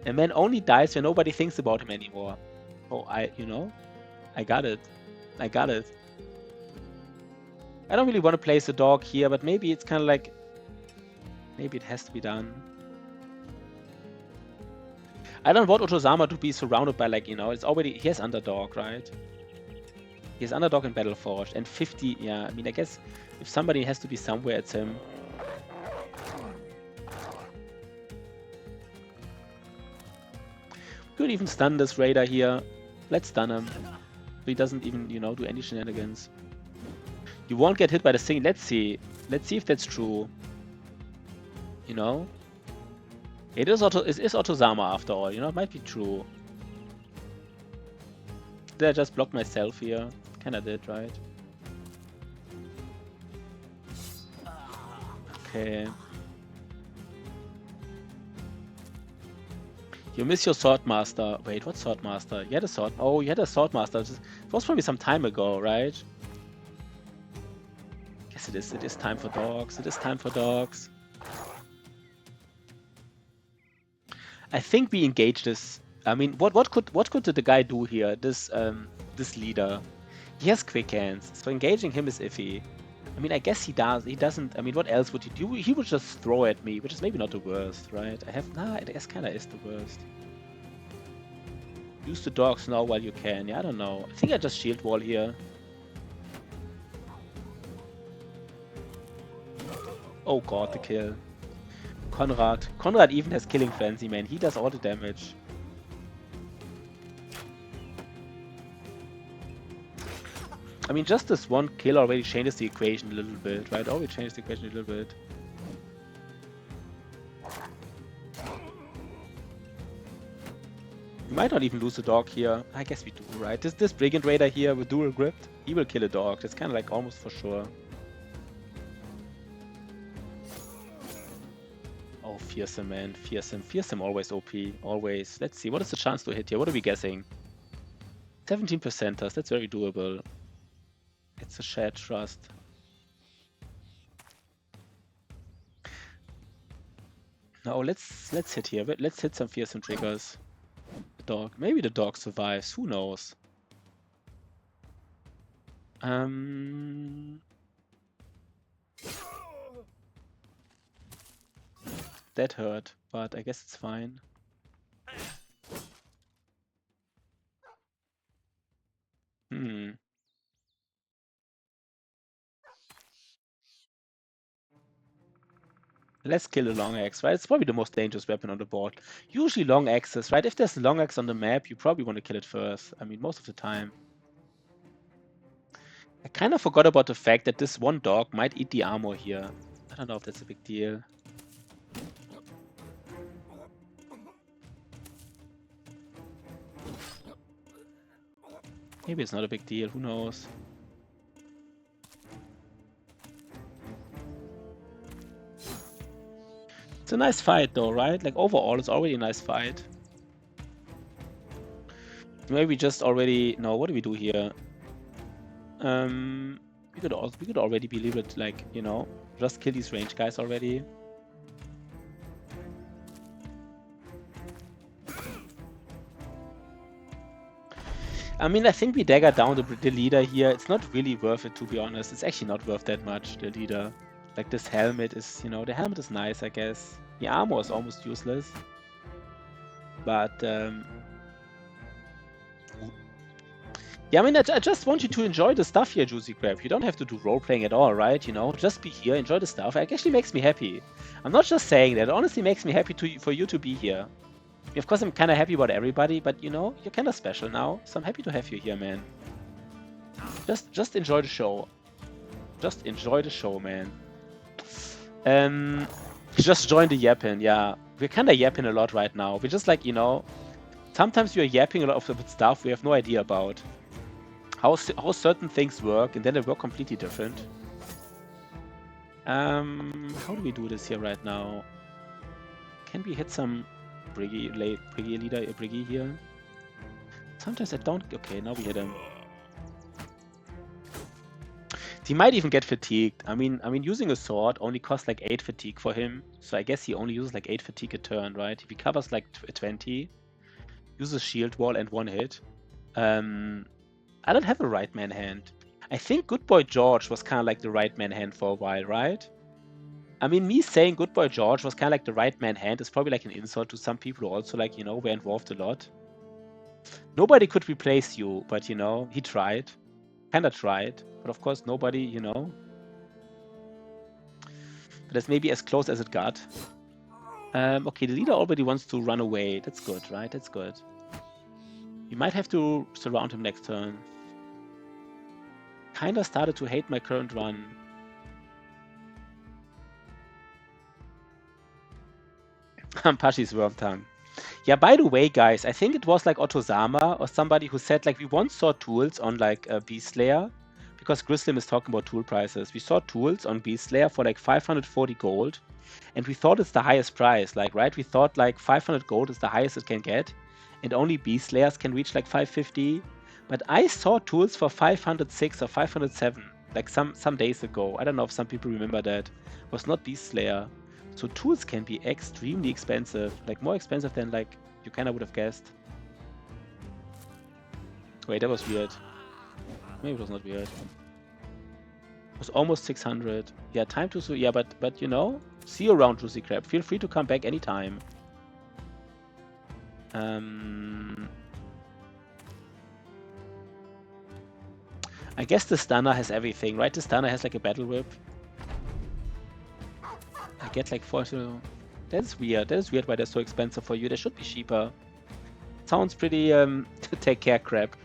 A man only dies when nobody thinks about him anymore. Oh, I got it. I got it. I don't really want to place a dog here, but maybe it's kind of like... Maybe it has to be done. I don't want Otozama to be surrounded by like, it's already... He has underdog, right? He has underdog in Battleforged. And 50... Yeah, I mean, I guess if somebody has to be somewhere, it's him. Could even stun this raider here. Let's stun him. He doesn't even, do any shenanigans. You won't get hit by the thing. Let's see. Let's see if that's true. It is Otozama after all. It might be true. Did I just block myself here? Kinda did, right? Okay. You miss your Swordmaster. Wait, what Swordmaster? You had a sword. Oh, you had a Swordmaster. It was probably some time ago, right? Yes, it is. It is time for dogs. It is time for dogs. I think we engage this. I mean, what could the guy do here? This leader. He has quick hands, so engaging him is iffy. I mean, I guess he does. He doesn't. I mean, what else would he do? He would just throw at me, which is maybe not the worst, right? I guess kind of is the worst. Use the dogs now while you can. Yeah, I don't know. I think I just shield wall here. Oh god, the kill. Conrad. Conrad even has Killing Frenzy, man. He does all the damage. I mean, just this one kill already changes the equation a little bit, right? Already changes the equation a little bit. We might not even lose a dog here. I guess we do, right? This Brigand Raider here with dual grip, he will kill a dog. That's kind of like almost for sure. Oh, Fearsome, man. Fearsome. Fearsome always OP. Always. Let's see. What is the chance to hit here? What are we guessing? 17%ers. That's very doable. It's a shared trust. No, let's hit here. Let's hit some Fearsome triggers. The dog. Maybe the dog survives. Who knows? That hurt, but I guess it's fine. Let's kill the long axe, right? It's probably the most dangerous weapon on the board. Usually long axes, right? If there's a long axe on the map, you probably want to kill it first. I mean, most of the time. I kind of forgot about the fact that this one dog might eat the armor here. I don't know if that's a big deal. Maybe it's not a big deal, who knows? It's a nice fight though, right? Like overall, it's already a nice fight. Maybe we just already... No, what do we do here? We could already be a little bit like, you know, just kill these range guys already. I mean, I think we dagger down the leader here. It's not really worth it, to be honest. It's actually not worth that much, the leader. Like, this helmet is, you know, the helmet is nice, I guess. The armor is almost useless. But, yeah, I mean, I just want you to enjoy the stuff here, Juicy Crab. You don't have to do role-playing at all, right? You know, just be here, enjoy the stuff. It actually makes me happy. I'm not just saying that. It honestly makes me happy for you to be here. Of course, I'm kind of happy about everybody, but, you know, you're kind of special now. So I'm happy to have you here, man. Just enjoy the show. Just enjoy the show, man. Just join the yapping, yeah. We're kind of yapping a lot right now. We're just like, you know, sometimes we're yapping a lot of stuff we have no idea about. How certain things work, and then they work completely different. How do we do this here right now? Can we hit some Briggy leader here? Sometimes I don't... Okay, now we hit him. He might even get fatigued. I mean, using a sword only costs like 8 fatigue for him. So I guess he only uses like 8 fatigue a turn, right? If he covers like 20, uses shield wall and 1 hit. I don't have a right man hand. I think Good Boy George was kind of like the right man hand for a while, right? I mean, me saying Good Boy George was kind of like the right man hand is probably like an insult to some people who also, like, you know, were involved a lot. Nobody could replace you, but, you know, he tried. Kind of tried. But of course, nobody, you know. But that's maybe as close as it got. Okay, the leader already wants to run away. That's good, right? That's good. We might have to surround him next turn. Kinda started to hate my current run. Pashi's Wormtongue. Yeah, by the way, guys, I think it was like Otozama or somebody who said, like, we once saw tools on, like, Beast Slayer, because Grislim is talking about tool prices. We saw tools on Beast Slayer for, like, 540 gold, and we thought it's the highest price, like, right? We thought, like, 500 gold is the highest it can get, and only Beast Slayers can reach, like, 550. But I saw tools for 506 or 507, like, some days ago. I don't know if some people remember that. It was not Beast Slayer. So tools can be extremely expensive, like more expensive than like you kind of would have guessed. Wait, that was weird. Maybe it was not weird. It was almost 600. Yeah, time to... Yeah, but you know, see you around, Juicy Crab. Feel free to come back anytime. I guess the stunner has everything, right? The stunner has like a battle whip. I get like 40. That's weird. That is weird why they're so expensive for you. They should be cheaper. Sounds pretty take care crab.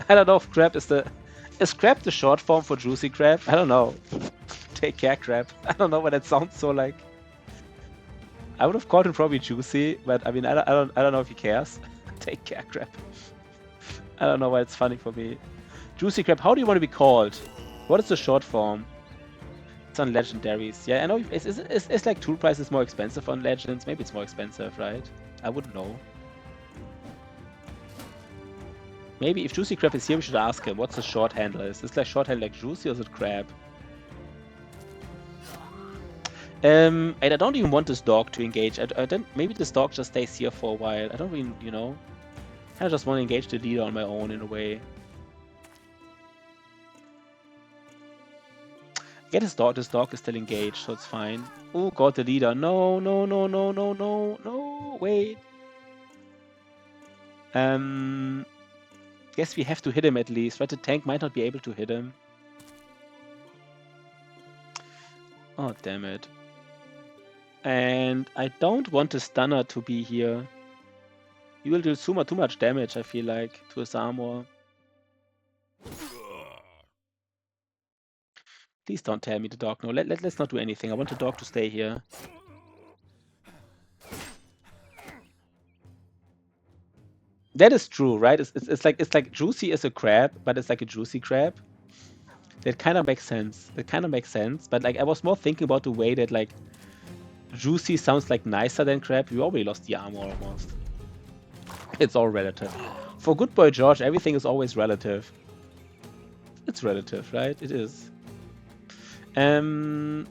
I don't know if crab is crab the short form for juicy crab? I don't know. Take care crab. I don't know why that sounds so like. I would have called him probably juicy, but I mean I don't know if he cares. Take care crab. I don't know why it's funny for me. Juicy crab, how do you want to be called? What is the short form? It's on legendaries. Yeah, I know it's like tool price is more expensive on legends. Maybe it's more expensive, right? I wouldn't know. Maybe if Juicy Crab is here, we should ask him what's the short handle is. Is like short handle like Juicy or is it Crab? And I don't even want this dog to engage. I don't. Maybe this dog just stays here for a while. I don't really, you know. I just want to engage the leader on my own in a way. Get his dog. This dog is still engaged, so it's fine. Oh god, the leader. No, no, no, no, no, no, no. Wait. Guess we have to hit him at least, right? The tank might not be able to hit him. Oh, damn it. And I don't want the stunner to be here. He will do too much damage, I feel like, to his armor. Please don't tell me the dog. No, let's not do anything. I want the dog to stay here. That is true, right? It's like Juicy is a crab, but it's like a juicy crab. That kind of makes sense. It kind of makes sense. But like I was more thinking about the way that like Juicy sounds like nicer than crab. We already lost the armor almost. It's all relative. For good boy George, everything is always relative. It's relative, right? It is. I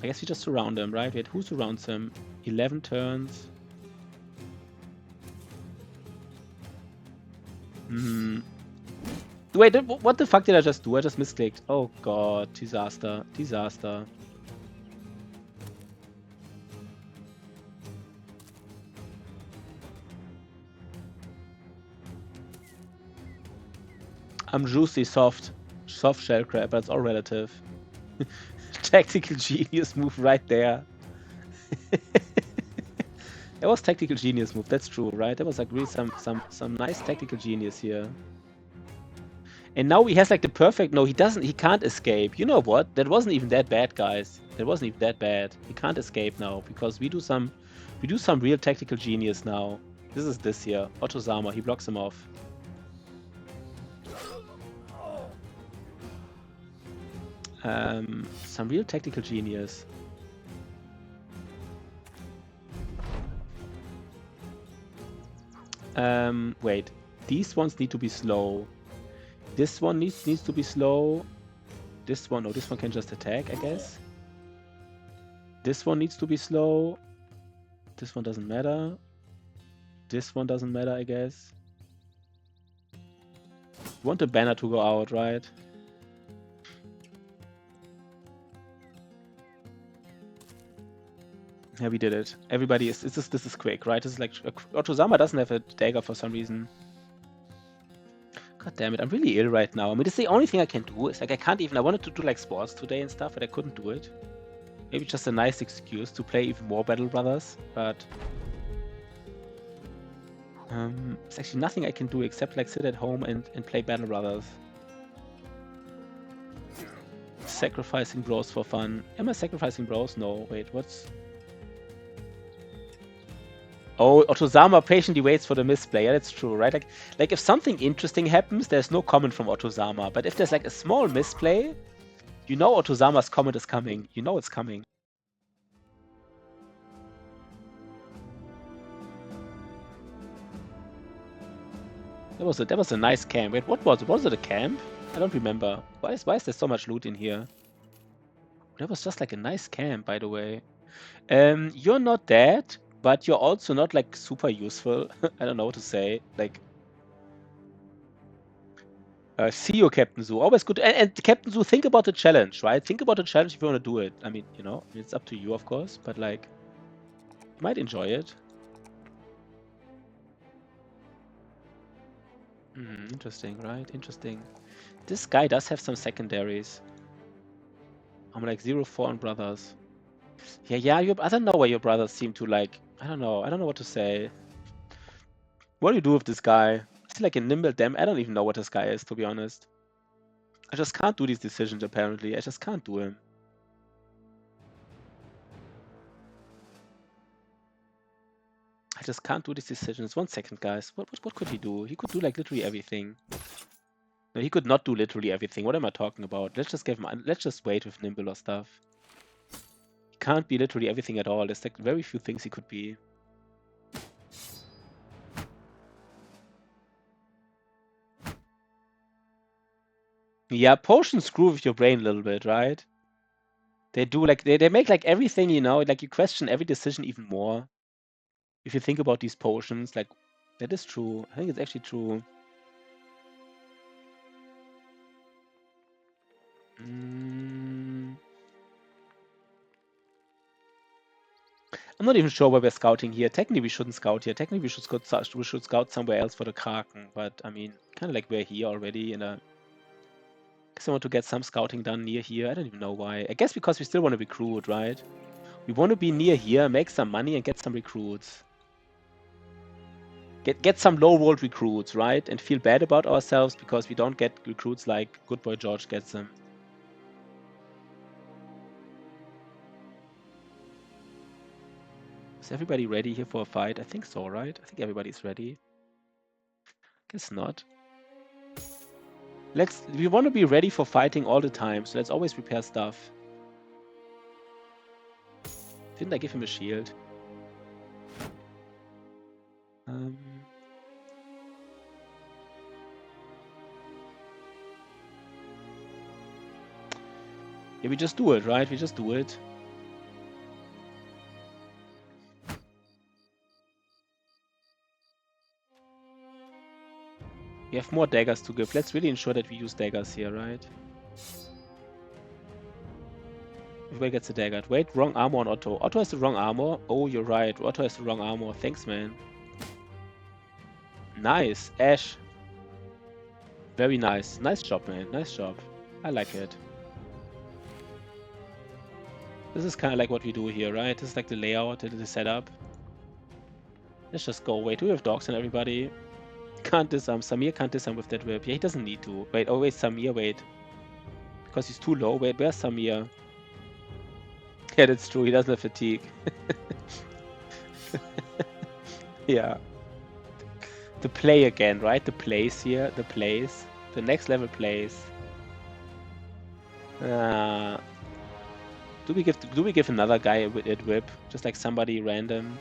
guess we just surround him, right? Wait, who surrounds him? 11 turns. Wait, what the fuck did I just do? I just misclicked. Oh god, disaster. Disaster. I'm juicy, soft shell crab, but it's all relative. Tactical genius move right there. It was tactical genius move, that's true, right? There was like really some nice tactical genius here. And now he has like the perfect, no, he can't escape. You know what? That wasn't even that bad, guys. That wasn't even that bad. He can't escape now because we do some real tactical genius now. This is this here. Otozama, he blocks him off. Some real tactical genius. Wait. These ones need to be slow. This one needs to be slow. This one, no, this one can just attack, I guess. This one needs to be slow. This one doesn't matter. This one doesn't matter, I guess. You want the banner to go out, right? Yeah, we did it. Everybody is. This is quick, right? This is like Otozama doesn't have a dagger for some reason. God damn it! I'm really ill right now. I mean, this is the only thing I can do. It's like I can't even. I wanted to do like sports today and stuff, but I couldn't do it. Maybe just a nice excuse to play even more Battle Brothers, but there's actually nothing I can do except like sit at home and play Battle Brothers. Sacrificing bros for fun. Am I sacrificing bros? No. Wait, what's? Oh, Otozama patiently waits for the misplay. Yeah, that's true, right? Like if something interesting happens, there's no comment from Otozama. But if there's like a small misplay, you know Otozama's comment is coming. You know it's coming. That was a nice camp. Wait, what was it? Was it a camp? I don't remember. Why is there so much loot in here? That was just like a nice camp, by the way. You're not dead, but you're also not like super useful. I don't know what to say. Like, see you, Captain Zoo. Always good. And Captain Zoo, think about the challenge, right? Think about the challenge if you want to do it. I mean, you know, it's up to you, of course, but like, you might enjoy it. Interesting, right? Interesting. This guy does have some secondaries. I'm like 0-4 on brothers. Yeah. I don't know why your brothers seem to like. I don't know what to say. What do you do with this guy? Is he like a nimble dem? I don't even know what this guy is, to be honest. I just can't do these decisions, apparently. I just can't do him. I just can't do these decisions. 1 second, guys. What could he do? He could do like literally everything. No, he could not do literally everything. What am I talking about? Let's just give him. Let's just wait with nimble or stuff. He can't be literally everything at all. There's like very few things he could be. Yeah, potions screw with your brain a little bit, right? They do like they make like everything, you know, like you question every decision even more. If you think about these potions, like that is true. I think it's actually true. I'm not even sure where we're scouting here. Technically, we shouldn't scout here. Technically, we should scout somewhere else for the Kraken. But I mean, kind of like we're here already. And I guess I want to get some scouting done near here. I don't even know why. I guess because we still want to recruit, right? We want to be near here, make some money, and get some recruits. Get some low-rolled recruits, right? And feel bad about ourselves because we don't get recruits like Good Boy George gets them. Is everybody ready here for a fight? I think so, right? I think everybody's ready. Guess not. We want to be ready for fighting all the time, so let's always prepare stuff. Didn't I give him a shield? Yeah, we just do it, right? We just do it. We have more daggers to give. Let's really ensure that we use daggers here, right? Everybody gets a dagger. Wait, wrong armor on Otto. Otto has the wrong armor. Oh, you're right. Otto has the wrong armor. Thanks, man. Nice. Ash. Very nice. Nice job, man. Nice job. I like it. This is kind of like what we do here, right? This is like the layout, the setup. Let's just go. Wait, do we have dogs on everybody? Can't disarm. Samir can't disarm with that whip. Yeah, he doesn't need to. Wait, oh wait, Samir, wait. Because he's too low. Wait, where's Samir? Yeah, that's true. He doesn't have fatigue. Yeah. The play again, right? The plays here. The plays. The next level plays. Do we give another guy a whip? Just like somebody random?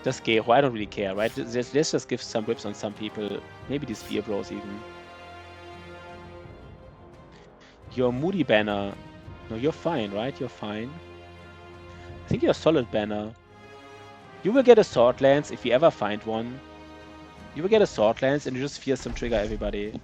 Just Gero. I don't really care, right? Let's just give some whips on some people. Maybe these spear bros even. You're moody banner. No, you're fine, right? You're fine. I think you're solid banner. You will get a sword lance if you ever find one. You will get a sword lance and you just fearsome trigger everybody.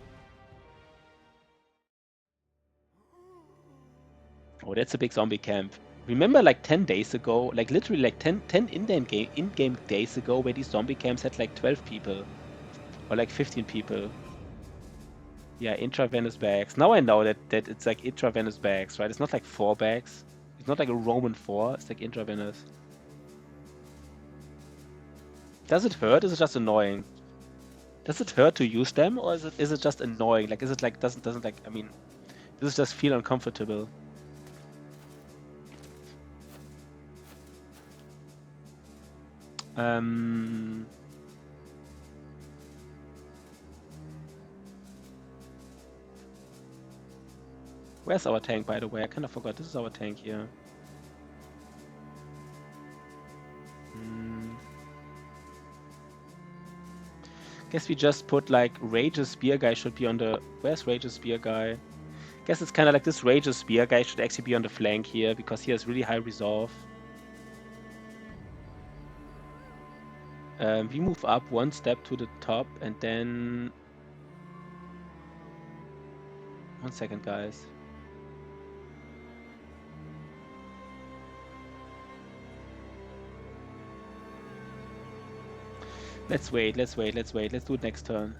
Oh, that's a big zombie camp. Remember like 10 days ago, like literally like 10 in-game days ago, where these zombie camps had like 12 people. Or like 15 people. Yeah, intravenous bags. Now I know that it's like intravenous bags, right? It's not like 4 bags. It's not like a Roman 4, it's like intravenous. Does it hurt? Is it just annoying? Does it hurt to use them, or is it just annoying? Like, is it like doesn't like? I mean, does it just feel uncomfortable? Where's our tank, by the way? I kind of forgot. This is our tank here. Guess we just put like Rage's Spear guy should be on the... Where's Rage's Spear guy? Guess it's kind of like this Rage's Spear guy should actually be on the flank here because he has really high resolve. We move up 1 step to the top and then... 1 second, guys. Let's wait. Let's do it next turn.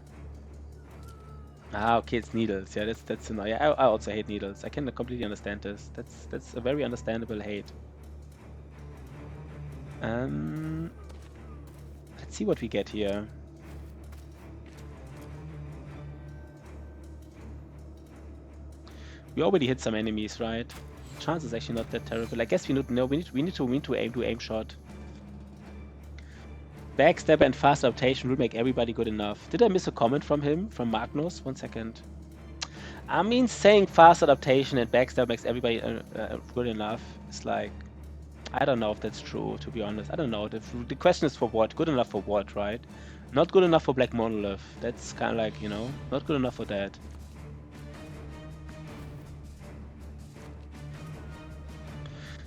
Ah, okay, it's needles. Yeah, that's annoying. I also hate needles. I can completely understand this. That's a very understandable hate. Let's see what we get here. We already hit some enemies, right? Chance is actually not that terrible. I guess we need to aim shot. Backstab and fast adaptation will make everybody good enough. Did I miss a comment from him? From Magnus? 1 second. I mean, saying fast adaptation and backstab makes everybody good enough. It's like, I don't know if that's true, to be honest. I don't know. The question is for what? Good enough for what, right? Not good enough for Black Monolith. That's kind of like, you know, not good enough for that.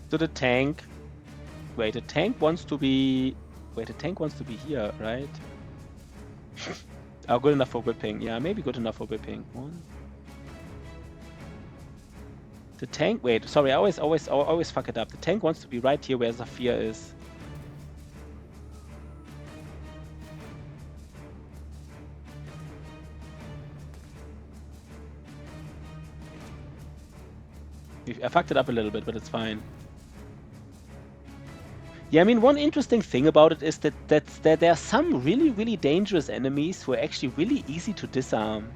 So the tank. Wait, the tank wants to be. Wait, the tank wants to be here, right? Oh, good enough for whipping. Yeah, maybe good enough for whipping. One. The tank. Wait, sorry. I always fuck it up. The tank wants to be right here where Zafir is. I fucked it up a little bit, but it's fine. Yeah, I mean, one interesting thing about it is that there are some really dangerous enemies who are actually really easy to disarm.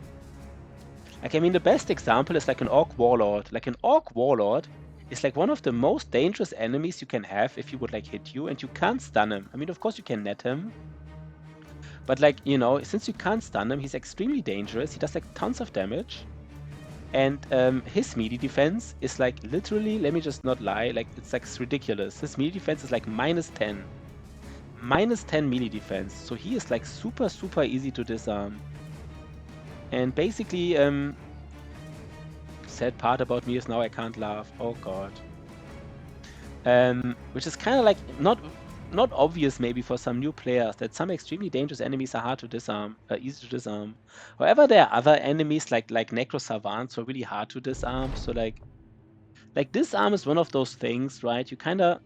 Like, I mean, the best example is like an Orc Warlord. Like, an Orc Warlord is like one of the most dangerous enemies you can have if he would like hit you, and you can't stun him. I mean, of course you can net him, but like, you know, since you can't stun him, he's extremely dangerous. He does like tons of damage. And his melee defense is like literally, let me just not lie, like it's like ridiculous. His melee defense is like -10. -10 melee defense. So he is like super easy to disarm. And basically, sad part about me is now I can't laugh. Oh god. Which is kind of like not obvious maybe for some new players that some extremely dangerous enemies are hard to disarm, easy to disarm. However, there are other enemies like Necro Savants who are really hard to disarm. So like disarm is one of those things, right? It's kind of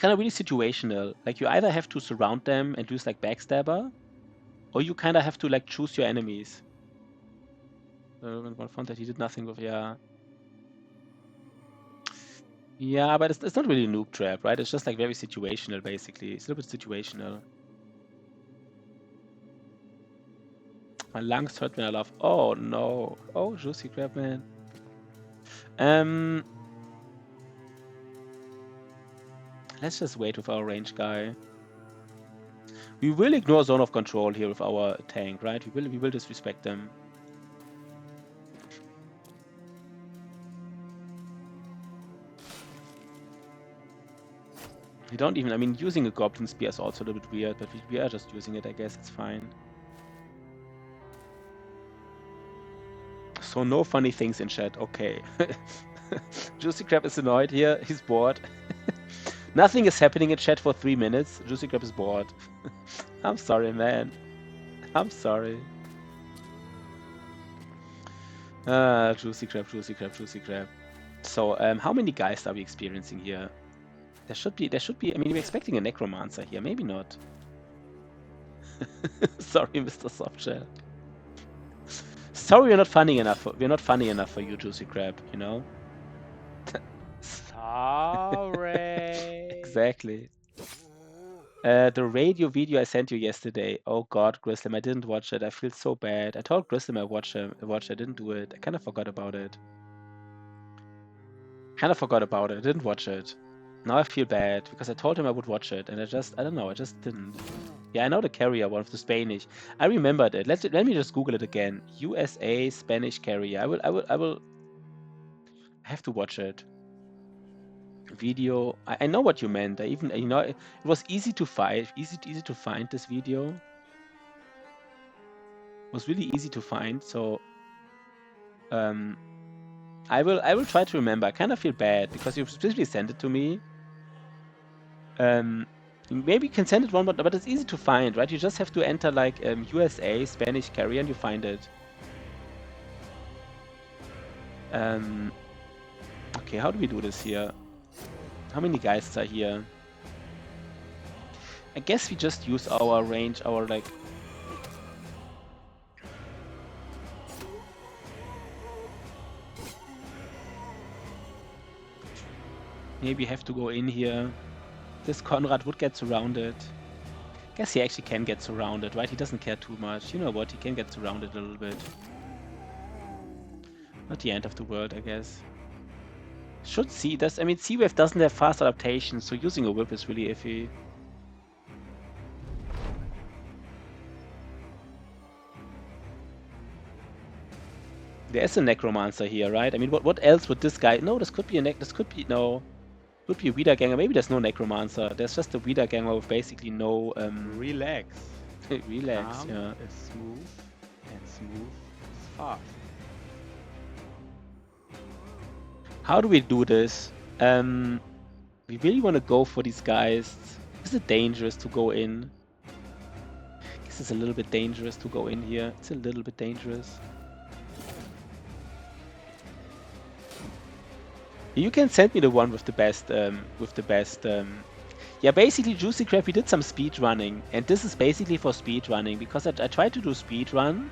really situational. Like you either have to surround them and use like backstabber, or you kind of have to like choose your enemies. One font that he did nothing with, yeah. Yeah, but it's not really a noob trap, right? It's just like very situational, basically. It's a little bit situational. My lungs hurt when I laugh. Oh no. Oh, juicy crab, man. Let's just wait with our range guy. We will ignore zone of control here with our tank, right? We will disrespect them. We don't even, I mean, using a Goblin Spear is also a little bit weird, but we are just using it, I guess. It's fine. So no funny things in chat. Okay. Juicy Crab is annoyed here. He's bored. Nothing is happening in chat for 3 minutes. Juicy Crab is bored. I'm sorry, man. I'm sorry. Juicy Crab, Juicy Crab, Juicy Crab. So, how many guys are we experiencing here? There should be, I mean, we're expecting a Necromancer here. Maybe not. Sorry, Mr. Softshell. Sorry, we're not funny enough for you, Juicy Crab, you know? Sorry. Exactly. The radio video I sent you yesterday. Oh god, Grislim, I didn't watch it. I feel so bad. I told Grislim I watched it. I didn't do it. I kind of forgot about it. I didn't watch it. Now I feel bad because I told him I would watch it, and I don't know, I just didn't. Yeah, I know the carrier, one of the Spanish. I remembered it. Let me just Google it again. USA Spanish carrier. I have to watch it. Video. I know what you meant. I even, you know, it was easy to find. Easy to find this video. It was really easy to find. So, I will try to remember. I kind of feel bad because you specifically sent it to me. Maybe you can send it one, but it's easy to find, right? You just have to enter like USA Spanish carrier and you find it. Okay, how do we do this here? How many guys are here? I guess we just use our range, our like... Maybe have to go in here. This Conrad would get surrounded. Guess he actually can get surrounded, right? He doesn't care too much. You know what? He can get surrounded a little bit. Not the end of the world, I guess. Should see this. I mean, C-Wave doesn't have fast adaptation, so using a whip is really iffy. There's a Necromancer here, right? I mean, what else would this guy... No, this could be a This could be... No. Could be a Wiederganger. Maybe there's no Necromancer. There's just a Wiederganger with basically no... Relax. Relax, Calm yeah. is smooth, and smooth is fast. How do we do this? We really want to go for these guys. Is it dangerous to go in? I guess it's a little bit dangerous to go in here. It's a little bit dangerous. You can send me the one with the best, yeah, basically Juicy Crab, we did some speed running, and this is basically for speed running, because I tried to do speed run,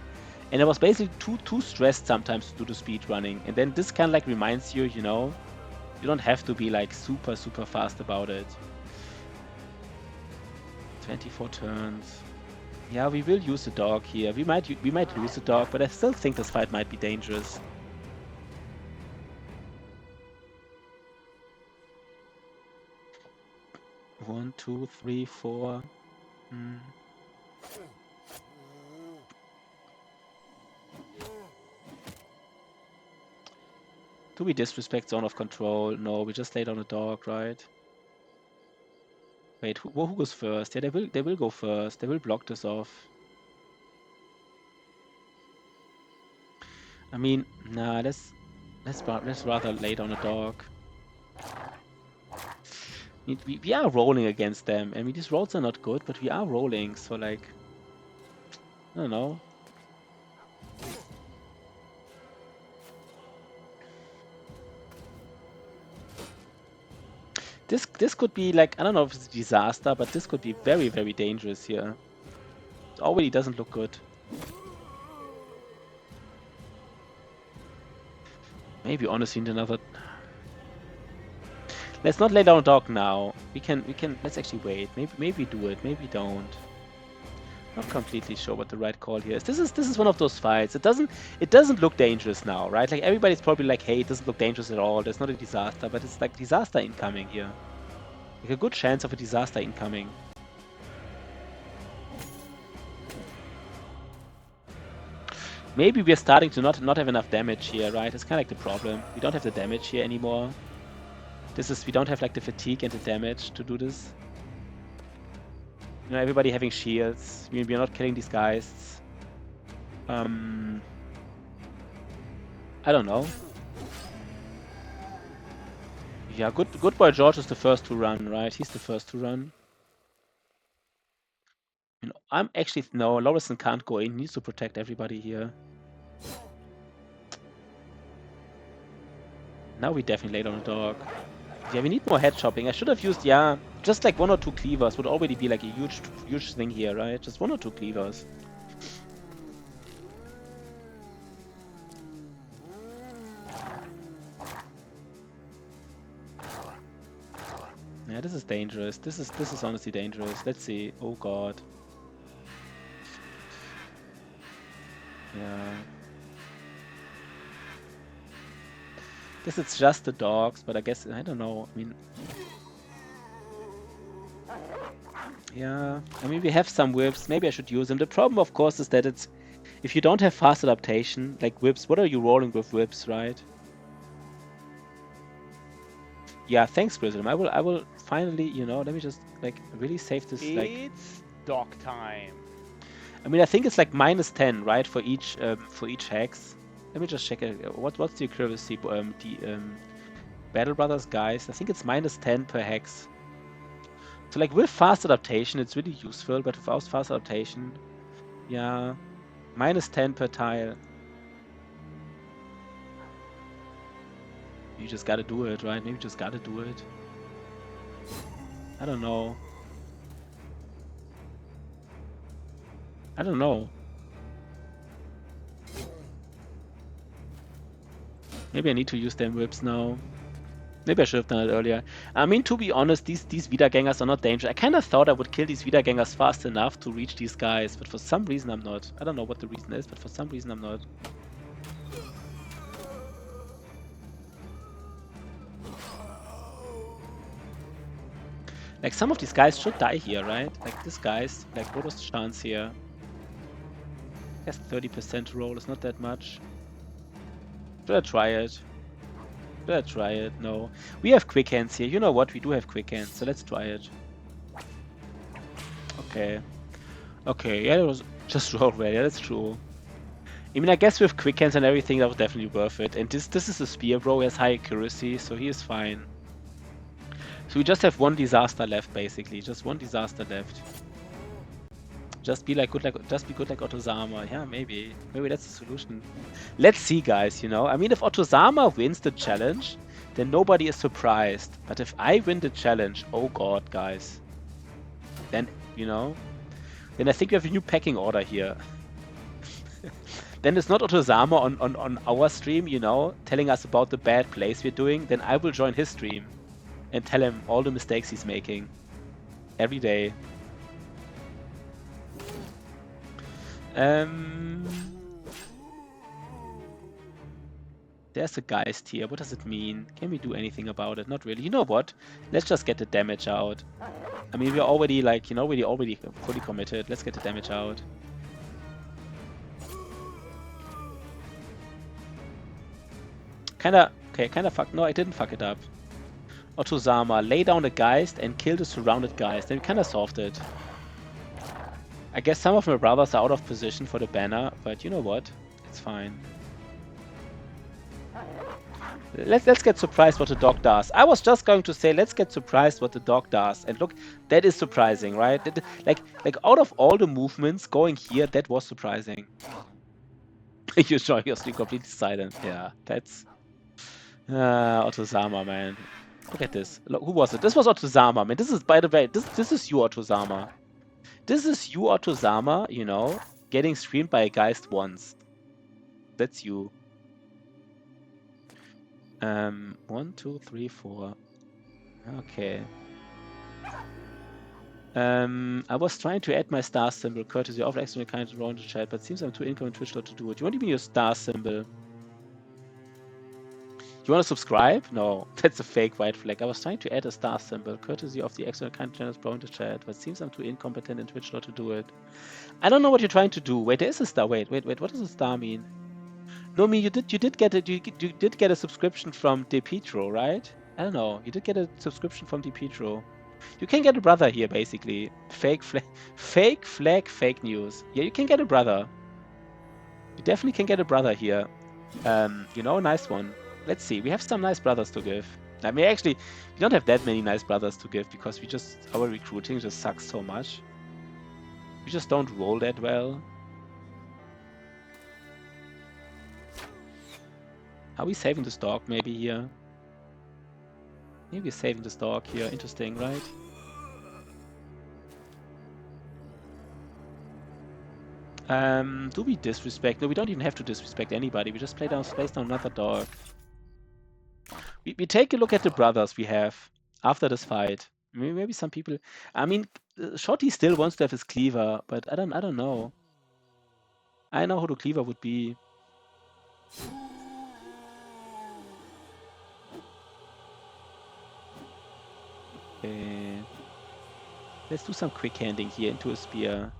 and I was basically too stressed sometimes to do the speed running, and then this kind of like reminds you, you know, you don't have to be like super fast about it. 24 turns. Yeah, we will use the dog here. We might lose the dog, but I still think this fight might be dangerous. One, two, three, four. Do we disrespect zone of control? No, we just laid on a dog, right? Wait, who goes first? Yeah, they will go first. They will block this off. I mean, nah, let's rather lay down a dog. We are rolling against them. I mean, these rolls are not good, but we are rolling, so like, I don't know. This could be like, I don't know if it's a disaster, but this could be very dangerous here. It already doesn't look good. Maybe honestly need another. Let's not lay down a dog now. We can let's actually wait. Maybe do it, maybe don't. Not completely sure what the right call here is. This is one of those fights. It doesn't look dangerous now, right? Like everybody's probably like, hey, it doesn't look dangerous at all. There's not a disaster, but it's like disaster incoming here. Like a good chance of a disaster incoming. Maybe we're starting to not have enough damage here, right? It's kind of like the problem. We don't have the damage here anymore. We don't have like the fatigue and the damage to do this. You know, everybody having shields. I mean, we're not killing these guys. I don't know. Yeah, good boy George is the first to run, right? He's the first to run. You know, I'm actually no, Lorison can't go in. He needs to protect everybody here. Now we definitely laid on a dog. Yeah, we need more head chopping. I should have used, yeah, just like 1 or 2 cleavers would already be like a huge thing here, right? Just 1 or 2 cleavers. Yeah, this is dangerous. This is honestly dangerous. Let's see. Oh god. Yeah. Guess it's just the dogs, but I guess I don't know. I mean, yeah. I mean, we have some whips. Maybe I should use them. The problem, of course, is that it's if you don't have fast adaptation, like whips. What are you rolling with whips, right? Yeah, thanks, Grism. I will finally, you know, let me just like really save this. It's dog time. I mean, I think it's like -10, right, for each hex. Let me just check it. What's the accuracy? Battle Brothers guys. I think it's -10 per hex. So like with fast adaptation, it's really useful, but without fast adaptation, yeah, -10 per tile. You just gotta do it, right? Maybe just gotta do it. I don't know. I don't know. Maybe I need to use them whips now. Maybe I should have done it earlier. I mean, to be honest, these Wiedergängers are not dangerous. I kind of thought I would kill these Wiedergängers fast enough to reach these guys, but for some reason I'm not. I don't know what the reason is, but for some reason I'm not. Like, some of these guys should die here, right? Like, this guy's, like, what was the chance here? I guess 30% roll is not that much. Should I try it? Should I try it? No. We have quick hands here. You know what? We do have quick hands, so let's try it. Okay. Okay, yeah, it was just roll ready. Yeah, that's true. I mean, I guess with quick hands and everything, that was definitely worth it. And this is a spear, bro. He has high accuracy, so he is fine. So we just have one disaster left, basically. Just one disaster left. Just be like good, just be good like Otozama. Yeah, maybe that's the solution. Let's see, guys. You know, I mean, if Otozama wins the challenge, then nobody is surprised. But if I win the challenge, oh god, guys, then you know, then I think we have a new pecking order here. Then it's not Otozama on our stream, you know, telling us about the bad plays we're doing. Then I will join his stream and tell him all the mistakes he's making every day. There's a Geist here. What does it mean? Can we do anything about it? Not really. You know what? Let's just get the damage out. I mean, we're already, like, you know, we're already fully committed. Let's get the damage out. Kinda fuck. No, I didn't fuck it up. Otozama, lay down the Geist and kill the surrounded Geist. Then we kinda solved it. I guess some of my brothers are out of position for the banner, but you know what? It's fine. Let's get surprised what the dog does. I was just going to say, let's get surprised what the dog does. And look, that is surprising, right? Like out of all the movements going here, that was surprising. You're showing your stream completely silent. Yeah, that's Otozama, man. Look at this. Look, who was it? This was Otozama, man. This is, by the way, this is you, Otozama. This is you, Otozama, you know, getting streamed by a Geist once. That's you. 1, 2, 3, 4. Okay. I was trying to add my star symbol, courtesy of extra kind of round the chat, but seems I'm too income Twitch not to do it. You want to be your star symbol? You want to subscribe? No, that's a fake white flag. I was trying to add a star symbol, courtesy of the extra kind channels brown the chat, but seems I'm too incompetent in Twitch not to do it. I don't know what you're trying to do. Wait, there is a star. Wait. What does a star mean? No, me, you did get it. You did get a subscription from DePietro, right? I don't know. You did get a subscription from DePietro. You can get a brother here, basically. Fake flag, fake news. Yeah, you can get a brother. You definitely can get a brother here. You know, a nice one. Let's see. We have some nice brothers to give. I mean, actually, we don't have that many nice brothers to give because our recruiting just sucks so much. We just don't roll that well. Are we saving this dog maybe here? Maybe we're saving this dog here. Interesting, right? Do we disrespect? No, we don't even have to disrespect anybody. We just place down another dog. We take a look at the brothers we have after this fight. Maybe some people. I mean, Shorty still wants to have his cleaver, but I don't know. I know who the cleaver would be. Okay. Let's do some quick handing here into a spear.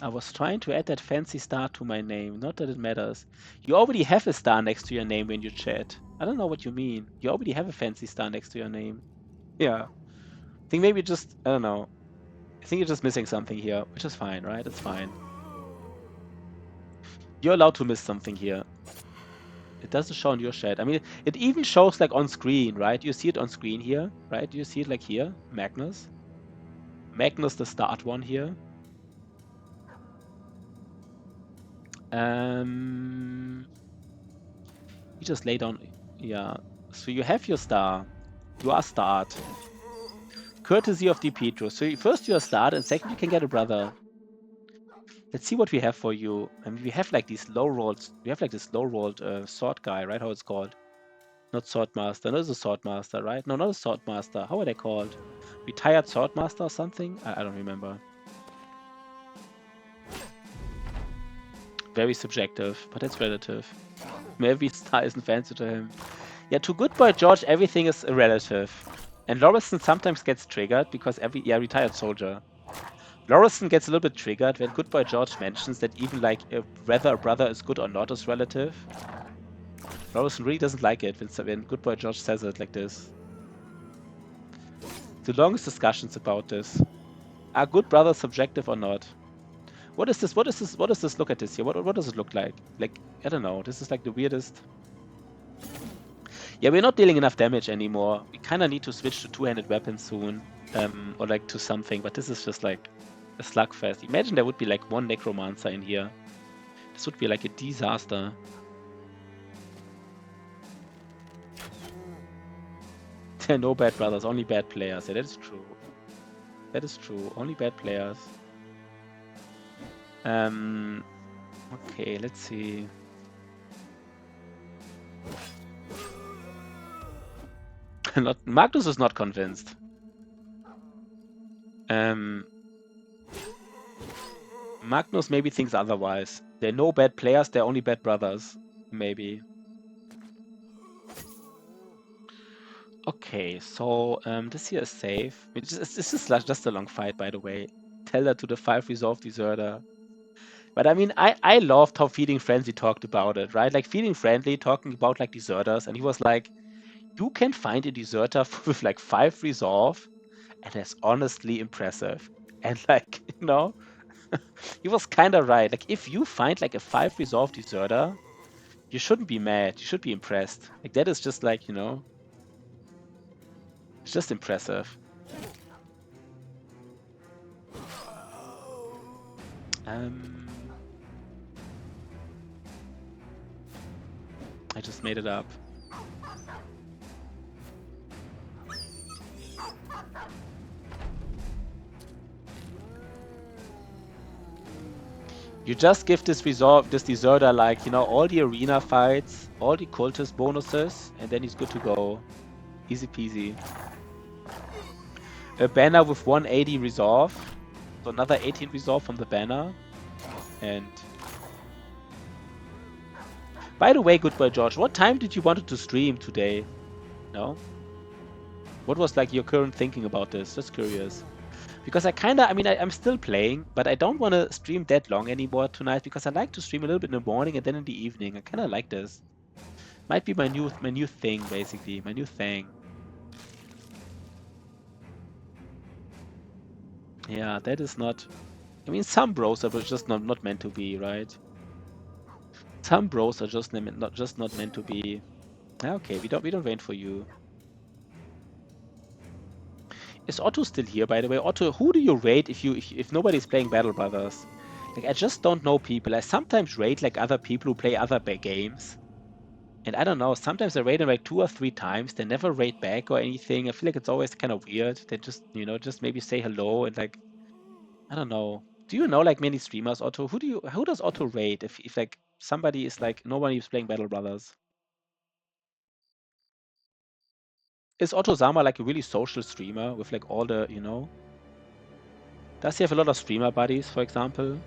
I was trying to add that fancy star to my name, not that it matters. You already have a star next to your name when you chat. I don't know what you mean. You already have a fancy star next to your name. Yeah. I think maybe just, I don't know. I think you're just missing something here, which is fine, right? It's fine. You're allowed to miss something here. It doesn't show in your chat. I mean, it even shows like on screen, right? You see it on screen here, right? You see it like here, Magnus. Magnus, the start one here. You just lay down, yeah. So you have your star. You are starred. Courtesy of DePietro. So first you are starred, and second you can get a brother. Let's see what we have for you. I mean, we have like these low rolled. We have like this low rolled sword guy, right? How it's called? Not sword master. No, it's a sword master, right? No, not a sword master. How are they called? Retired sword master or something? I don't remember. Very subjective, but it's relative. Maybe Star isn't fancy to him. Yeah, to Good Boy George, everything is relative. And Lorison sometimes gets triggered because retired soldier. Lorison gets a little bit triggered when Good Boy George mentions that even like whether a brother is good or not is relative. Lorison really doesn't like it when Good Boy George says it like this. The longest discussions about this. Are good brothers subjective or not? What is this? What is this? What does this look at this here? What does it look like? Like, I don't know. This is like the weirdest. Yeah, we're not dealing enough damage anymore. We kind of need to switch to two-handed weapons soon. Or like to something, but this is just like a slugfest. Imagine there would be like one necromancer in here. This would be like a disaster. There are no bad brothers, only bad players. Yeah, that is true. That is true. Only bad players. Okay, let's see. Magnus is not convinced. Magnus maybe thinks otherwise. There are no bad players, they're only bad brothers. Maybe. Okay, so this here is safe. This is just a long fight, by the way. Tell that to the 5 resolve deserter. But I mean, I loved how Feeding Frenzy talked about it, right? Like Feeding Friendly talking about like deserters, and he was like, you can find a deserter with like 5 resolve, and that's honestly impressive. And like, you know, he was kind of right. Like if you find like a 5 resolve deserter, you shouldn't be mad. You should be impressed. Like that is just like, you know, it's just impressive. I just made it up. You just give this deserter like, you know, all the arena fights, all the cultist bonuses, and then he's good to go. Easy peasy. A banner with 180 resolve. So another 18 resolve from the banner. And by the way, Good Boy George, what time did you want to stream today? No? What was like your current thinking about this? Just curious. Because I'm still playing, but I don't want to stream that long anymore tonight because I like to stream a little bit in the morning and then in the evening. I kind of like this. Might be my new thing, basically. My new thing. Yeah, that is not... I mean, some bros are just not meant to be, right? Some bros are just not meant to be. Okay, we don't wait for you. Is Otto still here, by the way? Otto, who do you raid if nobody's playing Battle Brothers? Like, I just don't know people. I sometimes raid like other people who play other games. And I don't know, sometimes I raid them like 2 or 3 times. They never raid back or anything. I feel like it's always kind of weird. They just, you know, just maybe say hello and like, I don't know. Do you know like many streamers, Otto? Who does Otto raid if like somebody is like nobody is playing Battle Brothers? Is Otto Sama like a really social streamer with like all the, you know? Does he have a lot of streamer buddies, for example?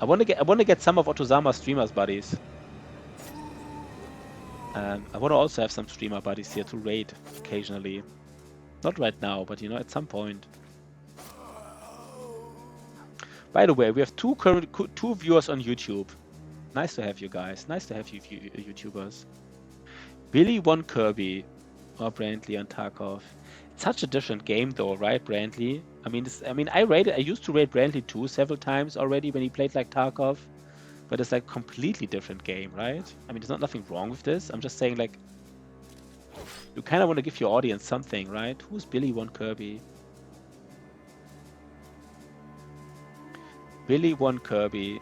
I want to get some of Otto Sama's streamers buddies. I want to also have some streamer buddies here to raid occasionally. Not right now, but you know, at some point. By the way, we have two viewers on YouTube. Nice to have you guys. Nice to have you YouTubers. Billy won Kirby or Brantley on Tarkov. It's such a different game though, right, Brantley? I mean, I used to raid Brantley too several times already when he played like Tarkov. But it's like a completely different game, right? I mean, there's nothing wrong with this. I'm just saying like, you kind of want to give your audience something, right? Who's Billy won Kirby? Billy won Kirby.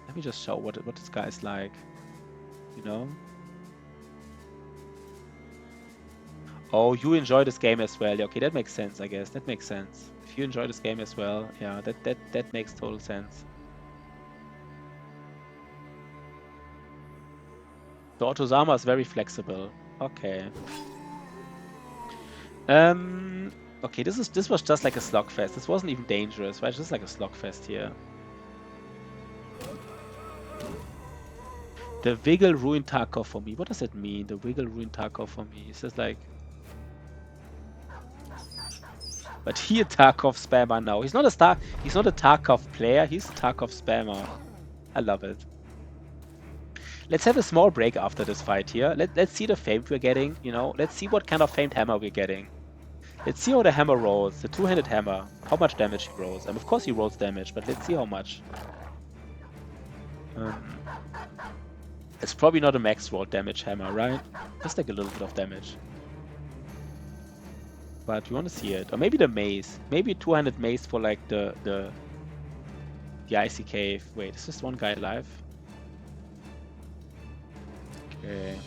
Let me just show what this guy's like, you know? Oh, you enjoy this game as well. Okay, that makes sense, I guess. That makes sense. if you enjoy this game as well, yeah, that makes total sense. The Otozama is very flexible. Okay. Okay, this was just like a slugfest. This wasn't even dangerous, right? Just like a slugfest here. The Wiggle ruined Tarkov for me. What does it mean? The Wiggle ruined Tarkov for me. It's just like... But he a Tarkov spammer now. He's not a Tarkov player, he's a Tarkov spammer. I love it. Let's have a small break after this fight here. Let's see the fame we're getting, you know. Let's see what kind of famed hammer we're getting. Let's see how the hammer rolls, the two-handed hammer. How much damage he rolls. And of course he rolls damage, but let's see how much. It's probably not a max roll damage hammer, right? Just like a little bit of damage. But we want to see it. Or maybe the mace. Maybe 200 mace for like the icy cave. Wait, is this one guy alive? Okay.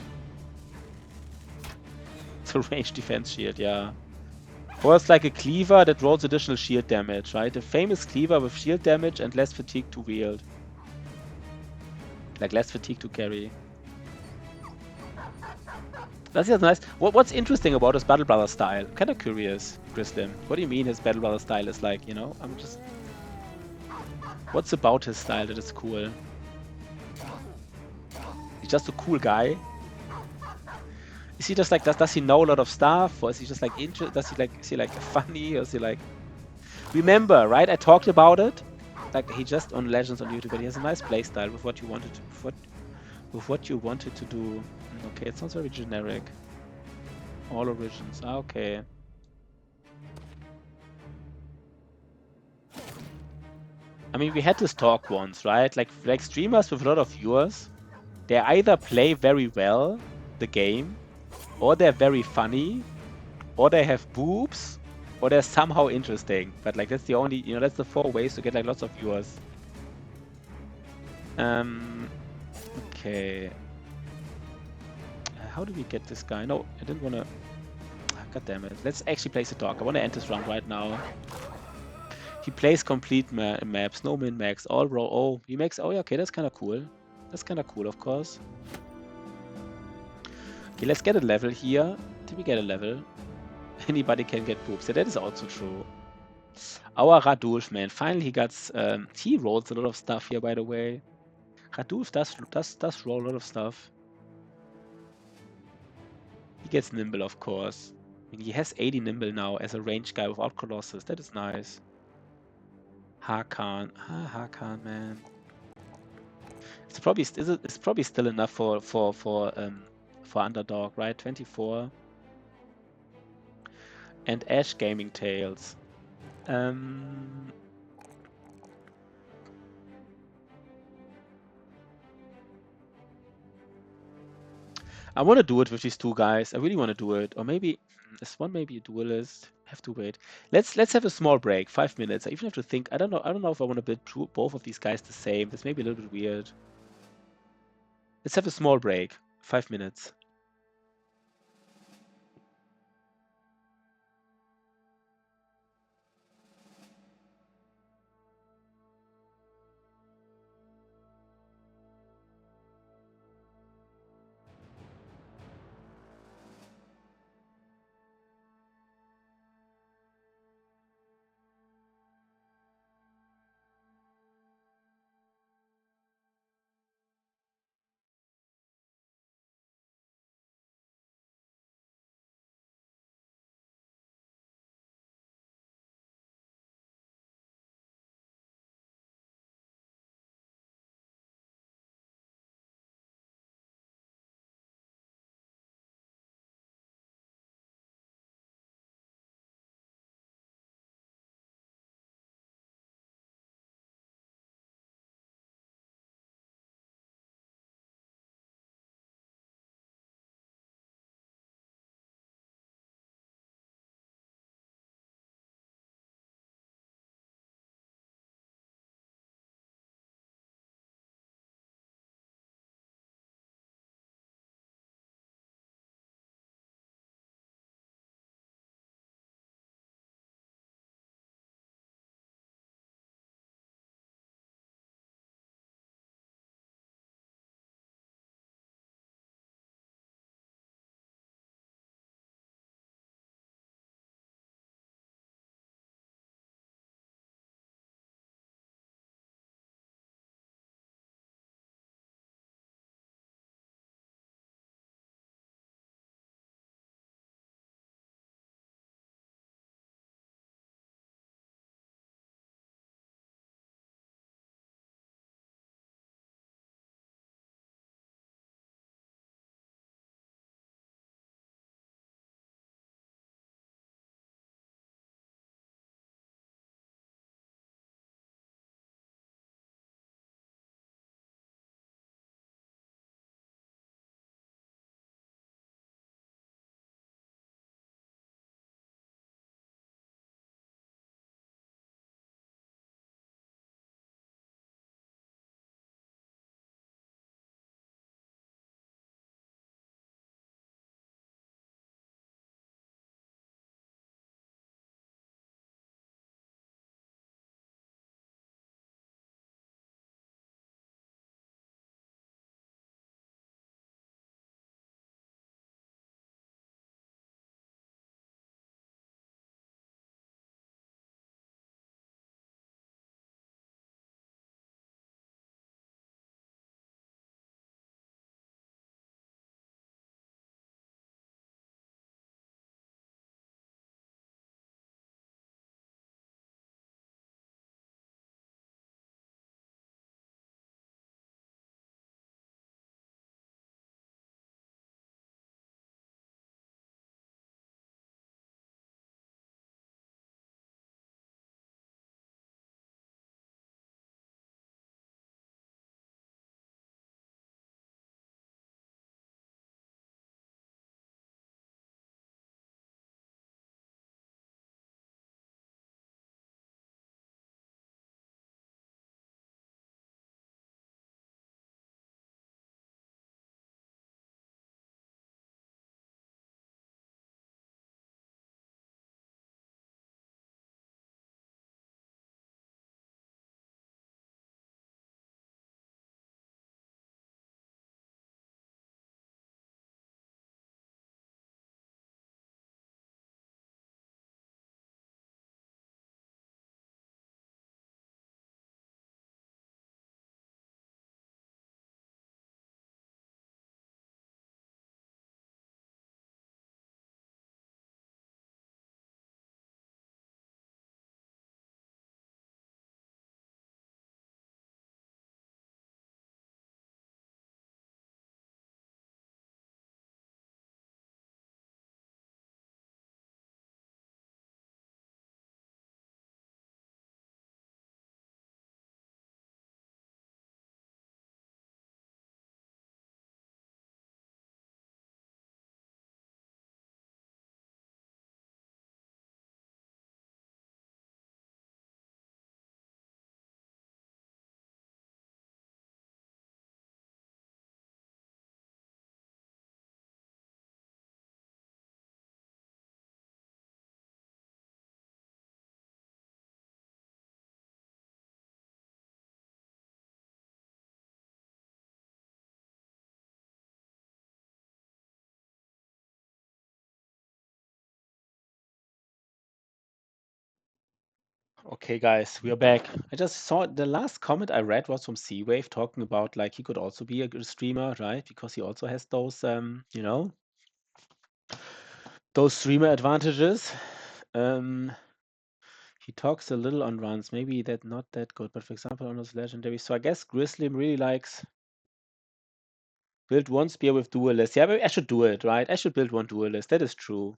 It's a range defense shield, yeah. Or it's like a cleaver that rolls additional shield damage, right? A famous cleaver with shield damage and less fatigue to wield. Like less fatigue to carry. That's just nice. What's interesting about his Battle Brother style? I'm kind of curious, Grislim. What do you mean his Battle Brother style is like, you know? I'm just... What's about his style that is cool? He's just a cool guy. Is he just like, does he know a lot of stuff? Or is he just like, is he like funny? Or is he like... Remember, right? I talked about it. Like, he just on Legends on YouTube, but he has a nice playstyle with what you wanted to... With what you wanted to do. Okay, it sounds very generic. All origins. Ah, okay. I mean, we had this talk once, right? Like streamers with a lot of viewers, they either play very well the game, or they're very funny, or they have boobs, or they're somehow interesting. But like that's the only, you know, that's the 4 ways to get like lots of viewers. Okay. How do we get this guy? No, I didn't want to... God damn it. Let's actually place a talk. I want to end this round right now. He plays complete maps, no min-max, all roll. Oh, he makes... Oh, yeah, okay, that's kind of cool. That's kind of cool, of course. Okay, let's get a level here. Did we get a level? Anybody can get boobs. Yeah, that is also true. Our Radulf, man. Finally, he got... he rolls a lot of stuff here, by the way. Radulf does roll a lot of stuff. He gets nimble, of course. I mean, he has 80 nimble now as a range guy without Colossus. That is nice. Hakan. Ah, Hakan, man. It's probably still enough for Underdog, right? 24. And Ash Gaming Tales. I want to do it with these 2 guys. I really want to do it. Or maybe this one, maybe a duelist. Have to wait. Let's have a small break. 5 minutes. I even have to think. I don't know if I want to build both of these guys the same. That's maybe a little bit weird. Let's have a small break. 5 minutes. Okay, guys, we are back. I just saw the last comment I read was from Seawave talking about like he could also be a good streamer, right? Because he also has those, you know, those streamer advantages. He talks a little on runs, maybe that not that good, but for example on those legendary. So I guess Grislim really likes build one spear with duelist. Yeah, maybe I should do it, right? I should build one duelist. That is true.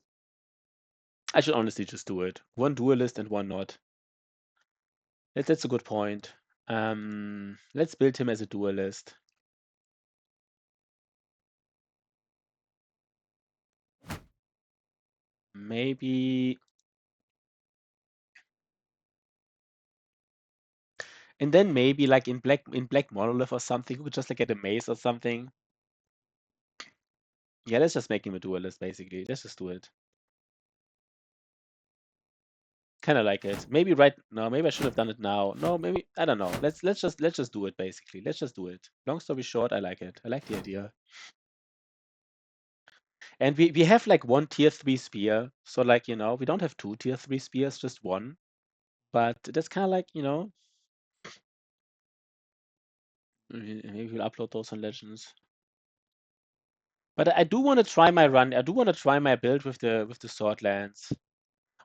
I should honestly just do it. One duelist and one not. That's a good point. Let's build him as a duelist. Maybe. And then maybe like in black monolith or something, we could just like get a mace or something. Yeah, let's just make him a duelist basically. Let's just do it. Kind of like it. Maybe no, maybe I should have done it now. No, maybe I don't know. Let's just do it basically. Let's just do it. Long story short, I like it. I like the idea. And we have like one tier 3 spear. So like, you know, we don't have two tier 3 spears, just one. But that's kind of like, you know, maybe we'll upload those on Legends. But I do want to try my run. I do want to try my build with the sword lance.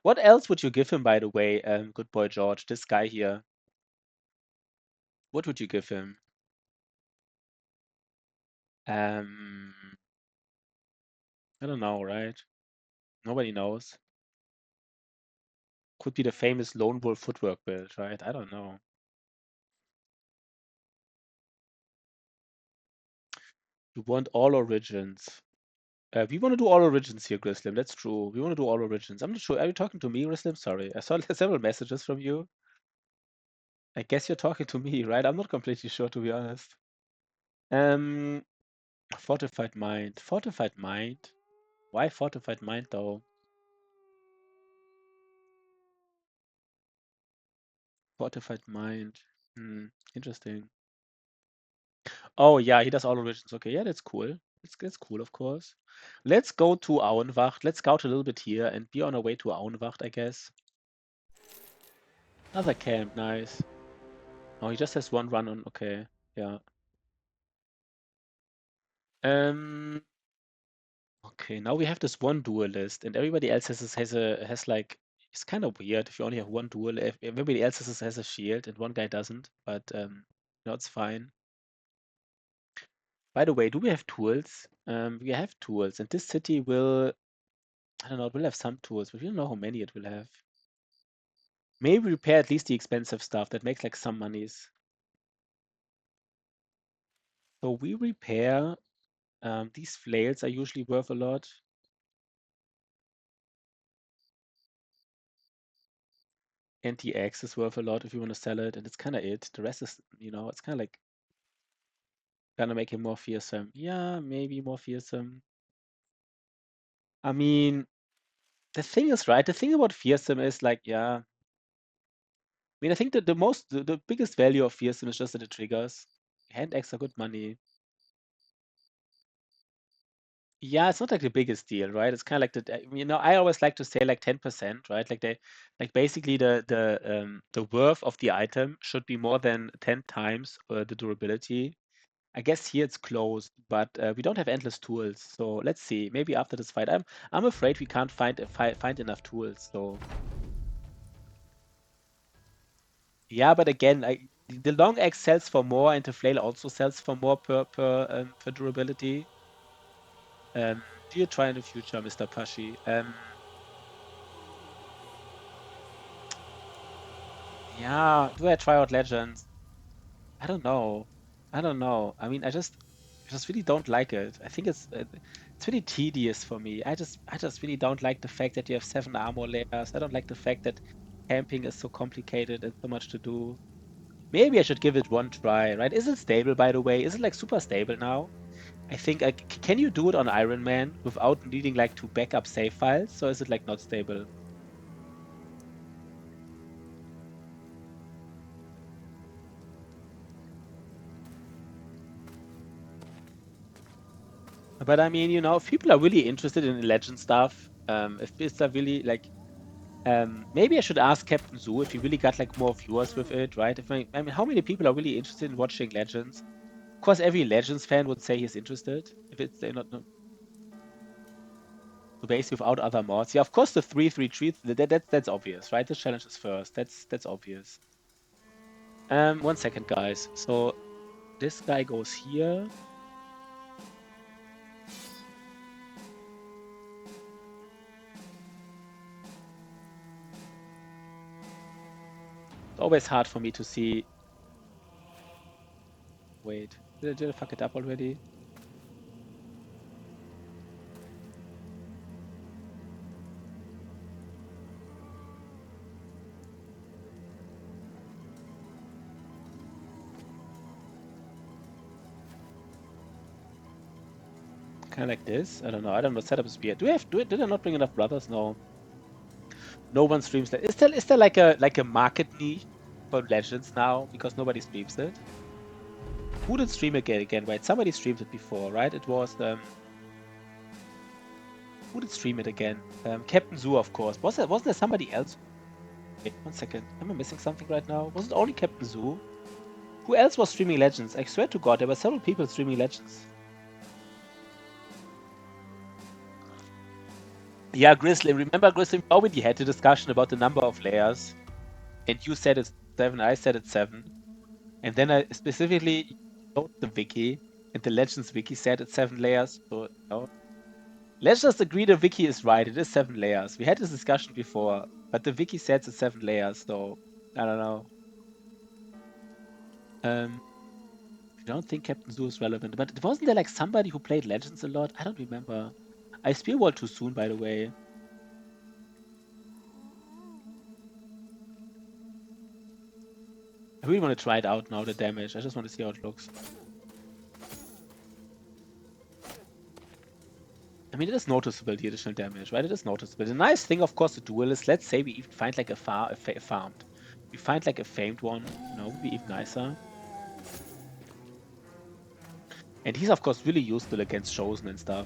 What else would you give him, by the way, good boy George? This guy here. What would you give him? I don't know, right? Nobody knows. Could be the famous Lone Wolf footwork build, right? I don't know. You want all origins. We want to do all origins here, Grislim. That's true. We want to do all origins. I'm not sure. Are you talking to me, Grislim? Sorry. I saw several messages from you. I guess you're talking to me, right? I'm not completely sure, to be honest. Fortified Mind. Fortified Mind? Why Fortified Mind, though? Fortified Mind. Interesting. Oh, yeah, he does all origins. Okay, yeah, that's cool. That's cool, of course. Let's go to Auenwacht. Let's scout a little bit here and be on our way to Auenwacht, I guess. Another camp, nice. Oh, he just has one run on. Okay, yeah. Okay, now we have this one duelist, and everybody else has like. It's kind of weird if you only have one duel. If everybody else has a shield and one guy doesn't, but no, it's fine. By the way, do we have tools? We have tools, and this city will. I don't know. It will have some tools, but we don't know how many it will have. Maybe repair at least the expensive stuff that makes like some monies. So we repair. These flails are usually worth a lot. And the axe is worth a lot if you want to sell it, and it's kind of it. The rest is, you know, it's kind of like gonna make him more fearsome. Yeah, maybe more fearsome. I mean, the thing is, right? The thing about fearsome is like, yeah. I mean, I think that the biggest value of fearsome is just that it triggers. Hand axe are good money. Yeah, it's not like the biggest deal, right? It's kind of like you know, I always like to say like 10%, right? Like basically the worth of the item should be more than 10 times the durability. I guess here it's closed, but we don't have endless tools. So let's see. Maybe after this fight, I'm afraid we can't find enough tools. So yeah, but again, the long axe sells for more, and the flail also sells for more per durability. Do you try in the future, Mr. Pashi? Yeah, do I try out Legends? I don't know. I don't know. I mean, I just really don't like it. I think it's really tedious for me. I just really don't like the fact that you have 7 armor layers. I don't like the fact that camping is so complicated and so much to do. Maybe I should give it one try, right? Is it stable, by the way? Is it like super stable now? I think can you do it on Iron Man without needing like to back up save files? So is it like not stable? But I mean, you know, if people are really interested in legend stuff, if people are really like, Maybe I should ask Captain Zoo if he really got like more viewers with it, right? I mean, how many people are really interested in watching Legends? Of course, every Legends fan would say he's interested if it's they're not. So basically, without other mods, yeah. Of course, the 3-3-3. That's obvious, right? The challenge is first. That's obvious. 1 second, guys. So this guy goes here. It's always hard for me to see. Wait, did I fuck it up already? Kind of like this. I don't know. I don't know. Setup is weird. Did I not bring enough brothers? No. No one streams that. Is there like a market niche for Legends now because nobody streams it? Who did stream it again? Right, somebody streamed it before, right? It was who did stream it again? Captain Zoo, of course. Wasn't there somebody else? Wait, 1 second. Am I missing something right now? Was it only Captain Zoo? Who else was streaming Legends? I swear to God, there were several people streaming Legends. Yeah, Grizzly. Remember, Grizzly, we already had the discussion about the number of layers. And you said it's 7, I said it's 7. And then I specifically wrote the wiki, and the Legends wiki said it's 7 layers. So, let's just agree the wiki is right. It is 7 layers. We had this discussion before, but the wiki says it's 7 layers. So, I don't know. I don't think Captain Zoo is relevant, but wasn't there like somebody who played Legends a lot? I don't remember. I spearwall too soon, by the way. I really want to try it out now, the damage. I just want to see how it looks. I mean, it is noticeable, the additional damage, right? It is noticeable. The nice thing, of course, the duel is, let's say we even find like a farmed. We find like a famed one, would be even nicer. And he's, of course, really useful against Chosen and stuff.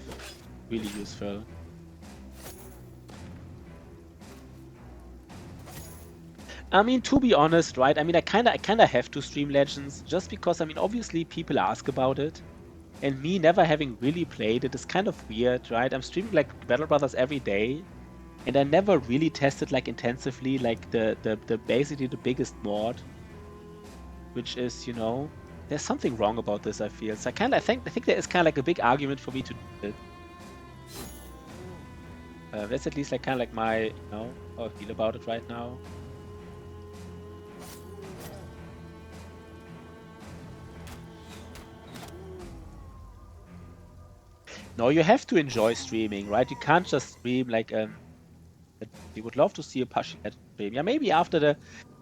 Really useful. I mean, to be honest, right? I mean, I kind of have to stream Legends just because, I mean, obviously people ask about it. And me never having really played it is kind of weird, right? I'm streaming like Battle Brothers every day. And I never really tested like intensively like the basically the biggest mod. Which is, there's something wrong about this, I feel. So I think there is kind of like a big argument for me to do it. That's at least like kind of like my, how I feel about it right now. No, you have to enjoy streaming, right? You can't just stream like we would love to see a Passion stream. Yeah, maybe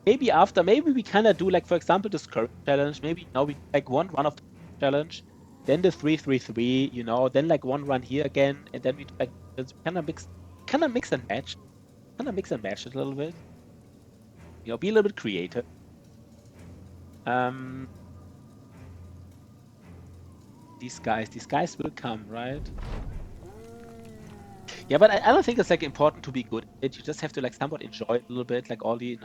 maybe we kind of do like, for example, this current challenge. Maybe now we like one run of the challenge, then the 3-3-3, then like one run here again, and then we like kind of mix and match, it a little bit. Be a little bit creative. These guys will come, right? Yeah, but I don't think it's like important to be good at it. You just have to like somewhat enjoy it a little bit, like all the,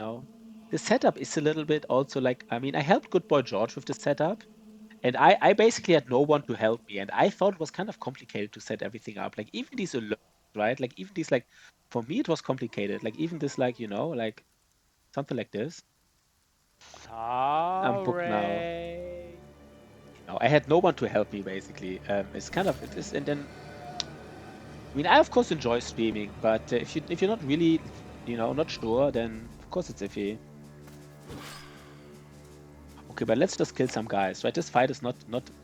the setup is a little bit also like, I mean, I helped Good Boy George with the setup, and I basically had no one to help me, and I thought it was kind of complicated to set everything up. Like even these alerts, right? Like even these like, for me it was complicated. Like even this like, like something like this. I'm booked now. I had no one to help me basically. It's kind of it is, and then I mean, I of course enjoy streaming, but if you're not really, not sure, then of course it's iffy. Okay, but let's just kill some guys, right? This fight is not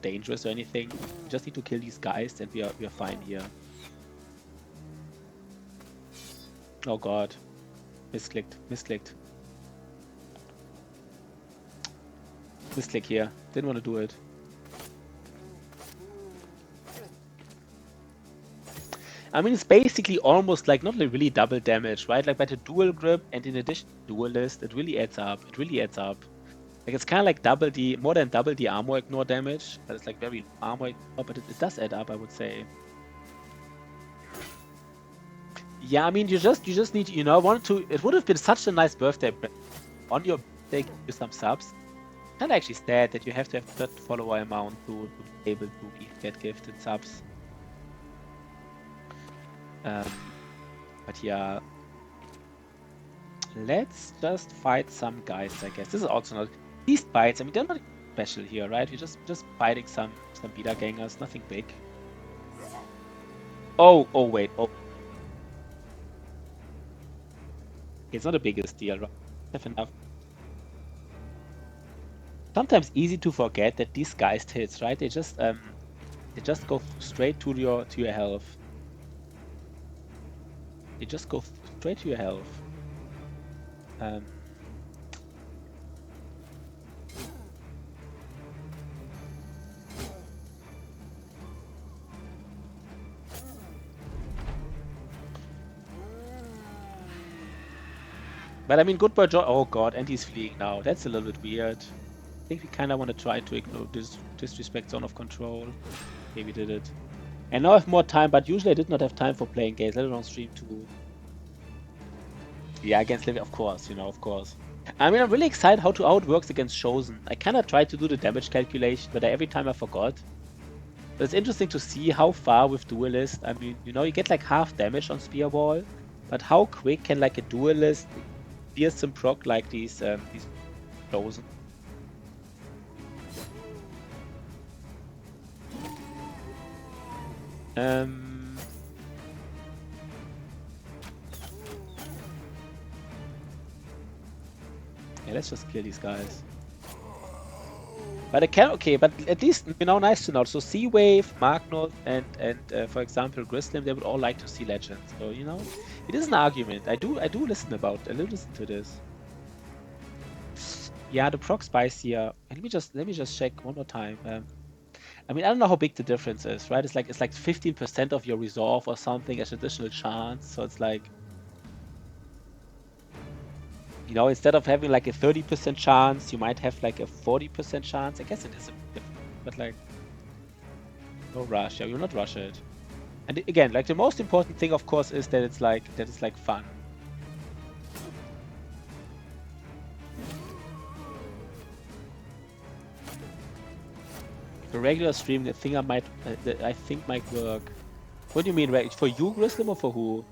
dangerous or anything. We just need to kill these guys, and we are fine here. Oh god, misclicked. Misclick here. Didn't want to do it. I mean, it's basically almost like not like really double damage, right? Like by the dual grip and in addition to duelist, it really adds up. Like it's kind of like more than double the armor ignore damage, but it's like very armor ignore, but it does add up, I would say. Yeah, I mean, you just need, you know, it would have been such a nice birthday present. On your birthday, give you some subs. And actually sad that you have to have a certain follower amount to be able to get gifted subs. But yeah, let's just fight some guys, I guess. This is also not these fights. I mean, they're not special here, right? We're just fighting some beta gangers, nothing big. Oh wait, it's not the biggest deal, right? Have enough. Sometimes easy to forget that these guys hits, right? They just go straight to your health. They just go straight to your health. But I mean, good boy Joy. Oh god, and he's fleeing now. That's a little bit weird. I think we kind of want to try to ignore this disrespect zone of control. Okay, we did it. And now I have more time, but usually I did not have time for playing games, let alone stream too. Yeah, against Livy, of course, you know, of course. I mean, I'm really excited how it works against Chosen. I kind of tried to do the damage calculation, but every time I forgot. But it's interesting to see how far with Duelist. I mean, you know, you get like half damage on Spear Ball, but how quick can like a Duelist fearsome proc like these Chosen? Yeah, let's just kill these guys. But I can, okay, but at least, you know, nice to know. So Sea-Wave, Magnus, and for example, Grislim, they would all like to see Legends. So, you know, it is an argument. I do listen to this. Yeah, the proc spicier. Let me just check one more time. I mean, I don't know how big the difference is, right? It's like 15% of your resolve or something as additional chance. So it's like, you know, instead of having like a 30% chance, you might have like a 40% chance. I guess it is a bit different, but like, no rush. Yeah, you'll not rush it. And again, like the most important thing, of course, is that it's like fun. The regular stream, the thing I think might work. What do you mean, right? For you, Grislim, or for who?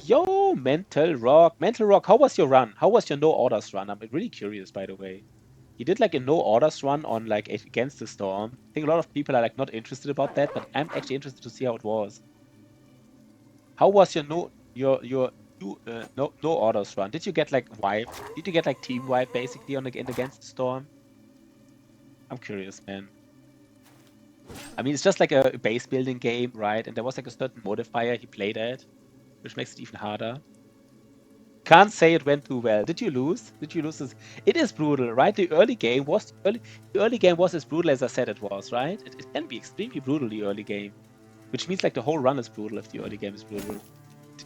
Yo, Mental Rock. Mental Rock, how was your run? How was your no orders run? I'm really curious, by the way. You did like a no orders run on like against the storm. I think a lot of people are like not interested about that, but I'm actually interested to see how it was. How was your no orders run? Did you get like wiped? Did you get like team wipe basically on against the storm? I'm curious, man. I mean, it's just like a base building game, right? And there was like a certain modifier he played at, which makes it even harder. Can't say it went too well. Did you lose? Did you lose this? It is brutal, right? The early game was as brutal as I said it was, right? It can be extremely brutal, the early game. Which means like the whole run is brutal if the early game is brutal.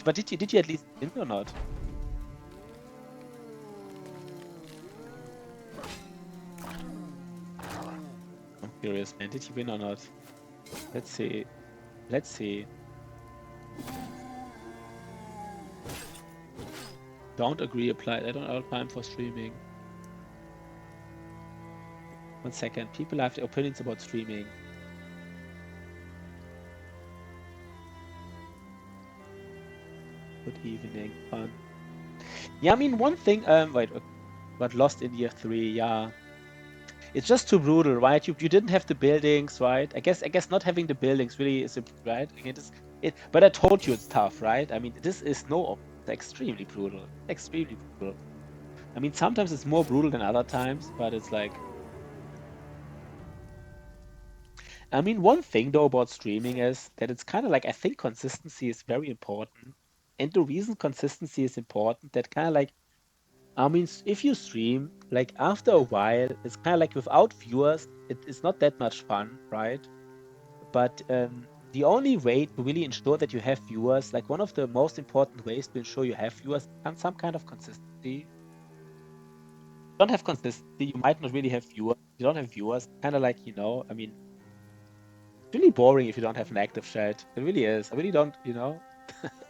But did you at least win or not? I'm curious, man. Did you win or not? Let's see. Let's see. Don't agree, applied. I don't have time for streaming. 1 second. People have their opinions about streaming. Good evening. Fun. Yeah, I mean, one thing. Wait. But lost in year 3. Yeah. It's just too brutal, right? You didn't have the buildings, right? I guess not having the buildings really is right. Again, but I told you it's tough, right? I mean, this is extremely brutal. Extremely brutal. I mean, sometimes it's more brutal than other times, but it's like. I mean, one thing though about streaming is that it's kind of like I think consistency is very important. And the reason consistency is important, that kind of like, I mean, if you stream, like after a while, it's kind of like without viewers, it's not that much fun, right? But the only way to really ensure that you have viewers, like one of the most important ways to ensure you have viewers, is some kind of consistency. You don't have consistency, you might not really have viewers. You don't have viewers, kind of like, you know, I mean, it's really boring if you don't have an active chat. It really is. I really don't, you know.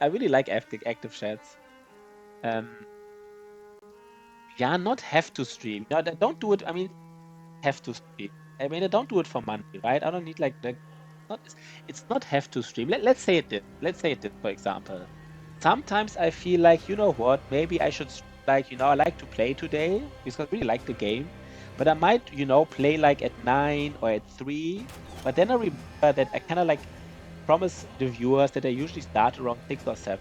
I really like active chats. Yeah, not have to stream. No, don't do it. I mean, have to stream. I mean, I don't do it for money, right? I don't need like not. It's not have to stream. Let's say it did. Let's say it did, for example. Sometimes I feel like, you know what? Maybe I should like, I like to play today because I really like the game, but I might, play like at 9 or at 3. But then I remember that I kind of like promise the viewers that I usually start around 6 or 7.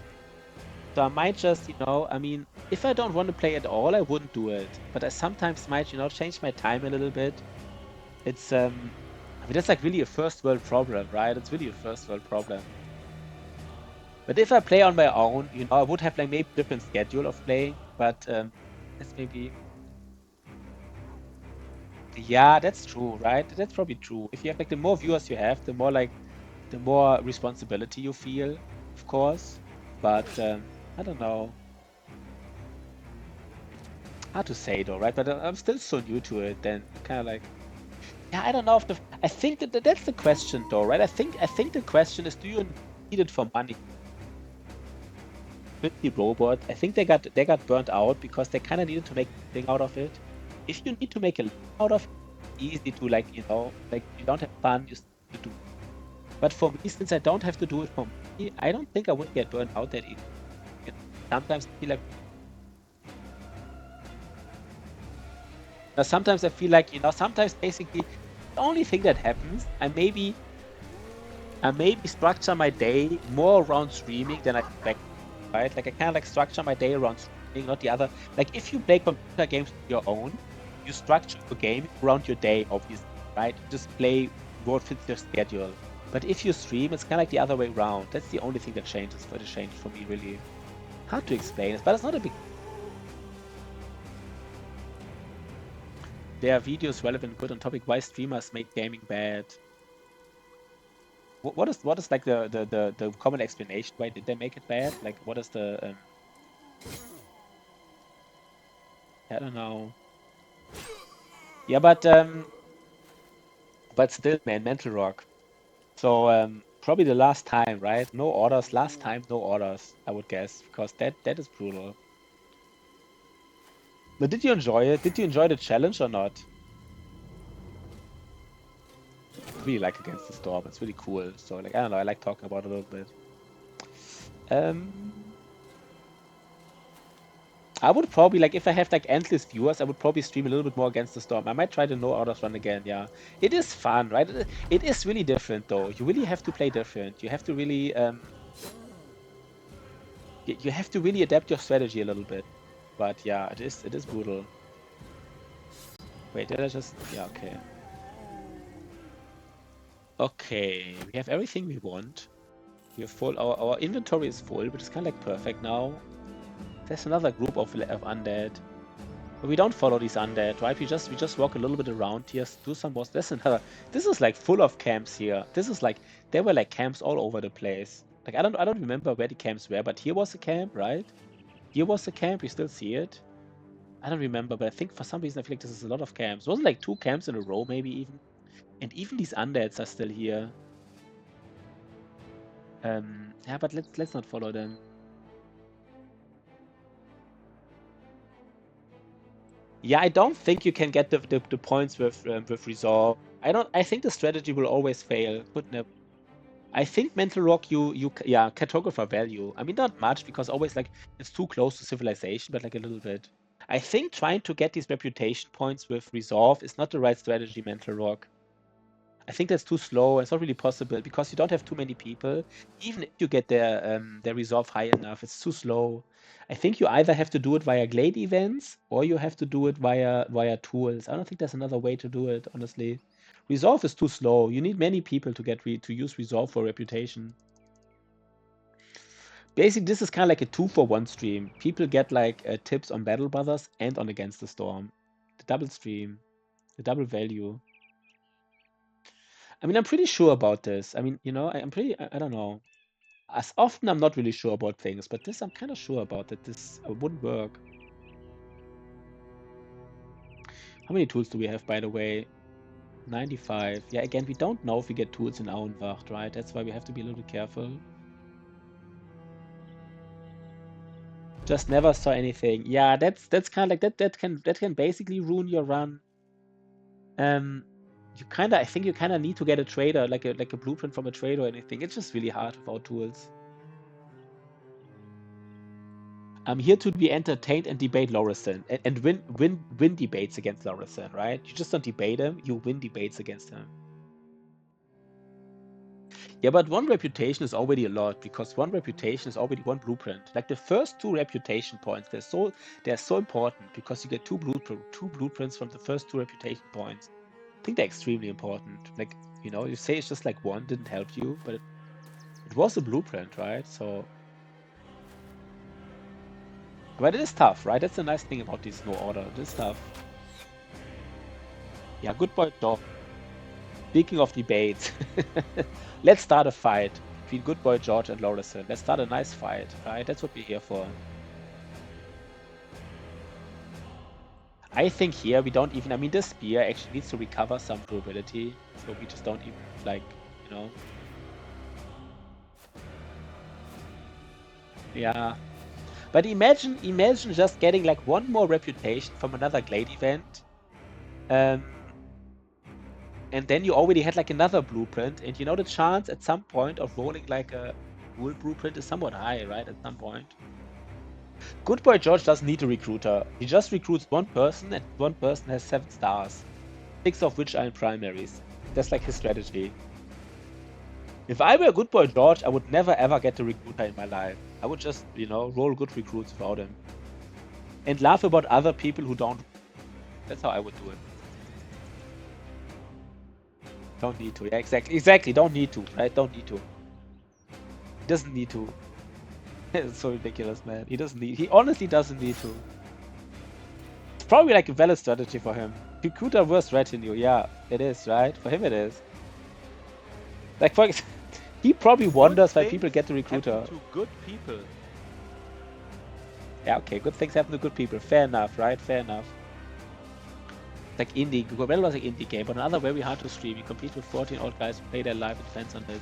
So I might just, I mean, if I don't want to play at all, I wouldn't do it. But I sometimes might, change my time a little bit. It's, I mean, that's like really a first world problem, right? It's really a first world problem. But if I play on my own, I would have like maybe a different schedule of playing. But that's maybe, yeah, that's true, right? That's probably true. If you have like the more viewers you have, the more responsibility you feel, of course. But I don't know. Hard to say though, right? But I'm still so new to it. Then kind of like, yeah, I don't know if I think that's the question though, right? I think the question is, do you need it for money? With the robot, I think they got burnt out because they kind of needed to make a thing out of it. If you need to make a living out of it, it's easy to like, like you don't have fun, you still have to do. But for me, since I don't have to do it for money, I don't think I would get burnt out that easy. Sometimes I feel like sometimes I feel like, sometimes basically the only thing that happens, I maybe structure my day more around streaming than I expect, right? Like I kind of like structure my day around streaming, not the other. Like if you play computer games on your own, you structure your game around your day, obviously, right? You just play what fits your schedule. But if you stream, it's kind of like the other way around. That's the only thing that changes for me, really. Hard to explain it, but it's not a big. There are videos relevant, good on topic. Why streamers make gaming bad? What is like the common explanation? Why did they make it bad? Like what is the I don't know. Yeah, but still, man, Mental Rock. So probably the last time, right? No orders. Last time, no orders. I would guess because that is brutal. But did you enjoy it? Did you enjoy the challenge or not? I really like Against the Storm. It's really cool. So like I don't know. I like talking about it a little bit. I would probably like if I have like endless viewers, I would probably stream a little bit more Against the Storm. I might try the no orders run again. Yeah, it is fun, right? It is really different though. You really have to play different. You have to really you have to really adapt your strategy a little bit. But yeah, it is brutal. Wait, did I just? Yeah, okay. Okay, we have everything we want. We have full. Our inventory is full, which is kind of like perfect now. There's another group of undead. But we don't follow these undead, right? We just walk a little bit around here, do some more. There's another. This is like full of camps here. This is like there were like camps all over the place. Like I don't remember where the camps were, but here was a camp, right? Here was a camp. You still see it. I don't remember, but I think for some reason I feel like this is a lot of camps. Wasn't like 2 camps in a row, maybe even. And even these undeads are still here. Yeah, but let's not follow them. Yeah, I don't think you can get the points with resolve. I think the strategy will always fail. Could never. I think Mental Rock yeah, cartographer value. I mean not much because always like it's too close to civilization, but like a little bit. I think trying to get these reputation points with resolve is not the right strategy, Mental Rock. I think that's too slow. It's not really possible because you don't have too many people. Even if you get their resolve high enough, it's too slow. I think you either have to do it via glade events or you have to do it via tools. I don't think there's another way to do it, honestly. Resolve is too slow. You need many people to get to use resolve for reputation. Basically, this is kind of like a 2-for-1 stream. People get like tips on Battle Brothers and on Against the Storm. The double stream, the double value. I mean, I'm pretty sure about this. I mean, I'm pretty, I don't know. As often, I'm not really sure about things, but this I'm kind of sure about that this wouldn't work. How many tools do we have, by the way? 95. Yeah, again, we don't know if we get tools in Auenwacht, right? That's why we have to be a little bit careful. Just never saw anything. Yeah, that's kind of like that can basically ruin your run. I think you kind of need to get a trader, like a blueprint from a trader or anything. It's just really hard without tools. I'm here to be entertained and debate Lorison and win debates against Lorison, right? You just don't debate him, you win debates against him. Yeah, but one reputation is already a lot, because one reputation is already one blueprint. Like the first 2 reputation points, they're so important because you get two blueprints from the first 2 reputation points. I think they're extremely important. Like, you know, you say it's just like one didn't help you, but it was a blueprint, right? So, but it is tough, right? That's the nice thing about this no order. It is tough. Yeah, good boy, George. Speaking of debates, let's start a fight between good boy George and Lorison. Let's start a nice fight, right? That's what we're here for. I think here we don't even, I mean, this spear actually needs to recover some durability, so we just don't even, like, you know. Yeah. But imagine just getting like one more reputation from another Glade event. And then you already had like another blueprint, and you know the chance at some point of rolling like a cool blueprint is somewhat high, right? At some point. Good boy George doesn't need a recruiter. He just recruits one person, and one person has 7 stars, 6 of which are in primaries. That's like his strategy. If I were good boy George, I would never ever get a recruiter in my life. I would just, you know, roll good recruits without him. And laugh about other people who don't. That's how I would do it. Don't need to. Yeah, exactly. Don't need to, right? Don't need to. He doesn't need to. It's so ridiculous, man. He honestly doesn't need to. It's probably like a valid strategy for him. Recruiter versus retinue. Yeah, it is, right? For him it is. Like, for example, he probably wonders why people get the recruiter. To good people. Yeah, okay. Good things happen to good people. Fair enough, right? Fair enough. Like indie, well, was like indie game, but another very hard to stream. You compete with 14 old guys who play their life and fans on this.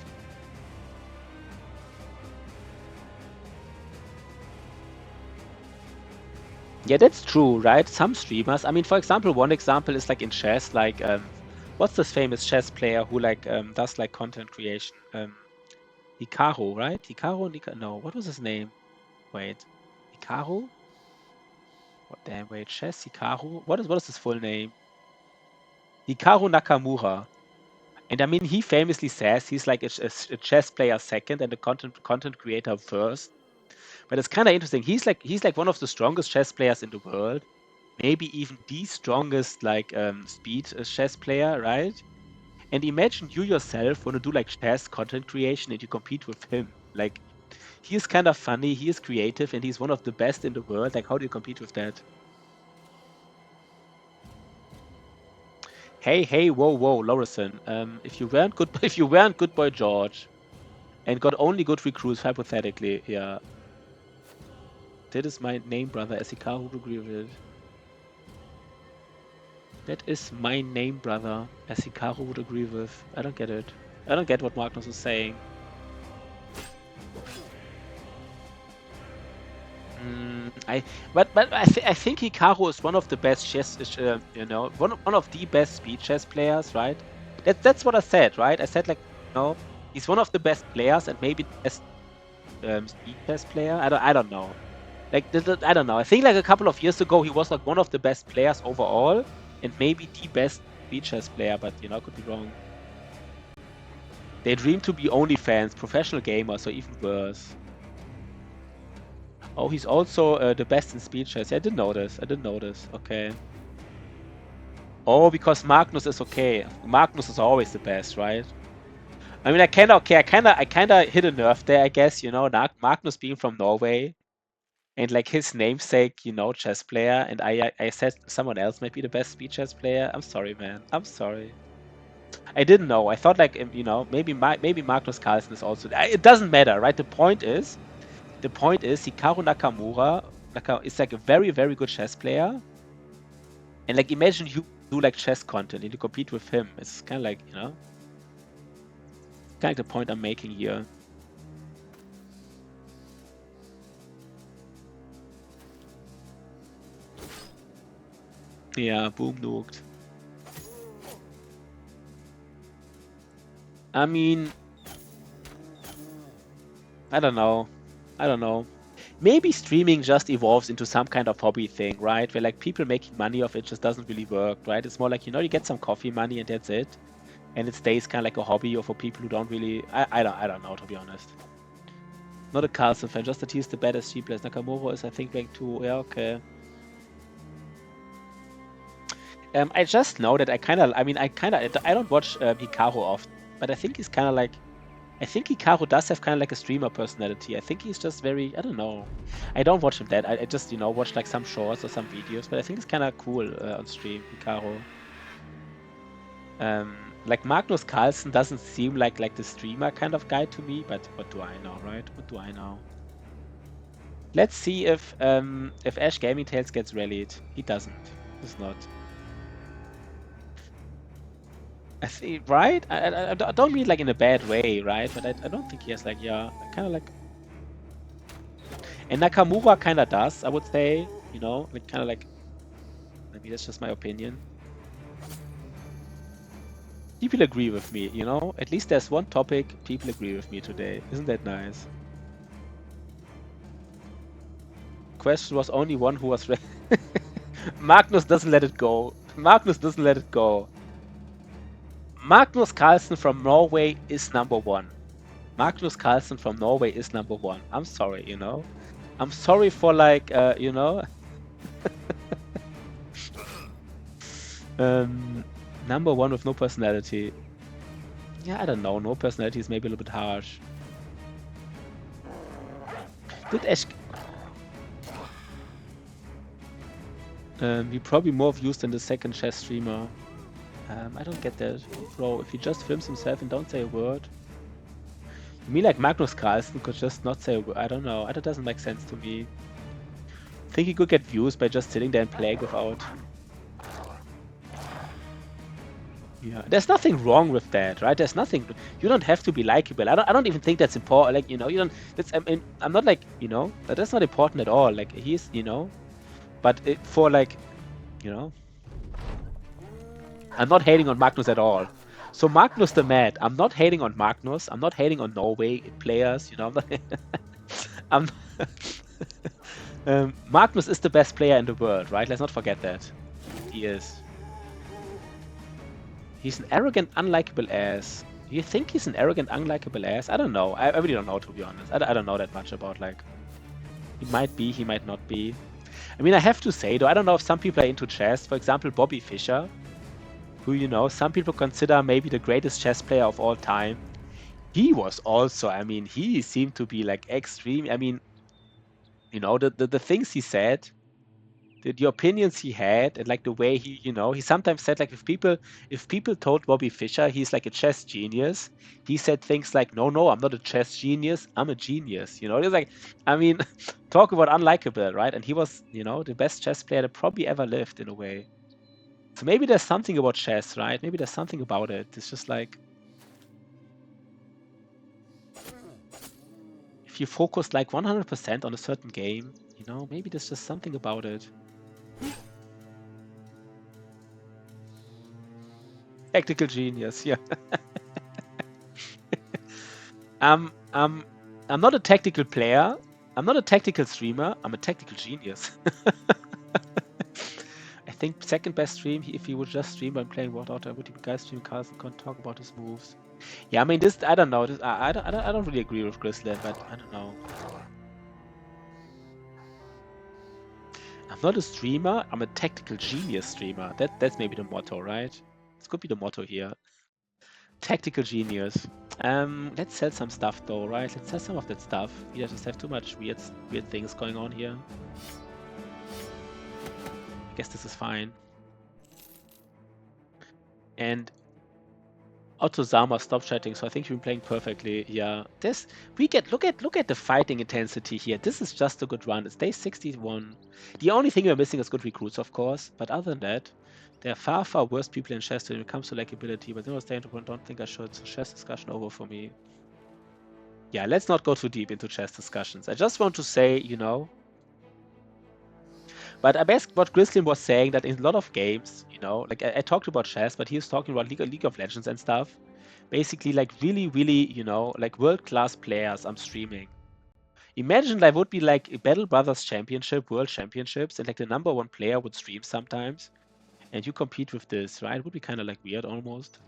Yeah, that's true, right? Some streamers. I mean, for example, one example is like in chess, like what's this famous chess player who like does like content creation? Hikaru, right? No, what was his name? Wait, Hikaru? What damn? Wait, chess Hikaru. What is his full name? Hikaru Nakamura. And I mean, he famously says he's like a chess player second and a content creator first. But it's kind of interesting. He's like one of the strongest chess players in the world, maybe even the strongest like speed chess player, right? And imagine you yourself want to do like chess content creation and you compete with him. Like, he is kind of funny, he is creative, and he's one of the best in the world. Like, how do you compete with that? Hey, whoa, Lorison. If you weren't good boy George, and got only good recruits, hypothetically, yeah. That is my name, brother, as Hikaru would agree with it. That is my name, brother, as Hikaru would agree with. I don't get it. I don't get what Magnus is saying. I think Hikaru is one of the best chess, you know, one of the best speed chess players, right? That's what I said, right? I said, like, you know, he's one of the best players and maybe the best speed chess player. I don't know. Like, I don't know. I think like a couple of years ago he was like one of the best players overall and maybe the best speed chess player, but you know, I could be wrong. They dream to be OnlyFans, professional gamers, or even worse. Oh, he's also the best in speed chess. Yeah, I didn't know this. Okay. Oh, because Magnus is okay. Magnus is always the best, right? I mean, I kind of hit a nerve there, I guess. You know, Magnus being from Norway, and like his namesake, you know, chess player, and I said someone else might be the best speed chess player. I'm sorry, man. I'm sorry. I didn't know. I thought like you know, maybe Magnus Carlsen is also. It doesn't matter, right? The point is Hikaru Nakamura is like a very, very good chess player. And like, imagine you do like chess content and you compete with him. It's kind of like, you know, kind of the point I'm making here. Yeah, boom nuked. I mean, I don't know. Maybe streaming just evolves into some kind of hobby thing, right? Where like people making money off it just doesn't really work, right? It's more like, you know, you get some coffee money and that's it. And it stays kind of like a hobby or for people who don't really, I don't know, to be honest. Not a Carlsen fan, just that he's the baddest cheap player. Nakamura is, I think, ranked 2. Yeah, okay. I just know that I don't watch Hikaru often, but I think he's kind of like, I think Hikaru does have kind of like a streamer personality. I think he's just very, I don't know. I don't watch him that. I just, you know, watch like some shorts or some videos, but I think it's kind of cool on stream, Hikaru. Like Magnus Carlsen doesn't seem like the streamer kind of guy to me, but what do I know, right? What do I know? Let's see if Ash Gaming Tales gets rallied. He doesn't. He's not. I see, right? I don't mean like in a bad way, right? But I don't think he has like, yeah, kind of like. And Nakamura kind of does, I would say, you know, like kind of like. Maybe that's just my opinion. People agree with me, you know. At least there's one topic people agree with me today. Isn't that nice? Question was only one who was. Magnus doesn't let it go. Magnus doesn't let it go. Magnus Carlsen from Norway is #1. Magnus Carlsen from Norway is #1. I'm sorry, you know. I'm sorry for like, you know. #1 with no personality. Yeah, I don't know. No personality is maybe a little bit harsh. Did Ash... he probably more views than the second chess streamer. I don't get that. Bro, if he just films himself and don't say a word. You mean like Magnus Carlsen could just not say a word? I don't know. That doesn't make sense to me. I think he could get views by just sitting there and playing without... Yeah, there's nothing wrong with that, right? There's nothing. You don't have to be likable. I don't even think that's important. Like, you know, you don't. That's. I mean, I'm not like, you know, that's not important at all. Like he's, you know, but for like, you know, I'm not hating on Magnus at all. So Magnus the Mad. I'm not hating on Magnus. I'm not hating on Norway players. You know, I'm. Magnus is the best player in the world, right? Let's not forget that. He is. He's an arrogant, unlikable ass. You think he's an arrogant, unlikable ass? I don't know. I really don't know, to be honest. I don't know that much about, like... He might be, he might not be. I mean, I have to say, though, I don't know if some people are into chess. For example, Bobby Fischer, who, you know, some people consider maybe the greatest chess player of all time. He was also, I mean, he seemed to be, like, extreme. I mean, you know, the things he said... The opinions he had and like the way he, you know, he sometimes said like if people told Bobby Fischer he's like a chess genius, he said things like, no, I'm not a chess genius, I'm a genius. You know, it's like, I mean, talk about unlikable, right? And he was, you know, the best chess player that probably ever lived in a way. So maybe there's something about chess, right? Maybe there's something about it. It's just like if you focus like 100% on a certain game, you know, maybe there's just something about it. Tactical genius, yeah. I'm not a tactical player. I'm not a tactical streamer. I'm a tactical genius. I think second best stream, if he would just stream by playing World Outer, would he guys stream Carlsen can't talk about his moves. Yeah, I mean this. I don't know. This, I don't really agree with Grizzland, but I don't know. I'm not a streamer. I'm a tactical genius streamer. That's maybe the motto, right? This could be the motto here. Tactical genius. Let's sell some stuff though, right? Let's sell some of that stuff. We just have too much weird things going on here. I guess this is fine. And Otozama stopped chatting, so I think you've been playing perfectly. Yeah, look at the fighting intensity here. This is just a good run. It's day 61. The only thing we're missing is good recruits, of course. But other than that, there are far worse people in chess when it comes to likability. But don't think I should. So chess discussion over for me. Yeah, let's not go too deep into chess discussions. I just want to say, you know, But I guess what Grislim was saying that in a lot of games, you know, like I talked about chess, but he was talking about League of Legends and stuff. Basically, like really, you know, like world-class players I'm streaming. Imagine there would be like a Battle Brothers Championship, World Championships, and like the #1 player would stream sometimes, and you compete with this, right? It would be kind of like weird almost.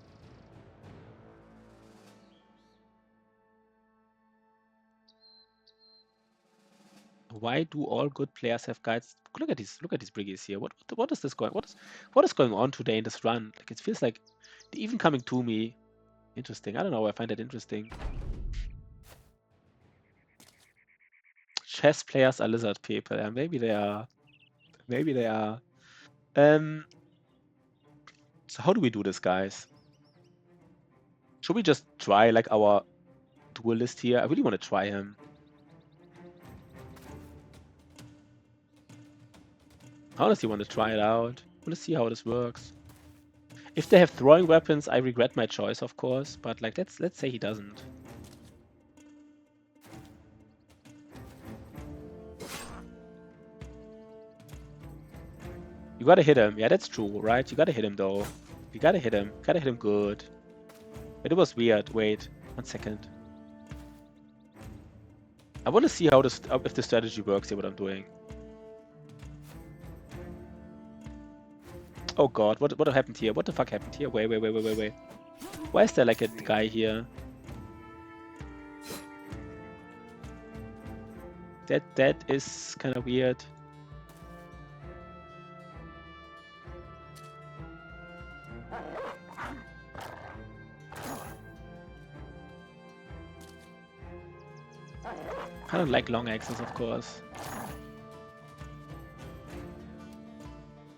Why do all good players have guides? Look at these briggies here. What is this going? What is going on today in this run? Like it feels like they're even coming to me. Interesting. I don't know. I find that interesting. Chess players are lizard people. Yeah, maybe they are. Maybe they are. So how do we do this, guys? Should we just try like our duelist here? I really want to try him. I honestly want to try it out. I want to see how this works. If they have throwing weapons, I regret my choice, of course. But like, let's say he doesn't. You gotta hit him. Yeah, that's true, right? You gotta hit him though. You gotta hit him. Gotta hit him good. But it was weird. Wait, 1 second. I want to see how this if the strategy works here. What I'm doing. Oh god, what happened here? What the fuck happened here? Wait. Why is there like a guy here? That is kind of weird. I don't like long axes, of course.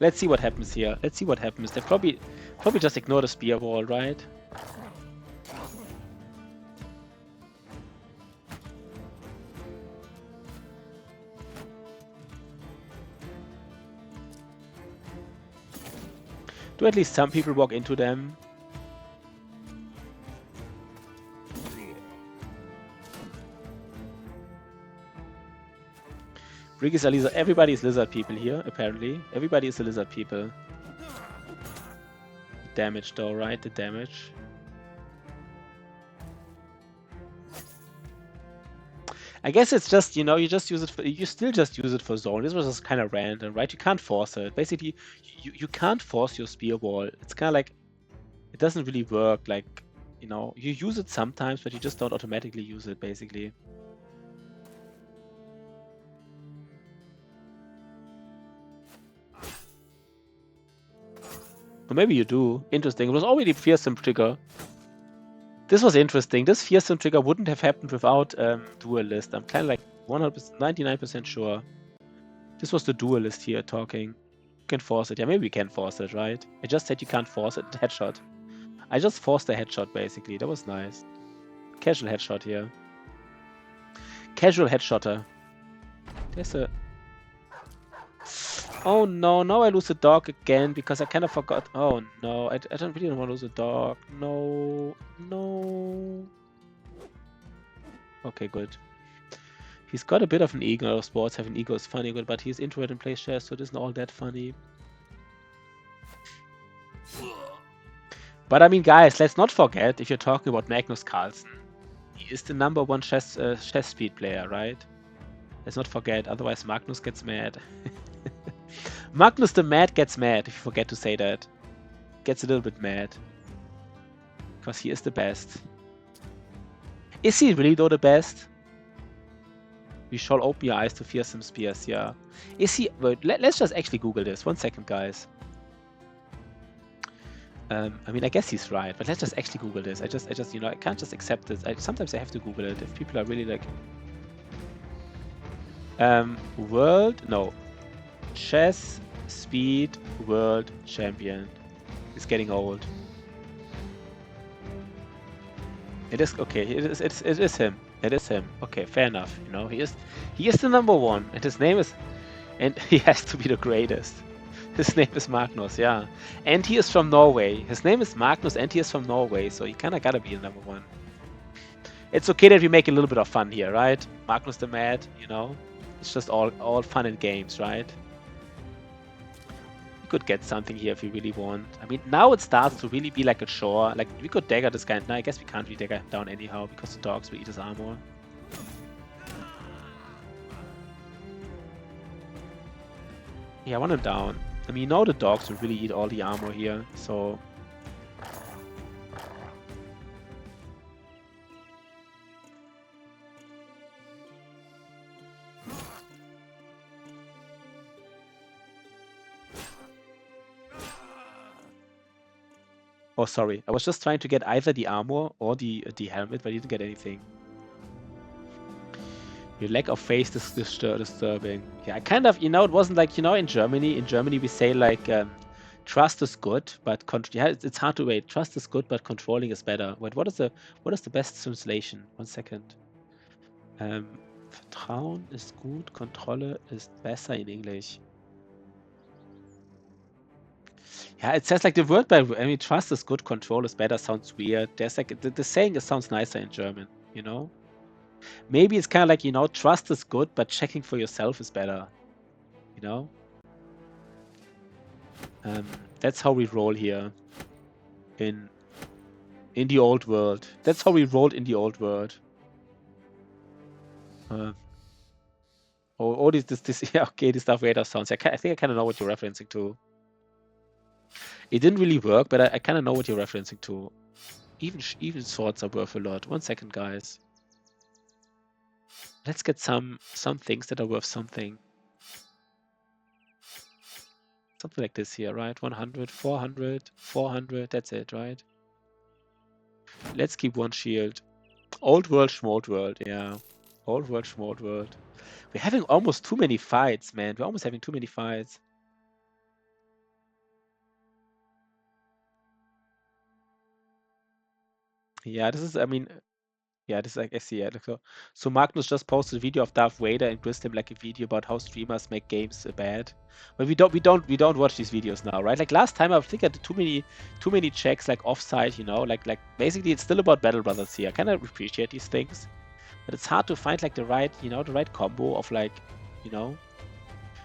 Let's see what happens here. Let's see what happens. They probably just ignore the spear wall, right? Do at least some people walk into them? Briggies are lizard. Everybody is lizard people here, apparently. Everybody is a lizard people. Damage though, right? The damage. I guess it's just, you know, you just use it for, you still just use it for zone. This was just kind of random, right? You can't force it. Basically, you can't force your spear wall. It's kind of like, it doesn't really work. Like, you know, you use it sometimes, but you just don't automatically use it, basically. Or maybe you do. Interesting. It was already fearsome trigger. This was interesting. This fearsome trigger wouldn't have happened without duelist. I'm kind of like 99% sure. This was the duelist here talking. You can force it. Yeah, maybe we can force it, right? I just said you can't force it. Headshot. I just forced the headshot, basically. That was nice. Casual headshot here. Casual headshotter. There's a... Oh no, now I lose a dog again because I kind of forgot. Oh no, I don't really want to lose a dog. No. Okay, good. He's got a bit of an ego of sports. Having ego is funny, but he's introverted and plays chess, so it isn't all that funny. But I mean, guys, let's not forget, if you're talking about Magnus Carlsen, he is the #1 chess speed player, right? Let's not forget, otherwise Magnus gets mad. Magnus the Mad gets mad if you forget to say that. Gets a little bit mad. Because he is the best. Is he really though the best? We shall open your eyes to fearsome spears, yeah. Is he... Wait, let's just actually Google this. 1 second, guys. I mean, I guess he's right, but let's just actually Google this. I just, you know, I can't just accept this. Sometimes I have to Google it if people are really like... Chess Speed World Champion. He's getting old. It is okay. It is him. It is him. Okay, fair enough. You know, he is the #1, and his name is, and he has to be the greatest. His name is Magnus, yeah, and he is from Norway. His name is Magnus, and he is from Norway, so he kind of gotta be the #1. It's okay that we make a little bit of fun here, right? Magnus the Mad, you know, it's just all fun and games, right? could get something here if we really want. I mean, now it starts to really be like a chore. Like, we could dagger this guy. No, I guess we can't really dagger him down anyhow because the dogs will eat his armor. Yeah, I want him down. I mean, you know the dogs will really eat all the armor here, so... Oh, sorry. I was just trying to get either the armor or the helmet, but I didn't get anything. Your lack of faith is disturbing. Yeah, I kind of, it wasn't like, in Germany we say like, trust is good, but yeah, it's hard to wait. Trust is good, but controlling is better. Wait, what is the best translation? 1 second. Vertrauen ist gut, Kontrolle ist besser in English. Yeah, it says like the word by, I mean, trust is good, control is better sounds weird. There's like, the saying, it sounds nicer in German, Maybe it's kind of like, trust is good, but checking for yourself is better, That's how we roll here in the old world. That's how we rolled in the old world. This yeah, okay, this Darth Vader sounds. I think I kind of know what you're referencing to. It didn't really work, but I kind of know what you're referencing to. Even swords are worth a lot. 1 second, guys. Let's get some things that are worth something. Something like this here, right? 100, 400, 400. That's it, right? Let's keep 1 shield. Old world, schmold world. Yeah. Old world, schmold world. We're having almost too many fights, man. We're almost having too many fights. Yeah, this is, I mean, yeah, this is like, I see, yeah. So Magnus just posted a video of Darth Vader and quizzed him like a video about how streamers make games bad. But we don't watch these videos now, right? Like last time, I think I did too many checks like offside, like basically it's still about Battle Brothers here. I kind of appreciate these things, but it's hard to find like the right combo of like,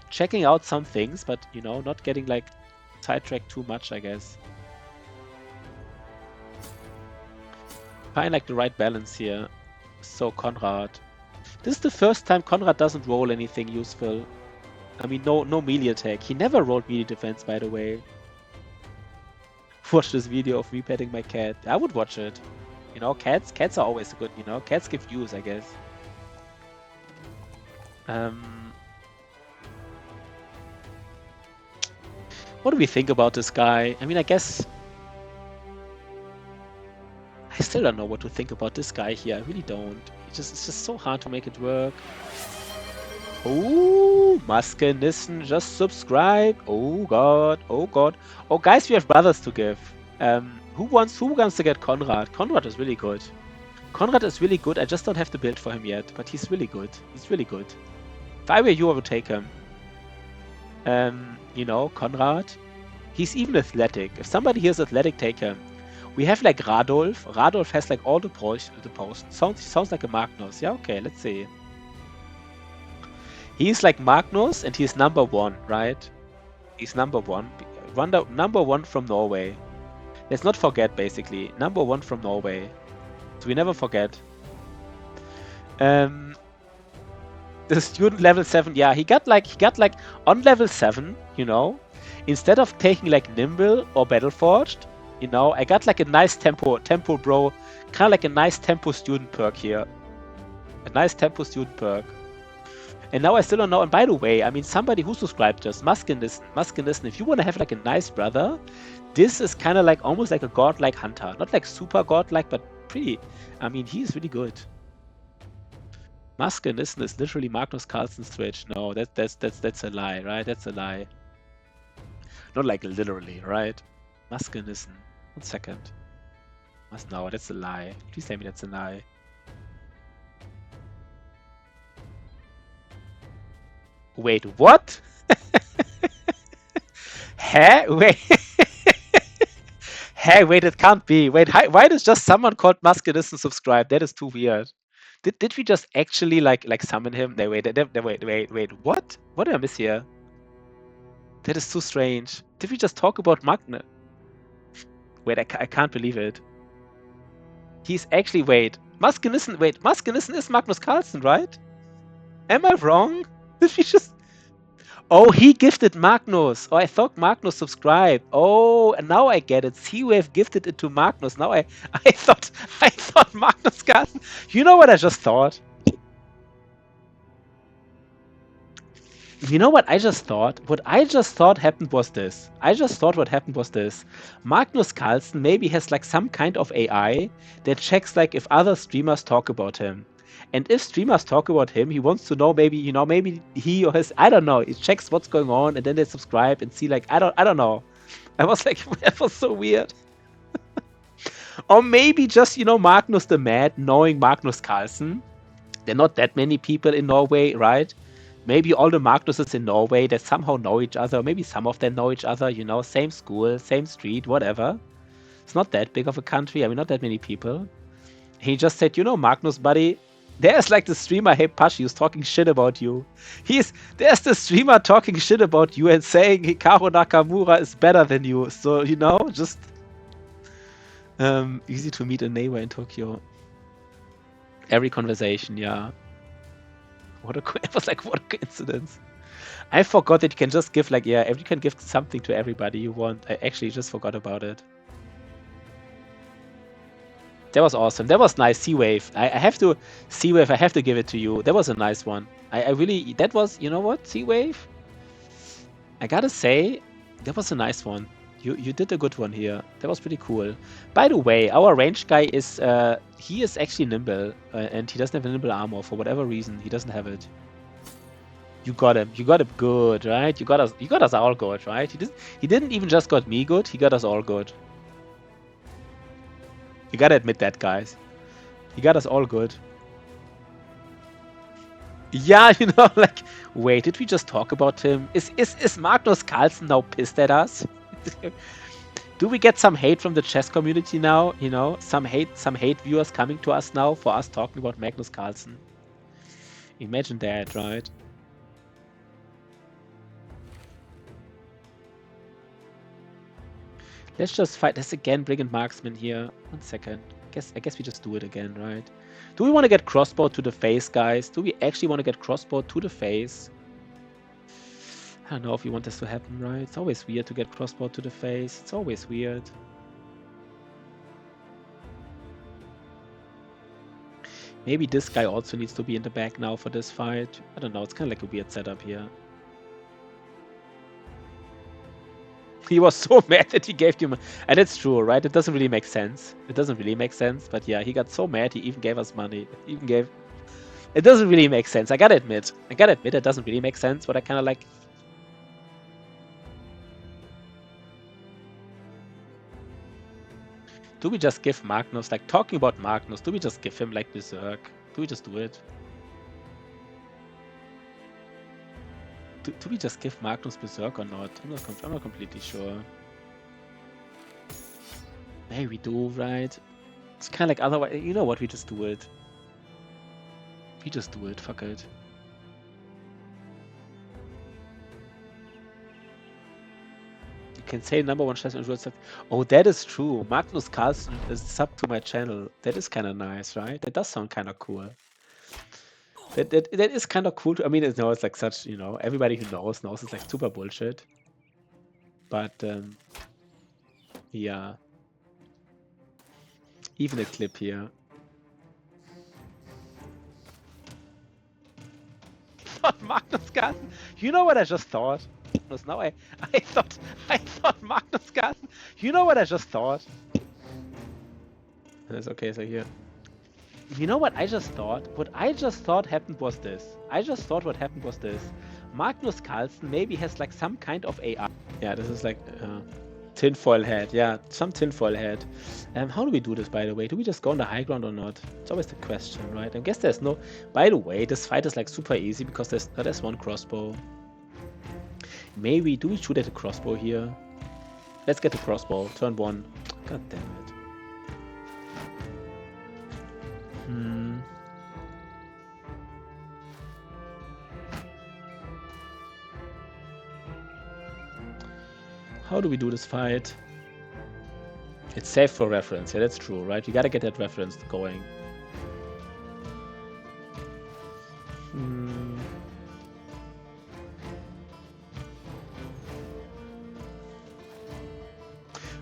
checking out some things, but not getting like sidetracked too much, I guess. Find like the right balance here. So Conrad. This is the first time Conrad doesn't roll anything useful. I mean, no melee attack. He never rolled melee defense, by the way. Watch this video of me petting my cat. I would watch it. Cats are always good, Cats give views, I guess. What do we think about this guy? I mean, I guess... I still don't know what to think about this guy here. I really don't. It's just so hard to make it work. Oh, Maskenissen just subscribe. Oh god. Oh god. Oh guys, we have brothers to give. Who wants to get Conrad? Conrad is really good. Conrad is really good. I just don't have the build for him yet, but he's really good. He's really good. If I were you, I would take him. Conrad. He's even athletic. If somebody here is athletic, take him. We have like Radolf. Radolf has like all the posts. Sounds like a Magnus. Yeah, okay, let's see. He's like Magnus and he's number 1, right? He's number 1. Number 1 from Norway. Let's not forget, basically. Number 1 from Norway. So we never forget. The student level 7, yeah, he got like on level 7, instead of taking like Nimble or Battleforged, I got like a nice tempo bro, kind of like a nice tempo student perk here. A nice tempo student perk. And now I still don't know. And by the way, I mean, somebody who subscribed just, Maskenissen, if you want to have like a nice brother, this is kind of like almost like a godlike hunter. Not like super godlike, but pretty. I mean, he's really good. Maskenissen is literally Magnus Carlsen's Twitch. No, that's a lie, right? That's a lie. Not like literally, right? Maskenissen. 1 second. No, that's a lie. Please tell me that's a lie. Wait, what? Huh? Wait. Hey, wait, it can't be. Wait, why does just someone called Maskenissen subscribe? That is too weird. Did we just actually like summon him? No, wait, what? What did I miss here? That is too strange. Did we just talk about Magne? Wait, I can't believe it. He's actually, wait, Maskenissen is Magnus Carlsen, right? Am I wrong? Did we just... Oh, he gifted Magnus. Oh, I thought Magnus subscribed. Oh, and now I get it. C-Wave gifted it to Magnus. Now I thought Magnus Carlsen. You know what I just thought? You know what I just thought? What I just thought happened was this. Magnus Carlsen maybe has like some kind of AI that checks like if other streamers talk about him. And if streamers talk about him, he wants to know maybe, maybe he or his, I don't know, he checks what's going on and then they subscribe and see like, I don't know. I was like, that was so weird. Or maybe just, Magnus the Mad knowing Magnus Carlsen. There are not that many people in Norway, right? Maybe all the Magnuses in Norway that somehow know each other. Maybe some of them know each other, same school, same street, whatever. It's not that big of a country. I mean, not that many people. He just said, Magnus, buddy, there's like the streamer, hey Pashi, who's talking shit about you. There's the streamer talking shit about you and saying Hikaru Nakamura is better than you. So, just easy to meet a neighbor in Tokyo. Every conversation, yeah. It was like, what a coincidence. I forgot that you can just give you can give something to everybody you want. I actually just forgot about it. That was awesome. That was nice. C-Wave. C-Wave, I have to give it to you. That was a nice one. I really, that was, you know what, C-Wave? I gotta say, that was a nice one. You did a good one here. That was pretty cool. By the way, our range guy is, he is actually nimble, and he doesn't have a nimble armor for whatever reason. He doesn't have it. You got him. You got him good, right? You got us all good, right? He didn't even just got me good. He got us all good. You gotta admit that, guys. He got us all good. Yeah, like, wait, did we just talk about him? Is Magnus Carlsen now pissed at us? Do we get some hate from the chess community now? Some hate viewers coming to us now for us talking about Magnus Carlsen. Imagine that, right? Let's just fight. Let's again bring in marksman here. 1 second. I guess we just do it again, right? Do we want to get crossbow to the face, guys? Do we actually want to get crossbow to the face? I don't know if we want this to happen, right? It's always weird to get crossbow to the face. It's always weird. Maybe this guy also needs to be in the back now for this fight. I don't know. It's kind of like a weird setup here. He was so mad that he gave him, and it's true, right? It doesn't really make sense. But yeah, he got so mad he even gave us money. It doesn't really make sense. I gotta admit, it doesn't really make sense. But I kind of like. Do we just give Magnus, like talking about Magnus? Do we just give him like Berserk? Do we just do it? Do we just give Magnus Berserk or not? I'm not completely sure. Maybe we do, right? It's kind of like otherwise. You know what? We just do it. Fuck it. You can say #1 chess and stuff. Oh, that is true. Magnus Carlsen is sub to my channel. That is kind of nice, right? That does sound kind of cool. That is kind of cool. I mean, it's like such, everybody who knows it's like super bullshit. But yeah, even a clip here. Magnus Carlsen. You know what I just thought? Now I thought Magnus Carlsen. You know what I just thought? That's okay. So here. You know what I just thought? What I just thought happened was this. Magnus Carlsen maybe has like some kind of AI. Yeah, this is like tinfoil head. Yeah, some tinfoil head. How do we do this, by the way? Do we just go on the high ground or not? It's always the question, right? I guess there's no... By the way, this fight is like super easy because there's one crossbow. Maybe... Do we shoot at the crossbow here? Let's get the crossbow. Turn 1. God damn it. How do we do this fight? It's safe for reference. Yeah, that's true, right? You gotta get that reference going.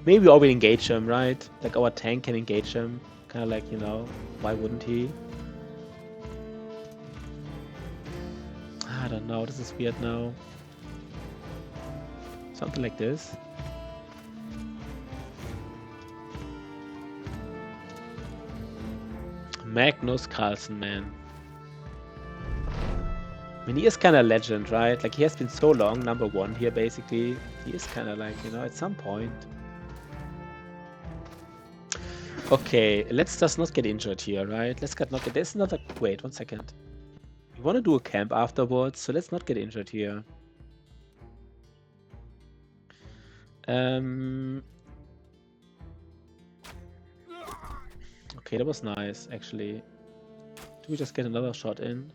Maybe we already engage him, right? Like our tank can engage him. Kind of like, you know, why wouldn't he? I don't know. This is weird now. Something like this. Magnus Carlsen, man. I mean, he is kind of legend, right? Like, he has been so long, #1 here, basically. He is kind of like, you know, at some point. Okay, let's just not get injured here, right? Let's not get... There's another... Wait, 1 second. We want to do a camp afterwards, so let's not get injured here. Okay, that was nice, actually. Do we just get another shot in?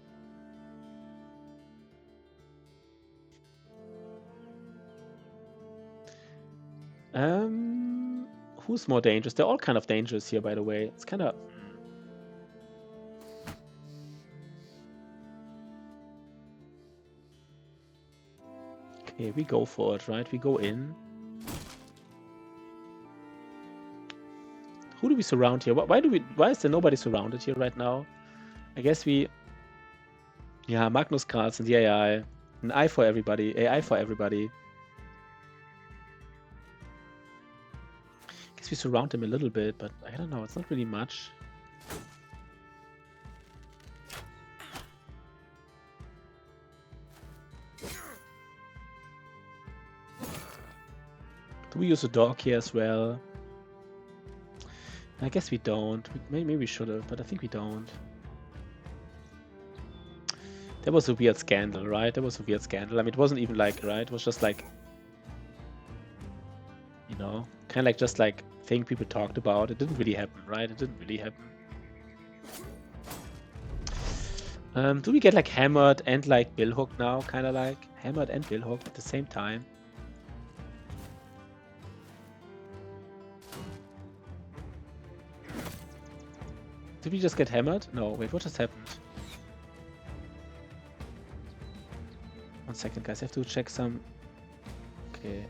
Who's more dangerous? They're all kind of dangerous here, by the way. It's kind of... Okay, we go for it, right? We go in. Who do we surround here? Why is there nobody surrounded here right now? I guess we... Yeah, Magnus Carlsen, the AI. An eye for everybody. AI for everybody. I guess we surround him a little bit, but I don't know. It's not really much. Do we use a dog here as well? I guess we don't. Maybe we should have, but I think we don't. That was a weird scandal, right? That was a weird scandal. I mean, it wasn't even like, right? It was just like, you know, kind of like just like thing people talked about. It didn't really happen, right? It didn't really happen. Do we get like hammered and like billhook now? Kind of like hammered and billhook at the same time. Did we just get hammered? No, wait, what just happened? 1 second, guys, I have to check some... Okay.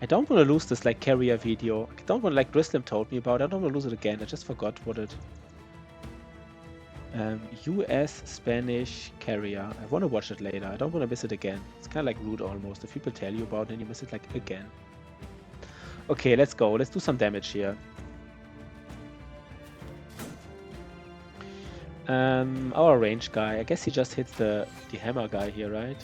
I don't want to lose this, like, carrier video. I don't want to, like, Grislim told me about it. I don't want to lose it again. I just forgot what it... US Spanish carrier. I want to watch it later. I don't want to miss it again. It's kind of like rude almost. If people tell you about it and you miss it, like, again. Okay, let's go. Let's do some damage here. Our range guy, I guess he just hits the hammer guy here, right?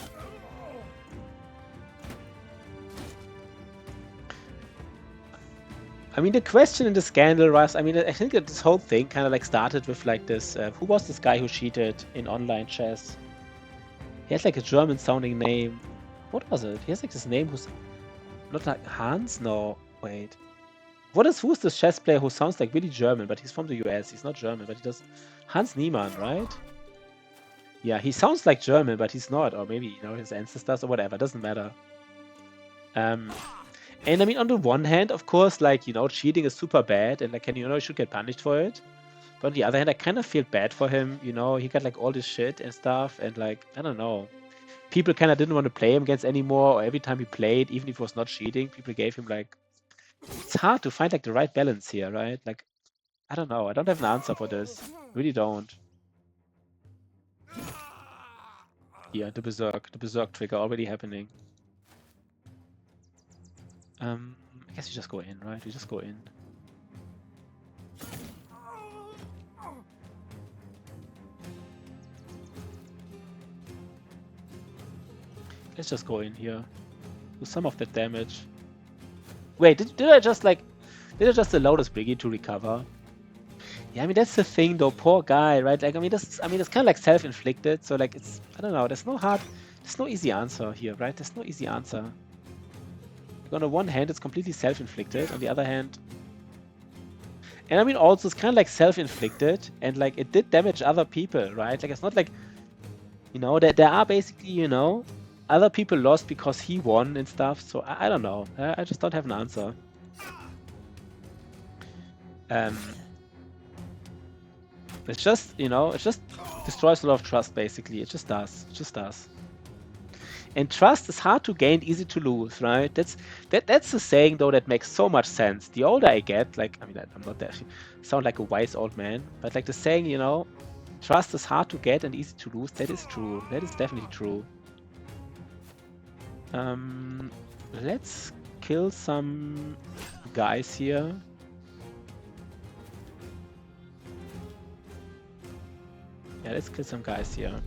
I mean, the question in the scandal was, I mean, I think that this whole thing kind of like started with like this, who was this guy who cheated in online chess? He has like a German sounding name. What was it? He has like this name who's not like Hans? No, wait. Who's this chess player who sounds like really German, but he's from the US. He's not German, but he does... Hans Niemann, right? Yeah, he sounds like German, but he's not. Or maybe, you know, his ancestors or whatever. Doesn't matter. And I mean, on the one hand, of course, like, you know, cheating is super bad. And like, you know, he should get punished for it. But on the other hand, I kind of feel bad for him. You know, he got like all this shit and stuff. And like, I don't know. People kind of didn't want to play him against anymore. Or every time he played, even if it was not cheating, people gave him like... It's hard to find like the right balance here, right? Like, I don't know. I don't have an answer for this. Really don't. Yeah, the berserk trigger already happening. I guess we just go in, right? We just go in. Let's just go in here. Do some of that damage. Wait, did I just like... Did I just allow this Briggy to recover? Yeah, I mean, that's the thing though, poor guy, right? Like, I mean, it's kind of like self-inflicted, so like, it's... I don't know, there's no easy answer here, right? There's no easy answer. Like, on the one hand, it's completely self-inflicted, on the other hand... And I mean, also, it's kind of like self-inflicted, and like, it did damage other people, right? Like, it's not like... You know, there are basically, you know... other people lost because he won and stuff. So I don't know. I just don't have an answer. It's just, you know, it just destroys a lot of trust, basically. It just does. It just does. And trust is hard to gain, easy to lose, right? That's the saying, though, that makes so much sense. The older I get, like, I mean, I'm not that, sound like a wise old man, but like the saying, you know, trust is hard to get and easy to lose, that is true. That is definitely true. Let's kill some guys here. Yeah, let's kill some guys here.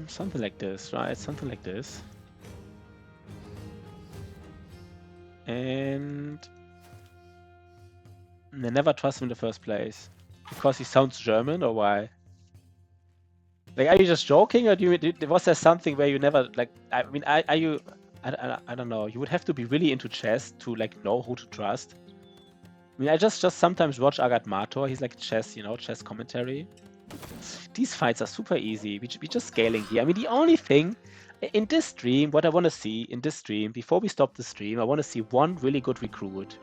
Something like this, right? Something like this. And I never trust him in the first place. Because he sounds German, or why? Like, are you just joking, or was there something where you never, like, I mean, are you, I don't know, you would have to be really into chess to, like, know who to trust. I mean, I just sometimes watch Agat Mator, he's like chess, you know, chess commentary. These fights are super easy, we're just scaling here. I mean, the only thing, in this stream, what I want to see in this stream, before we stop the stream, I want to see one really good recruit.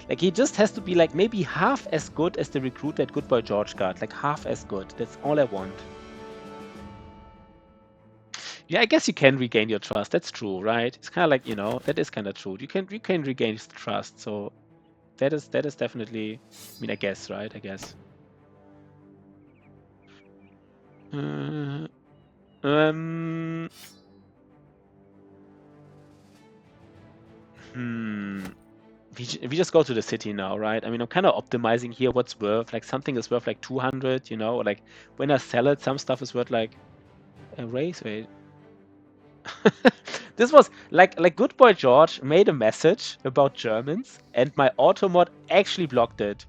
Like, he just has to be, like, maybe half as good as the recruit that Good Boy George got. Like, half as good. That's all I want. Yeah, I guess you can regain your trust. That's true, right? It's kind of like, you know, that is kind of true. You can regain his trust. So that is definitely, I mean, I guess, right? I guess. We just go to the city now, right? I mean, I'm kind of optimizing here what's worth. Like, something is worth like 200, you know? Or like, when I sell it, some stuff is worth like a race. Wait. This was like Good Boy George made a message about Germans, and my automod actually blocked it.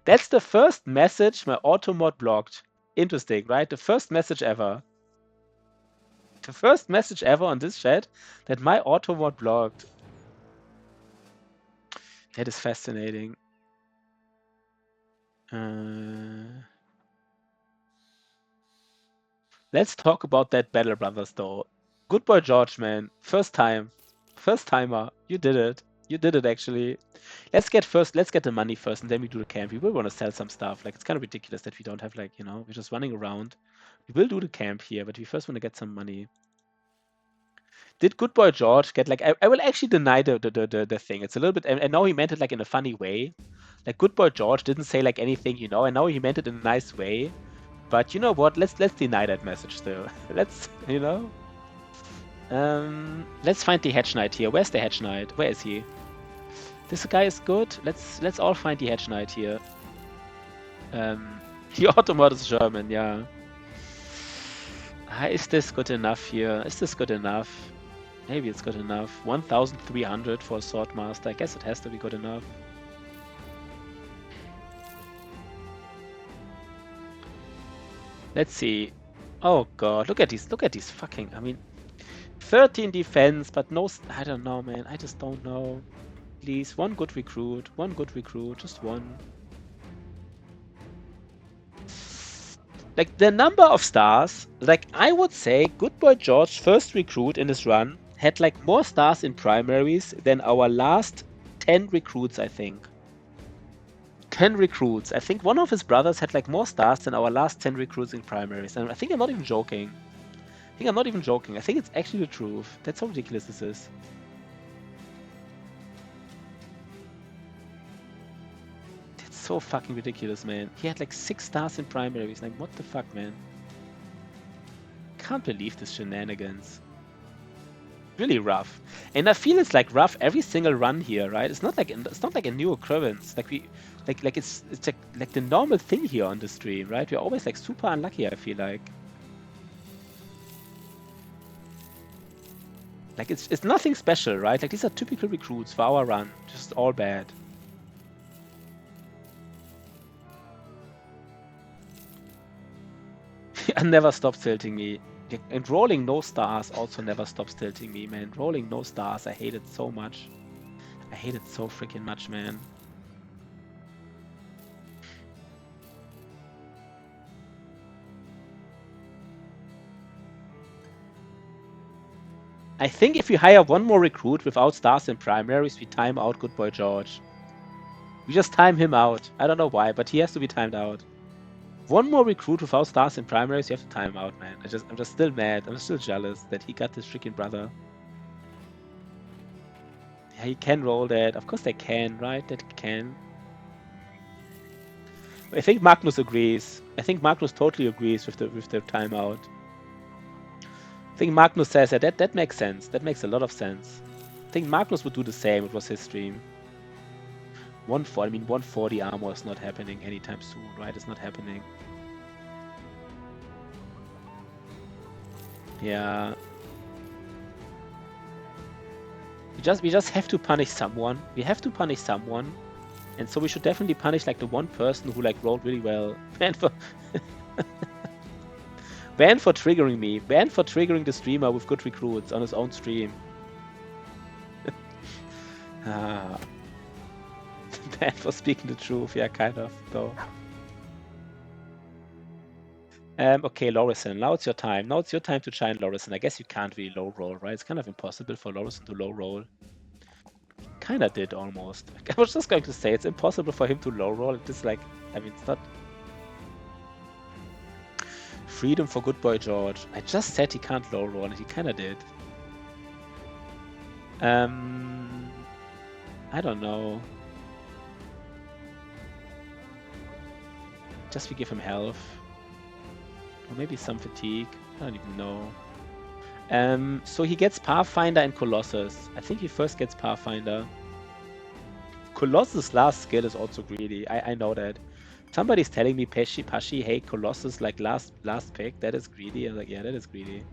That's the first message my automod blocked. Interesting, right? The first message ever. The first message ever on this chat that my automod blocked. That is fascinating. Let's talk about that Battle Brothers, though. Good Boy George, man. First timer. You did it. You did it, actually. Let's get the money first, and then we do the camp. We will want to sell some stuff. Like, it's kind of ridiculous that we don't have, like, you know, we're just running around. We will do the camp here, but we first want to get some money. Did Good Boy George get, like, I will actually deny the thing. It's a little bit, I know he meant it, like, in a funny way. Like, Good Boy George didn't say, like, anything, you know, I know he meant it in a nice way. But you know what? Let's deny that message still. Let's, you know. Let's find the Hedge Knight here. Where's the Hedge Knight? Where is he? This guy is good. Let's all find the Hedge Knight here. The Automod is German, yeah. Is this good enough here? Is this good enough? Maybe it's good enough. 1,300 for a Swordmaster. I guess it has to be good enough. Let's see. Oh god, look at these fucking, I mean, 13 defense, but no, I don't know, man. I just don't know. Please, one good recruit, just one. Like, the number of stars, like, I would say Good Boy George, first recruit in this run, had, like, more stars in primaries than our last 10 recruits, I think. 10 recruits. I think one of his brothers had, like, more stars than our last 10 recruits in primaries. And I think I'm not even joking. I think it's actually the truth. That's how ridiculous this is. That's so fucking ridiculous, man. He had, like, 6 stars in primaries. Like, what the fuck, man? Can't believe this shenanigans. Really rough. And I feel it's, like, rough every single run here, right? It's not like a new occurrence. Like, it's like the normal thing here on the stream, right? We're always, like, super unlucky, I feel like. Like, it's nothing special, right? Like, these are typical recruits for our run. Just all bad. I never stopped tilting me. And rolling no stars also never stops tilting me, man. Rolling no stars, I hate it so much. I hate it so freaking much, man. I think if we hire one more recruit without stars in primaries, we time out Good Boy George. We just time him out. I don't know why, but he has to be timed out. One more recruit without stars in primaries, you have to time him out, man. I'm just still mad. I'm still jealous that he got this freaking brother. Yeah, he can roll that. Of course they can, right? That can. I think Magnus agrees. I think Magnus totally agrees with the timeout. I think Magnus says that makes sense. That makes a lot of sense. I think Magnus would do the same. It was his stream. 140 armor is not happening anytime soon, right? It's not happening. Yeah. We just have to punish someone. We have to punish someone. And so we should definitely punish like the one person who like rolled really well. Ban for ban for triggering me. Ban for triggering the streamer with good recruits on his own stream. Ban for speaking the truth. Yeah, kind of though. Okay, Lorison, now it's your time. Now it's your time to shine, Lorison. I guess you can't really low roll, right? It's kind of impossible for Lorison to low roll. Kinda did almost. I was just going to say it's impossible for him to low roll. It's just like, I mean, it's not. Freedom for Good Boy George. I just said he can't low roll, and he kinda did. I don't know. Just we give him health. Or maybe some fatigue. I don't even know. So he gets Pathfinder and Colossus. I think he first gets Pathfinder. Colossus' last skill is also greedy. I know that. Somebody's telling me Pashi, hey, Colossus like last pick. That is greedy. I'm like, yeah, that is greedy.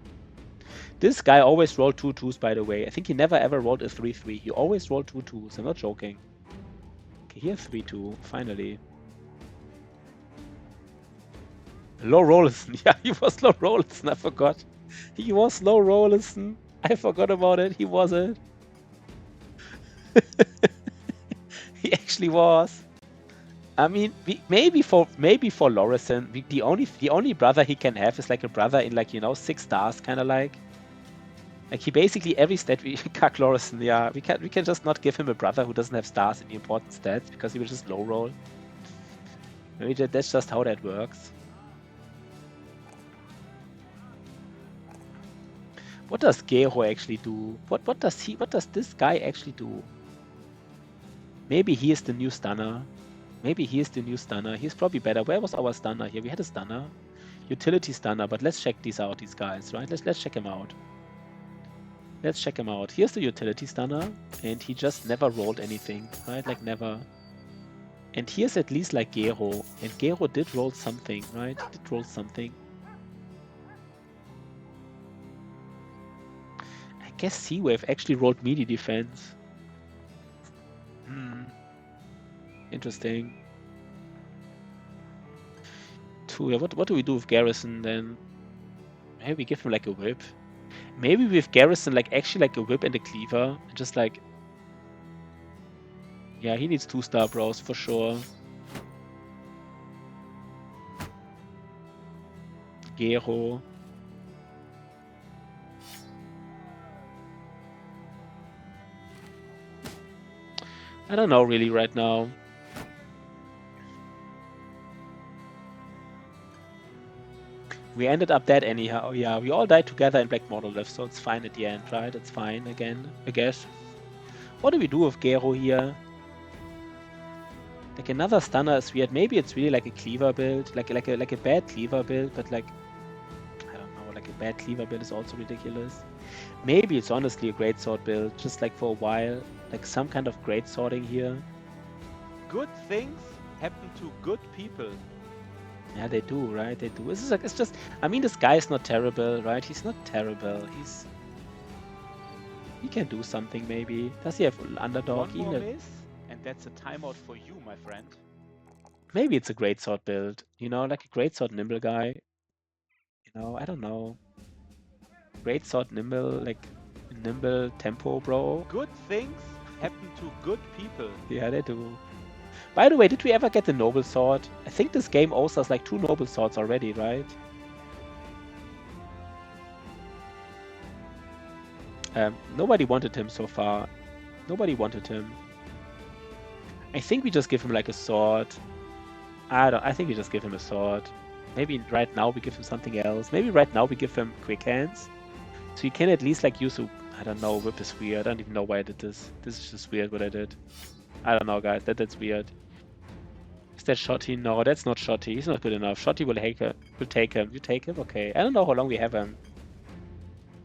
This guy always rolled 2 2s, by the way. I think he never ever rolled a 3-3. He always rolled 2 2s. I'm not joking. Okay, here 3-2. Finally. Low Rollison. Yeah, he was Low Rollison. I forgot. He was Low Rollison. I forgot about it. He wasn't. He actually was. I mean, maybe for Lorison, the only brother he can have is like a brother in like 6 stars, kind of like he basically every stat we Cuck Lorison. Yeah, we can just not give him a brother who doesn't have stars in the important stats because he will just low roll. Maybe that's just how that works. What does Gero actually do? What does this guy actually do? Maybe he is the new stunner. Maybe he is the new stunner. He's probably better. Where was our stunner here? We had a stunner. Utility stunner, but let's check these guys, right? Let's check him out. Let's check him out. Here's the utility stunner, and he just never rolled anything, right? Like never. And here's at least like Gero. And Gero did roll something, right? He did roll something. I guess Seawave actually rolled melee defense. Interesting. Yeah, what do we do with Garrison then? Maybe we give him like a whip. Maybe with Garrison like actually like a whip and a cleaver. And just like, yeah, he needs 2-star bros for sure. Gero. I don't know really right now. We ended up dead anyhow. Yeah, we all died together in Black Monolith, so it's fine at the end, right? It's fine again, I guess. What do we do with Gero here? Like another stunner is weird. Maybe it's really like a cleaver build, like a bad cleaver build, but like I don't know, like a bad cleaver build is also ridiculous. Maybe it's honestly a great sword build, just like for a while, like some kind of great sorting here. Good things happen to good people. Yeah, they do, right? They do. It's just. I mean, this guy is not terrible, right? He's not terrible. He can do something maybe. Does he have underdog? One more miss, and that's a timeout for you, my friend. Maybe it's a great sword build. Like a great sword nimble guy. I don't know. Great sword nimble, like nimble tempo, bro. Good things happen to good people. Yeah, they do. By the way, did we ever get the noble sword? I think this game owes us like 2 noble swords already, right? Nobody wanted him so far. Nobody wanted him. I think we just give him like a sword. I think we just give him a sword. Maybe right now we give him something else. Maybe right now we give him quick hands. So you can at least like use a, I don't know, whip is weird. I don't even know why I did this. This is just weird what I did. I don't know, guys. That's weird. Is that Shotty? No, that's not Shotty. He's not good enough. Shotty will take him. You take him? Okay. I don't know how long we have him.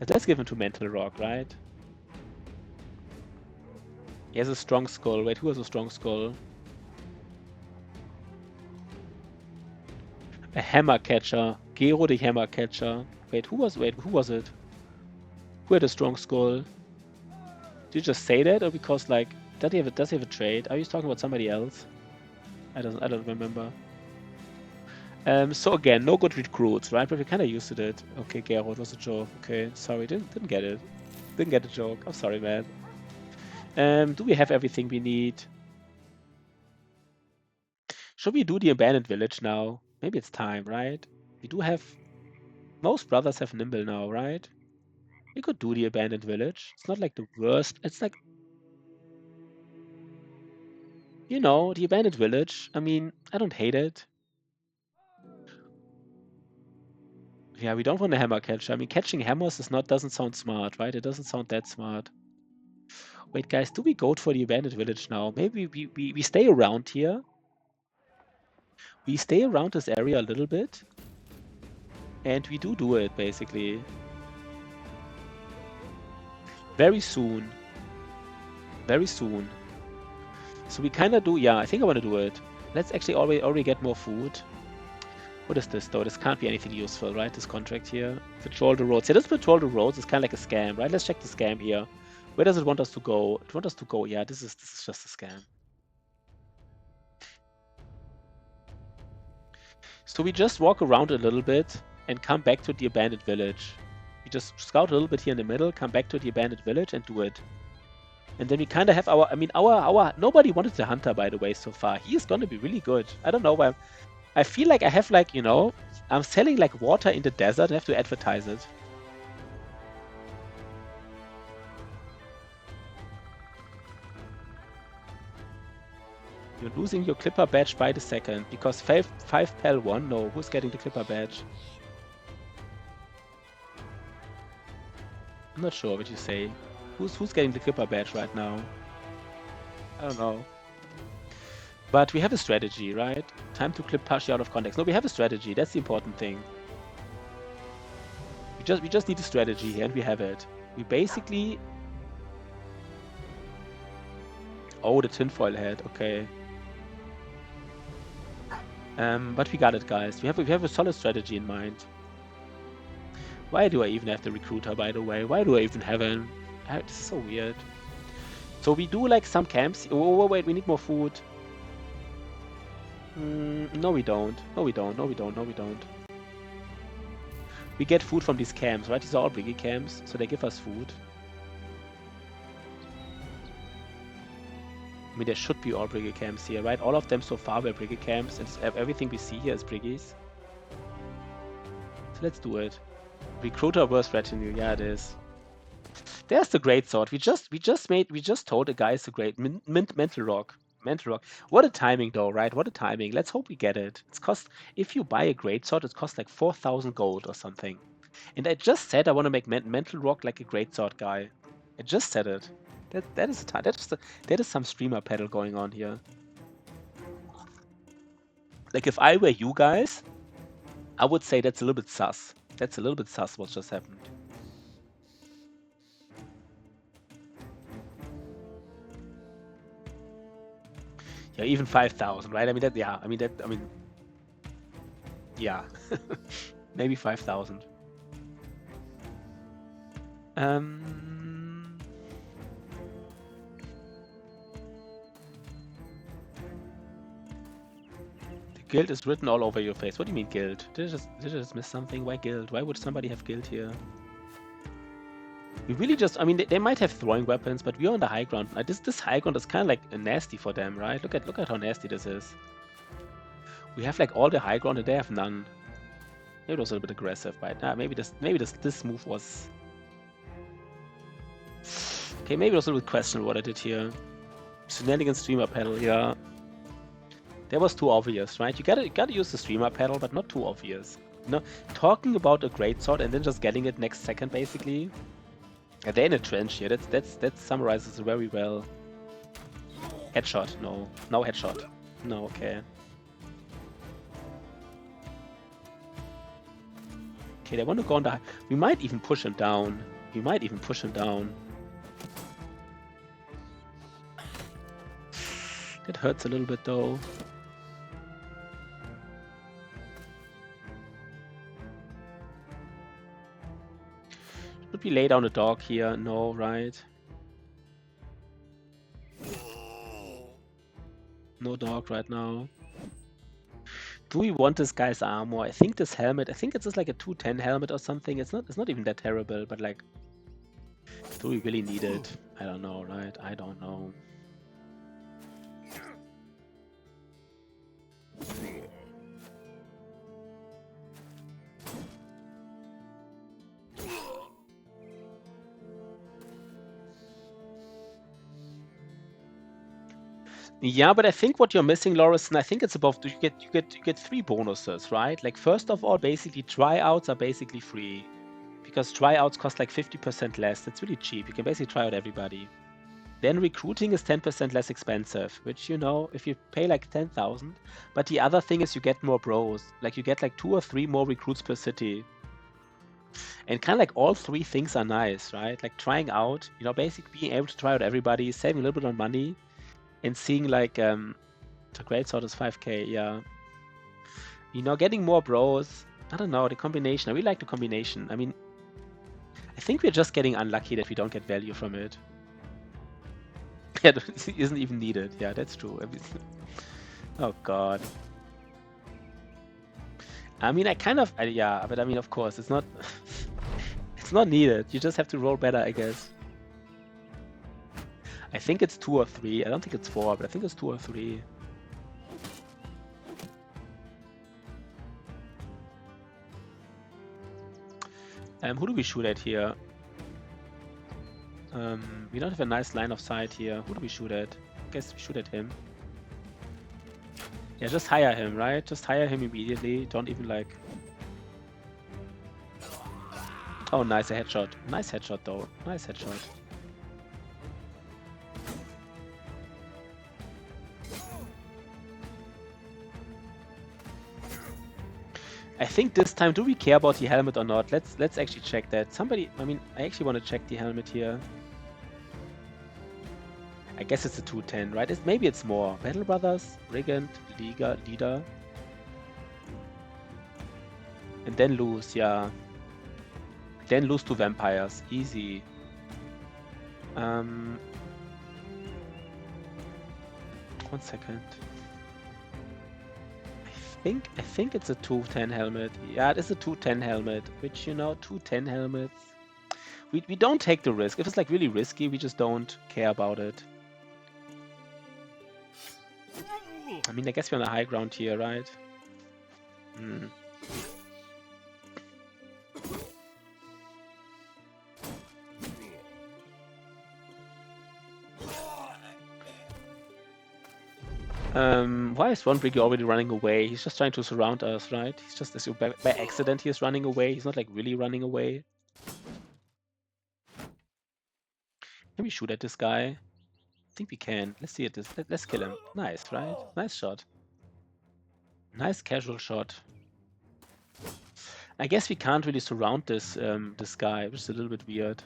But let's give him to Mental Rock, right? He has a strong skull. Wait, who has a strong skull? A hammer catcher. Gero the hammer catcher. Wait, who was it? Who had a strong skull? Did you just say that, or because like does he have a trait? Are you talking about somebody else? I don't remember. So again, no good recruits, right? But we're kind of used to it. Okay, Gero, it was a joke. Okay, sorry, didn't get it. Didn't get the joke. I'm sorry, man. Do we have everything we need? Should we do the abandoned village now? Maybe it's time, right? We do have... Most brothers have Nimble now, right? We could do the abandoned village. It's not like the worst. It's like... You know, the abandoned village. I mean, I don't hate it. Yeah, we don't want a hammer catcher. I mean, catching hammers doesn't sound smart, right? It doesn't sound that smart. Wait, guys, do we go for the abandoned village now? Maybe we stay around here. We stay around this area a little bit. And we do it, basically. Very soon. Very soon. So we kind of do... Yeah, I think I want to do it. Let's actually already get more food. What is this, though? This can't be anything useful, right? This contract here. Patrol the roads. Yeah, let's patrol the roads. It's kind of like a scam, right? Let's check the scam here. Where does it want us to go? It wants us to go... Yeah, this is just a scam. So we just walk around a little bit and come back to the abandoned village. We just scout a little bit here in the middle, come back to the abandoned village and do it. And then we kind of have our... I mean, nobody wanted the hunter, by the way, so far. He is going to be really good. I don't know why... I feel like I have like, you know, I'm selling like water in the desert. I have to advertise it. You're losing your Clipper badge by the second because 5 Pal 1. No, who's getting the Clipper badge? I'm not sure what you say. Who's getting the Clipper badge right now? I don't know. But we have a strategy, right? Time to clip partially out of context. No, we have a strategy. That's the important thing. We just need a strategy here, and we have it. We basically... Oh, the tinfoil head. Okay. But we got it, guys. We have a solid strategy in mind. Why do I even have the recruiter, by the way? Why do I even have him? This is so weird. So we do like some camps. Oh, wait, we need more food. No, we don't. No, we don't. No, we don't. No, we don't. We get food from these camps, right? These are all brigade camps, so they give us food. I mean, there should be all brigade camps here, right? All of them so far were brigade camps, and everything we see here is briggies. So let's do it. Recruiter versus retinue. Yeah, it is. There's the great sword. We just told the guys the great mental rock. Mental rock. What a timing, though, right? What a timing. Let's hope we get it. It's cost. If you buy a great sword, it costs like 4,000 gold or something. And I just said I want to make mental rock like a great sword guy. I just said it. That is some streamer pedal going on here. Like if I were you guys, I would say that's a little bit sus. That's a little bit sus what just happened. Yeah, even 5,000, right? I mean that. Yeah, I mean that. I mean, yeah, maybe 5,000. The guild is written all over your face. What do you mean guild? Did I just miss something? Why guild? Why would somebody have guild here? We really just, I mean, they might have throwing weapons, but we're on the high ground. This high ground is kind of like nasty for them, right? Look at how nasty this is. We have like all the high ground and they have none. Maybe it was a little bit aggressive, right? Maybe this move was... Okay, maybe it was a little bit questionable what I did here. Shenanigans streamer pedal, yeah. That was too obvious, right? You gotta use the streamer pedal, but not too obvious. You know, talking about a greatsword and then just getting it next second, basically. Yeah, they're in a trench here. That summarizes it very well. Headshot, no. No headshot. No, okay. Okay, they want to go on the... We might even push him down. We might even push him down. That hurts a little bit, though. Should we lay down a dog here? No, right? No dog right now. Do we want this guy's armor? I think this helmet, I think it's just like a 210 helmet or something. It's not even that terrible, but like, do we really need it? I don't know, right? I don't know. Yeah, but I think what you're missing, Lorison, I think it's above. You get 3 bonuses, right? Like first of all, basically tryouts are basically free because tryouts cost like 50% less. That's really cheap. You can basically try out everybody. Then recruiting is 10% less expensive, which, you know, if you pay like 10,000. But the other thing is you get more bros. Like you get like 2 or 3 more recruits per city. And kind of like all 3 things are nice, right? Like trying out, you know, basically being able to try out everybody, saving a little bit on money. And seeing like the greatsword is 5k, yeah. You know, getting more bros. I don't know, the combination. I really like the combination. I mean, I think we're just getting unlucky that we don't get value from it. Yeah, it isn't even needed. Yeah, that's true. Oh god. I mean, I kind of yeah, but I mean, of course, it's not it's not needed. You just have to roll better, I guess. I think it's 2 or 3. I don't think it's 4, but I think it's 2 or 3. Who do we shoot at here? We don't have a nice line of sight here. Who do we shoot at? I guess we shoot at him. Yeah, just hire him, right? Just hire him immediately. Don't even like... Oh, nice, a headshot. Nice headshot, though. Nice headshot. I think this time, do we care about the helmet or not? Let's actually check that. Somebody, I mean, I actually want to check the helmet here. I guess it's a 210, right? Maybe it's more. Battle Brothers, Brigand, Leader. And then lose, yeah. Then lose to Vampires. Easy. One second. I think it's a 210 helmet. Yeah, it is a 210 helmet, which, you know, 210 helmets. We don't take the risk. If it's like really risky, we just don't care about it. I mean, I guess we're on the high ground here, right? Hmm. Why is one Briggy already running away? He's just trying to surround us, right? He's just, by accident, he is running away. He's not like really running away. Can we shoot at this guy? I think we can. Let's see at this. Let's kill him. Nice, right? Nice shot. Nice casual shot. I guess we can't really surround this this guy, which is a little bit weird.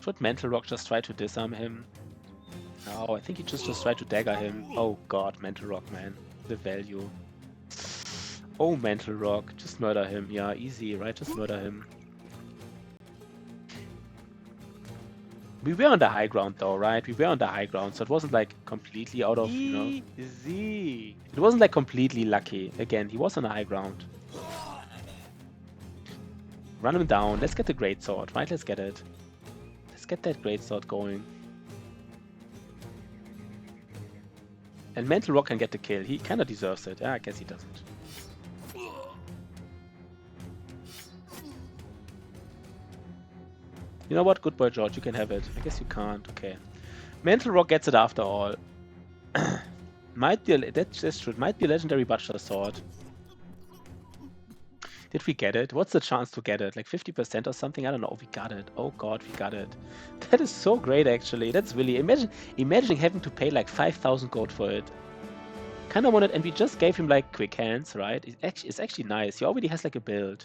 Should Mental Rock just try to disarm him? No, I think he just tried to dagger him. Oh god, Mental Rock, man. The value. Oh, Mental Rock. Just murder him. Yeah, easy, right? Just murder him. We were on the high ground though, right? We were on the high ground, so it wasn't like completely out of, you know... Easy. It wasn't like completely lucky. Again, he was on the high ground. Run him down. Let's get the greatsword, right? Let's get it. Let's get that greatsword going. And Mental Rock can get the kill. He kind of deserves it. Yeah, I guess he doesn't. You know what? Good boy, George. You can have it. I guess you can't. Okay. Mental Rock gets it after all. Might be that's true. It might be a legendary Butcher Sword. Did we get it? What's the chance to get it? Like 50% or something? I don't know. We got it. Oh god, we got it. That is so great, actually. That's really imagine having to pay like 5,000 gold for it. Kind of wanted, and we just gave him like quick hands, right? It's actually nice. He already has like a build.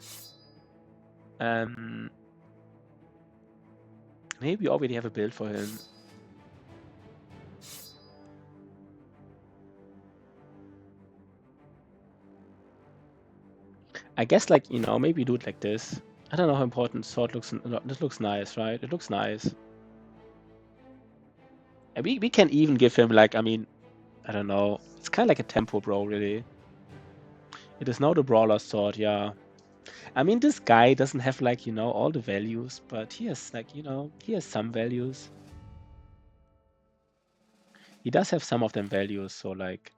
Maybe we already have a build for him. I guess, like, you know, maybe do it like this. I don't know how important sword looks. This looks nice, right? It looks nice. And we can even give him, like, I mean, I don't know. It's kind of like a tempo bro, really. It is now the brawler sword, yeah. I mean, this guy doesn't have, like, you know, all the values, but he has, like, you know, he has some values. He does have some of them values, so, like,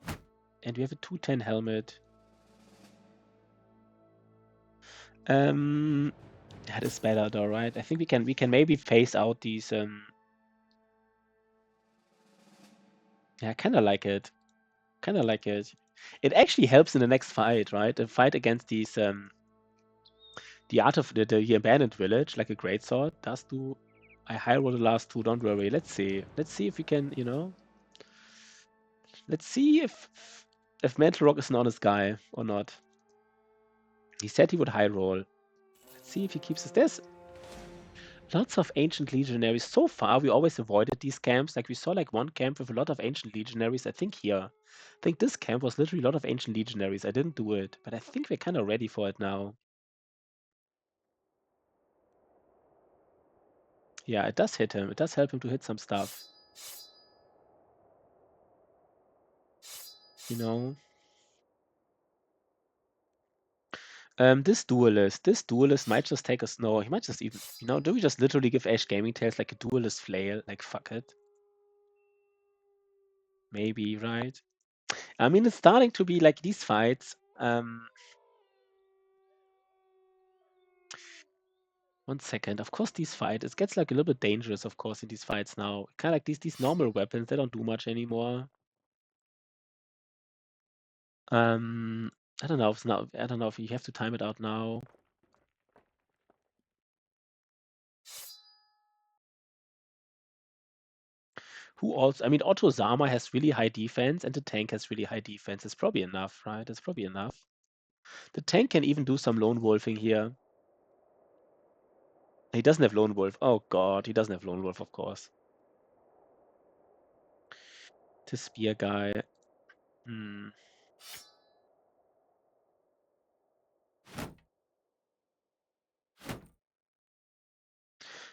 and we have a 210 helmet. That is better though, right? I think we can maybe phase out these yeah, I kinda like it. Kinda like it. It actually helps in the next fight, right? The fight against these the art of the abandoned village, like a great sword, does do. I high roll the last two, don't worry. Let's see. Let's see if we can, you know. Let's see if Mental Rock is an honest guy or not. He said he would high roll. Let's see if he keeps his. There's lots of ancient legionaries. So far, we always avoided these camps. Like we saw like one camp with a lot of ancient legionaries. I think here. I think this camp was literally a lot of ancient legionaries. I didn't do it, but I think we're kind of ready for it now. Yeah, it does hit him. It does help him to hit some stuff. You know. This duelist might just take us. No, he might just even. You know, do we just literally give Ash Gaming Tales like a duelist flail? Like fuck it. Maybe, right? I mean, it's starting to be like these fights. One second. Of course, these fights, it gets like a little bit dangerous, of course, in these fights now. Kind of like these normal weapons, they don't do much anymore. I don't know if it's now. I don't know if you have to time it out now. Who also? I mean, Otto Sama has really high defense, and the tank has really high defense. It's probably enough, right? It's probably enough. The tank can even do some lone wolfing here. He doesn't have lone wolf. Oh god, he doesn't have lone wolf, of course. The spear guy. Hmm.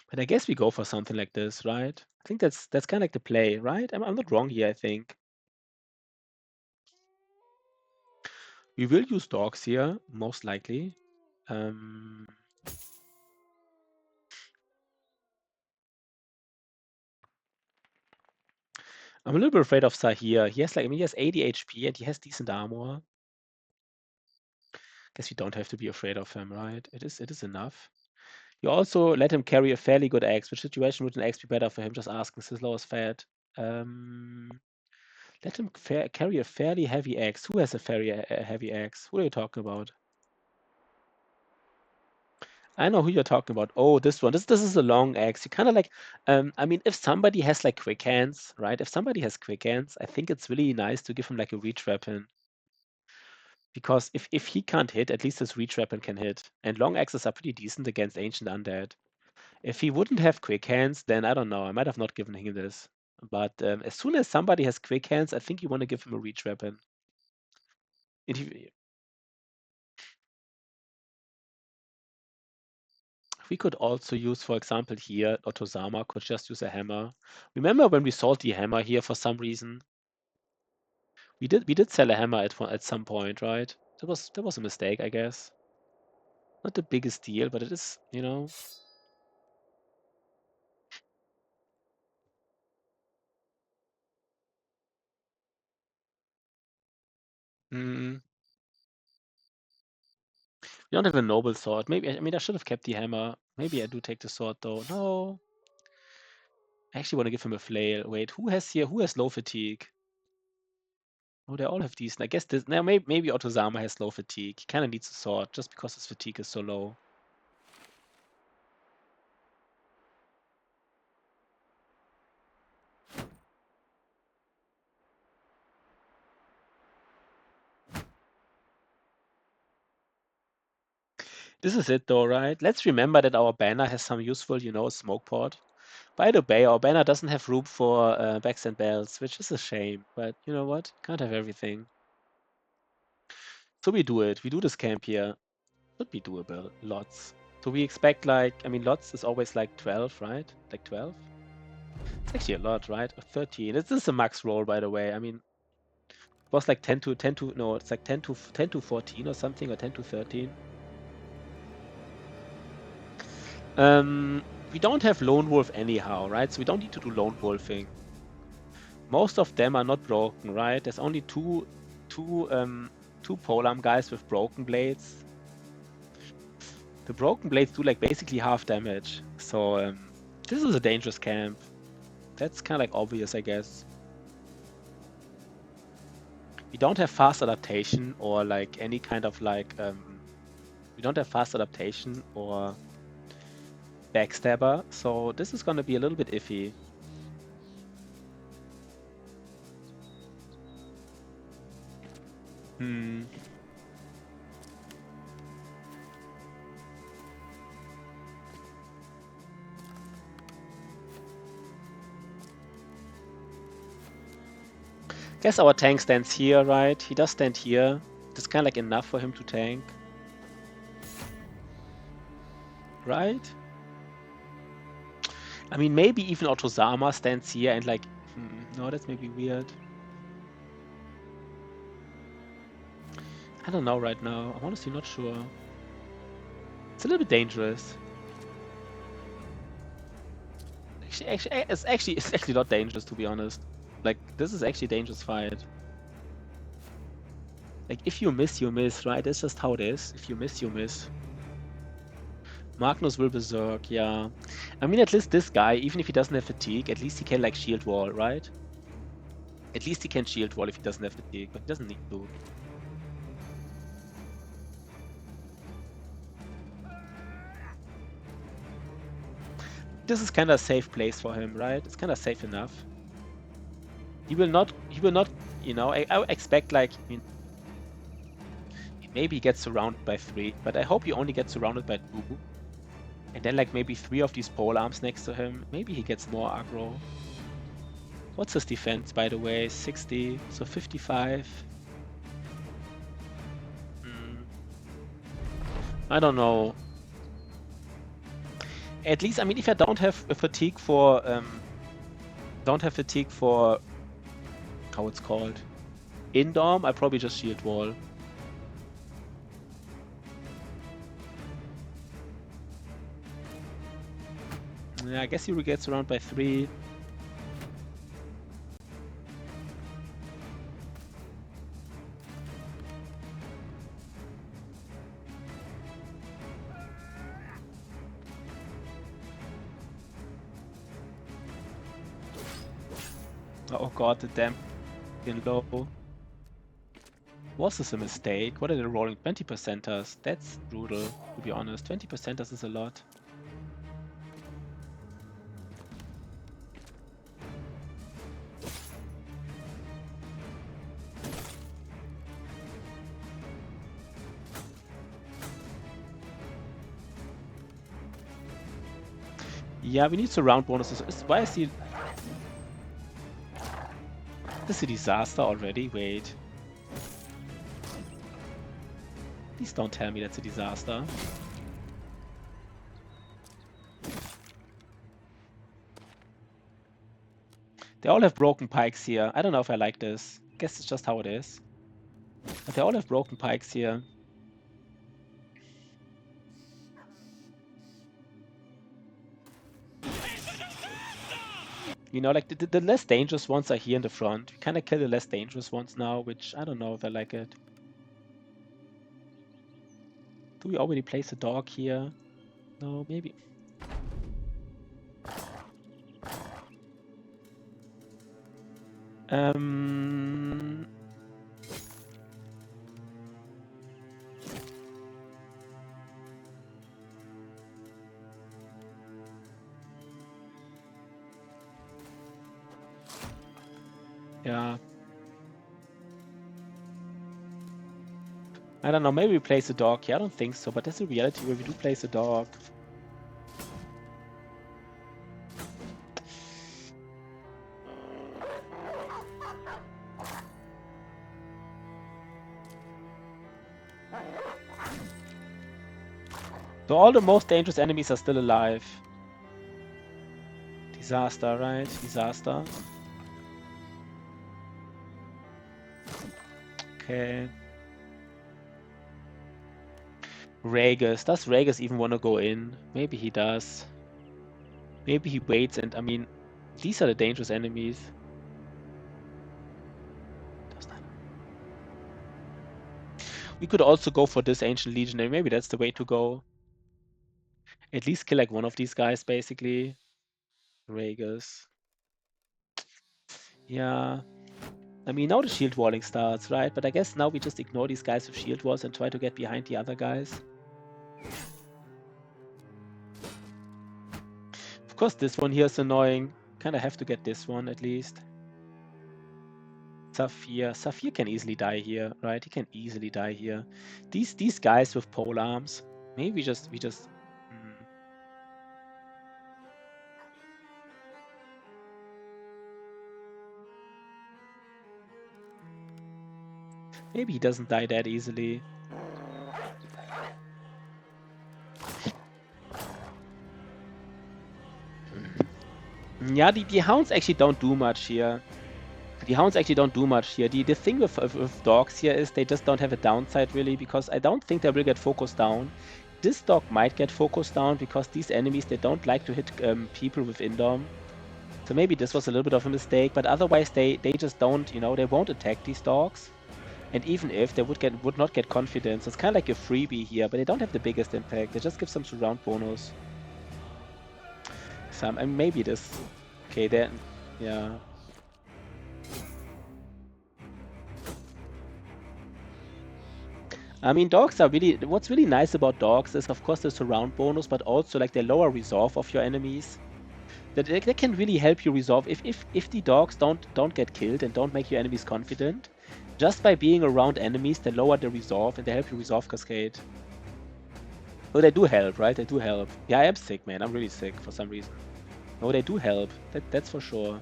But I guess we go for something like this, right? I think that's kind of like the play, right? I'm not wrong here, I think. We will use dogs here, most likely. I'm a little bit afraid of Sahir. He has like, I mean, he has 80 HP and he has decent armor. Guess we don't have to be afraid of him, right? It is enough. You also let him carry a fairly good axe. Which situation would an axe be better for him? Just asking. His lowest fat. Let him carry a fairly heavy axe. Who has a fairly heavy axe? What are you talking about? I know who you're talking about. Oh, this one. This is a long axe. You kind of like, I mean, if somebody has like quick hands, right? If somebody has quick hands, I think it's really nice to give him like a reach weapon. Because if he can't hit, at least his reach weapon can hit. And long axes are pretty decent against ancient undead. If he wouldn't have quick hands, then I don't know. I might have not given him this. But as soon as somebody has quick hands, I think you want to give him a reach weapon. We could also use, for example, here, Otozama could just use a hammer. Remember when we sold the hammer here for some reason? We did sell a hammer at some point, right? That was a mistake, I guess. Not the biggest deal, but it is, you know. Mm, We don't have a noble sword. Maybe, I mean, I should have kept the hammer. Maybe I do take the sword though. No. I actually want to give him a flail. Wait, who has low fatigue? Oh, they all have decent. I guess this, now maybe Otozama has low fatigue. He kind of needs a sword just because his fatigue is so low. This is it though, right? Let's remember that our banner has some useful, smoke port. By the way, our banner doesn't have room for backs and bells, which is a shame. But you know what? Can't have everything. So we do it. We do this camp here. Should be doable. Lots. So we expect lots is always like 12, right? Like 12? It's actually a lot, right? Or 13. This is a max roll, by the way. I mean, it was like 10 to, no, it's like 10 to 14 or something, or 10 to 13. We don't have Lone Wolf anyhow, right? So we don't need to do Lone Wolfing. Most of them are not broken, right? There's only two polearm guys with broken blades. The broken blades do like basically half damage. So this is a dangerous camp. That's kind of like obvious, I guess. We don't have fast adaptation or like any kind of like we don't have fast adaptation or backstabber, so this is gonna be a little bit iffy. Guess our tank stands here, right? He does stand here. That's kind of like enough for him to tank. Right? I mean, maybe even Otozama stands here and like... no, that's maybe weird. I don't know right now. I'm honestly not sure. It's a little bit dangerous. It's actually not dangerous, to be honest. Like, this is actually a dangerous fight. Like, if you miss, you miss, right? That's just how it is. If you miss, you miss. Magnus will berserk, yeah. I mean, at least this guy, even if he doesn't have fatigue, at least he can, like, shield wall, right? At least he can shield wall if he doesn't have fatigue, but he doesn't need to. This is kind of a safe place for him, right? It's kind of safe enough. He will not, you know, I expect, like, I mean, maybe he gets surrounded by 3, but I hope he only gets surrounded by 2. And then, like, maybe 3 of these pole arms next to him. Maybe he gets more aggro. What's his defense, by the way? 60, so 55. I don't know. At least, I mean, if I don't have a fatigue for, how it's called, Indorm, I probably just shield wall. Yeah, I guess he will get surrounded by 3. Oh god, the damn in low. Was this a mistake? What are they rolling? 20%ers? That's brutal, to be honest. 20%ers is a lot. Yeah, we need surround bonuses. Why is he... This is a disaster already? Wait. Please don't tell me that's a disaster. They all have broken pikes here. I don't know if I like this. I guess it's just how it is. But they all have broken pikes here. You know, like, the less dangerous ones are here in the front. We kind of kill the less dangerous ones now, which I don't know if I like it. Do we already place a dog here? No, maybe. Yeah. I don't know, maybe we place a dog here. I don't think so, but that's a reality where we do place a dog. So all the most dangerous enemies are still alive. Disaster, right? Disaster. Okay. Ragus. Does Ragus even want to go in? Maybe he does. Maybe he waits and, I mean, these are the dangerous enemies. We could also go for this Ancient Legionary. Maybe that's the way to go. At least kill like one of these guys, basically. Ragus. Yeah. I mean, now the shield walling starts, right? But I guess now we just ignore these guys with shield walls and try to get behind the other guys. Of course, this one here is annoying. Kind of have to get this one at least. Saphir. Saphir can easily die here, right? He can easily die here. These guys with pole arms. Maybe we just maybe he doesn't die that easily. Yeah, the hounds actually don't do much here. The hounds actually don't do much here. The thing with dogs here is they just don't have a downside really, because I don't think they will get focused down. This dog might get focused down because these enemies, they don't like to hit people with Indom. So maybe this was a little bit of a mistake, but otherwise they just don't, you know, they won't attack these dogs. And even if they would not get confidence, it's kind of like a freebie here, but they don't have the biggest impact. They just give some surround bonus. Some, and maybe this. Okay, then, yeah. I mean, dogs are really, what's really nice about dogs is, of course, the surround bonus, but also like the lower resolve of your enemies. That they can really help you resolve if the dogs don't get killed and don't make your enemies confident. Just by being around enemies, they lower the resolve and they help you resolve Cascade. Oh, they do help, right? They do help. Yeah, I am sick, man. I'm really sick for some reason. No, they do help. That's for sure.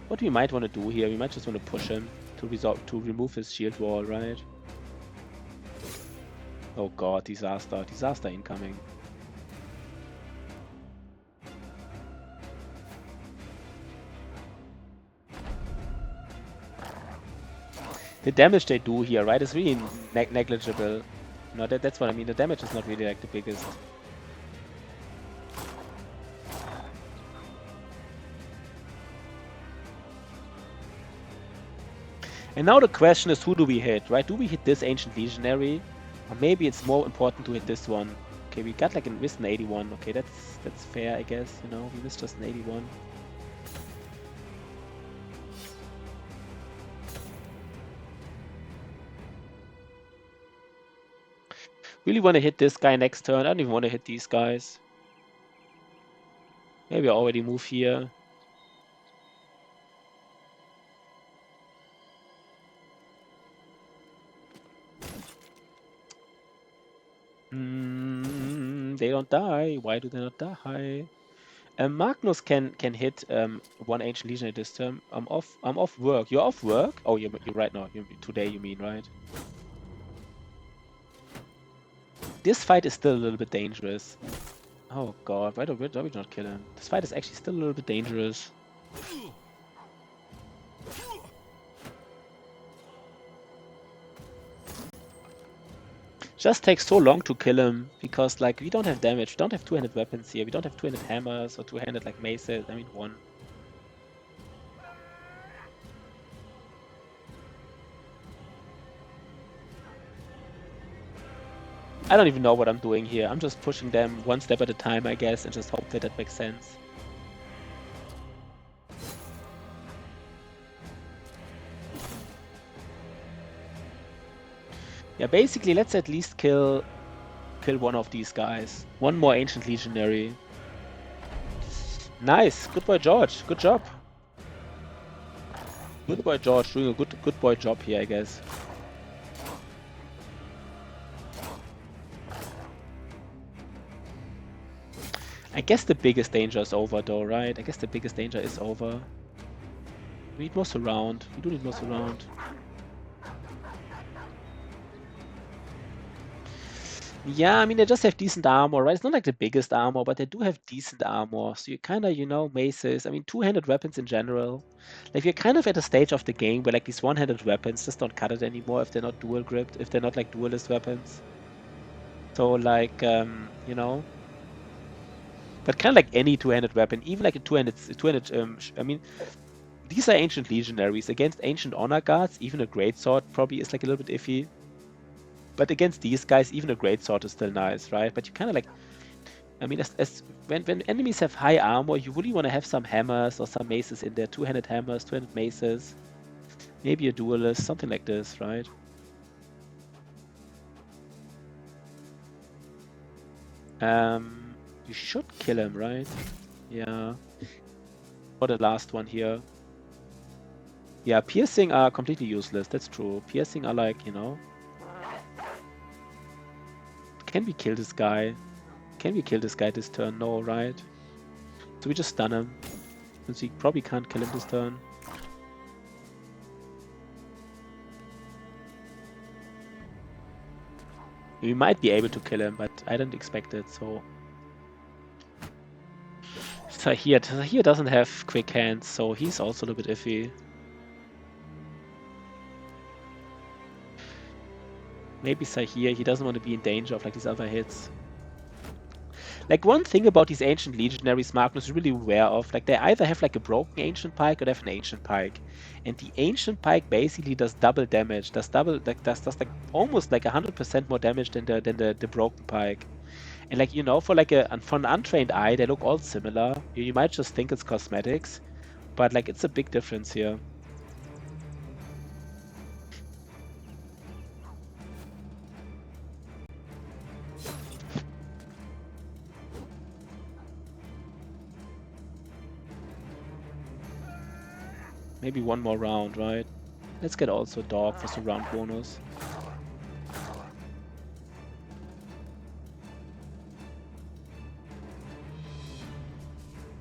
What we might want to do here, we might just want to push him to remove his shield wall, right? Oh god, disaster. Disaster incoming. The damage they do here, right, is really negligible. No, that's what I mean. The damage is not really like the biggest. And now the question is, who do we hit, right? Do we hit this Ancient Legionary? Or maybe it's more important to hit this one. Okay, we got like missed an 81. Okay, that's fair, I guess. You know, we missed just an 81. Really want to hit this guy next turn. I don't even want to hit these guys. Maybe I already move here. They don't die. Why do they not die? Magnus can hit one Ancient Legionary this turn. I'm off work. You're off work? Oh, you're right now. Today you mean, right? This fight is still a little bit dangerous. Oh god, why do we not kill him? This fight is actually still a little bit dangerous. Just takes so long to kill him because like we don't have damage. We don't have two-handed weapons here. We don't have two-handed hammers or two-handed like maces. I mean one. I don't even know what I'm doing here. I'm just pushing them one step at a time, I guess, and just hope that that makes sense. Yeah, basically, let's at least kill one of these guys. One more Ancient Legionary. Nice. Good boy, George. Good job. Good boy, George. Doing a good boy job here, I guess. I guess the biggest danger is over, though, right? I guess the biggest danger is over. We need more surround. We do need more surround. Yeah, I mean, they just have decent armor, right? It's not like the biggest armor, but they do have decent armor. So you kind of, you know, maces. I mean, two-handed weapons in general. Like, you're kind of at a stage of the game where, like, these one-handed weapons just don't cut it anymore if they're not dual-gripped, if they're not, like, duelist weapons. So, like, you know. But kind of like any two-handed weapon, even like a two-handed, I mean, these are Ancient Legionaries. Against Ancient Honor Guards, even a Greatsword probably is, like, a little bit iffy. But against these guys, even a Greatsword is still nice, right? But you kind of like, I mean, when enemies have high armor, you really want to have some hammers or some maces in there. Two-handed hammers, two-handed maces. Maybe a duelist, something like this, right? You should kill him, right? Yeah. For the last one here. Yeah, piercing are completely useless. That's true. Piercing are like, you know. Can we kill this guy? Can we kill this guy this turn? No, right? So we just stun him. Since we probably can't kill him this turn. We might be able to kill him, but I didn't expect it, so... Tahir doesn't have quick hands, so he's also a little bit iffy. Maybe Sahir, he doesn't want to be in danger of like these other hits. Like one thing about these Ancient Legionaries Magnus is really aware of, like they either have like a broken Ancient Pike or they have an Ancient Pike. And the Ancient Pike basically does double damage, does like almost like 100% more damage than the broken Pike. And like, you know, for an untrained eye, they look all similar. You might just think it's cosmetics, but like it's a big difference here. Maybe one more round, right? Let's get also Dog for some round bonus.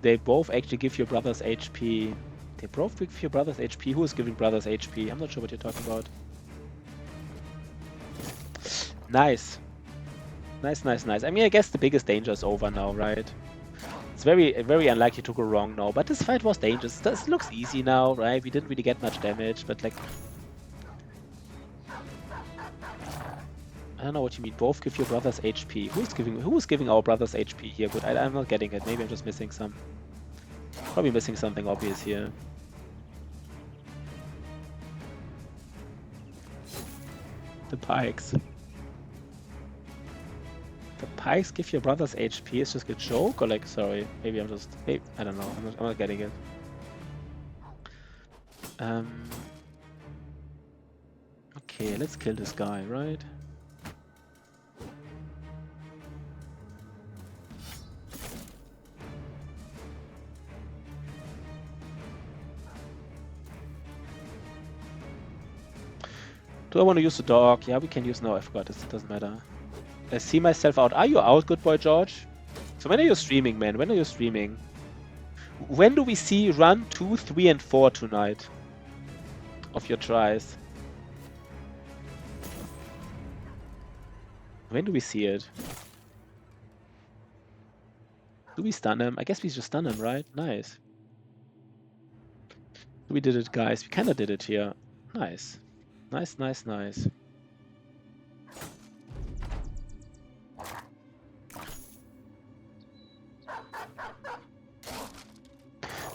They both actually give your brothers HP. They both give your brothers HP. Who is giving brothers HP? I'm not sure what you're talking about. Nice. Nice. I mean, I guess the biggest danger is over now, right? It's very unlikely to go wrong now, but this fight was dangerous. This looks easy now, right? We didn't really get much damage, but like... I don't know what you mean. Both give your brothers HP. Who is giving our brothers HP here? Good, I'm not getting it. Maybe I'm just missing some... Probably missing something obvious here. The pikes. The pikes give your brothers HP. It's just a joke, or like, sorry, maybe I'm just, I don't know. I'm not getting it. Okay, let's kill this guy, right? Do I want to use the dog? Yeah, we can use now. I forgot. It doesn't matter. I see myself out. Are you out, good boy, George? So when are you streaming, man? When are you streaming? When do we see run 2, 3, and 4 tonight? Of your tries. When do we see it? Do we stun him? I guess we just stun him, right? Nice. We did it, guys. We kind of did it here. Nice. Nice.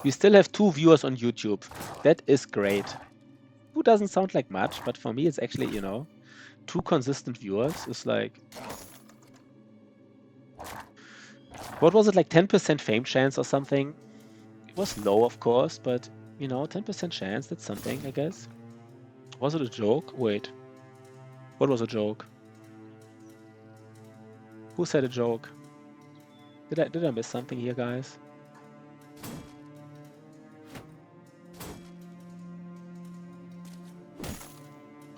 We still have 2 viewers on YouTube. That is great. 2 doesn't sound like much, but for me it's actually, you know, 2 consistent viewers is like What was it, like 10% fame chance or something? It was low, of course, but, you know, 10% chance, that's something, I guess. Was it a joke? Wait. What was a joke? Who said a joke? Did I miss something here, guys?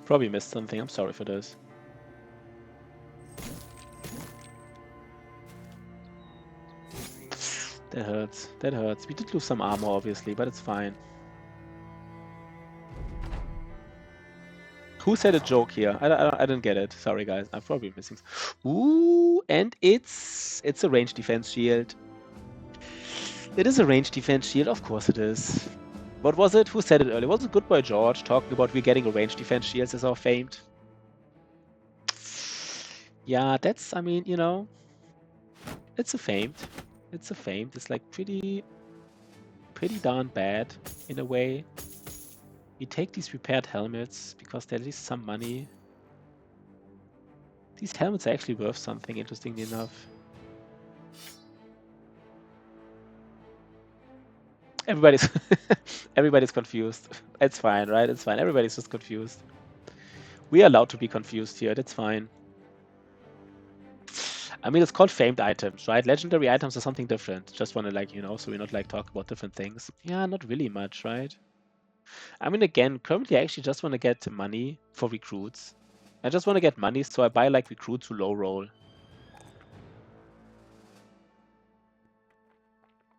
Probably missed something. I'm sorry for this. That hurts. That hurts. We did lose some armor, obviously, but it's fine. Who said a joke here? I didn't get it. Sorry, guys. I'm probably missing. Ooh, and it's a range defense shield. It is a range defense shield. Of course it is. What was it? Who said it earlier? Was it Good Boy George talking about we're getting a range defense shields as our famed? Yeah, that's, I mean, you know, it's a famed. It's a famed. It's like pretty darn bad in a way. We take these repaired helmets because they're at least some money. These helmets are actually worth something, interestingly enough. Everybody's everybody's confused. It's fine, right? It's fine. Everybody's just confused. We are allowed to be confused here. That's fine. I mean, it's called famed items, right? Legendary items are something different. Just want to, like, you know, so we're not like talking about different things. Yeah, not really much, right? I mean, again, currently I actually just want to get money for recruits. I just want to get money, so I buy like recruits who low roll.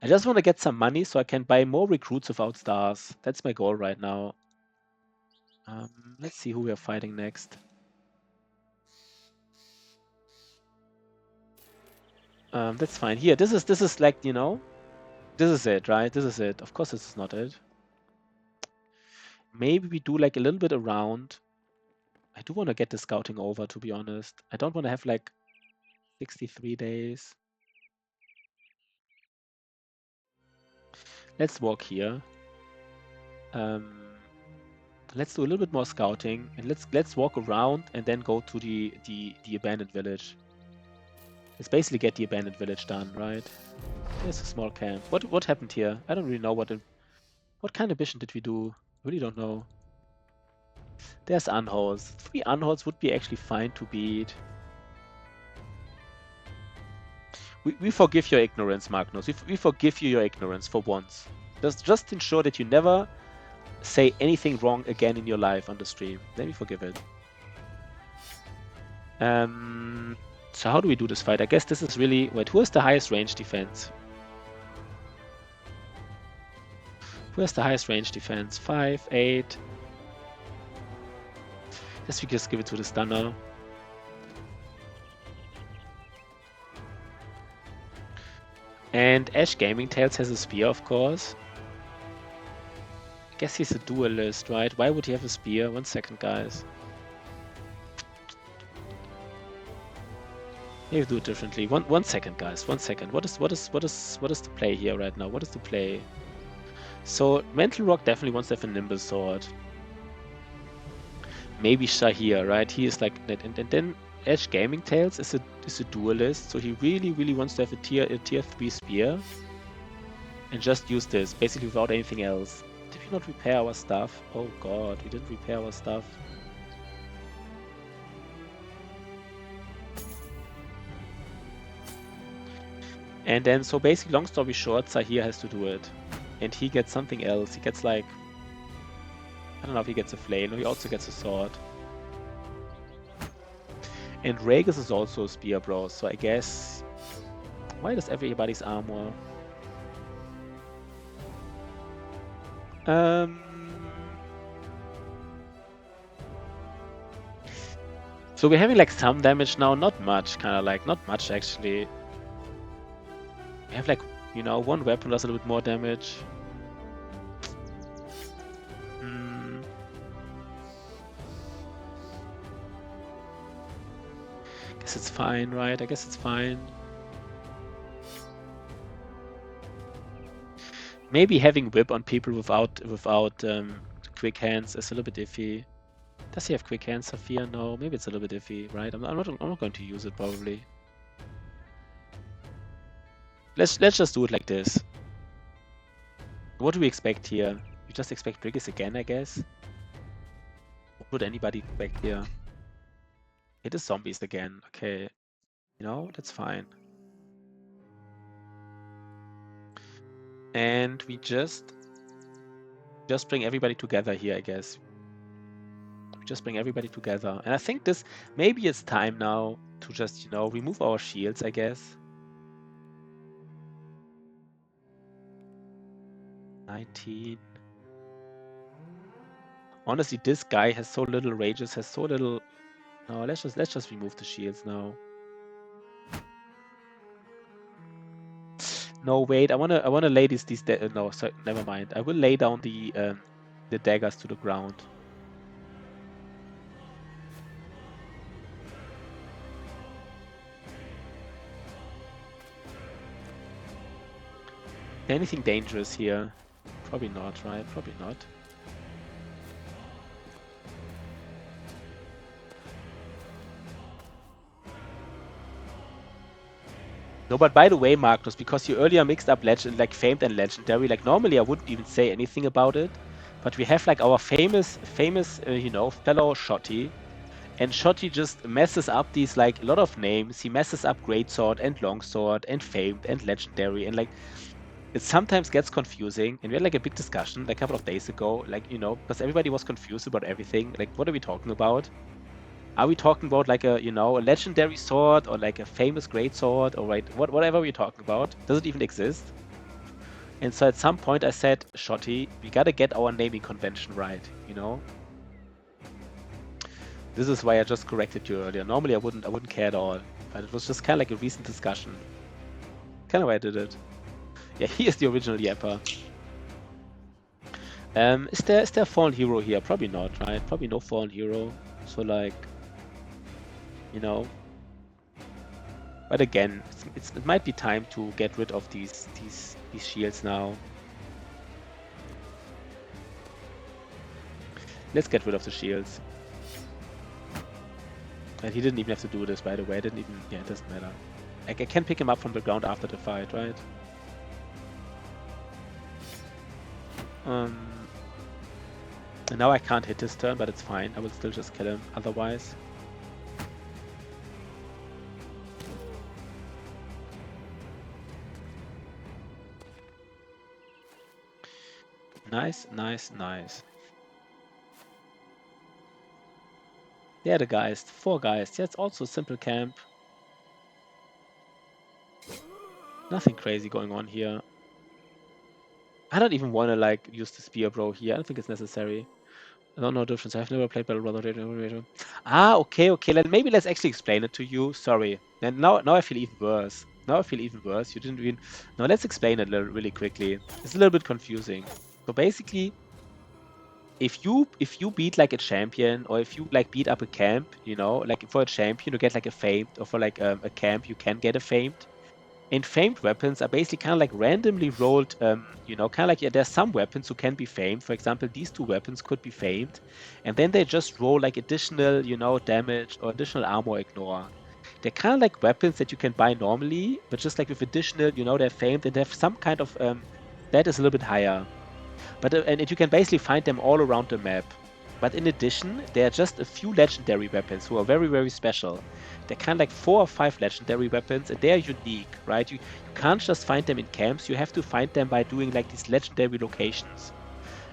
I just want to get some money so I can buy more recruits without stars. That's my goal right now. Let's see who we are fighting next. That's fine. Here, this is like, you know, this is it, right? This is it. Of course, this is not it. Maybe we do like a little bit around. I do want to get the scouting over, to be honest. I don't want to have like 63 days. Let's walk here. Let's do a little bit more scouting, and let's walk around and then go to the abandoned village. Let's basically get the abandoned village done, right? There's a small camp. What happened here? I don't really know what kind of mission did we do? Really don't know. There's unholds. 3 unholds would be actually fine to beat. We forgive your ignorance, Magnus. We forgive you your ignorance for once. Just ensure that you never say anything wrong again in your life on the stream. Then we forgive it. So how do we do this fight? I guess this is really... Wait, who has the highest range defense? Who has the highest range defense? 5, 8... Guess we just give it to the stunner. And Ash Gaming Tales has a spear, of course. I guess he's a duelist, right? Why would he have a spear? 1 second, guys. Maybe do it differently. One second, guys. 1 second. What is the play here right now? What is the play? So Mental Rock definitely wants to have a nimble sword. Maybe Shahir, right? He is like that, and then Ash Gaming Tales is a duelist, so he really wants to have a tier 3 spear, and just use this basically without anything else. Did we not repair our stuff? Oh god, we didn't repair our stuff. And then, so basically, long story short, Sahir has to do it. And he gets something else. He gets like... I don't know if he gets a flail. No, he also gets a sword. And Ragus is also a spear, bro. So I guess... Why does everybody's armor? So we're having like some damage now. Not much, kind of like. Not much, actually. We have like, you know, 1 weapon does a little bit more damage. Guess it's fine, right? I guess it's fine. Maybe having whip on people without quick hands is a little bit iffy. Does he have quick hands, Saphir? No, maybe it's a little bit iffy, right? I'm not going to use it probably. Let's just do it like this. What do we expect here? We just expect Briggis again, I guess. What would anybody expect here? It is zombies again. Okay. You know, that's fine. And we just bring everybody together here, I guess. We just bring everybody together. And I think this, maybe it's time now to just, you know, remove our shields, I guess. 19. Honestly, this guy has so little rages, has so little. No, let's just remove the shields now. No, wait. I wanna lay these no, sorry, never mind. I will lay down the daggers to the ground. Anything dangerous here? Probably not, right? Probably not. No, but by the way, Magnus, because you earlier mixed up legend, like famed and legendary, like normally I wouldn't even say anything about it, but we have like our famous, you know, fellow Shotty, and Shotty just messes up these like a lot of names. He messes up Greatsword and Longsword and famed and legendary, and like it sometimes gets confusing. And we had like a big discussion like a couple of days ago, like, you know, because everybody was confused about everything. Like, what are we talking about? Are we talking about like a, you know, a legendary sword or like a famous great sword or right, whatever we're talking about? Does it even exist? And so at some point I said, Shotty, we gotta get our naming convention right, you know? This is why I just corrected you earlier. Normally I wouldn't care at all, but it was just kind of like a recent discussion. Kind of why I did it. Yeah, he is the original Yapper. Is there a fallen hero here? Probably not, right? Probably no fallen hero. So like, you know. But again, it might be time to get rid of these shields now. Let's get rid of the shields. And he didn't even have to do this, by the way. I didn't even. Yeah, it doesn't matter. Like, I can pick him up from the ground after the fight, right? And now I can't hit this turn, but it's fine. I will still just kill him otherwise. Nice, nice, nice. Yeah, the Geist. 4 Geist. Yeah, it's also a simple camp. Nothing crazy going on here. I don't even want to like use the spear bro here. I don't think it's necessary. I don't know the difference. I've never played Battle Brother. Ah, okay. Maybe let's actually explain it to you. Sorry. And now I feel even worse. Now I feel even worse. You didn't even. No, let's explain it really quickly. It's a little bit confusing. So basically, if you beat like a champion, or if you like beat up a camp, you know, like for a champion you get like a famed, or for like a camp you can get a famed. And famed weapons are basically kind of like randomly rolled, you know, kind of like, yeah, there's some weapons who can be famed. For example, these 2 weapons could be famed. And then they just roll like additional, you know, damage or additional armor ignore. They're kind of like weapons that you can buy normally, but just like with additional, you know, they're famed and they have some kind of, that is a little bit higher. But and you can basically find them all around the map. But in addition, there are just a few legendary weapons who are very, very special. They're kind of like 4 or 5 legendary weapons, and they're unique, right? You can't just find them in camps. You have to find them by doing like these legendary locations.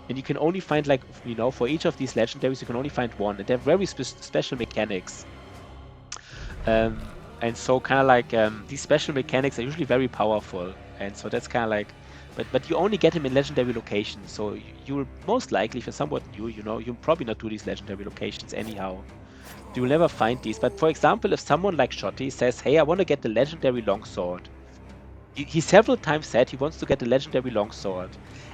And you can only find like, you know, for each of these legendaries, you can only find one. And they're very special mechanics. And so kind of like these special mechanics are usually very powerful. And so that's kind of like, but you only get them in legendary locations. So you'll most likely, if you're somewhat new, you know, you'll probably not do these legendary locations anyhow. You'll never find these. But for example, if someone like Shotty says, hey, I want to get the legendary longsword. He several times said he wants to get the legendary longsword.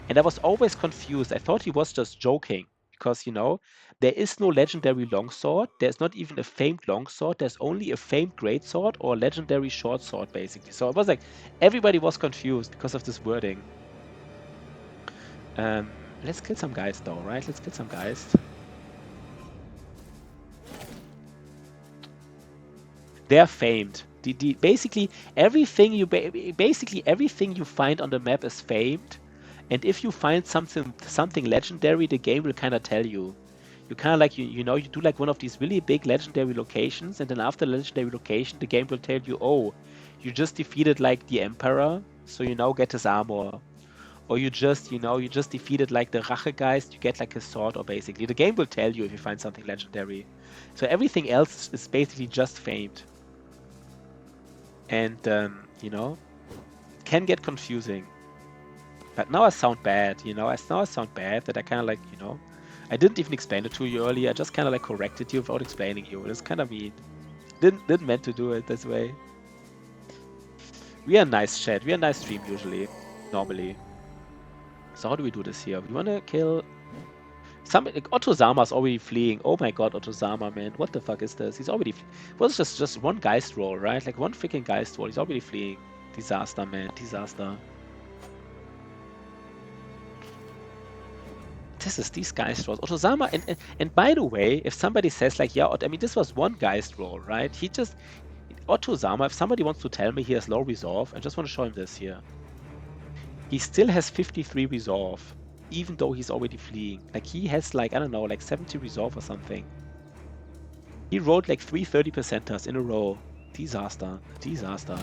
And I was always confused. I thought he was just joking. Because, you know, there is no legendary longsword. There's not even a famed longsword. There's only a famed greatsword or legendary short sword, basically. So it was like, everybody was confused because of this wording. Let's kill some guys though, right? Let's kill some guys. They're famed. Basically everything you find on the map is famed, and if you find something legendary, the game will kind of tell you. You kind of like you do like one of these really big legendary locations, and then after the legendary location, the game will tell you, oh, you just defeated like the Emperor, so you now get his armor. Or you just defeated like the Rachegeist, you get like his sword, or basically the game will tell you if you find something legendary. So everything else is basically just famed. And it can get confusing. But now I sound bad, now I sound bad that I kind of like, I didn't even explain it to you earlier. I just kind of like corrected you without explaining you. It's kind of mean. Didn't meant to do it this way. We are a nice chat. We are a nice stream usually, normally. So how do we do this here? We want to kill some. Like, Otto-sama's already fleeing. Oh my god, Otto-sama, man. What the fuck is this? He's already. Was just one Geist roll, right? Like one freaking Geist roll. He's already fleeing. Disaster, man. Disaster. This is these Geist rolls. Otto-sama, and by the way, if somebody says like, yeah, I mean, this was one Geist roll, right? Otto-sama, if somebody wants to tell me he has low resolve, I just want to show him this here. He still has 53 resolve, even though he's already fleeing. Like he has like, I don't know, like 70 resolve or something. He rolled like 3 30%ers in a row. Disaster. Disaster.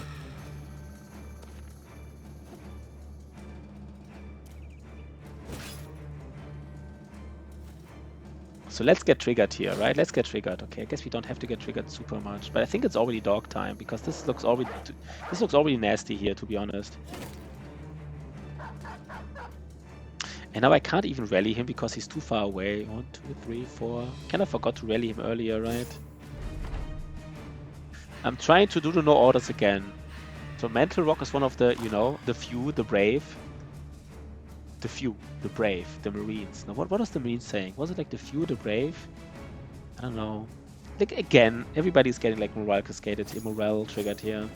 So let's get triggered here, right? Let's get triggered. Okay, I guess we don't have to get triggered super much, but I think it's already dog time because this looks already nasty here, to be honest. And now I can't even rally him because he's too far away. 1, 2, 3, 4. Kind of forgot to rally him earlier, right? I'm trying to do the no orders again. So Mental Rock is one of the, the few, the brave. The few, the brave, the Marines. Now, what was the Marines saying? Was it like the few, the brave? I don't know. Like, again, everybody's getting like morale cascaded here, morale triggered here.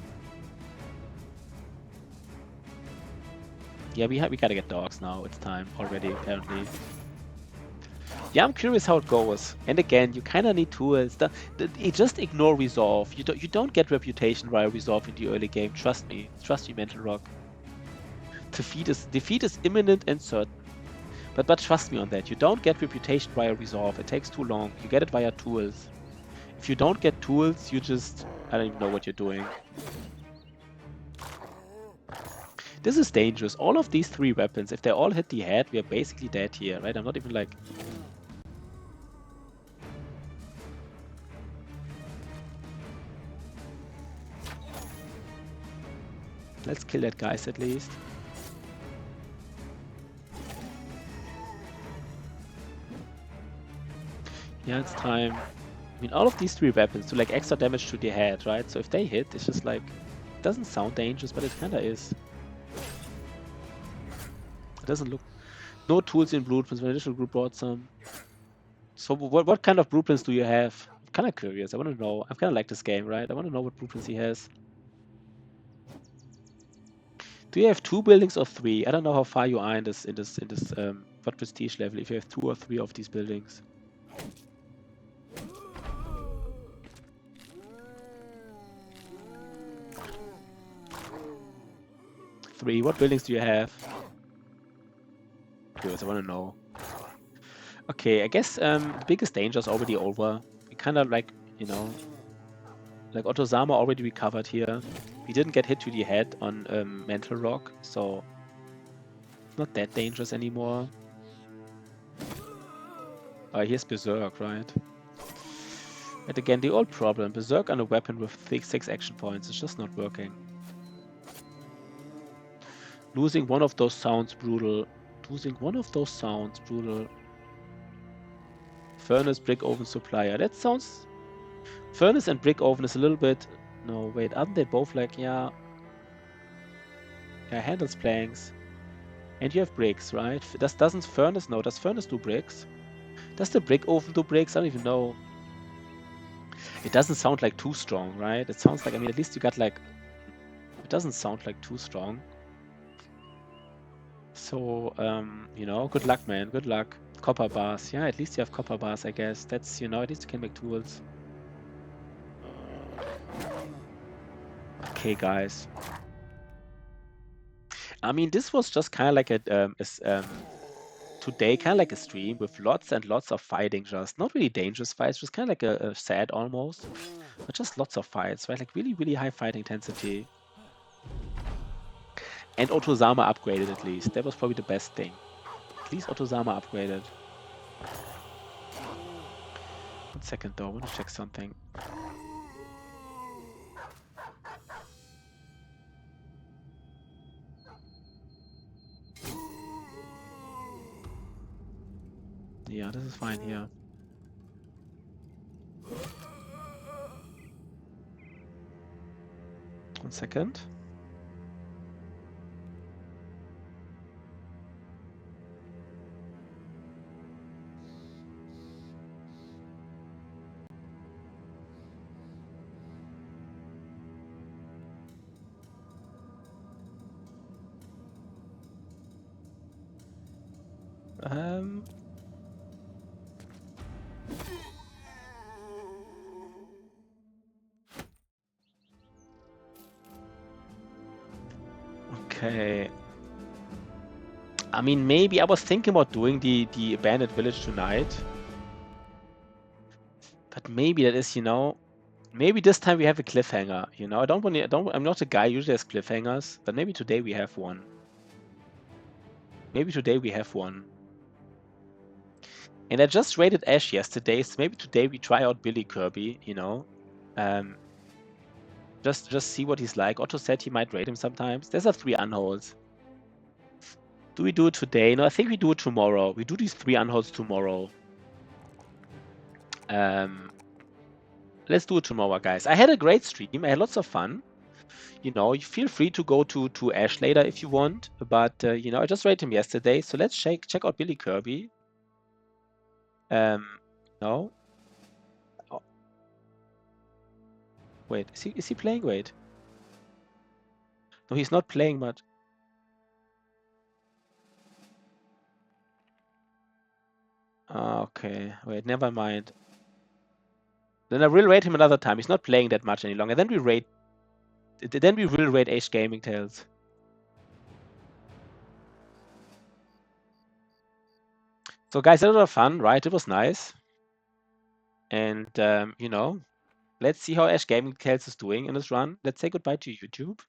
Yeah, we gotta get dogs now. It's time already, apparently. Yeah, I'm curious how it goes. And again, you kind of need tools. You just ignore resolve. You don't get reputation via resolve in the early game. Trust me. Trust me, Mental Rock. Defeat is imminent and certain. But trust me on that. You don't get reputation via resolve. It takes too long. You get it via tools. If you don't get tools, you just... I don't even know what you're doing. This is dangerous. All of these 3 weapons, if they all hit the head, we are basically dead here, right? I'm not even like... Let's kill that Geist at least. Yeah, it's time. I mean, all of these 3 weapons do like extra damage to the head, right? So if they hit, it's just like... It doesn't sound dangerous, but it kinda is. It doesn't look... No tools in blueprints. When initial group brought some. So what kind of blueprints do you have? I'm kind of curious. I want to know. I kind of like this game, right? I want to know what blueprints he has. Do you have 2 buildings or 3? I don't know how far you are in this what prestige level. If you have 2 or 3 of these buildings. 3. What buildings do you have? Curious, I want to know. Okay, I guess the biggest danger is already over. We kind of like, like Otto-sama already recovered here. We didn't get hit to the head on Mental Rock, so it's not that dangerous anymore. Here's Berserk, right? And again, the old problem. Berserk on a weapon with 6 action points is just not working. Losing one of those sounds brutal. Losing one of those sounds brutal. Furnace, brick oven, supplier. That sounds... Furnace and brick oven is a little bit... No, wait, aren't they both like, yeah... Yeah, handles planks. And you have bricks, right? Doesn't furnace... No, does furnace do bricks? Does the brick oven do bricks? I don't even know. It doesn't sound like too strong, right? It sounds like... I mean, at least you got like... It doesn't sound like too strong. So, good luck, man. Good luck. Copper bars. Yeah, at least you have copper bars, I guess. That's, at least you can make tools. Okay, guys. I mean, this was just kind of like today, kind of like a stream with lots and lots of fighting, just not really dangerous fights, just kind of like a sad almost, but just lots of fights, right? Like really, really high fight intensity. And Otozama upgraded at least. That was probably the best thing. At least Otozama upgraded. 1 second though, I want to check something. Yeah, this is fine here. One second. Okay. I mean, maybe I was thinking about doing the abandoned village tonight. But maybe that is, maybe this time we have a cliffhanger, I'm not a guy who usually has cliffhangers, but maybe today we have one. Maybe today we have one. And I just raided Ash yesterday, so maybe today we try out Billy Kirby, just see what he's like. Otto said he might raid him sometimes. There's 3 unholds. Do we do it today? No, I think we do it tomorrow. We do these 3 unholds tomorrow. Let's do it tomorrow, guys. I had a great stream. I had lots of fun. You feel free to go to Ash later if you want. But, I just rated him yesterday. So let's check out Billy Kirby. No. Oh. Wait, is he playing? Wait. No, he's not playing much. Okay. Wait, never mind. Then I will rate him another time. He's not playing that much any longer. Then we will rate Ace Gaming Tales. So guys, a lot of fun, right? It was nice. And let's see how Ash Gaming Tales is doing in this run. Let's say goodbye to YouTube.